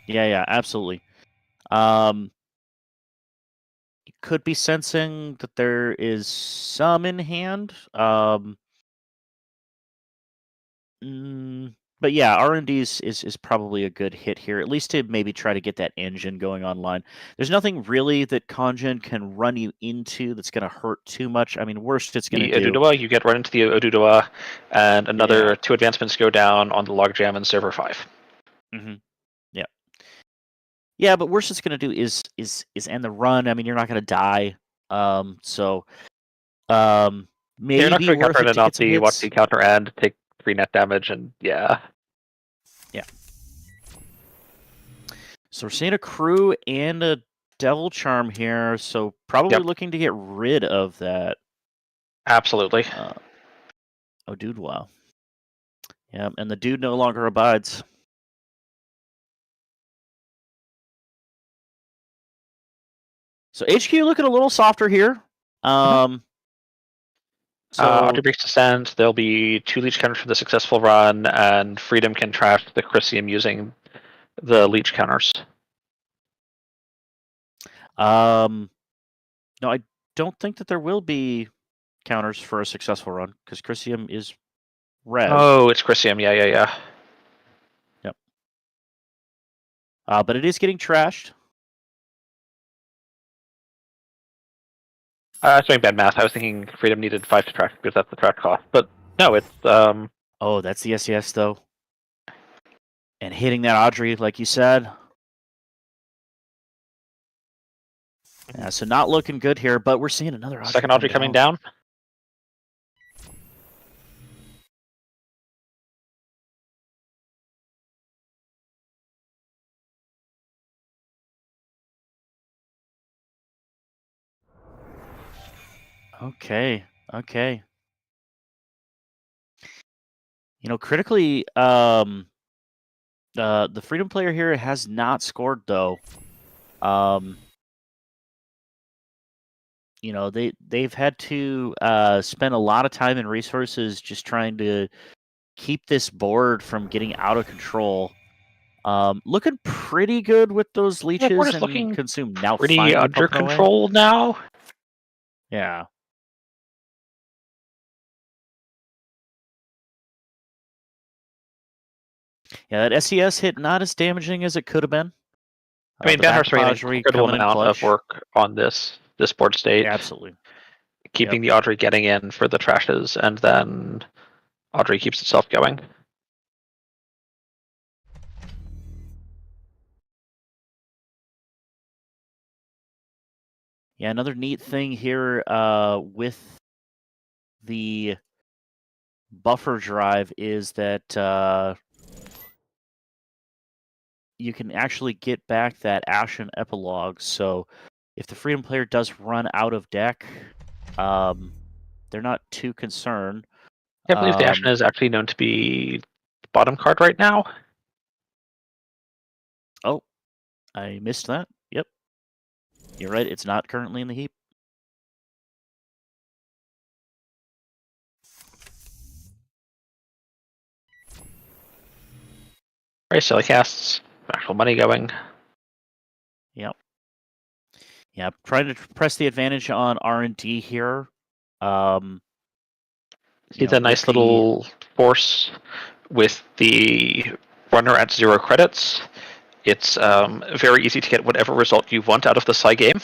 Yeah, absolutely. You could be sensing that there is some in hand. But yeah, R&D is probably a good hit here, at least to maybe try to get that engine going online. There's nothing really that Congen can run you into that's going to hurt too much. I mean, worst it's going to do. Odudawa, you get right into the Odudawa, and another 2 advancements go down on the logjam in server 5. Yeah. Yeah, but worst it's going to do is end the run. I mean, you're not going to die. So maybe you're not going to worth counter it it to and get some not watch hits. the counter and take 3 net damage, and yeah. So we're seeing a crew and a devil charm here, so probably looking to get rid of that. Absolutely. Oh, dude, wow. Yeah, and the dude no longer abides. So HQ looking a little softer here. After breaks descent, there'll be 2 leech counters for the successful run, and Freedom can trash the Chrysium using the leech counters. No, I don't think that there will be counters for a successful run because Chrysium is res. Oh, it's Chrysium. Yeah. Yep. But it is getting trashed. I was doing bad math. I was thinking Freedom needed 5 to track because that's the track cost. But no, it's Oh, that's the SES though. And hitting that Audrey, like you said. Yeah, so not looking good here, but we're seeing another Audrey. Second Audrey coming down. Okay. Critically, the Freedom player here has not scored though. They've had to spend a lot of time and resources just trying to keep this board from getting out of control. Looking pretty good with those leeches and consume now. Pretty under control now. Yeah. Yeah, that SES hit not as damaging as it could have been. I mean, The back Banner's doing an Audrey incredible coming in amount of clutch. work on this board state, Absolutely. keeping the Audrey getting in for the trashes, and then Audrey keeps itself going. Yeah, another neat thing here with the buffer drive is that you can actually get back that Ashen epilogue. So if the Freedom player does run out of deck, they're not too concerned. I believe the Ashen is actually known to be the bottom card right now. Oh, I missed that. Yep. You're right, it's not currently in the heap. Very silly casts, actual money going. Yep. Yeah, trying to press the advantage on R&D here. See the nice little force with the runner at 0 credits. It's very easy to get whatever result you want out of the Psy game.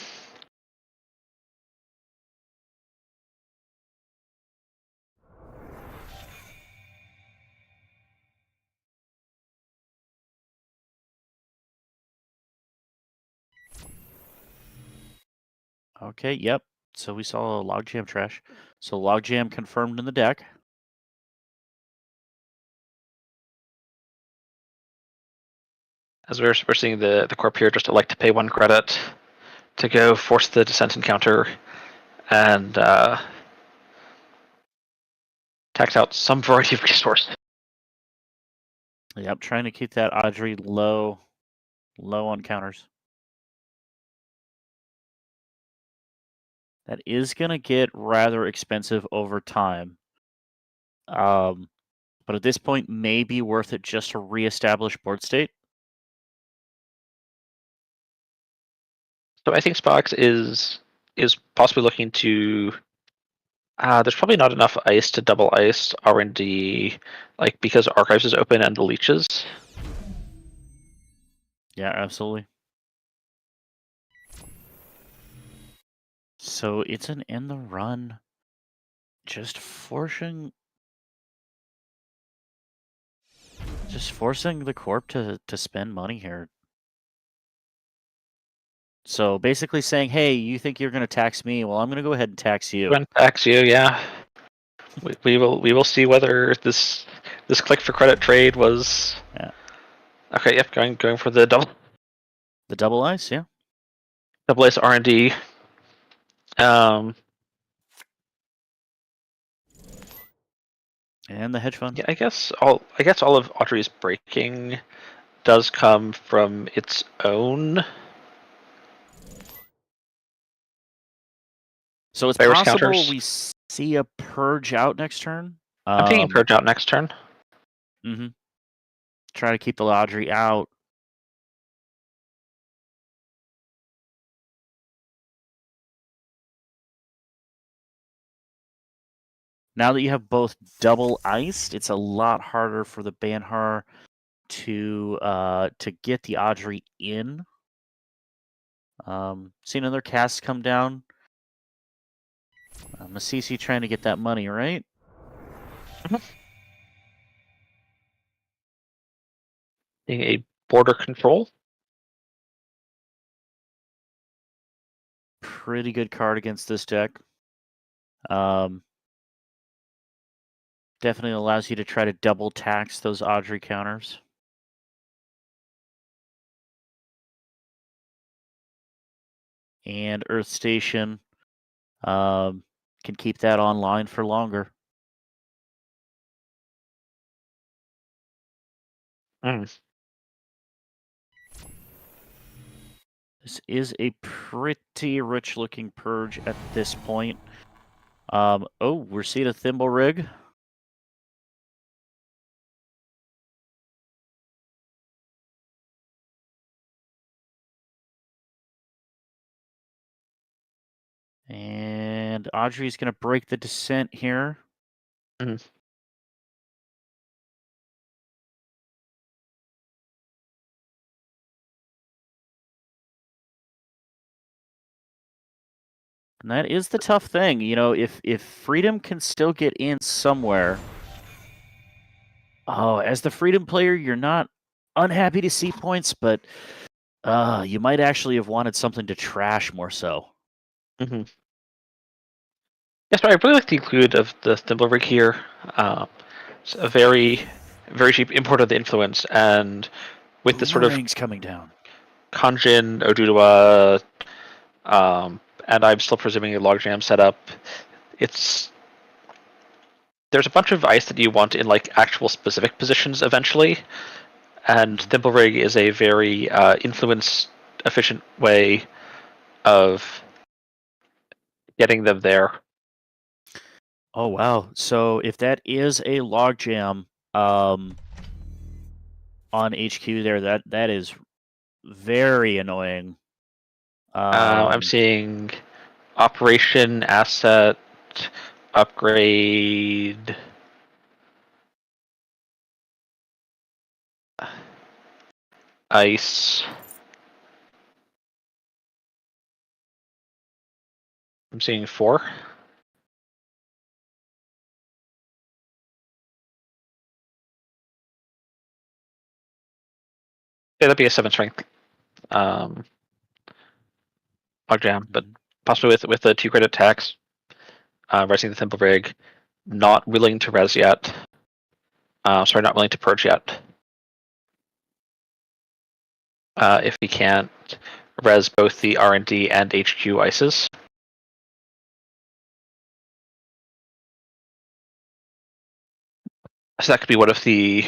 Okay, yep. So we saw a logjam trash. So logjam confirmed in the deck. As we're seeing the corp here just elect to pay 1 credit to go force the descent encounter and tax out some variety of resource. Yep, trying to keep that Audrey low on counters. That is going to get rather expensive over time. But at this point, may be worth it just to reestablish board state. So I think Spox is possibly looking to. There's probably not enough ice to double ice R&D, like because Archives is open and the leeches. Yeah, absolutely. So it's an end the run. Just forcing the corp to spend money here. So basically saying, hey, you think you're going to tax me? Well, I'm going to go ahead and tax you. When tax you, yeah. We will see whether this click for credit trade was. Yeah. Okay. Yep. Going for the double. The double ice, yeah. Double ice R&D. And the hedge fund. Yeah. I guess all of Audrey's breaking does come from its own. So it's Virus possible counters. we see a purge out next turn. I'm taking purge out next turn. Mm-hmm. Try to keep the Audrey out. Now that you have both double iced, it's a lot harder for the Banhar to get the Audrey in. See another cast come down. Masisi trying to get that money, right? A border control. Pretty good card against this deck. Definitely allows you to try to double tax those Audrey counters. And Earth Station can keep that online for longer. This is a pretty rich-looking purge at this point. Oh, we're seeing a thimble rig. And Audrey's going to break the descent here. And that is the tough thing. If Freedom can still get in somewhere. Oh, as the Freedom player, you're not unhappy to see points, but you might actually have wanted something to trash more so. Mm-hmm. Yes, but I really like the include of the Thimblerig here. It's a very, very cheap import of the influence, and with this sort of Boomerang's coming down. Kanjin, Odudawa, and I'm still presuming a logjam setup. There's a bunch of ice that you want in like actual specific positions eventually, and Thimblerig is a very influence efficient way of getting them there. Oh wow! So if that is a logjam on HQ there, that is very annoying. I'm seeing operation asset upgrade. Ice. I'm seeing 4. Yeah, that'd be a 7 strength logjam, but possibly with the 2 credit tax, resing the Thimblerig, not willing to res yet. Sorry, not willing to purge yet. If he can't res both the R&D and HQ ices. So that could be one of the...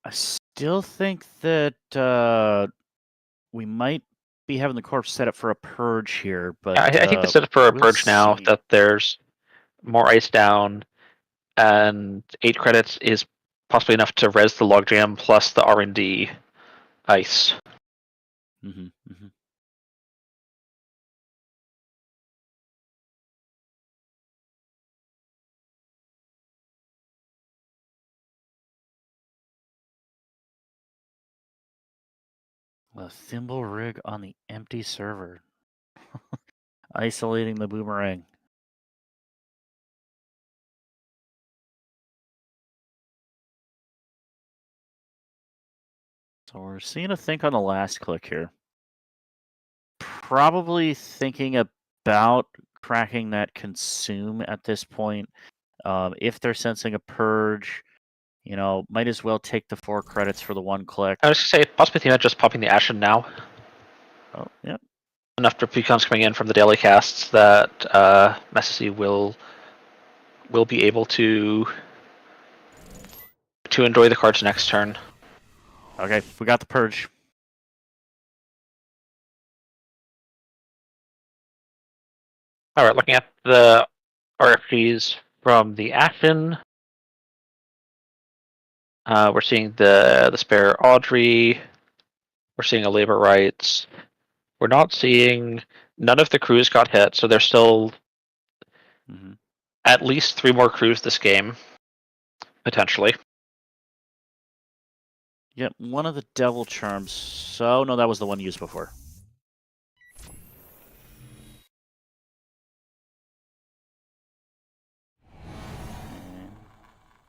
I still think that we might be having the corpse set up for a purge here, but I think the setup for a we'll purge now, see. that there's more ice down, and 8 credits is possibly enough to res the logjam plus the R&D ice. A thimble rig on the empty server. Isolating the boomerang. So we're seeing a think on the last click here. Probably thinking about cracking that consume at this point. If they're sensing a purge, might as well take the 4 credits for the 1 click. I was going to say, possibly thinking about just popping the Ashen now. Oh, yeah. Enough Precons coming in from the daily casts that Messi will be able to enjoy the cards next turn. Okay, we got the purge. All right, looking at the RFGs from the Ashen, we're seeing the spare Audrey. We're seeing a labor rights. We're not seeing none of the crews got hit, so there's still at least 3 more crews this game, potentially. Yep, one of the devil charms. So no, that was the one used before.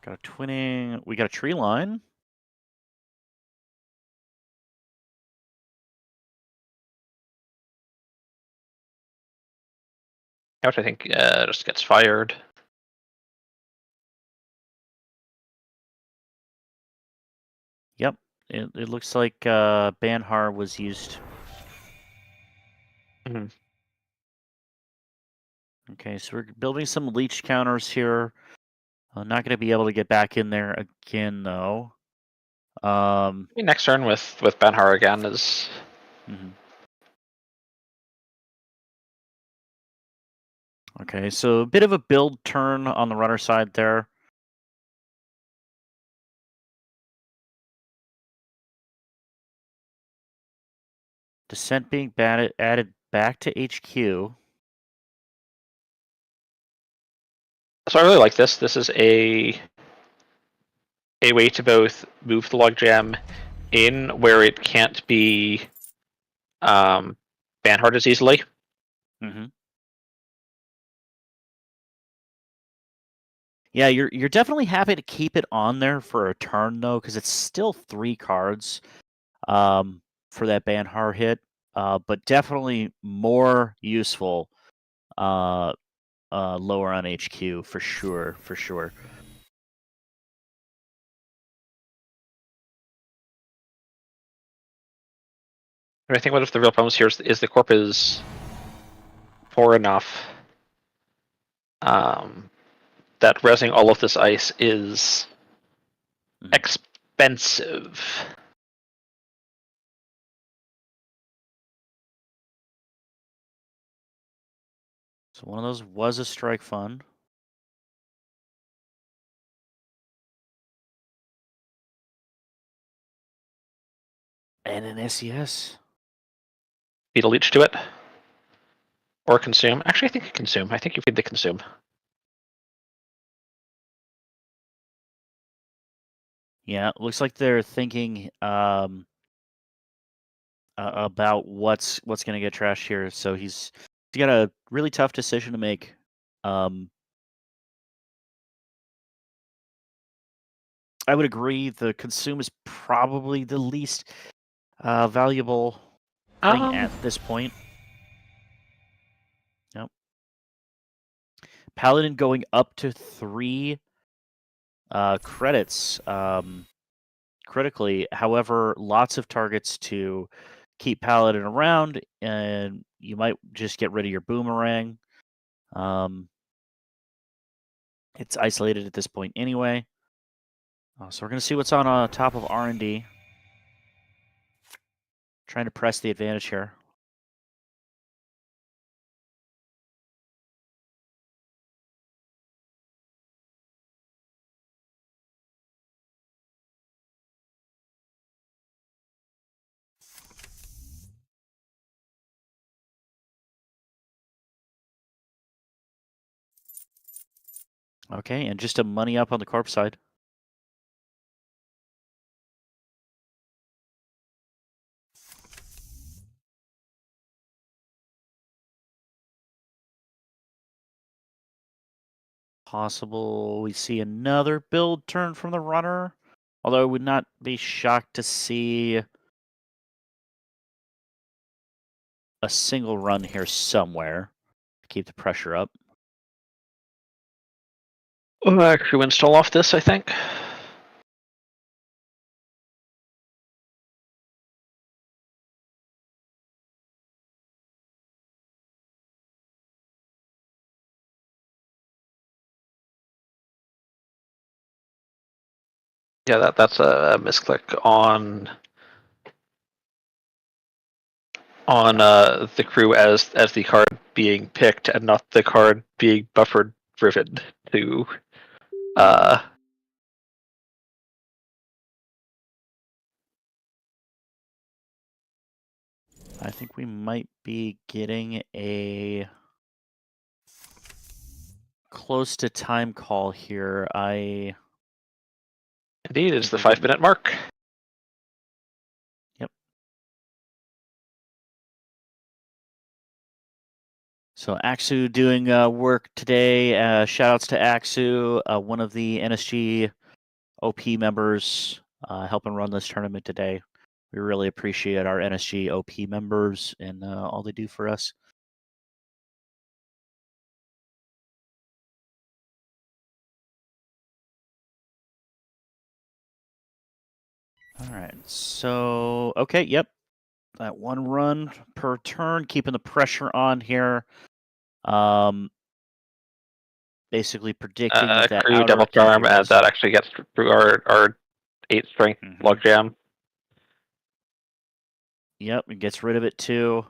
Got a twinning. We got a tree line. Which I think just gets fired. Yep, it looks like Banhar was used. Okay, so we're building some leech counters here. I'm not going to be able to get back in there again, though. Next turn with Banhar again is... Okay, so a bit of a build turn on the runner side there. Descent being added back to HQ. So I really like this. This is a a way to both move the logjam in where it can't be ban-hard as easily. Mm-hmm. Yeah, you're definitely happy to keep it on there for a turn though, because it's still 3 cards for that ban-hard hit, but definitely more useful lower on HQ for sure. And I think one of the real problems here is the corp is poor enough that resing all of this ice is expensive. So one of those was a strike fund. And an SES. Feed a leech to it. Or consume. Actually, I think consume. I think you feed the consume. Yeah, it looks like they're thinking about what's going to get trashed here. So he's got a really tough decision to make. I would agree. The consume is probably the least valuable thing at this point. Yep. Paladin going up to 3 credits critically. However, lots of targets to keep Paladin around, and you might just get rid of your boomerang. It's isolated at this point anyway. So we're going to see what's on top of R&D. Trying to press the advantage here. Okay, and just a money up on the corpse side. Possible we see another build turn from the runner. Although I would not be shocked to see a single run here somewhere to keep the pressure up. Crew install off this, I think. Yeah, that's a misclick on the crew as the card being picked and not the card being buffered driven to I think we might be getting a close to time call here. Indeed, it's the 5-minute mark. Yep. So Axu doing work today. Shoutouts to Axu, one of the NSG OP members, helping run this tournament today. We really appreciate our NSG OP members and all they do for us. All right, so, okay, yep. That 1 run per turn, keeping the pressure on here. Basically predicting that Crew outer double charm, and accumulates. that actually gets through our 8 strength logjam. Yep, it gets rid of it too.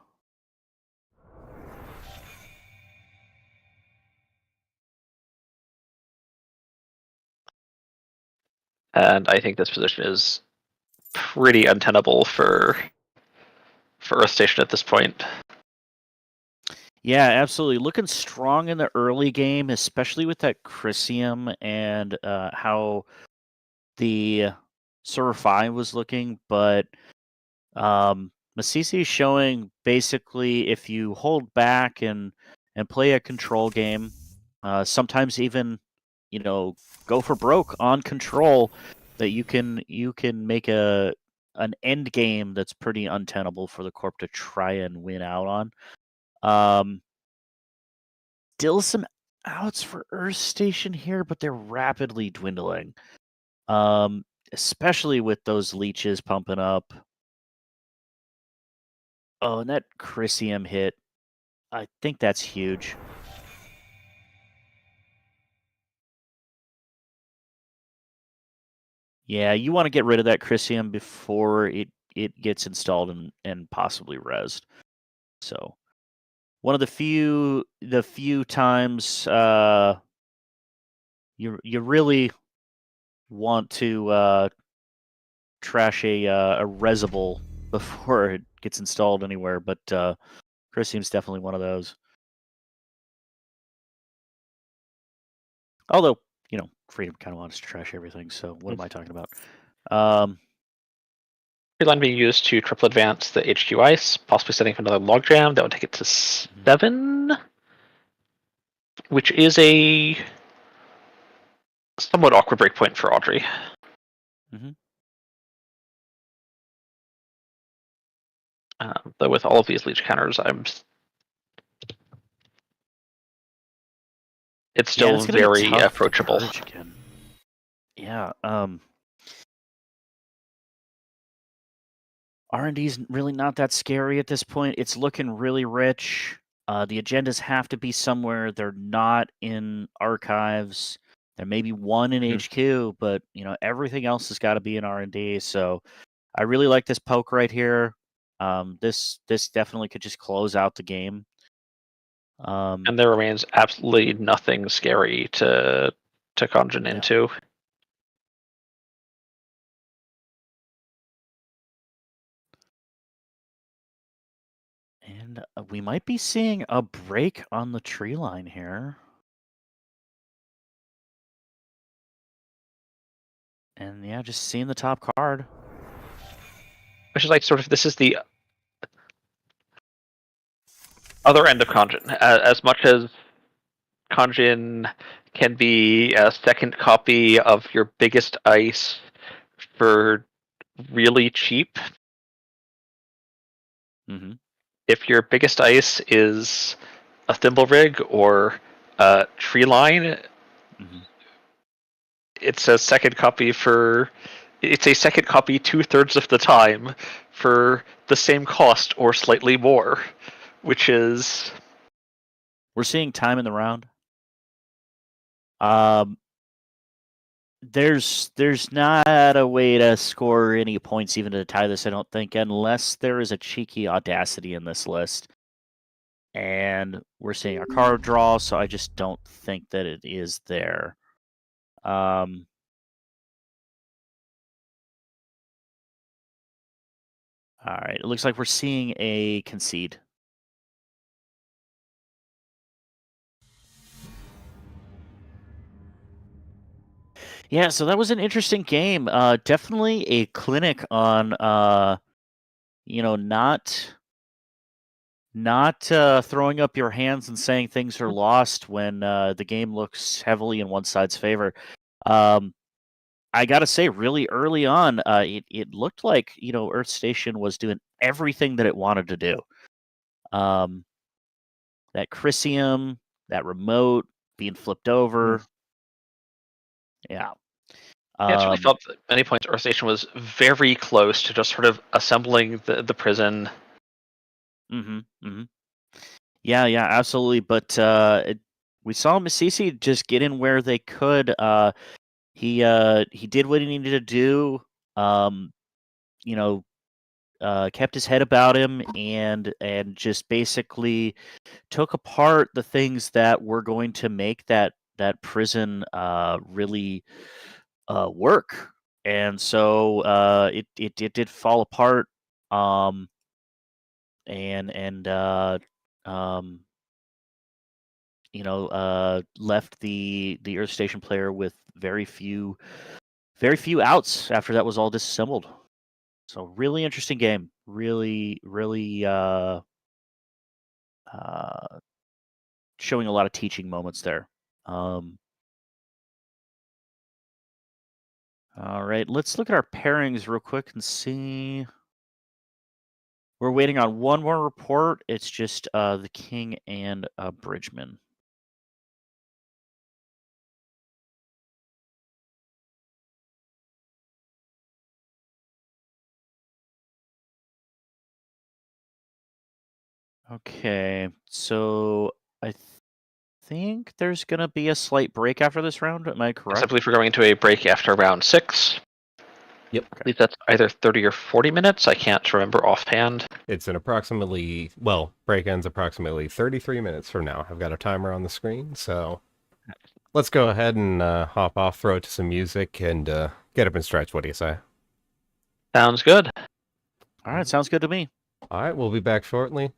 And I think this position is pretty untenable for Earth Station at this point. Yeah, absolutely. Looking strong in the early game, especially with that Chrysium and how the Server 5 was looking, but Masisi is showing basically if you hold back and play a control game, sometimes even go for broke on control, that you can make an end game that's pretty untenable for the Corp to try and win out on. Still some outs for Earth Station here, but they're rapidly dwindling. Especially with those leeches pumping up. Oh, and that Chrysium hit. I think that's huge. Yeah, you want to get rid of that Chrysium before it gets installed and possibly rezzed. So, one of the few times you really want to trash a rezzable before it gets installed anywhere, but Chrysium's definitely one of those. Although, Freedom kind of wants to trash everything, so what am I talking about? Flatline being used to triple advance the HQ ice, possibly setting up another logjam. That would take it to 7, which is a somewhat awkward breakpoint for Audrey. Mm-hmm. Though with all of these leech counters, it's still very approachable. Yeah. R&D's really not that scary at this point. It's looking really rich. The agendas have to be somewhere. They're not in archives. There may be one in HQ, but everything else has got to be in R&D. So I really like this poke right here. This definitely could just close out the game. And there remains absolutely nothing scary to conjure into. And we might be seeing a break on the tree line here. And yeah, just seeing the top card. Which is like this is the other end of Kanjin. As much as Kanjin can be a second copy of your biggest ice for really cheap. Mm-hmm. If your biggest ice is a thimble rig or a tree line, it's a second copy it's a second copy 2/3 of the time for the same cost or slightly more, which is... We're seeing time in the round. There's not a way to score any points even to tie this, I don't think, unless there is a cheeky audacity in this list. And we're seeing our card draw, so I just don't think that it is there. All right, it looks like we're seeing a concede. Yeah, so that was an interesting game. Definitely a clinic on, not throwing up your hands and saying things are lost when the game looks heavily in one side's favor. I gotta say, really early on, it looked like Earth Station was doing everything that it wanted to do. That Chrysium, that remote being flipped over. Yeah. It's really felt at many points Earth Station was very close to just sort of assembling the prison. Yeah, absolutely. But we saw Masisi just get in where they could. He did what he needed to do. Kept his head about him and just basically took apart the things that were going to make that prison really work. And so it did fall apart. Left the Earth Station player with very few very few outs after that was all disassembled. So really interesting game. Really, really showing a lot of teaching moments there. All right, let's look at our pairings real quick and see. We're waiting on one more report. It's just the King and Bridgman. Okay, so I think there's going to be a slight break after this round. Am I Yes, I correct? believe we're going into a break after round 6. Yep. I believe that's either 30 or 40 minutes. I can't remember offhand. It's an approximately, well, break ends approximately 33 minutes from now. I've got a timer on the screen, so let's go ahead and hop off, throw it to some music, and get up and stretch. What do you say? Sounds good. All right, sounds good to me. All right, we'll be back shortly.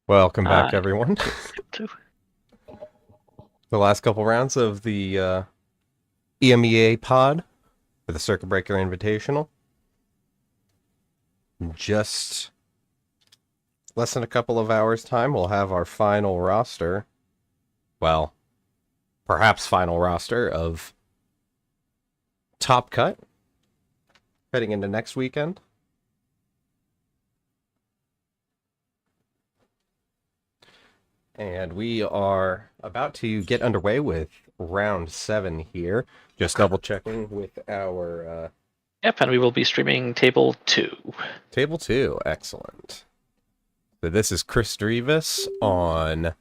Welcome back, everyone. Two. The last couple rounds of the EMEA pod for the Circuit Breaker Invitational. Just less than a couple of hours' time, we'll have our final roster. Well, perhaps final roster of Top Cut heading into next weekend. And we are about to get underway with round 7 here. Just double checking with our Yep, and we will be streaming Table 2. Table 2, excellent. So this is Chris Drivas on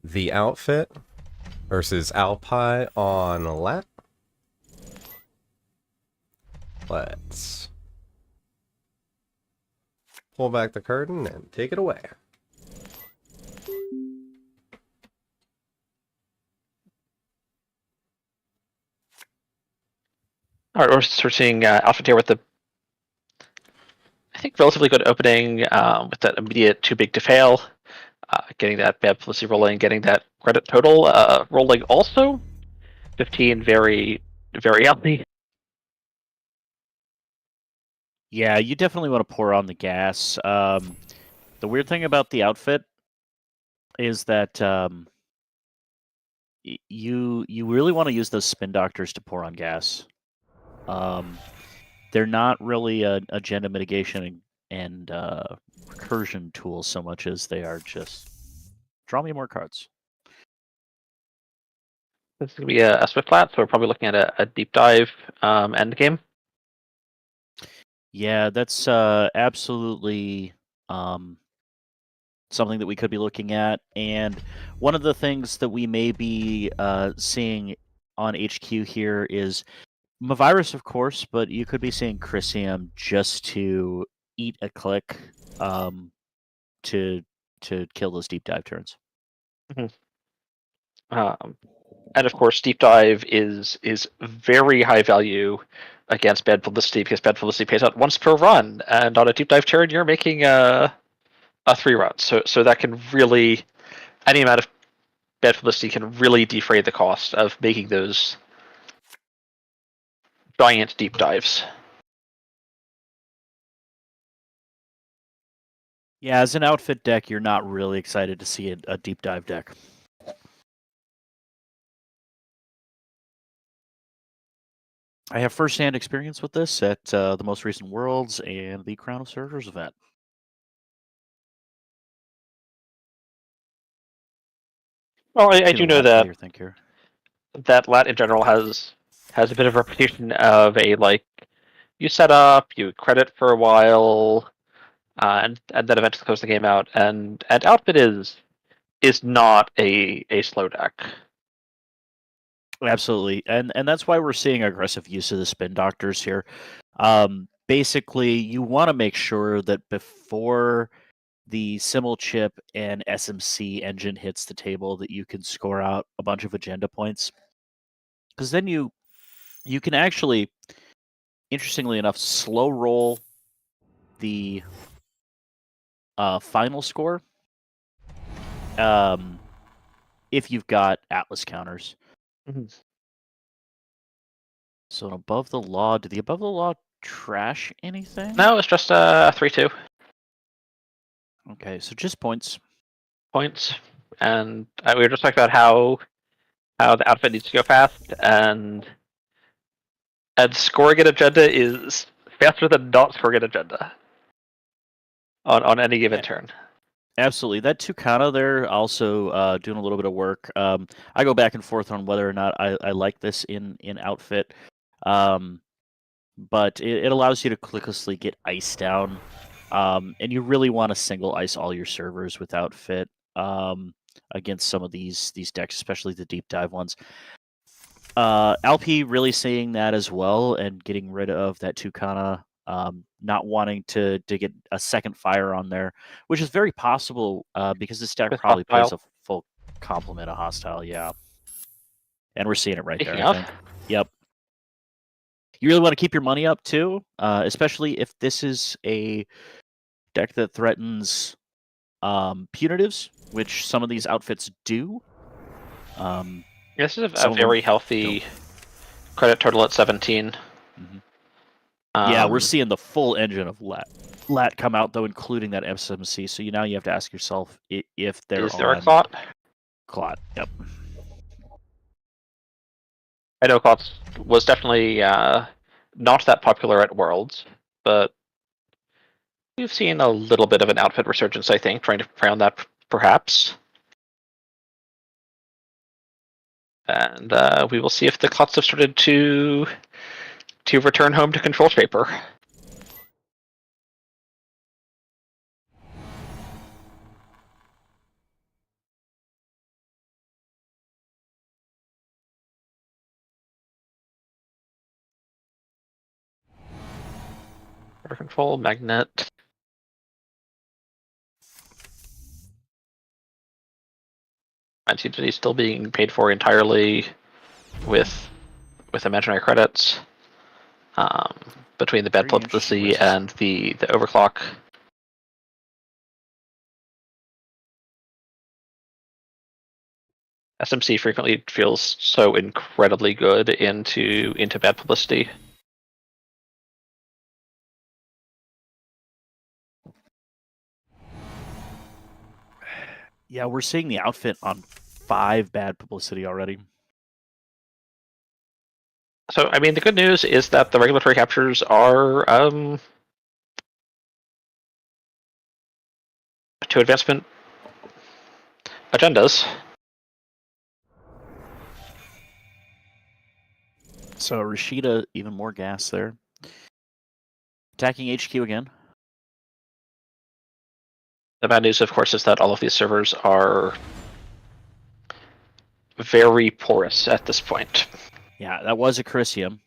the outfit versus Alpi on Lat. Let's pull back the curtain and take it away. All right, we're seeing Outfit here with the, I think, relatively good opening with that immediate too big to fail, getting that bad publicity rolling, getting that credit total rolling also. 15, very, very healthy. Yeah, you definitely want to pour on the gas. The weird thing about the outfit is that you really want to use those spin doctors to pour on gas. They're not really an agenda mitigation and recursion tool so much as they are just draw me more cards. This is going to be a Swift flat, so we're probably looking at a deep dive end game. Yeah, that's absolutely something that we could be looking at. And one of the things that we may be seeing on HQ here is Mavirus, of course, but you could be seeing Chrysium just to eat a click to kill those deep dive turns. And of course, deep dive is very high value against bad publicity because bad publicity pays out once per run, and on a deep dive turn, you're making a 3 run. So that can really, any amount of bad publicity can really defray the cost of making those giant deep dives. Yeah, as an outfit deck, you're not really excited to see a deep dive deck. I have first-hand experience with this at the most recent Worlds and the Crown of Surgers event. Well, I do know that that Lat in general has a bit of a reputation of a, like, you set up, you credit for a while, and then eventually close the game out. And Outfit is not a slow deck. Absolutely, and that's why we're seeing aggressive use of the spin doctors here. Basically, you want to make sure that before the Simul chip and SMC engine hits the table, that you can score out a bunch of agenda points, because then you can actually, interestingly enough, slow roll the final score if you've got Atlas counters. Mm-hmm. So above the law, did the above the law trash anything? No, it's just a 3/2. Okay, so just points. Points, and we were just talking about how the outfit needs to go fast, and scoring an agenda is faster than not scoring an agenda on any given turn. Absolutely. That Tucana there also doing a little bit of work. I go back and forth on whether or not I like this in outfit. But it allows you to clicklessly get ice down. And you really want to single ice all your servers with outfit against some of these decks, especially the deep dive ones. Alpi really seeing that as well and getting rid of that Tucana. Not wanting to get a second fire on there, which is very possible because this deck probably plays a full complement of hostile, yeah. And we're seeing it right there, I think. Yep. You really want to keep your money up too, especially if this is a deck that threatens punitives, which some of these outfits do. This is a Some of them very healthy credit total at 17. Mhm. Yeah, we're Um, seeing the full engine of lat come out, though, including that SMC. So now you have to ask yourself if they're Is there a on clot? clot. Yep. I know clots was definitely not that popular at Worlds, but we've seen a little bit of an outfit resurgence, I think, trying to prey on that perhaps. And we will see if the clots have started to return home to control paper. Air control, magnet. And seems to be still being paid for entirely with imaginary credits. Between the bad Very interesting publicity risks. and the overclock. SMC frequently feels so incredibly good into bad publicity. Yeah, we're seeing the outfit on 5 bad publicity already. So, I mean, the good news is that the regulatory captures are to advancement agendas. So Rashida, even more gas there. Attacking HQ again. The bad news, of course, is that all of these servers are very porous at this point. Yeah, that was a Crisium.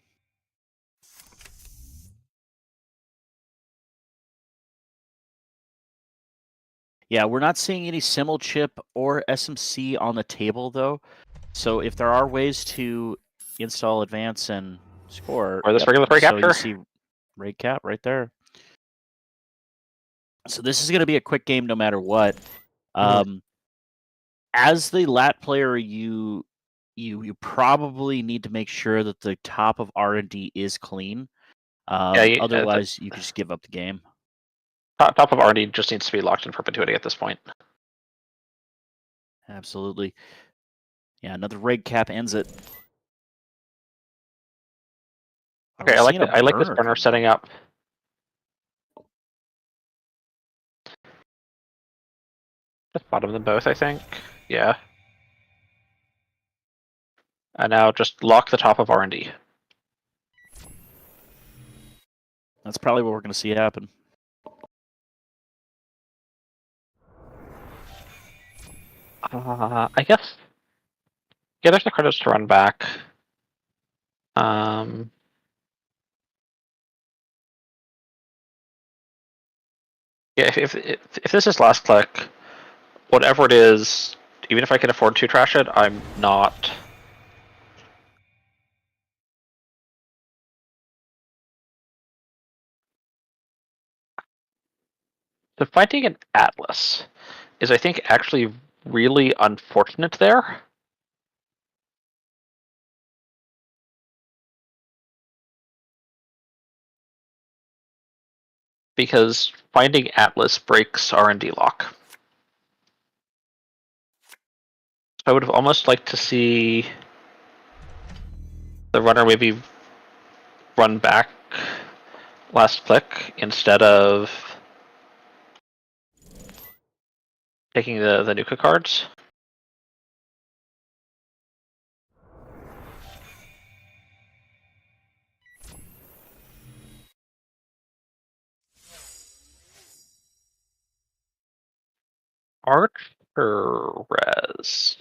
Yeah, we're not seeing any Simul chip or SMC on the table, though. So if there are ways to install, advance, and score... Or this regulatory so capture. you see raid cap right there. So this is going to be a quick game no matter what. As the lat player, you probably need to make sure that the top of R&D is clean. Otherwise, you could just give up the game. Top of R&D just needs to be locked in perpetuity at this point. Absolutely. Yeah, another raid cap ends it. Okay, I like this burner setting up. Just bottom them both, I think. Yeah. And now just lock the top of R&D. That's probably what we're going to see happen. I guess. Yeah, there's the credits to run back. Yeah, if this is last click, whatever it is, even if I can afford to trash it, I'm not. So finding an Atlas is, I think, actually really unfortunate there. Because finding Atlas breaks R&D lock. I would have almost liked to see the runner maybe run back last click instead of taking the Nuka cards. Archer res.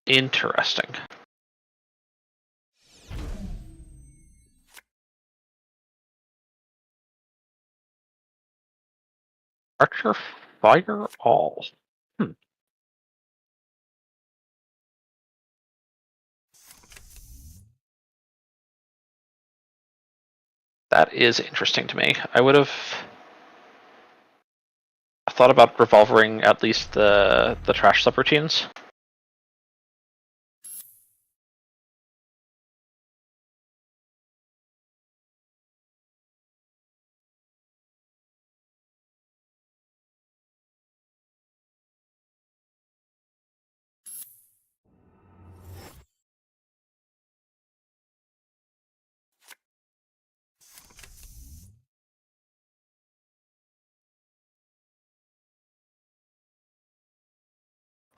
Interesting. Archer fire all. That is interesting to me. I would have thought about revolving at least the trash subroutines?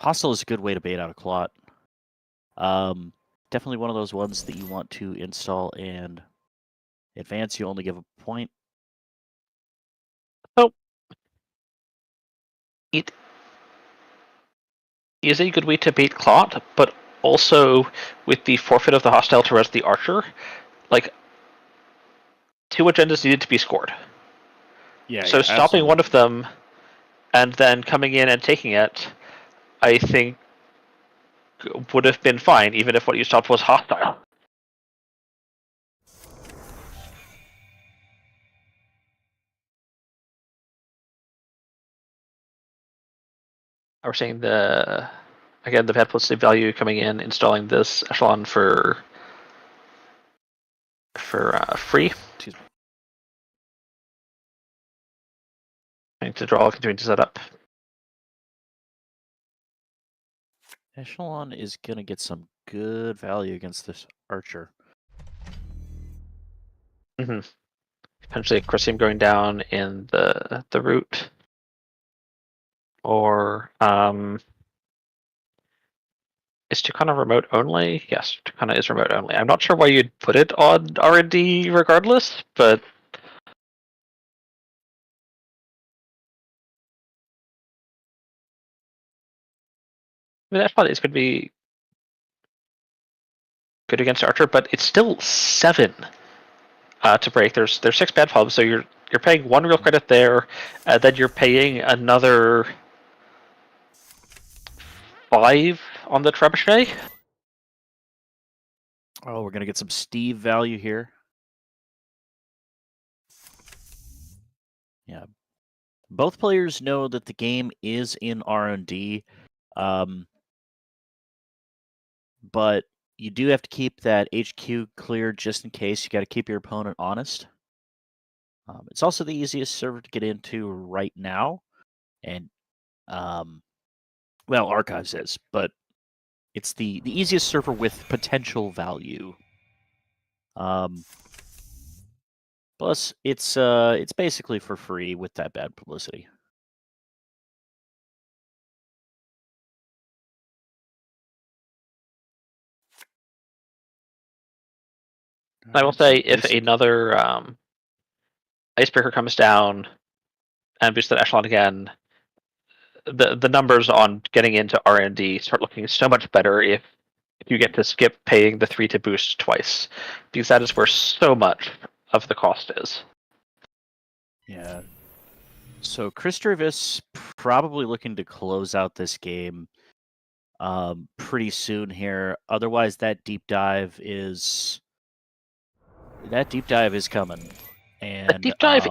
Hostile is a good way to bait out a clot. Definitely one of those ones that you want to install and advance. You only give a point. So it is a good way to bait clot, but also with the forfeit of the hostile to res the archer, like 2 agendas needed to be scored. Yeah. So stopping one of them and then coming in and taking it, I think would have been fine, even if what you stopped was hostile. I was saying the bad plus value coming in, installing this echelon for free. Excuse me. Trying to draw, continuing to set up. Echelon is gonna get some good value against this archer. Mm-hmm. Potentially a Chrysium going down in the route. Or is Tucana remote only? Yes, Tucana is remote only. I'm not sure why you'd put it on R&D regardless, but I mean, that spot is going to be good against Archer, but it's still 7 to break. There's 6 bad pubs, so you're paying 1 real credit there, then you're paying another 5 on the trebuchet. Oh, we're gonna get some Steve value here. Yeah. Both players know that the game is in R&D, but you do have to keep that HQ clear just in case. You got to keep your opponent honest. It's also the easiest server to get into right now, and well, Archives is, but it's the easiest server with potential value. Plus, it's basically for free with that bad publicity. I will say, if another Icebreaker comes down and boosts that echelon again, the numbers on getting into R&D start looking so much better if you get to skip paying the 3 to boost twice, because that is where so much of the cost is. Yeah. So Chris Jervis probably looking to close out this game pretty soon here. Otherwise, that deep dive is coming. And The deep dive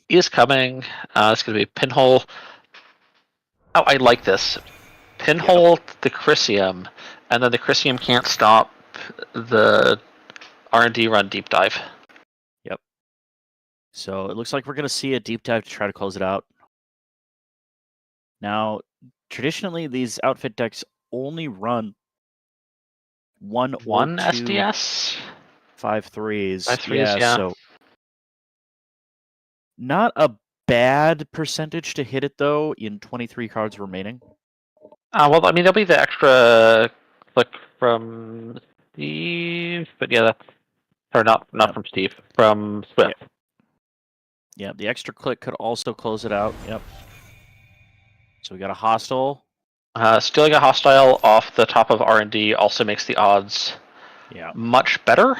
is coming. It's going to be Pinhole. Oh, I like this. Pinhole the Chrysium, and then the Chrysium can't stop the R&D run deep dive. Yep. So it looks like we're going to see a deep dive to try to close it out. Now, traditionally, these outfit decks only run one or two SDS? 5/3s. 5/3s, yeah. So not a bad percentage to hit it, though, in 23 cards remaining. Well, I mean, there'll be the extra click from Steve, but yeah, not from Steve, from Swift. Yeah, the extra click could also close it out. Yep. So we got a hostile. Stealing a hostile off the top of R&D also makes the odds much better.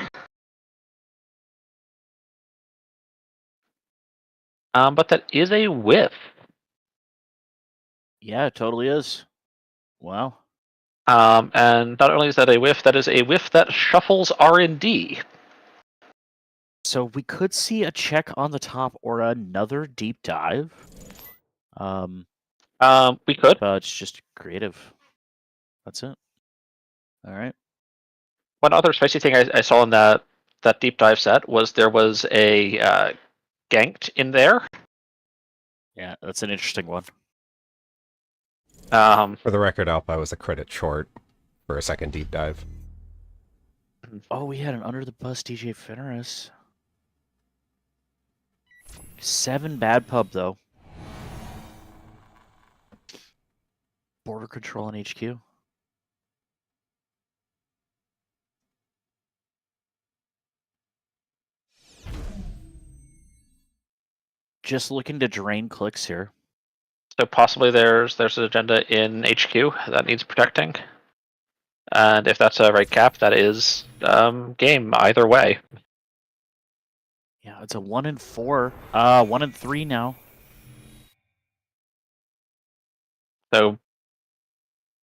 But that is a whiff. Yeah, it totally is. Wow. And not only is that a whiff, that is a whiff that shuffles R&D. So we could see a check on the top or another deep dive. We could. It's just creative. That's it. All right. One other spicy thing I saw in that deep dive set was there was a ganked in there. Yeah, that's an interesting one. For the record, Alp, I was a credit short for a second deep dive. Oh, we had an under the bus DJ Fenris. 7 bad pub though. Border control and HQ. Just looking to drain clicks here. So possibly there's an agenda in HQ that needs protecting. And if that's a right cap, that is game either way. Yeah, it's a 1 in 4. 1 in 3 now. So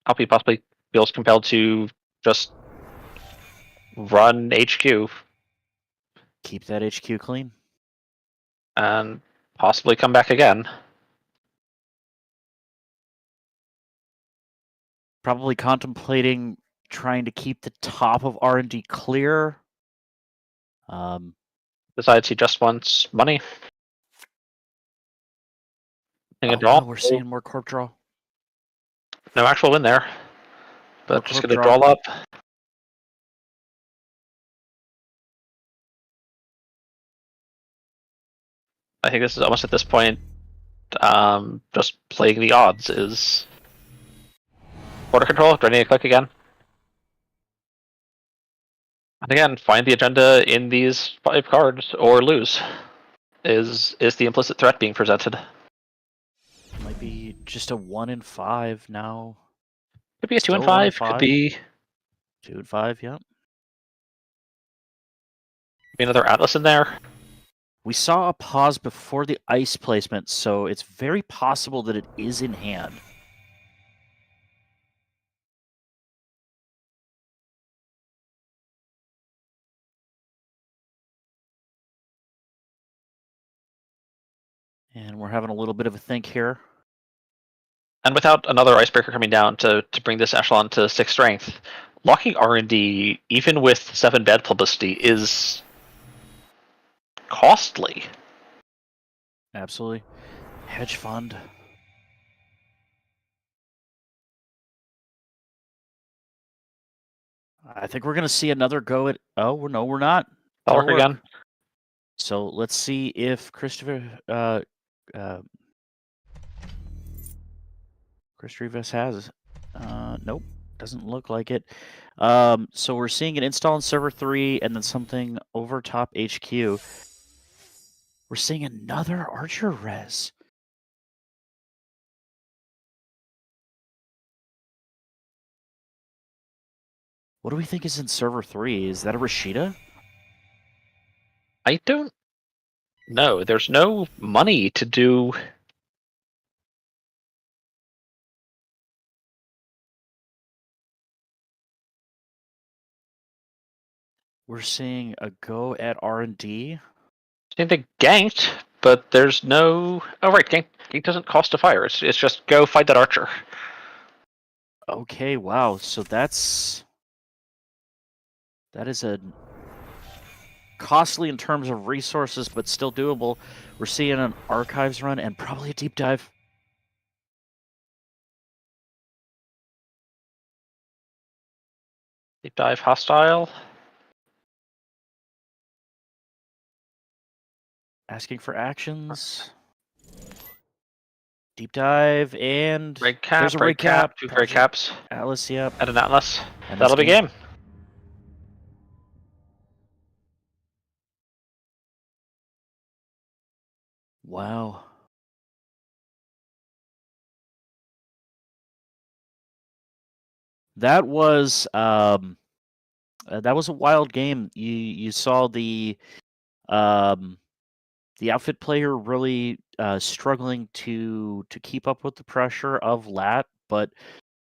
Alpi possibly feels compelled to just run HQ Keep that HQ clean. and possibly come back again. Probably contemplating trying to keep the top of R&D clear. Decides he just wants money. And a Oh, draw. no, we're seeing more corp draw. No actual win there. But More just corp gonna draw. draw up. I think this is almost at this point just playing the odds is border control. Do I need to click again? And again, find the agenda in these 5 cards or lose. Is the implicit threat being presented? Might be just a 1 in 5 now. Could be a 2 and Still 1 in 5. Could 5. be 2 and 5, yeah. another Atlas in there. We saw a pause before the ice placement, so it's very possible that it is in hand. And we're having a little bit of a think here. And without another icebreaker coming down to bring this echelon to 6 strength, locking R&D, even with 7 bad publicity, is costly. Absolutely. Hedge fund. I think we're going to see another go at... Oh, no, we're not. That'll work again. So let's see if Christopher Rivas has. Nope, doesn't look like it. So we're seeing an install in server 3 and then something over top HQ. We're seeing another Archer res. What do we think is in server 3? Is that a Rashida? I don't know. There's no money to do. We're seeing a go at R&D. I think they ganked, but there's no. Oh right, gank doesn't cost a fire. It's just go fight that archer. Okay, wow. So that is a costly in terms of resources, but still doable. We're seeing an archives run and probably a deep dive. Deep dive hostile. Asking for actions. Deep dive and Red cap. there's a red red cap. 2 red caps. Atlas, yep. At an Atlas. And That'll be game. Wow. That was a wild game. You saw the outfit player really struggling to keep up with the pressure of Lat, but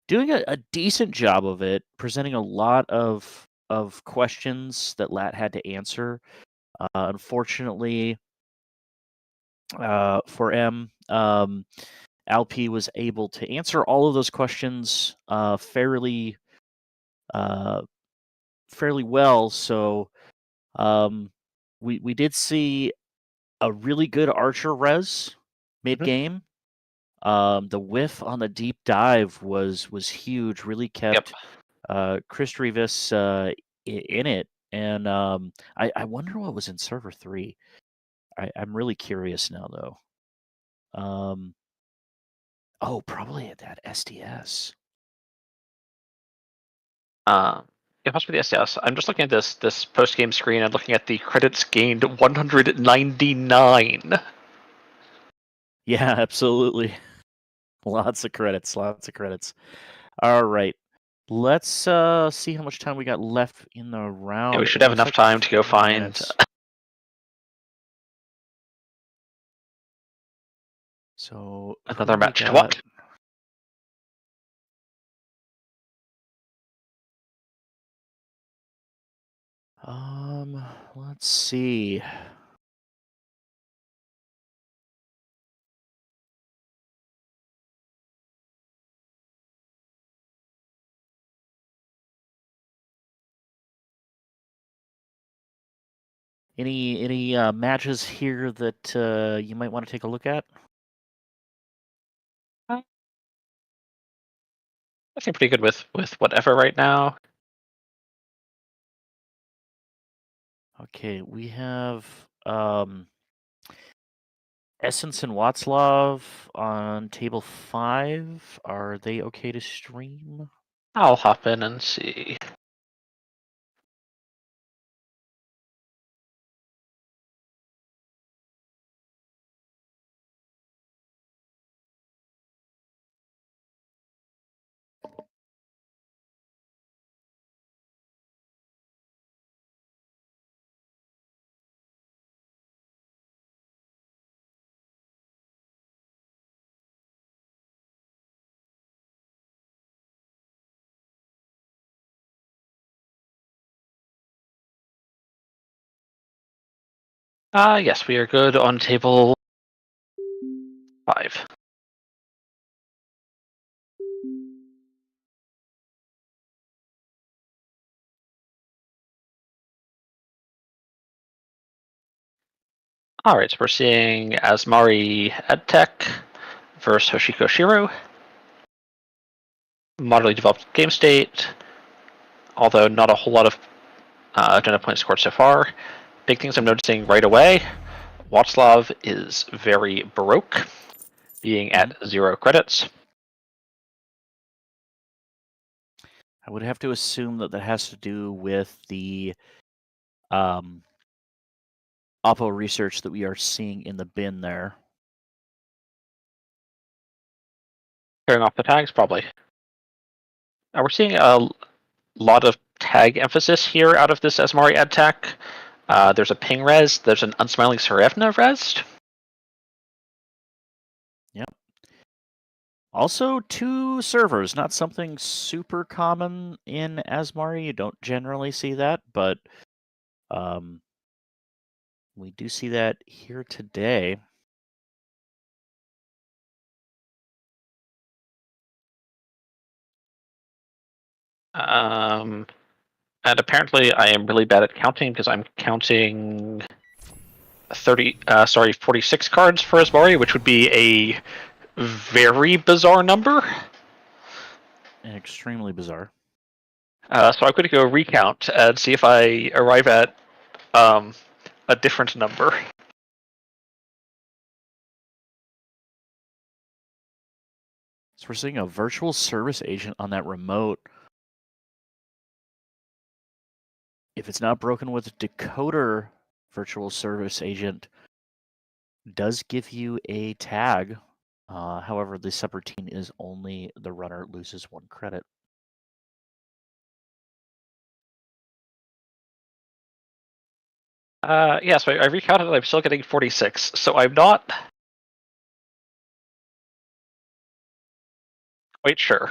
doing a decent job of it, presenting a lot of questions that Lat had to answer. Unfortunately, for M, Alp was able to answer all of those questions fairly well. So we did see a really good archer res mid-game. The whiff on the deep dive was huge. Really kept Chris Rivas in it. And I wonder what was in server 3. I'm really curious now, though. Probably at that SDS. It must be the SDS. I'm just looking at this post-game screen and looking at the credits gained 199. Yeah, absolutely. Lots of credits. All right. Let's see how much time we got left in the round. Yeah, we should have enough time to go find... minutes. So another match to watch. Let's see. Any matches here that you might want to take a look at? I think pretty good with whatever right now. Okay, we have Essence and Watzlaw on table 5. Are they okay to stream? I'll hop in and see. Yes, we are good on table 5. All right, so we're seeing Asmari EdTech versus Hoshiko Shiro. Moderately developed game state, although not a whole lot of agenda points scored so far. Big things I'm noticing right away. Watzlaw is very baroque, being at 0 credits. I would have to assume that has to do with the Oppo research that we are seeing in the bin there. Clearing off the tags, probably. We're seeing a lot of tag emphasis here out of this Asmari EdTech. There's a ping res, there's an unsmiling Serevna res. Yep. Also, 2 servers, not something super common in Asmari. You don't generally see that, but we do see that here today. And apparently I am really bad at counting because I'm counting 46 cards for Asmari, which would be a very bizarre number. Extremely bizarre. So I'm going to go recount and see if I arrive at a different number. So we're seeing a virtual service agent on that remote. If it's not broken with a decoder, virtual service agent does give you a tag. However, the subroutine is only the runner loses 1 credit. Yeah, so I recounted and I'm still getting 46, so I'm not quite sure.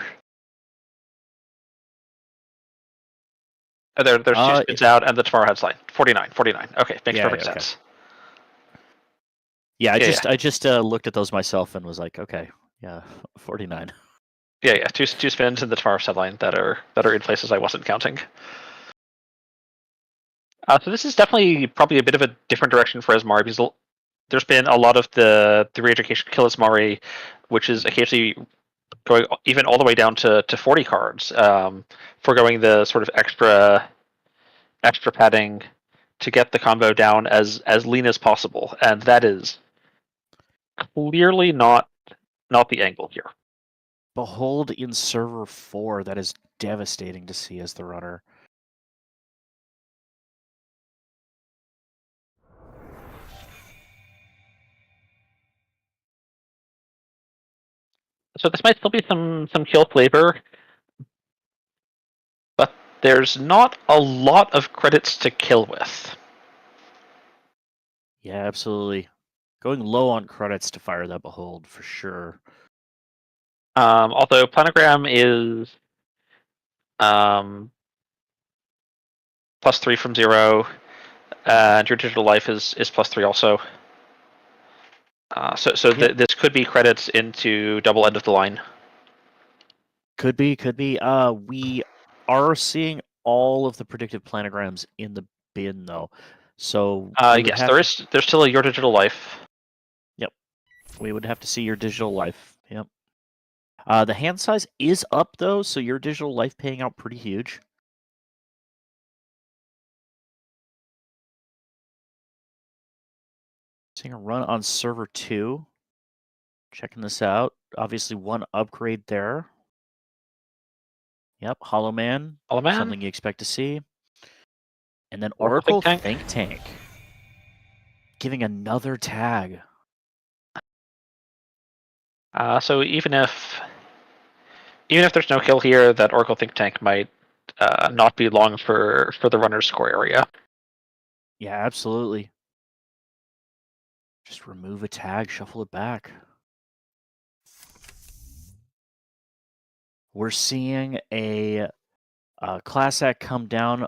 There's 2 spins out and the tomorrow headline. 49. Okay, makes perfect sense. Yeah, I just looked at those myself and was like, okay, Yeah, 49. Yeah, two spins in the Tomorrow Sideline that are in places I wasn't counting. So this is definitely probably a bit of a different direction for Asmari, because there's been a lot of the re-education kill Asmari, which is occasionally going even all the way down to 40 cards, foregoing the sort of extra padding to get the combo down as lean as possible, and that is clearly not the angle here. Behold in server 4, that is devastating to see as the runner. So this might still be some kill flavor, but there's not a lot of credits to kill with. Yeah, absolutely. Going low on credits to fire that Behold for sure. Although Planogram is +3 from 0, and your digital life is +3 also. Yep. This could be credits into double end of the line. Could be. We are seeing all of the predictive planograms in the bin though. So yes, there's still a your digital life. Yep. We would have to see your digital life. Yep. The hand size is up though, so your digital life paying out pretty huge. Seeing a run on server 2. Checking this out. Obviously one upgrade there. Yep, Hollow Man. Hollow Man. Something you expect to see. And then Oracle Oracle Think Think Tank. Giving another tag. So even if there's no kill here, that Oracle Think Tank might not be long for the runner's score area. Yeah, absolutely. Just remove a tag, shuffle it back. We're seeing a Class Act come down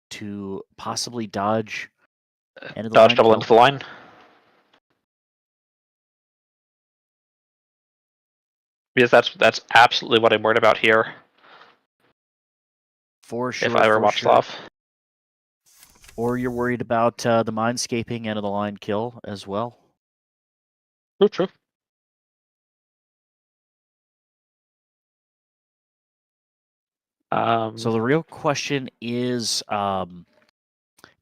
to possibly dodge end of the Dodge line double kill. into the line. Because that's absolutely what I'm worried about here. For sure. If I ever watch Slav. Or you're worried about the Mindscaping end of the line kill as well. True. So the real question is,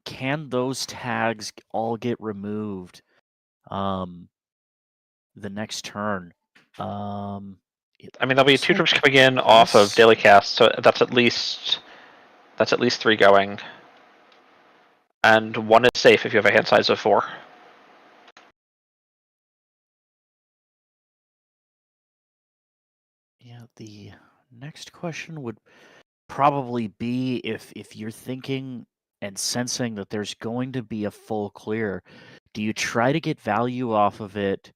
can those tags all get removed the next turn? I mean, there'll be 2 trips coming in off of daily cast, so that's at least 3 going, and 1 is safe if you have a hand size of 4. Yeah, the next question would probably be if you're thinking and sensing that there's going to be a full clear, do you try to get value off of it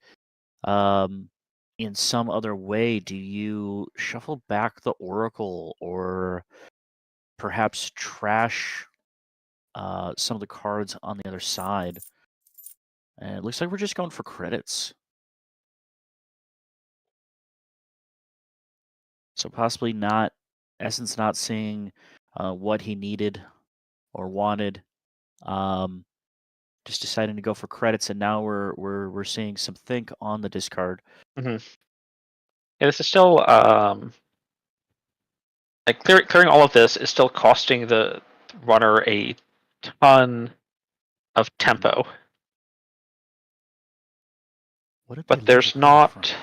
in some other way? Do you shuffle back the Oracle or perhaps trash some of the cards on the other side? And it looks like we're just going for credits. So possibly not, Essence not seeing what he needed or wanted. Just deciding to go for credits, and now we're seeing some think on the discard. Mm-hmm. Yeah, this is still like clearing all of this is still costing the runner a ton of tempo. But there's not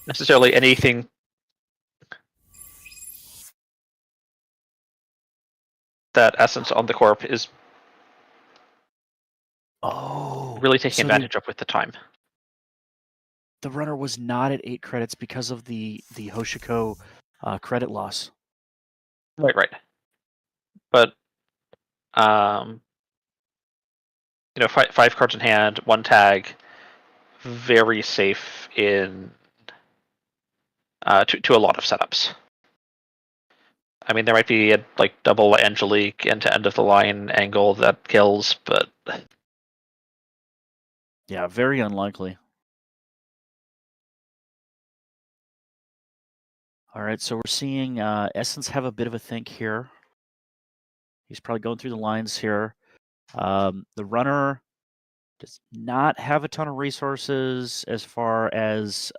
necessarily anything that Essence on the Corp is really taking advantage of with the time. The runner was not at 8 credits because of the Hoshiko credit loss. Right. But 5 cards in hand, 1 tag, very safe in to a lot of setups. I mean, there might be a double Angelique into end of the line angle that kills, but yeah, very unlikely. All right, so we're seeing Essence have a bit of a think here. He's probably going through the lines here. The runner does not have a ton of resources as far as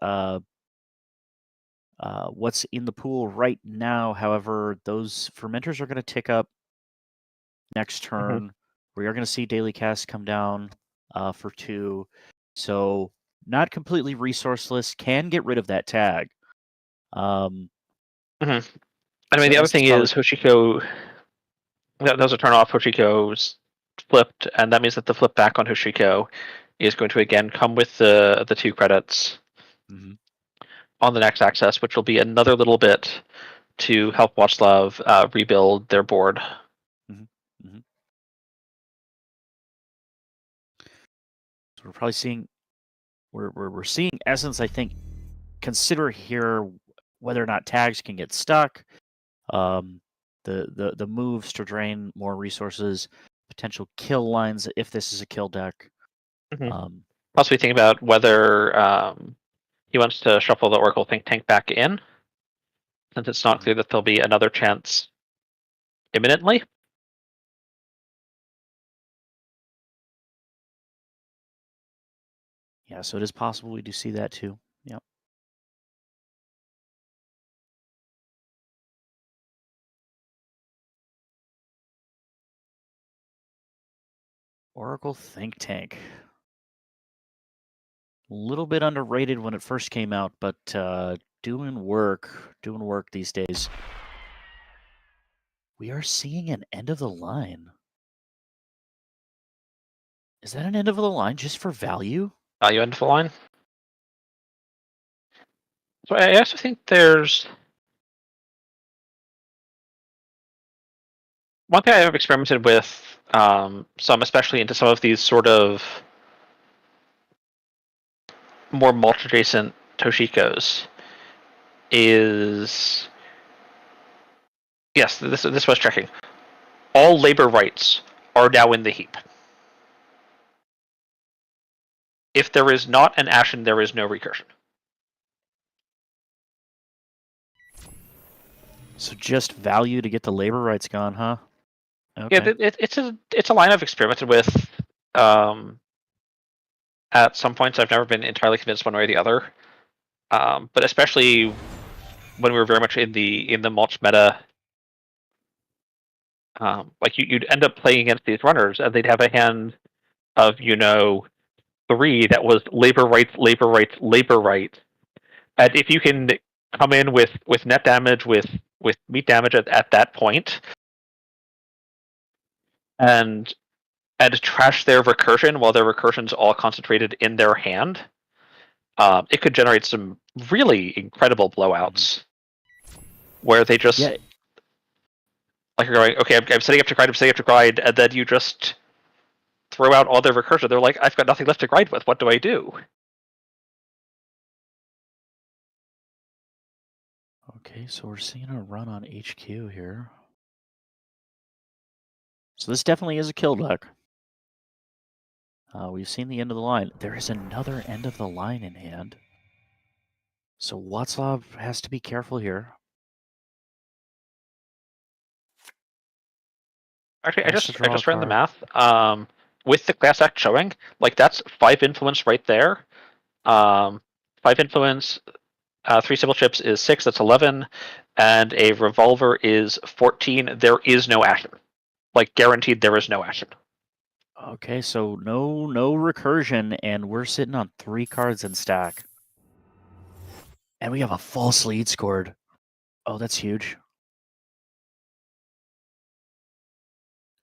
what's in the pool right now. However, those fermenters are going to tick up next turn. We are going to see daily cast come down for 2. So not completely resourceless. Can get rid of that tag. I mean, So the other thing probably... is Hoshiko. That was a turn off. Hoshiko's flipped, and that means that the flip back on Hoshiko is going to again come with the 2 credits on the next access, which will be another little bit to help Watchlav rebuild their board. So we're probably seeing we're seeing Essence, I think, consider here whether or not tags can get stuck. The moves to drain more resources, potential kill lines if this is a kill deck. Possibly think about whether he wants to shuffle the Oracle Think Tank back in, since it's not clear that there'll be another chance imminently. Yeah, so it is possible we do see that too. Yep. Oracle Think Tank. A little bit underrated when it first came out, but doing work these days. We are seeing an end of the line. Is that an end of the line just for value? Value end of the line. So I also think there's one thing I've experimented with, some especially into some of these sort of more mulch adjacent Toshikos, is yes, this was checking. All labor rights are now in the heap. If there is not an Ashen, there is no recursion. So just value to get the labor rights gone, huh? Okay. Yeah, it's a line I've experimented with. At some points, I've never been entirely convinced one way or the other. But especially when we were very much in the mulch meta, like you'd end up playing against these runners, and they'd have a hand of 3 that was labor rights, labor rights, labor rights. And if you can come in with net damage, with meat damage at that point, and trash their recursion while their recursion's all concentrated in their hand, it could generate some really incredible blowouts where they just like you're going, okay, I'm setting up to grind, and then you just throw out all their recursion. They're like, I've got nothing left to grind with. What do I do? Okay, so we're seeing a run on HQ here. So this definitely is a kill deck. We've seen the end of the line. There is another end of the line in hand. So Watchlav has to be careful here. Actually, I just ran the math. With the class act showing, like that's 5 influence right there. 5 influence, 3 symbol chips is 6. That's 11, and a revolver is 14. There is no Ashen. Like guaranteed, there is no Ashen. Okay, so no recursion, and we're sitting on 3 cards in stack. And we have a false lead scored. Oh, that's huge.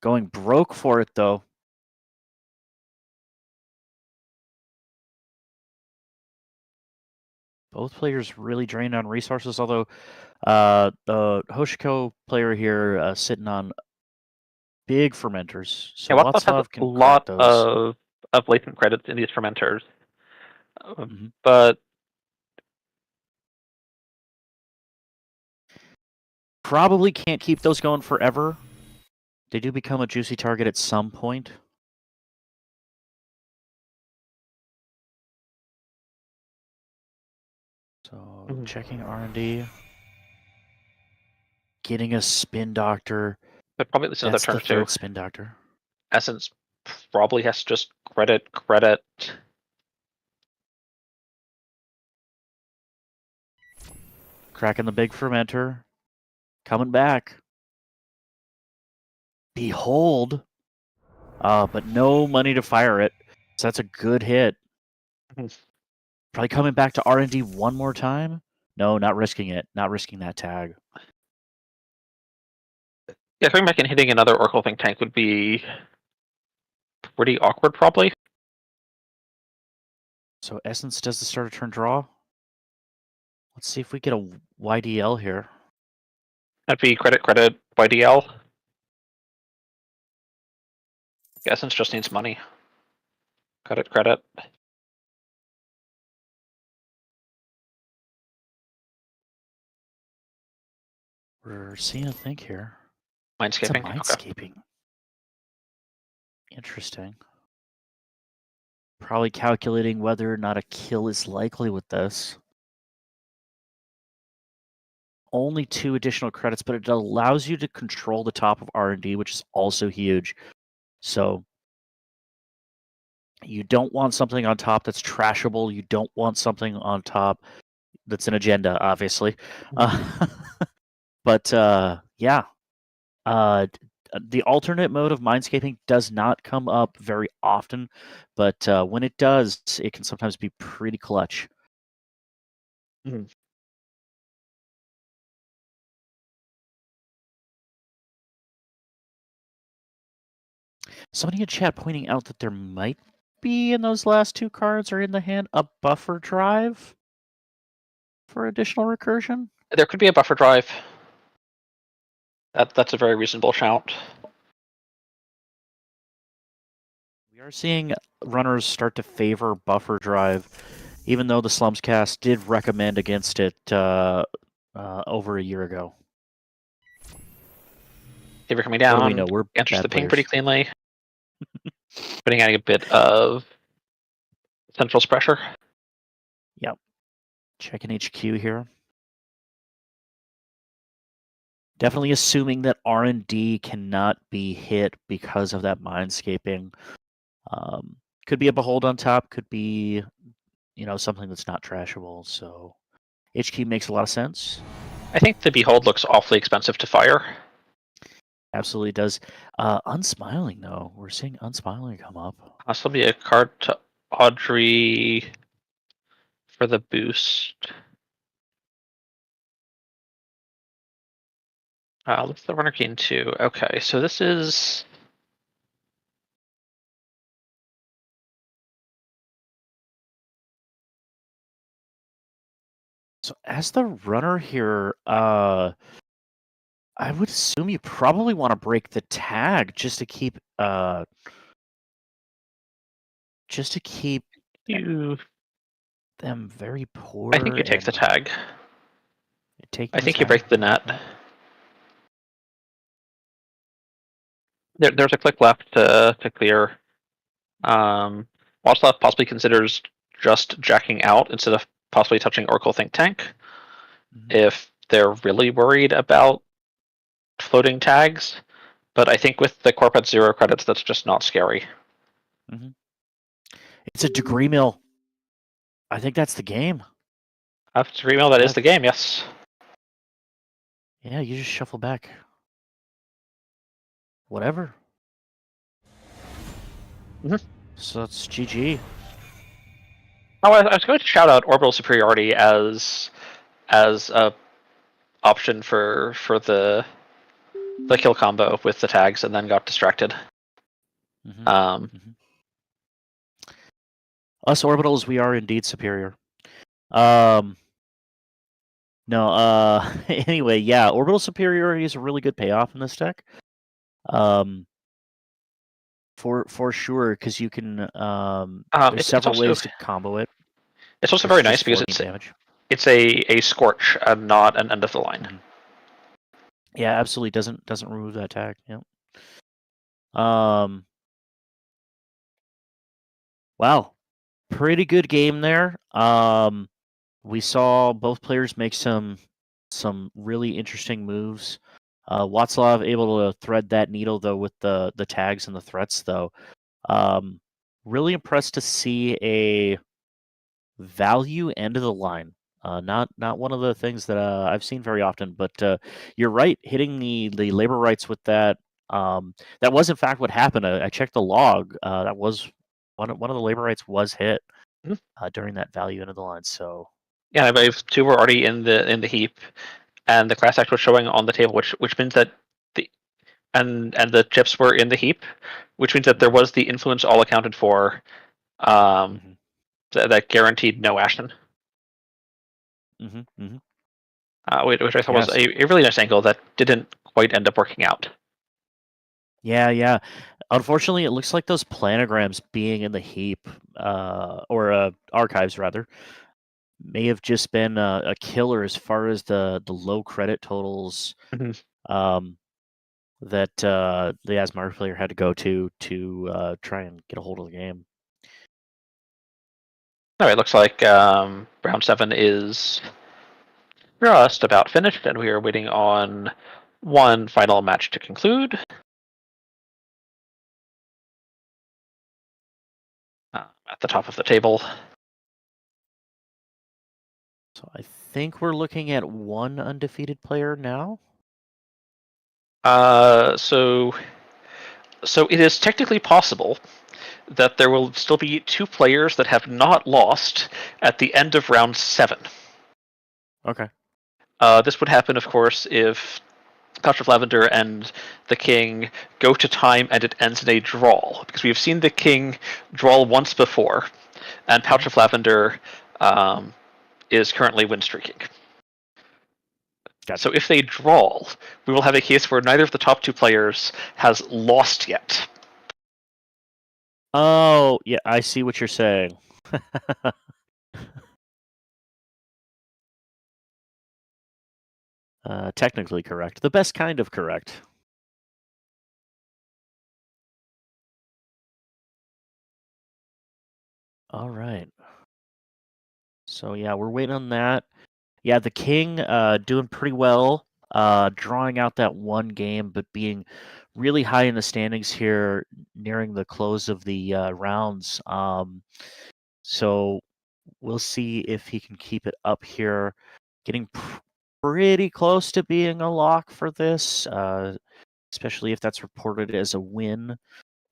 Going broke for it, though. Both players really drained on resources, although the Hoshiko player here sitting on big fermenters. So yeah, Watchlav can a lot those. of latent credits in these fermenters. But probably can't keep those going forever. They do become a juicy target at some point. So checking R&D. getting a Spin Doctor. But probably at least another That's turn the or two. third Spin Doctor. Essence probably has to just credit. Cracking the big fermenter. Coming back. Behold. But no money to fire it. So that's a good hit. Probably coming back to R&D one more time. No, not risking it. Not risking that tag. Yeah, coming back and hitting another Oracle Think Tank would be pretty awkward, probably. So Essence does the start of turn draw. Let's see if we get a YDL here. That'd be credit, YDL. Essence just needs money. Credit. We're seeing a think here. Mindscaping. It's a mindscaping. Interesting. Probably calculating whether or not a kill is likely with this. Only 2 additional credits, but it allows you to control the top of R&D, which is also huge. So you don't want something on top that's trashable. You don't want something on top that's an agenda, obviously. But yeah. The alternate mode of mindscaping does not come up very often, but when it does, it can sometimes be pretty clutch. Somebody in chat pointing out that there might be in those last 2 cards or in the hand a buffer drive for additional recursion. There could be a buffer drive. That's a very reasonable shout. We are seeing runners start to favor buffer drive, even though the Slums cast did recommend against it over a year ago. They were coming down. What do we know? We're answers bad the ping players. pretty cleanly. Putting out a bit of central's pressure. Yep. Checking HQ here. Definitely assuming that R&D cannot be hit because of that mindscaping. Could be a behold on top. Could be, something that's not trashable. So HQ makes a lot of sense. I think the behold looks awfully expensive to fire. Absolutely does. Unsmiling though, we're seeing unsmiling come up. This will be a card to Audrey for the boost. Let's the runner gain 2. Okay, so this is. So as the runner here, I would assume you probably want to break the tag just to keep You. them very poor. I think you take the tag. I think you tag. break the net. There's a click left to clear. Watch left possibly considers just jacking out instead of possibly touching Oracle Think Tank. If they're really worried about floating tags. But I think with the corp at 0 credits, that's just not scary. It's a degree mill. I think that's the game. After degree mill, that is the game, yes. Yeah, you just shuffle back. Whatever. So that's GG. Oh, I was going to shout out Orbital Superiority as a option for the kill combo with the tags, and then got distracted. Us orbitals, we are indeed superior. No, anyway, yeah, orbital superiority is a really good payoff in this deck. For sure, because you can there's several ways to combo it. It's also very nice because it's a scorch and not an end of the line. Yeah, absolutely doesn't remove that tag. Yep. Wow. Pretty good game there. We saw both players make some really interesting moves. Václav able to thread that needle though with the tags and the threats though. Really impressed to see a value end of the line. Not one of the things that I've seen very often, but you're right. Hitting the labor rights with that. That was in fact what happened. I checked the log. That was one of the labor rights was hit during that value end of the line. So yeah, I believe 2 were already in the heap, and the class act was showing on the table, which means that and the chips were in the heap, which means that there was the influence all accounted for. That guaranteed no Ashton. Which I thought was a really nice angle that didn't quite end up working out. Yeah. Unfortunately, it looks like those planograms being in the heap, or archives rather, may have just been a killer as far as the low credit totals that the Asmar player had to go to try and get a hold of the game. All right, looks like round 7 is just about finished, and we are waiting on one final match to conclude. At the top of the table. So I think we're looking at one undefeated player now. So it is technically possible that there will still be 2 players that have not lost at the end of round 7. Okay. This would happen, of course, if Pouch of Lavender and the King go to time and it ends in a draw, because we have seen the King draw once before, and Pouch of Lavender is currently win streaking. Gotcha. So if they draw, we will have a case where neither of the top 2 players has lost yet. Oh, yeah, I see what you're saying. Technically correct. The best kind of correct. All right. So yeah, we're waiting on that. Yeah, the King doing pretty well, drawing out that one game, but being really high in the standings here, nearing the close of the rounds. So we'll see if he can keep it up here, getting pretty close to being a lock for this, especially if that's reported as a win.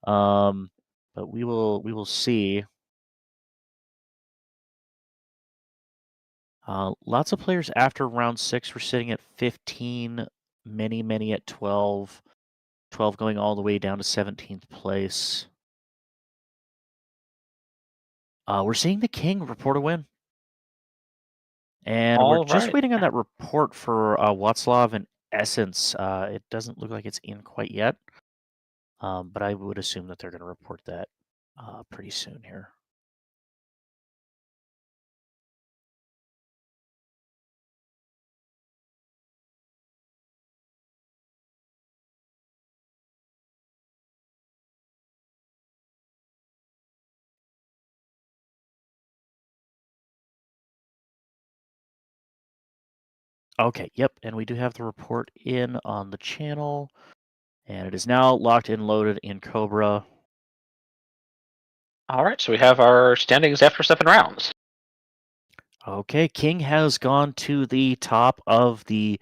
But we will see. Lots of players after round 6 were sitting at 15, many at 12, 12 going all the way down to 17th place. We're seeing the King report a win. And we're just waiting on that report for Václav and Essence. It doesn't look like it's in quite yet, but I would assume that they're going to report that pretty soon here. Okay, yep, and we do have the report in on the channel, and it is now locked and loaded in Cobra. All right, so we have our standings after 7 rounds. Okay, King has gone to the top of the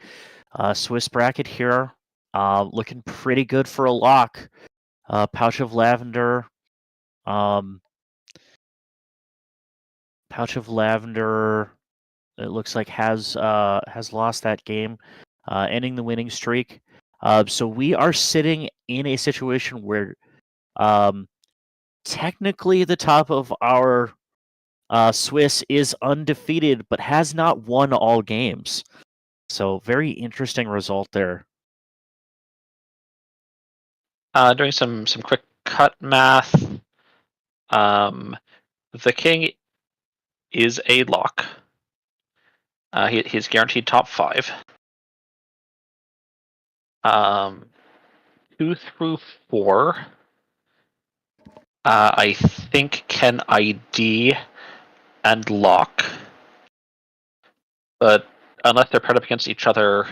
Swiss bracket here, looking pretty good for a lock. Pouch of Lavender. Pouch of Lavender, it looks like has lost that game, ending the winning streak. So we are sitting in a situation where technically the top of our Swiss is undefeated, but has not won all games. So very interesting result there. Doing some quick cut math. The King is a lock. He's guaranteed top 5. 2 through 4, I think can ID and lock, but unless they're paired up against each other,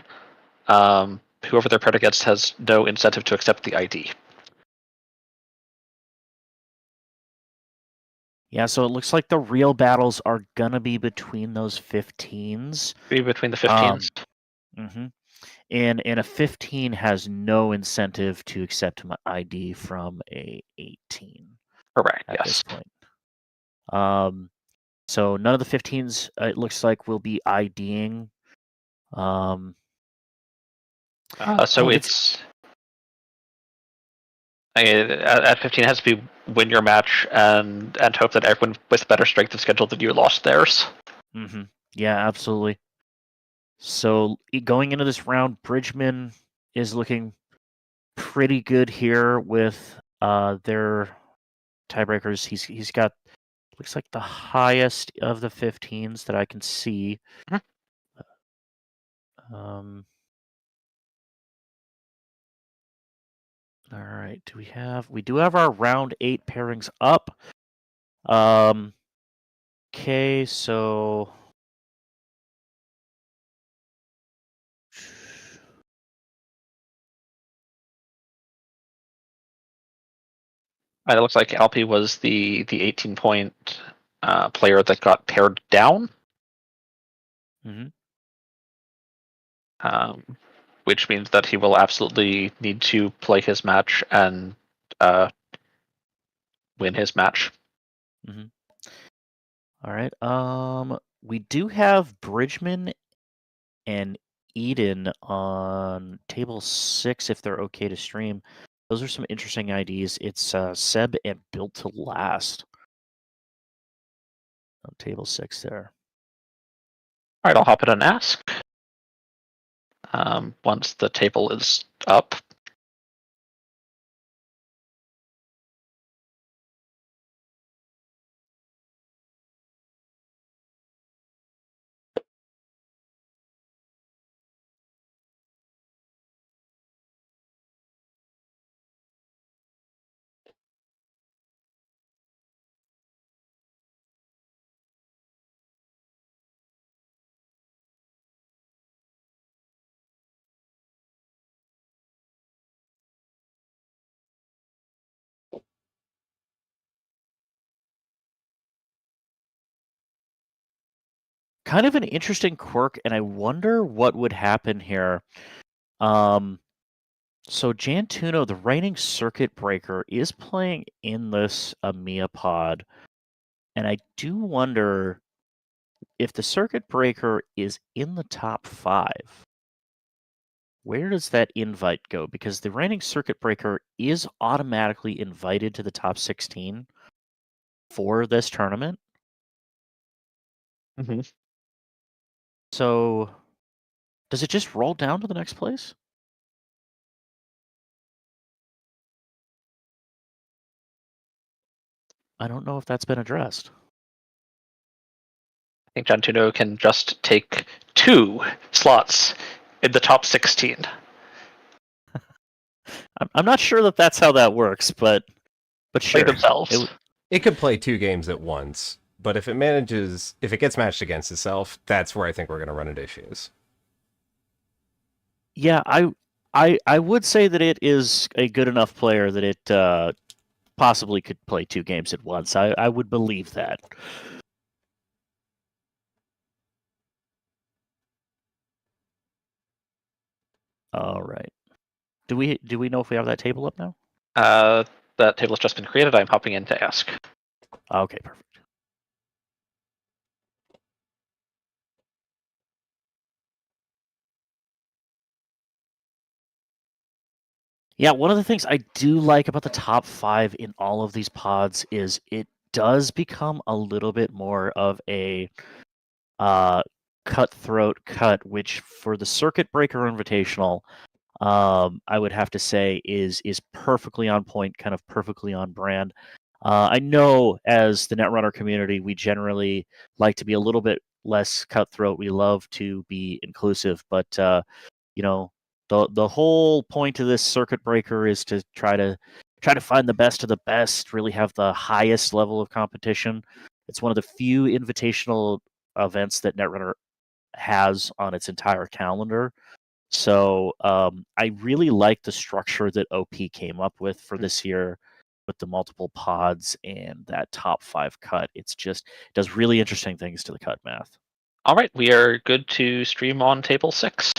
whoever their predator gets has no incentive to accept the ID. Yeah, so it looks like the real battles are gonna be between those 15s. Be between the 15s. Mm-hmm. And a 15 has no incentive to accept my ID from a 18 Correct. at Yes. this point. So none of the 15s, it looks like, will be IDing. So Oh, it's at 15 it has to be win your match and hope that everyone with better strength of schedule than you lost theirs. Mm-hmm. Yeah, absolutely. So going into this round, Bridgman is looking pretty good here with their tiebreakers. He's got, looks like, the highest of the 15s that I can see. Mhm. All right. We do have our round 8 pairings up. Okay, so And it looks like Alpi was the 18-point player that got paired down. Mhm. Which means that he will absolutely need to play his match and win his match. Mm-hmm. All right. We do have Bridgman and Eden on table 6 if they're okay to stream. Those are some interesting IDs. It's Seb and Built to Last on table 6 there. All right, I'll hop in and ask once the table is up. Kind of an interesting quirk, and I wonder what would happen here. So Jantuno, the reigning Circuit Breaker, is playing in this EMEA pod, and I do wonder if the Circuit Breaker is in the top 5. Where does that invite go? Because the reigning Circuit Breaker is automatically invited to the top 16 for this tournament. Mm-hmm. So does it just roll down to the next place? I don't know if that's been addressed. I think Jantuno can just take 2 slots in the top 16. I'm not sure that that's how that works, but Play sure. themselves. It could play 2 games at once, but if it gets matched against itself, that's where I think we're going to run into issues. Yeah, I would say that it is a good enough player that it possibly could play 2 games at once. I would believe that. All right. Do we know if we have that table up now? That table has just been created. I'm hopping in to ask. Okay, perfect. Yeah, one of the things I do like about the top 5 in all of these pods is it does become a little bit more of a cutthroat cut, which for the Circuit Breaker Invitational, I would have to say is perfectly on point, kind of perfectly on brand. I know as the Netrunner community, we generally like to be a little bit less cutthroat. We love to be inclusive, but you know, the whole point of this Circuit Breaker is to try to find the best of the best, really have the highest level of competition. It's one of the few invitational events that Netrunner has on its entire calendar. So I really like the structure that OP came up with for this year, with the multiple pods and that top 5 cut. It does really interesting things to the cut math. All right, we are good to stream on table 6.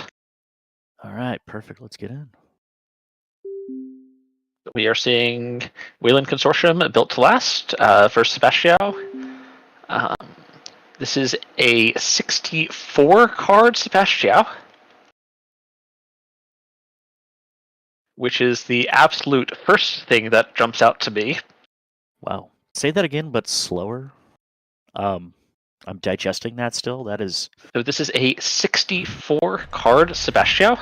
All right, perfect. Let's get in. We are seeing Wayland Consortium Built to Last versus Sebastião. This is a 64 card Sebastião, which is the absolute first thing that jumps out to me. Wow. Say that again, but slower. I'm digesting that still. That is. So this is a 64 card Sebastião.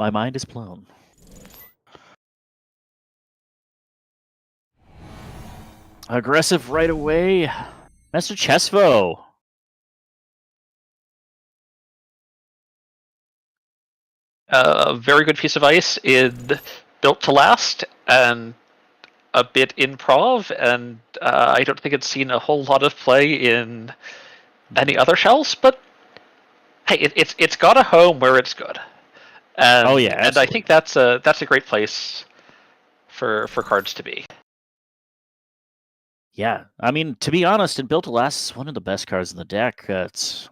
My mind is blown. Aggressive right away. Mr. Chesvo. A very good piece of ice in Built to Last, and a bit improv, and I don't think it's seen a whole lot of play in any other shells, but hey, it's got a home where it's good. And, Oh, yeah, and I think that's a great place for cards to be. Yeah, I mean, to be honest, in Built to Last, it's one of the best cards in the deck. It's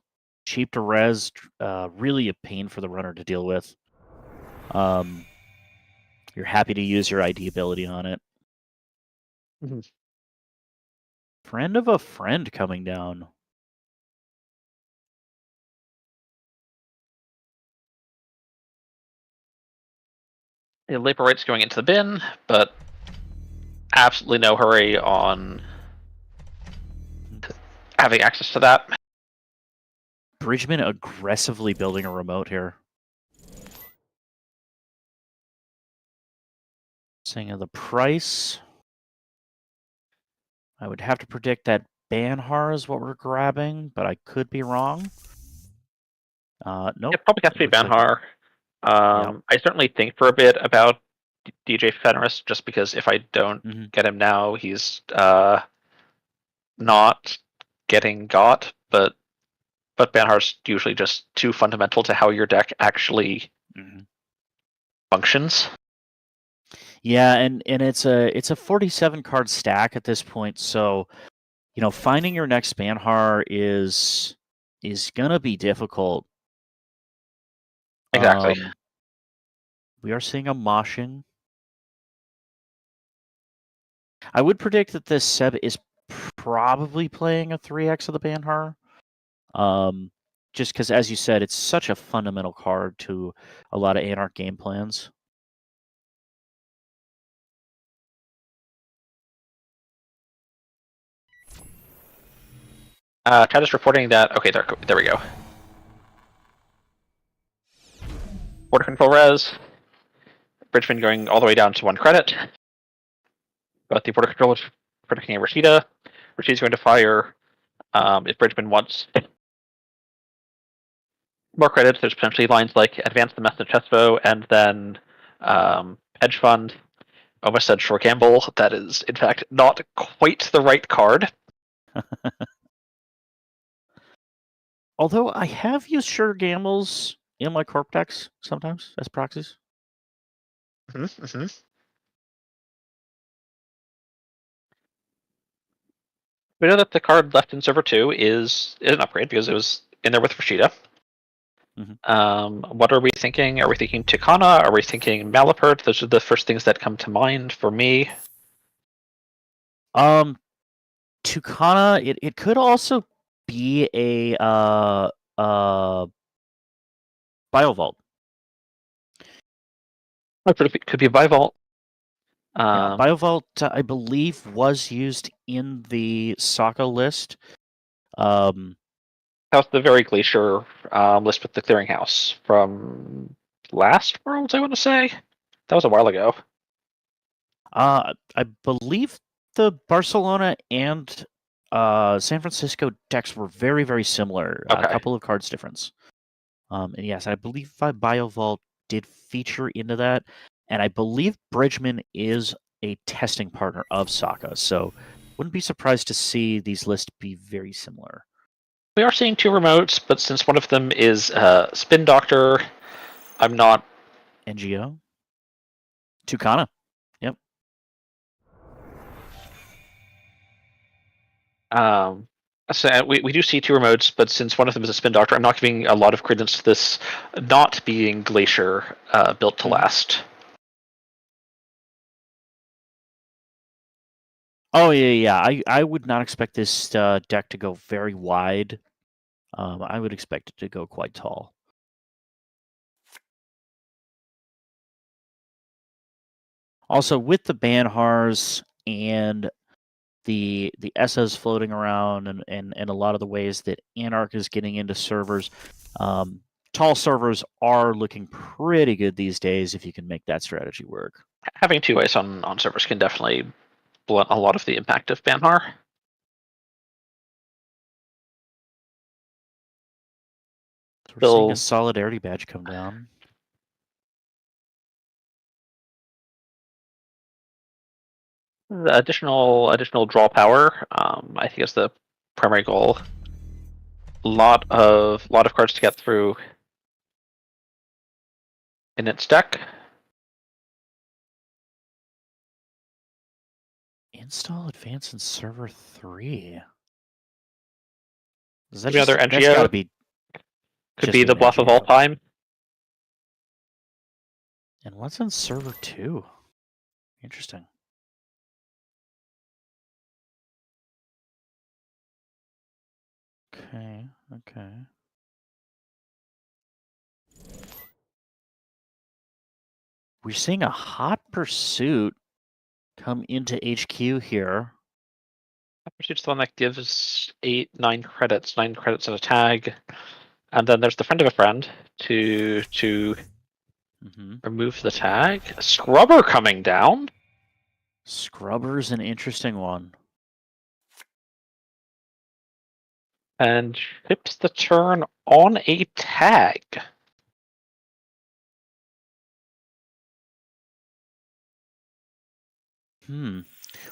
cheap to res, really a pain for the runner to deal with. You're happy to use your ID ability on it. Mhm. Friend of a friend coming down. The labor rate's going into the bin, but absolutely no hurry on having access to that. Bridgman aggressively building a remote here. Saying the price. I would have to predict that Banhar is what we're grabbing, but I could be wrong. Nope. It probably has to be Banhar. I certainly think for a bit about DJ Fenris, just because if I don't get him now, he's not getting got. But Banhar's usually just too fundamental to how your deck actually functions. Yeah, and it's a 47 card stack at this point, so finding your next Banhar is gonna be difficult. Exactly. We are seeing a moshing. I would predict that this Seb is probably playing a 3x of the Banhar. Just because, as you said, it's such a fundamental card to a lot of Anarch game plans. Chad is reporting that. Okay, there we go. Border control res. Bridgman going all the way down to 1 credit. But the border control is predicting a Rashida. Rashida's going to fire. If Bridgman wants more credits, there's potentially lines like Advance the Message Chesvo and then Hedge Fund. Almost said Shore Gamble. That is, in fact, not quite the right card. Although I have used Sure Gambles in my corp decks sometimes as proxies. We know that the card left in server 2 is an upgrade because it was in there with Rashida. What are we thinking? Are we thinking Tikana? Are we thinking Malapert? Those are the first things that come to mind for me. Tukana, it could also be a Biovault. It could be a Biovault. Biovault, I believe, was used in the Sokka list. How's the very Glacier list with the clearinghouse from last Worlds, I want to say? That was a while ago. I believe the Barcelona and San Francisco decks were very, very similar. Okay. A couple of cards difference. And yes, I believe Biovault did feature into that. And I believe Bridgman is a testing partner of Sokka. So wouldn't be surprised to see these lists be very similar. We are seeing 2 remotes, but since one of them is Spin Doctor, I'm not. NGO. Tucana. Yep. So we do see 2 remotes, but since one of them is a Spin Doctor, I'm not giving a lot of credence to this not being Glacier built to last. Oh yeah. I would not expect this deck to go very wide. I would expect it to go quite tall. Also, with the Banhars and the SS floating around and a lot of the ways that Anarch is getting into servers, tall servers are looking pretty good these days if you can make that strategy work. Having 2 ice on servers can definitely blunt a lot of the impact of Banhar. We're seeing a Solidarity badge come down. The additional draw power, I think, is the primary goal. Lot of cards to get through in its deck. Install Advance in Server 3. Is Maybe another that's NGO? gotta be Could just be the an bluff of NGO. all time. And what's in Server 2? Interesting. Okay. We're seeing a hot pursuit come into HQ here. Hot Pursuit's the one that gives 9 credits, 9 credits in a tag. And then there's the friend of a friend to remove the tag. Scrubber coming down. Scrubber's an interesting one. And ships the turn on a tag.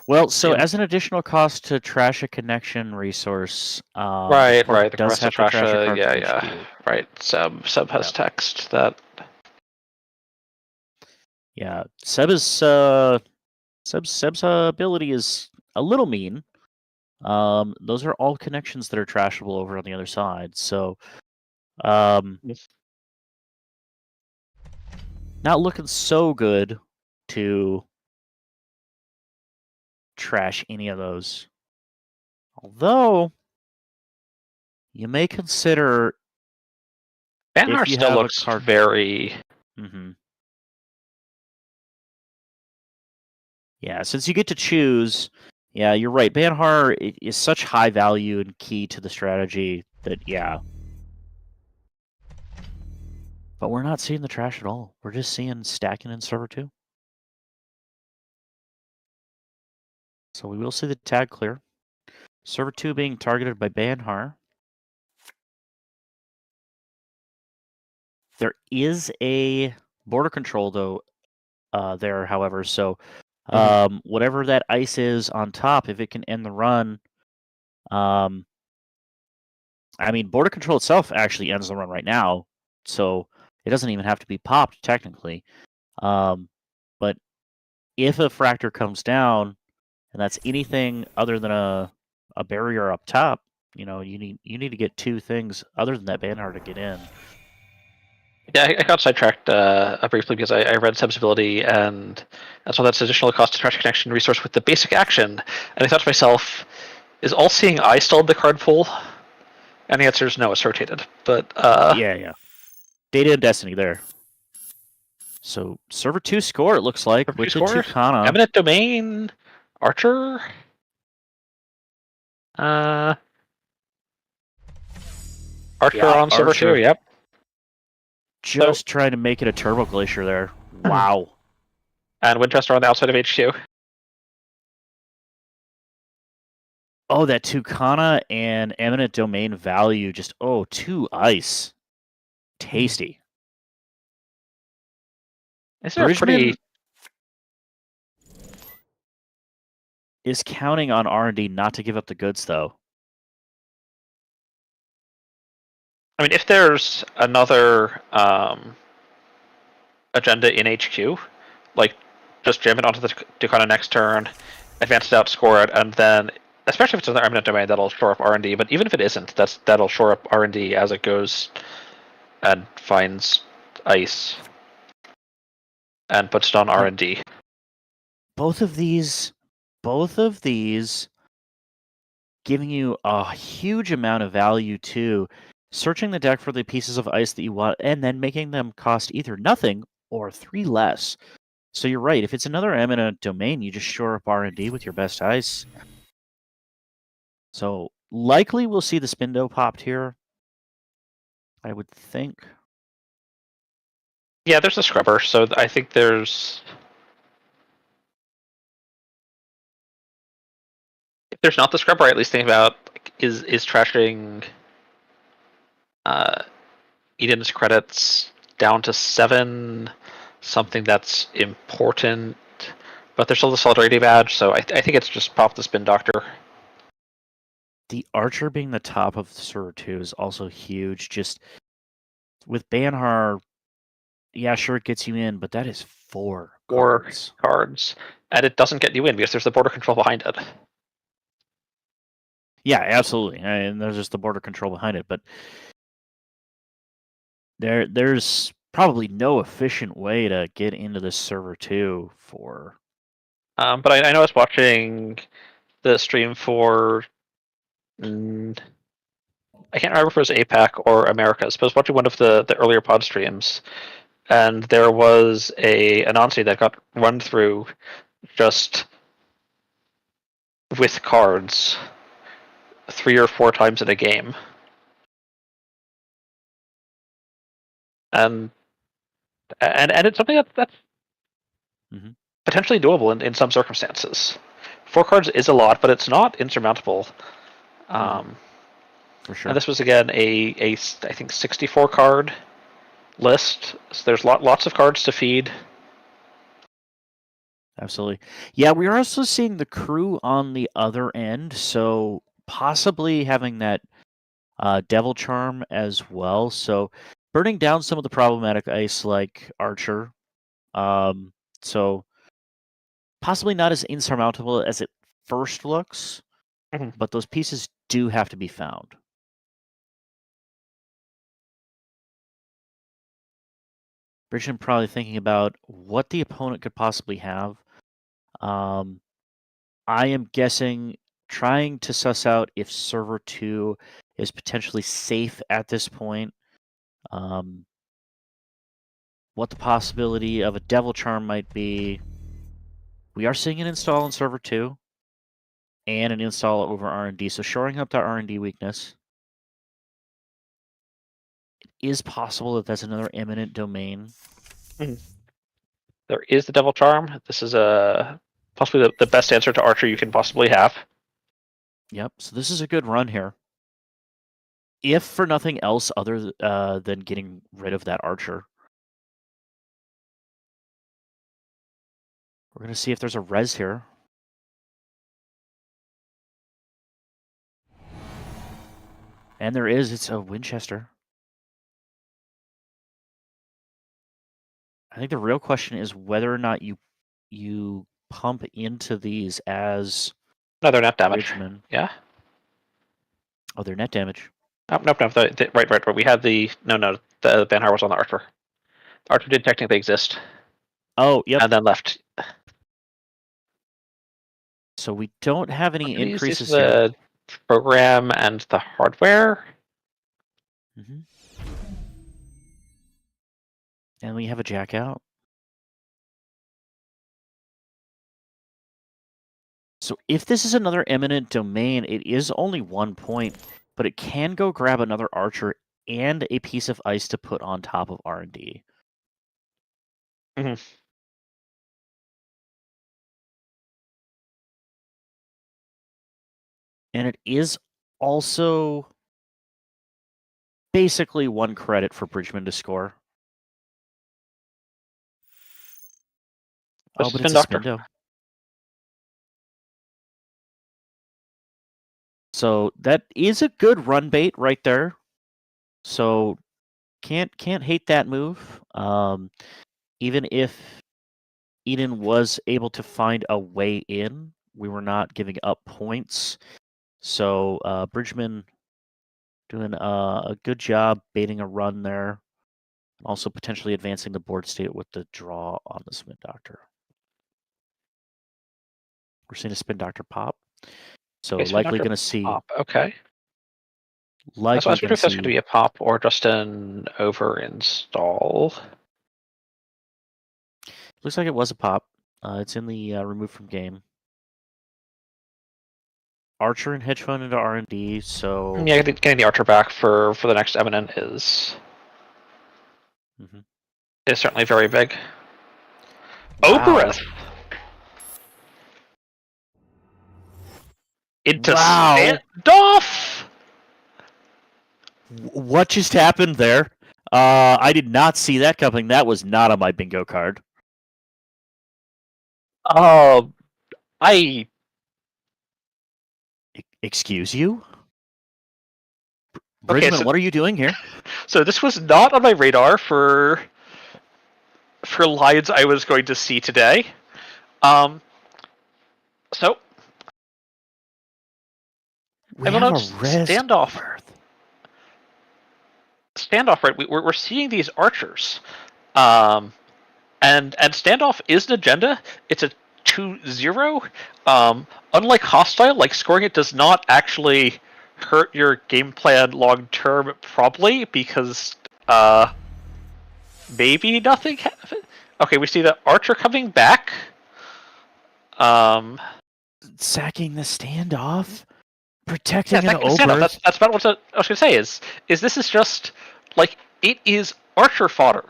Well, so as an additional cost to trash a connection resource, right. The does cost have to trash to trash a card yeah, from yeah. HQ. Right. Sub has text that. Yeah, Seb's ability is a little mean. Those are all connections that are trashable over on the other side. So, not looking so good to trash any of those. Although, you may consider Banhar if you still have looks a card very. Yeah, since you get to choose, yeah, you're right. Banhar is such high value and key to the strategy that, yeah. But we're not seeing the trash at all. We're just seeing stacking in Server 2. So we will see the tag clear. Server 2 being targeted by Banhar. There is a border control, though, there, however. So whatever that ice is on top, if it can end the run, I mean, border control itself actually ends the run right now. So it doesn't even have to be popped, technically. But if a fractor comes down, and that's anything other than a barrier up top, you need to get 2 things other than that Banhar to get in. Yeah, I got sidetracked briefly because I read Seb's ability, and so that's additional cost to trash connection resource with the basic action. And I thought to myself, is All Seeing Eye still the card pool? And the answer is no, it's rotated. But yeah. Data and Destiny there. So Server 2 score, it looks like, with the Tucana. Eminent Domain, Archer. Archer on Server 2, yep. Just trying to make it a Turbo Glacier there. Wow. And Winchester on the outside of HQ. Oh, that Tucana and Eminent Domain value just, 2 ice. Tasty. Bridgman is counting on R&D not to give up the goods, though. I mean, if there's another agenda in HQ, like just jam it onto the Ducana next turn, advance it out, score it, and then, especially if it's another eminent domain, that'll shore up R&D. But even if it isn't, that'll shore up R&D as it goes and finds ice and puts it on R&D. Both of these giving you a huge amount of value too. Searching the deck for the pieces of ice that you want and then making them cost either nothing or 3 less. So you're right. If it's another eminent domain, you just shore up R&D with your best ice. So likely we'll see the Spindo popped here, I would think. Yeah, there's a scrubber, so I think there's... If there's not the scrubber, I at least think about is trashing Eden's credits down to 7 something that's important, but there's still the Solidarity badge, so I think it's just pop the Spin Doctor. The Archer being the top of the server 2 is also huge. Just with Banhar, yeah, sure, it gets you in, but that is 4 cards. And it doesn't get you in because there's the border control behind it. Yeah, absolutely. And there's just the border control behind it, but there's probably no efficient way to get into this server 2 for... But I know I was watching the stream for... I can't remember if it was APAC or Americas, but I was watching one of the earlier pod streams, and there was an Anansi that got run through just with cards 3 or 4 times in a game. And it's something that's potentially doable in some circumstances. 4 cards is a lot, but it's not insurmountable. For sure. And this was again a I think 64 card list. So there's lots of cards to feed. Absolutely. Yeah, we are also seeing the crew on the other end, so possibly having that Devil Charm as well. So burning down some of the problematic ice like Archer. So possibly not as insurmountable as it first looks, but those pieces do have to be found. Bridgeton probably thinking about what the opponent could possibly have. I am guessing trying to suss out if server 2 is potentially safe at this point. What the possibility of a Devil Charm might be. We are seeing an install in server 2 and an install over R&D, so shoring up that R&D weakness. It is possible that that's another eminent domain. There is the Devil Charm. This is possibly the best answer to Archer you can possibly have. Yep, so this is a good run here. If for nothing else other than getting rid of that Archer. We're going to see if there's a res here. And there is. It's a Winchester. I think the real question is whether or not you pump into these as... No, they're net damage. Bridgman. Yeah. Oh, they're net damage. Oh, nope. Right. We had the... No, the Banhar was on the Archer. The Archer did technically exist. Oh, yep. And then left. So we don't have any increases the here. Program and the hardware. And we have a jack out. So if this is another eminent domain, it is only 1 point, but it can go grab another Archer and a piece of ice to put on top of R&D. And it is also basically 1 credit for Bridgman to score. But it's a Spindo. So that is a good run bait right there. So can't hate that move. Even if Eden was able to find a way in, we were not giving up points. So Bridgman doing a good job baiting a run there. Also potentially advancing the board state with the draw on the Spin Doctor. We're seeing a Spin Doctor pop. So Okay, Spin likely Doctor going to see. pop. Okay. I was Likely wondering going if to that's see. going to be a pop or just an over install. Looks like it was a pop. It's in the remove from game. Archer and hedge fund into R&D. So Yeah, getting the Archer back for the next Eminent is certainly very big. Wow. Oberith! Into Wow. standoff! What just happened there? I did not see that coming. That was not on my bingo card. Excuse you? Bridgman, so- what are you doing here? So this was not on my radar for lines I was going to see today. So We everyone have knows a res standoff. Oberith. Standoff, right? We're seeing these archers, and standoff is an agenda. It's a 2-0. Unlike hostile, like scoring it does not actually hurt your game plan long term, probably because maybe nothing happened. Okay, we see the archer coming back. Sacking the standoff, protecting an Standoff. Oberith. That's about what I was going to say. Is this is just like it is archer fodder.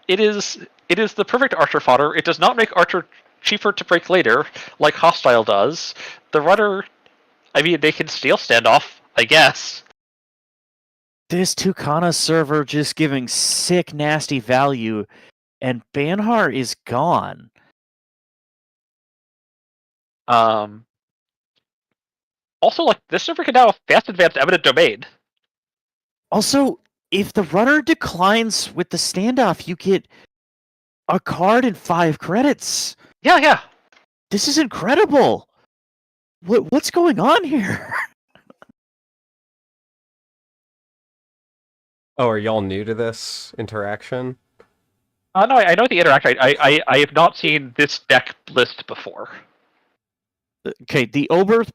It is the perfect archer fodder. It does not make archer cheaper to break later, like hostile does. The runner, I mean, they can steal standoff, I guess. This Tucana server just giving sick, nasty value, and Banhar is gone. Also, like this server can now have fast advanced eminent domain. Also, if the runner declines with the standoff, you get a card and 5 credits. Yeah. This is incredible. What's going on here? Oh, are y'all new to this interaction? No, I know the interaction. I have not seen this deck list before. Okay, the Oberth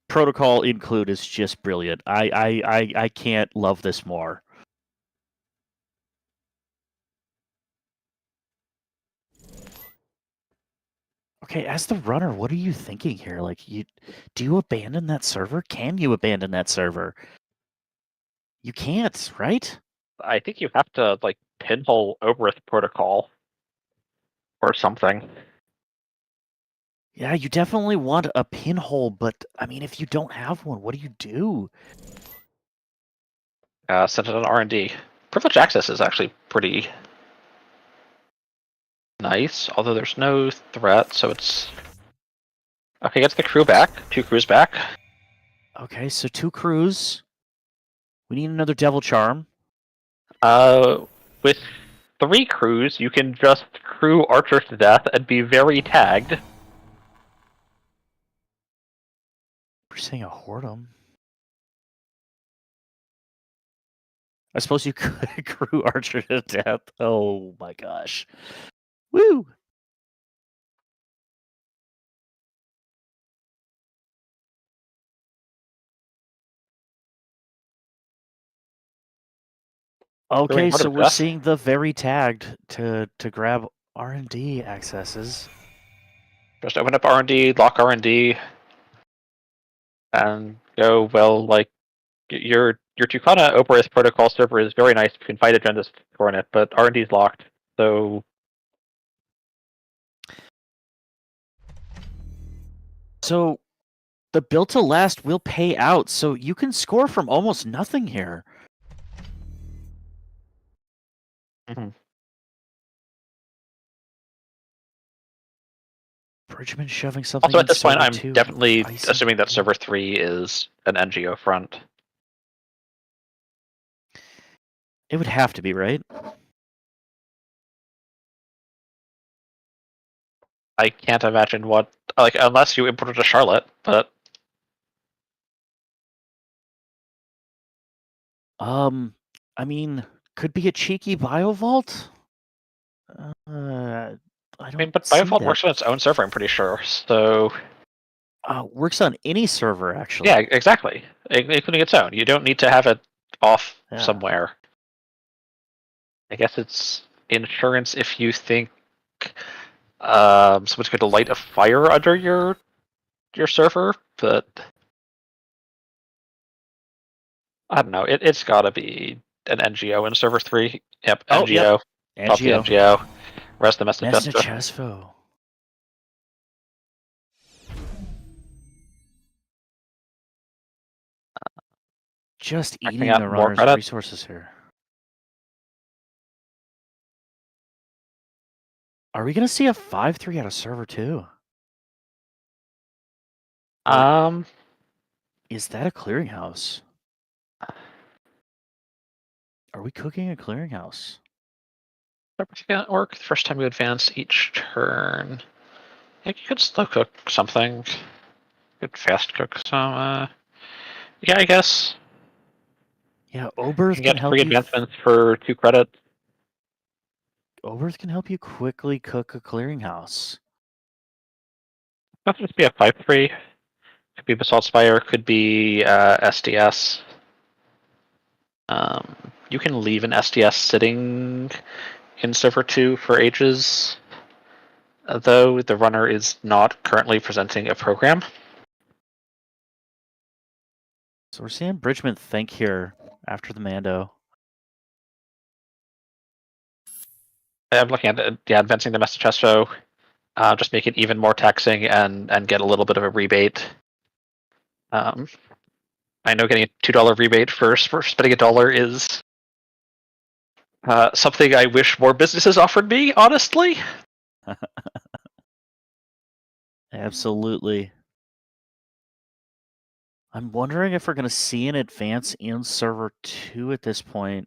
protocol include is just brilliant. I can't love this more. Okay, as the runner, what are you thinking here? Like, do you abandon that server? Can you abandon that server? You can't, right? I think you have to like pinhole Oberith protocol or something. Yeah, you definitely want a pinhole, but I mean, if you don't have one, what do you do? Send it on R&D. Privilege access is actually pretty nice, although there's no threat, so it's okay. Gets the crew back. 2 crews back. Okay, so 2 crews. We need another Devil Charm. With 3 crews, you can just crew archers to death and be very tagged. We're seeing a Whoredom. I suppose you could crew Archer to death. Oh my gosh. Woo! Okay, so we're seeing the very tagged to grab R&D accesses. Just open up R&D, lock R&D, and go, well, like, your Tucana Oberith protocol server is very nice. You can fight agendas for it, but R&D is locked, so... So, the build to last will pay out, so you can score from almost nothing here. Bridgman shoving something. Also, at this point, I'm two. definitely assuming that server 3 is an NGO front. It would have to be, right? I can't imagine what, like, unless you imported to Charlotte, but I mean, could be a cheeky BioVault. I don't I mean, but see BioVault that. works on its own server, I'm pretty sure. So Works on any server, actually. yeah, exactly, including its own. You don't need to have it off Yeah. somewhere. I guess it's insurance if you think someone's going to light a fire under your server, but I don't know. It's got to be an NGO in server 3. Yep, Oh, NGO. yep. Top the NGO. Rest the message Mesna tester. Chesfo. Just Checking eating out the more runner's credit. resources here. Are we going to see a 5-3 out of server 2? Is that a clearinghouse? Are we cooking a clearinghouse? That work. The first time you advance each turn. I think you could slow cook something. You could fast cook some. Yeah, I guess. Yeah, You Oberth can can get help 3 you. advancements for 2 credit. Oberth can help you quickly cook a clearinghouse. That could just be a 5-3. Could be Basalt Spire. Could be SDS. You can leave an SDS sitting in server 2 for ages, though the runner is not currently presenting a program. So we're seeing Bridgman think here after the Mando. I'm looking at advancing the Messagesto, just make it even more taxing and get a little bit of a rebate. I know getting a $2 rebate for spending $1 is something I wish more businesses offered me, honestly. Absolutely. I'm wondering if we're going to see an advance in server 2 at this point.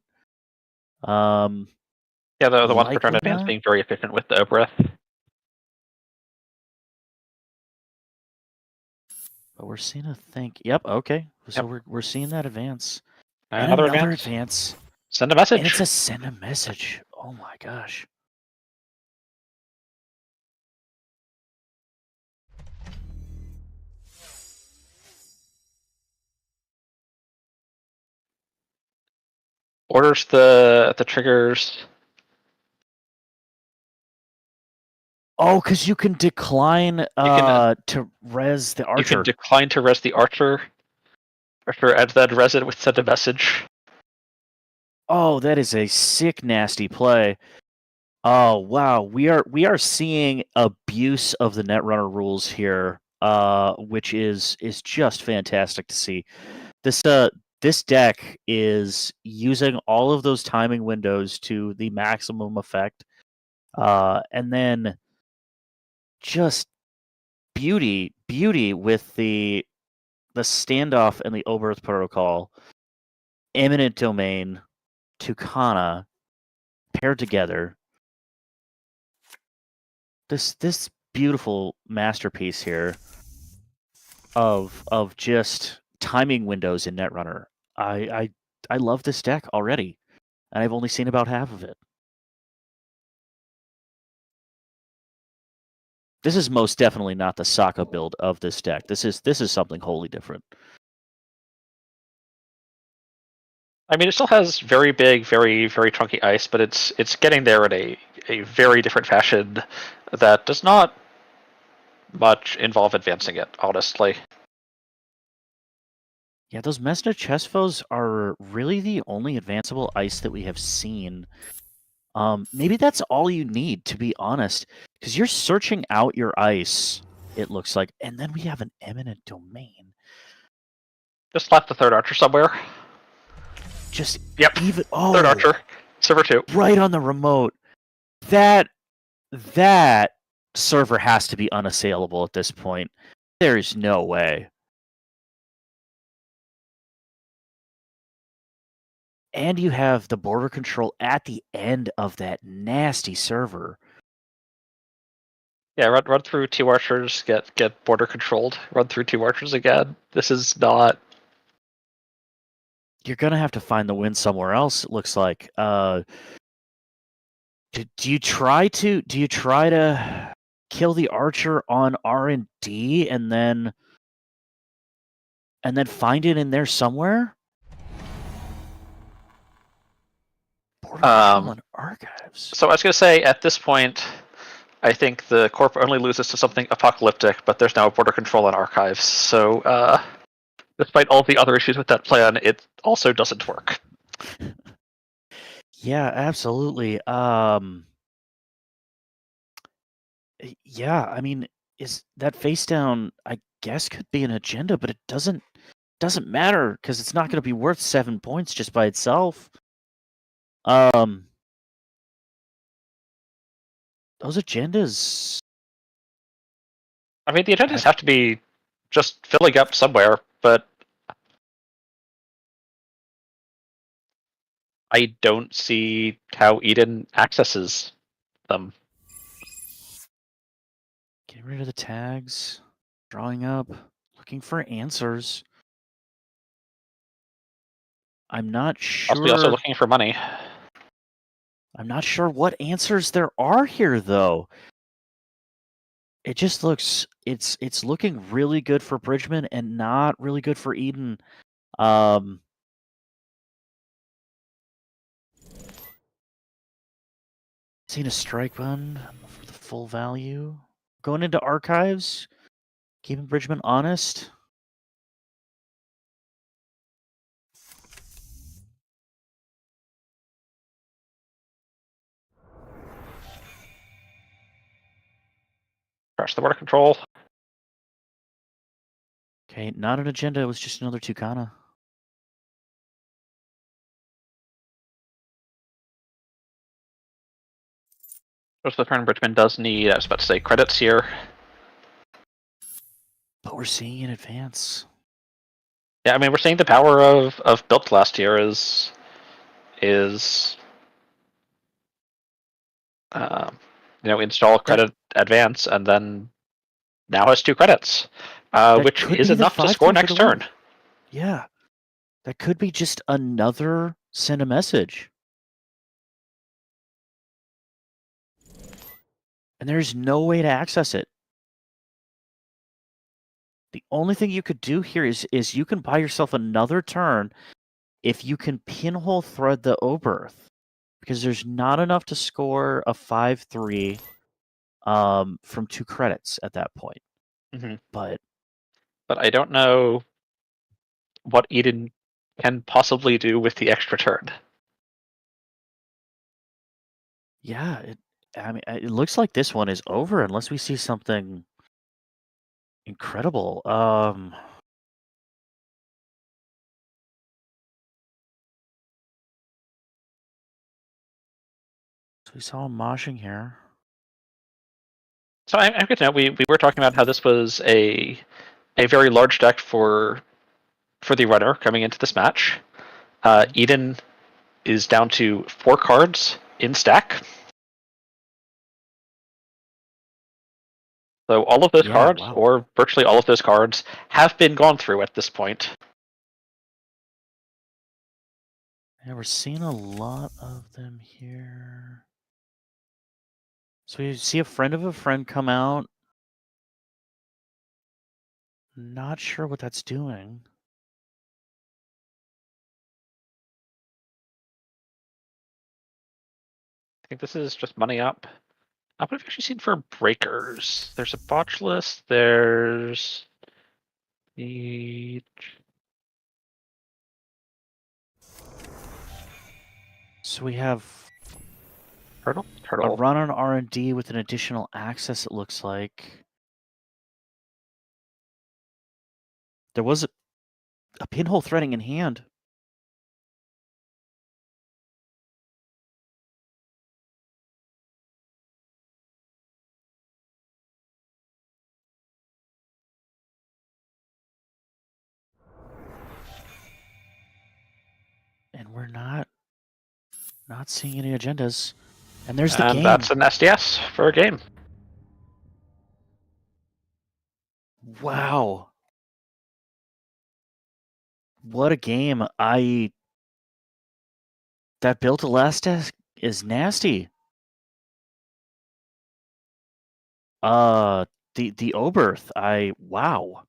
Yeah, the one per turn Likely advance not. being very efficient with the breath. But we're seeing a think. Yep, okay. So Yep. we're seeing that advance. And Another another advance. advance. Send a message. And it's a send a message. Oh my gosh. Orders the triggers. Oh, because you can decline to res the archer. You can decline to res the archer, and then res it with send a message. Oh, that is a sick, nasty play. Oh wow, we are seeing abuse of the netrunner rules here, which is just fantastic to see. This deck is using all of those timing windows to the maximum effect, and then just beauty with the standoff and the Oberth protocol, Eminent Domain, Tucana paired together. This beautiful masterpiece here of just timing windows in Netrunner. I love this deck already, and I've only seen about half of it. This is most definitely not the Sokka build of this deck. This is something wholly different. I mean, it still has very big, very, very chunky ice, but it's getting there in a very different fashion that does not much involve advancing it, honestly. Yeah, those Mesna Chesfos are really the only advanceable ice that we have seen. Maybe that's all you need, to be honest, because you're searching out your ice, it looks like, and then we have an Eminent Domain. Just slap the third archer somewhere. Just Yep. even Third archer, server 2. right on the remote. That server has to be unassailable at this point. There's no way. And you have the border control at the end of that nasty server. Yeah, run through 2 archers, get border controlled. Run through 2 archers again. This is not. You're gonna have to find the win somewhere else. It looks like. Do you try to kill the archer on R&D and then find it in there somewhere? Border control and archives. So I was going to say, at this point, I think the corp only loses to something apocalyptic, but there's now border control and archives. So despite all the other issues with that plan, it also doesn't work. Yeah, absolutely. Yeah, I mean, is that face down? I guess could be an agenda, but it doesn't matter because it's not going to be worth 7 points just by itself. Those agendas. I mean, the agendas have to be just filling up somewhere, but I don't see how Eden accesses them. Getting rid of the tags, drawing up, looking for answers. I'm not sure. Also looking for money. I'm not sure what answers there are here, though. It just looks it's looking really good for Bridgman and not really good for Eden. Seeing a strike button for the full value. Going into archives, keeping Bridgman honest. Crash the border control. Okay, not an agenda. It was just another Tucana. Most of the turn Bridgman does need, I was about to say, credits here. But we're seeing in advance. Yeah, I mean, we're seeing the power of built last year is install credit advance and then now has 2 credits, which is enough to score next turn. Yeah, that could be just another send a message. And there's no way to access it. The only thing you could do here is you can buy yourself another turn if you can pinhole thread the Oberth, because there's not enough to score a 5-3 from 2 credits at that point. Mm-hmm. But I don't know what Eden can possibly do with the extra turn. yeah, it looks like this one is over unless we see something incredible. So we saw him moshing here. So I'm good to know. We were talking about how this was a very large deck for the runner coming into this match. Eden is down to 4 cards in stack. So all of those cards, wow. or virtually all of those cards, have been gone through at this point. Yeah, we're seeing a lot of them here. So we see a friend of a friend come out. Not sure what that's doing. I think this is just money up. What have you actually seen for breakers? There's a botch list. There's the So we have turtle. a run on R&D with an additional access, it looks like. There was a pinhole threading in hand. And we're not seeing any agendas. And there's the And game. that's an SDS for a game. Wow. What a game. That built to last desk is nasty. The Oberth, wow.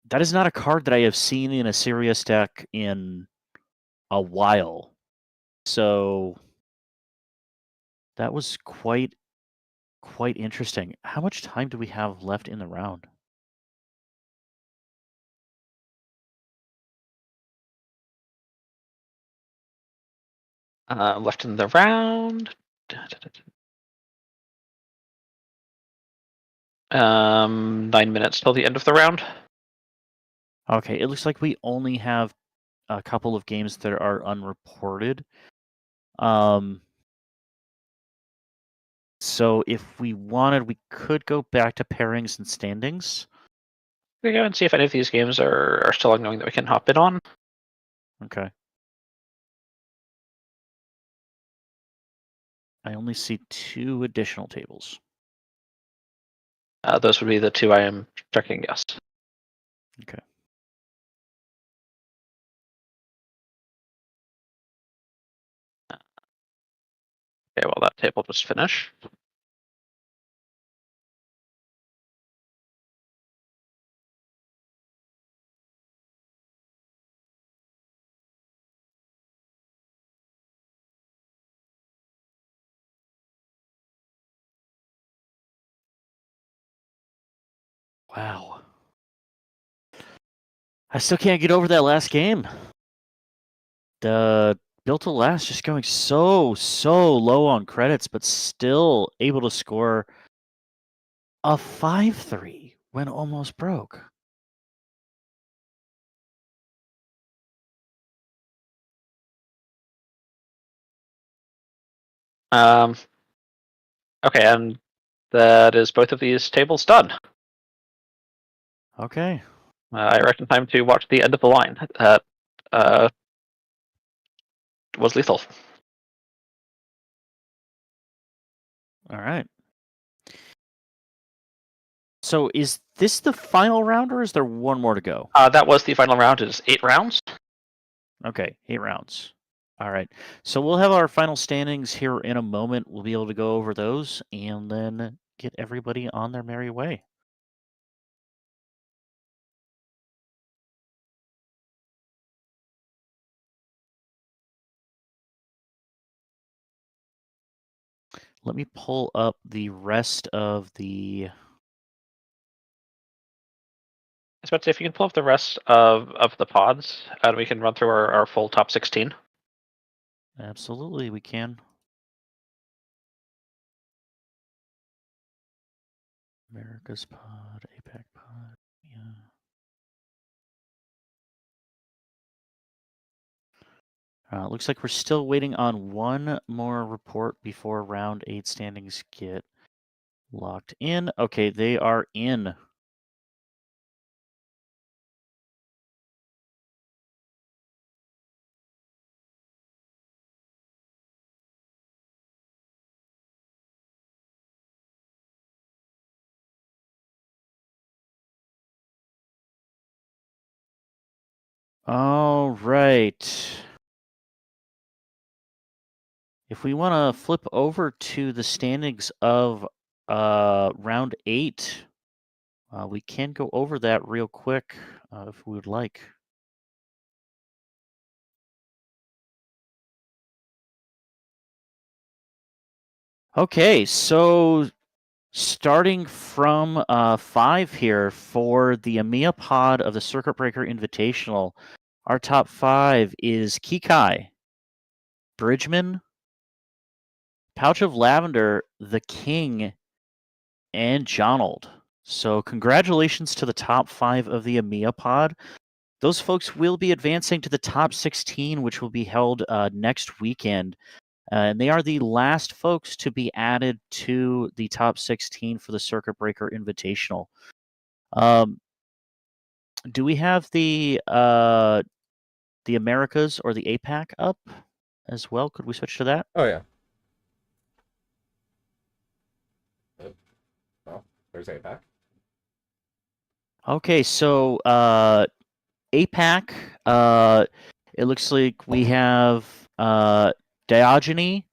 That is not a card that I have seen in a serious deck in a while. So that was quite interesting. How much time do we have left in the round? Left in the round. 9 minutes till the end of the round. Okay, it looks like we only have a couple of games that are unreported. So if we wanted, we could go back to pairings and standings. We go and see if any of these games are still ongoing that we can hop in on. Okay. I only see 2 additional tables. Those would be the 2 I am checking, yes. Okay. Okay, well, that table just finished. Wow. I still can't get over that last game. The built to last just going so low on credits, but still able to score a 5-3 when almost broke. Okay, and that is both of these tables done. Okay. I reckon time to watch the end of the line. That was lethal. All right. So is this the final round, or is there one more to go? That was the final round. It is 8 rounds. Okay, 8 rounds. All right. So we'll have our final standings here in a moment. We'll be able to go over those and then get everybody on their merry way. Let me pull up the rest of the... I was about to say, if you can pull up the rest of the pods, and we can run through our full top 16. Absolutely, we can. America's pod, APAC pod, yeah. Looks like we're still waiting on one more report before round 8 standings get locked in. Okay, they are in. All right. If we want to flip over to the standings of round 8, we can go over that real quick if we would like. Okay, so starting from 5 here for the EMEA pod of the Circuit Breaker Invitational, our top 5 is Kikai, Bridgman, Pouch of Lavender, The King, and Jonold. So congratulations to the top 5 of the EMEA pod. Those folks will be advancing to the top 16, which will be held next weekend. And they are the last folks to be added to the top 16 for the Circuit Breaker Invitational. Do we have the Americas or the APAC up as well? Could we switch to that? Oh yeah. Well, there's APAC. Okay, so APAC, it looks like we have Diogeny,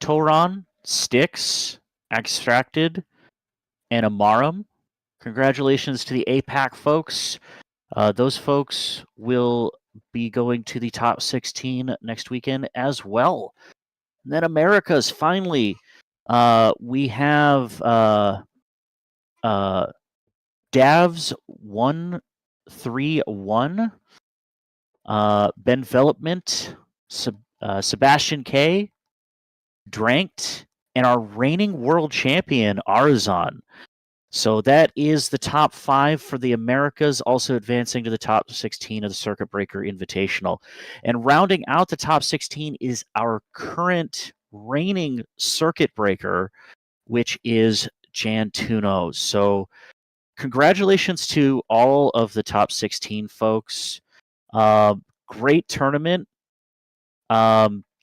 Toron, Styx, Extracted, and Amarum. Congratulations to the APAC folks. Those folks will be going to the top 16 next weekend as well. And then Americas, finally, we have Davs 131, Benvelopment, Sebastian K, Dranked, and our reigning world champion, Arzon. So that is the top 5 for the Americas, also advancing to the top 16 of the Circuit Breaker Invitational. And rounding out the top 16 is our current reigning Circuit Breaker, which is Jan Tuno. So congratulations to all of the top 16 folks. Great tournament.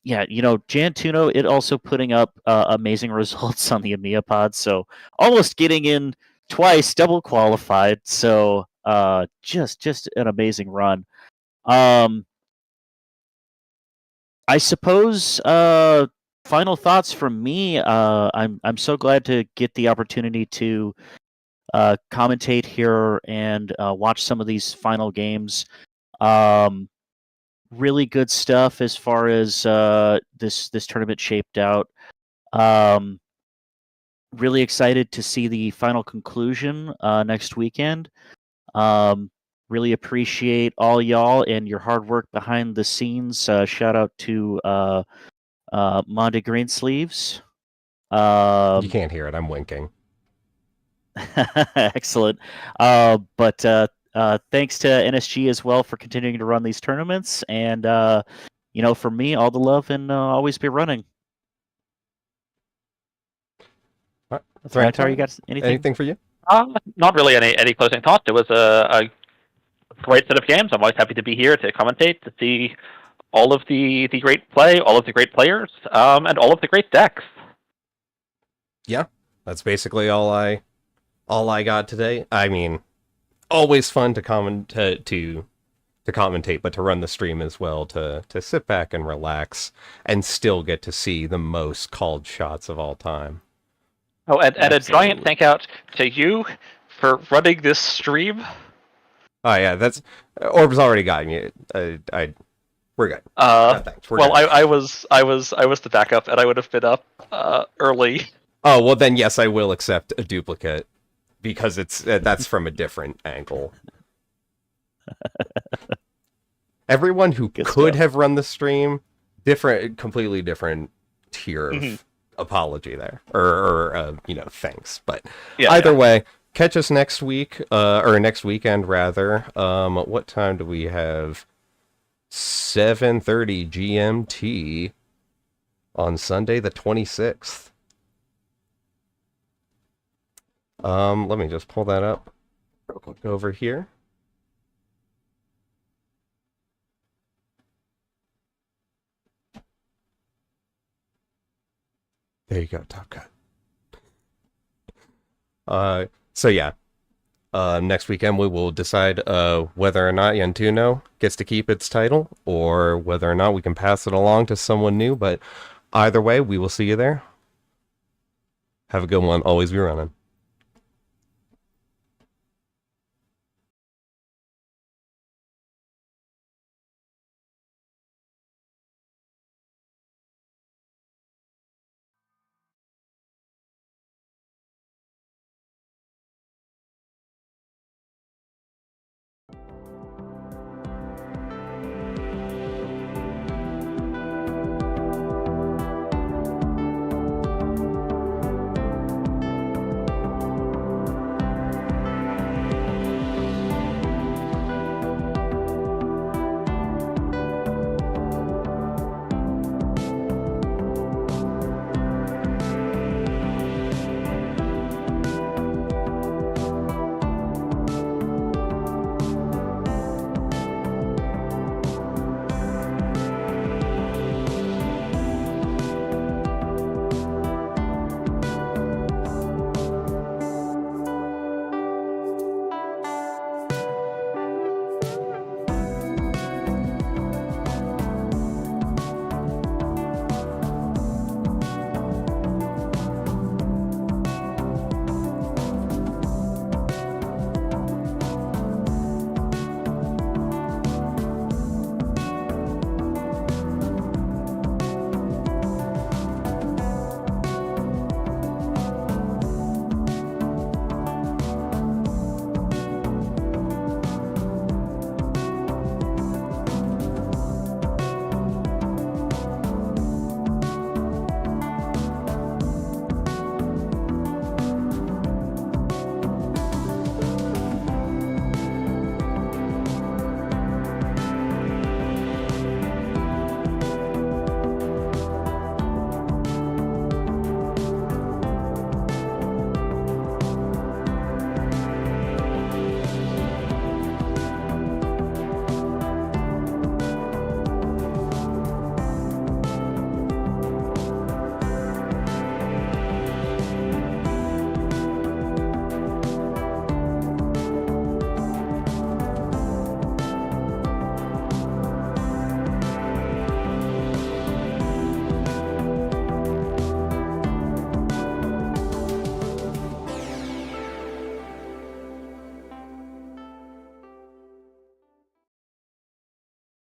Yeah, Jan Tuno, it also putting up amazing results on the EMEA pod, so almost getting in twice, double qualified. So just an amazing run. I suppose final thoughts from me. I'm so glad to get the opportunity to commentate here and watch some of these final games. Really good stuff as far as this tournament shaped out. Really excited to see the final conclusion next weekend. Really appreciate all y'all and your hard work behind the scenes. Shout out to Monty Greensleeves. You can't hear it. I'm winking. Excellent. But thanks to NSG as well for continuing to run these tournaments. And, for me, all the love and always be running. Thrantar, you got anything? Anything for you? Not really any closing thoughts. It was a great set of games. I'm always happy to be here to commentate, to see all of the great play, all of the great players, and all of the great decks. Yeah, that's basically all I got today. I mean, always fun to commentate, but to run the stream as well, to sit back and relax and still get to see the most called shots of all time. Oh, and a giant thank out to you for running this stream. Oh yeah, that's Orb's already got me. We're good. Thanks. We're well, good. I was the backup, and I would have been up early. Oh well, then yes, I will accept a duplicate because that's from a different angle. Everyone who could have run the stream, completely different tier of apology there, or thanks. But either way, catch us next week, or next weekend rather. What time do we have? 7:30 GMT on Sunday the 26th. Let me just pull that up real quick over here. There you go, Top Cut. So yeah, next weekend we will decide whether or not Yantuno gets to keep its title, or whether or not we can pass it along to someone new. But either way, we will see you there. Have a good one. Always be running.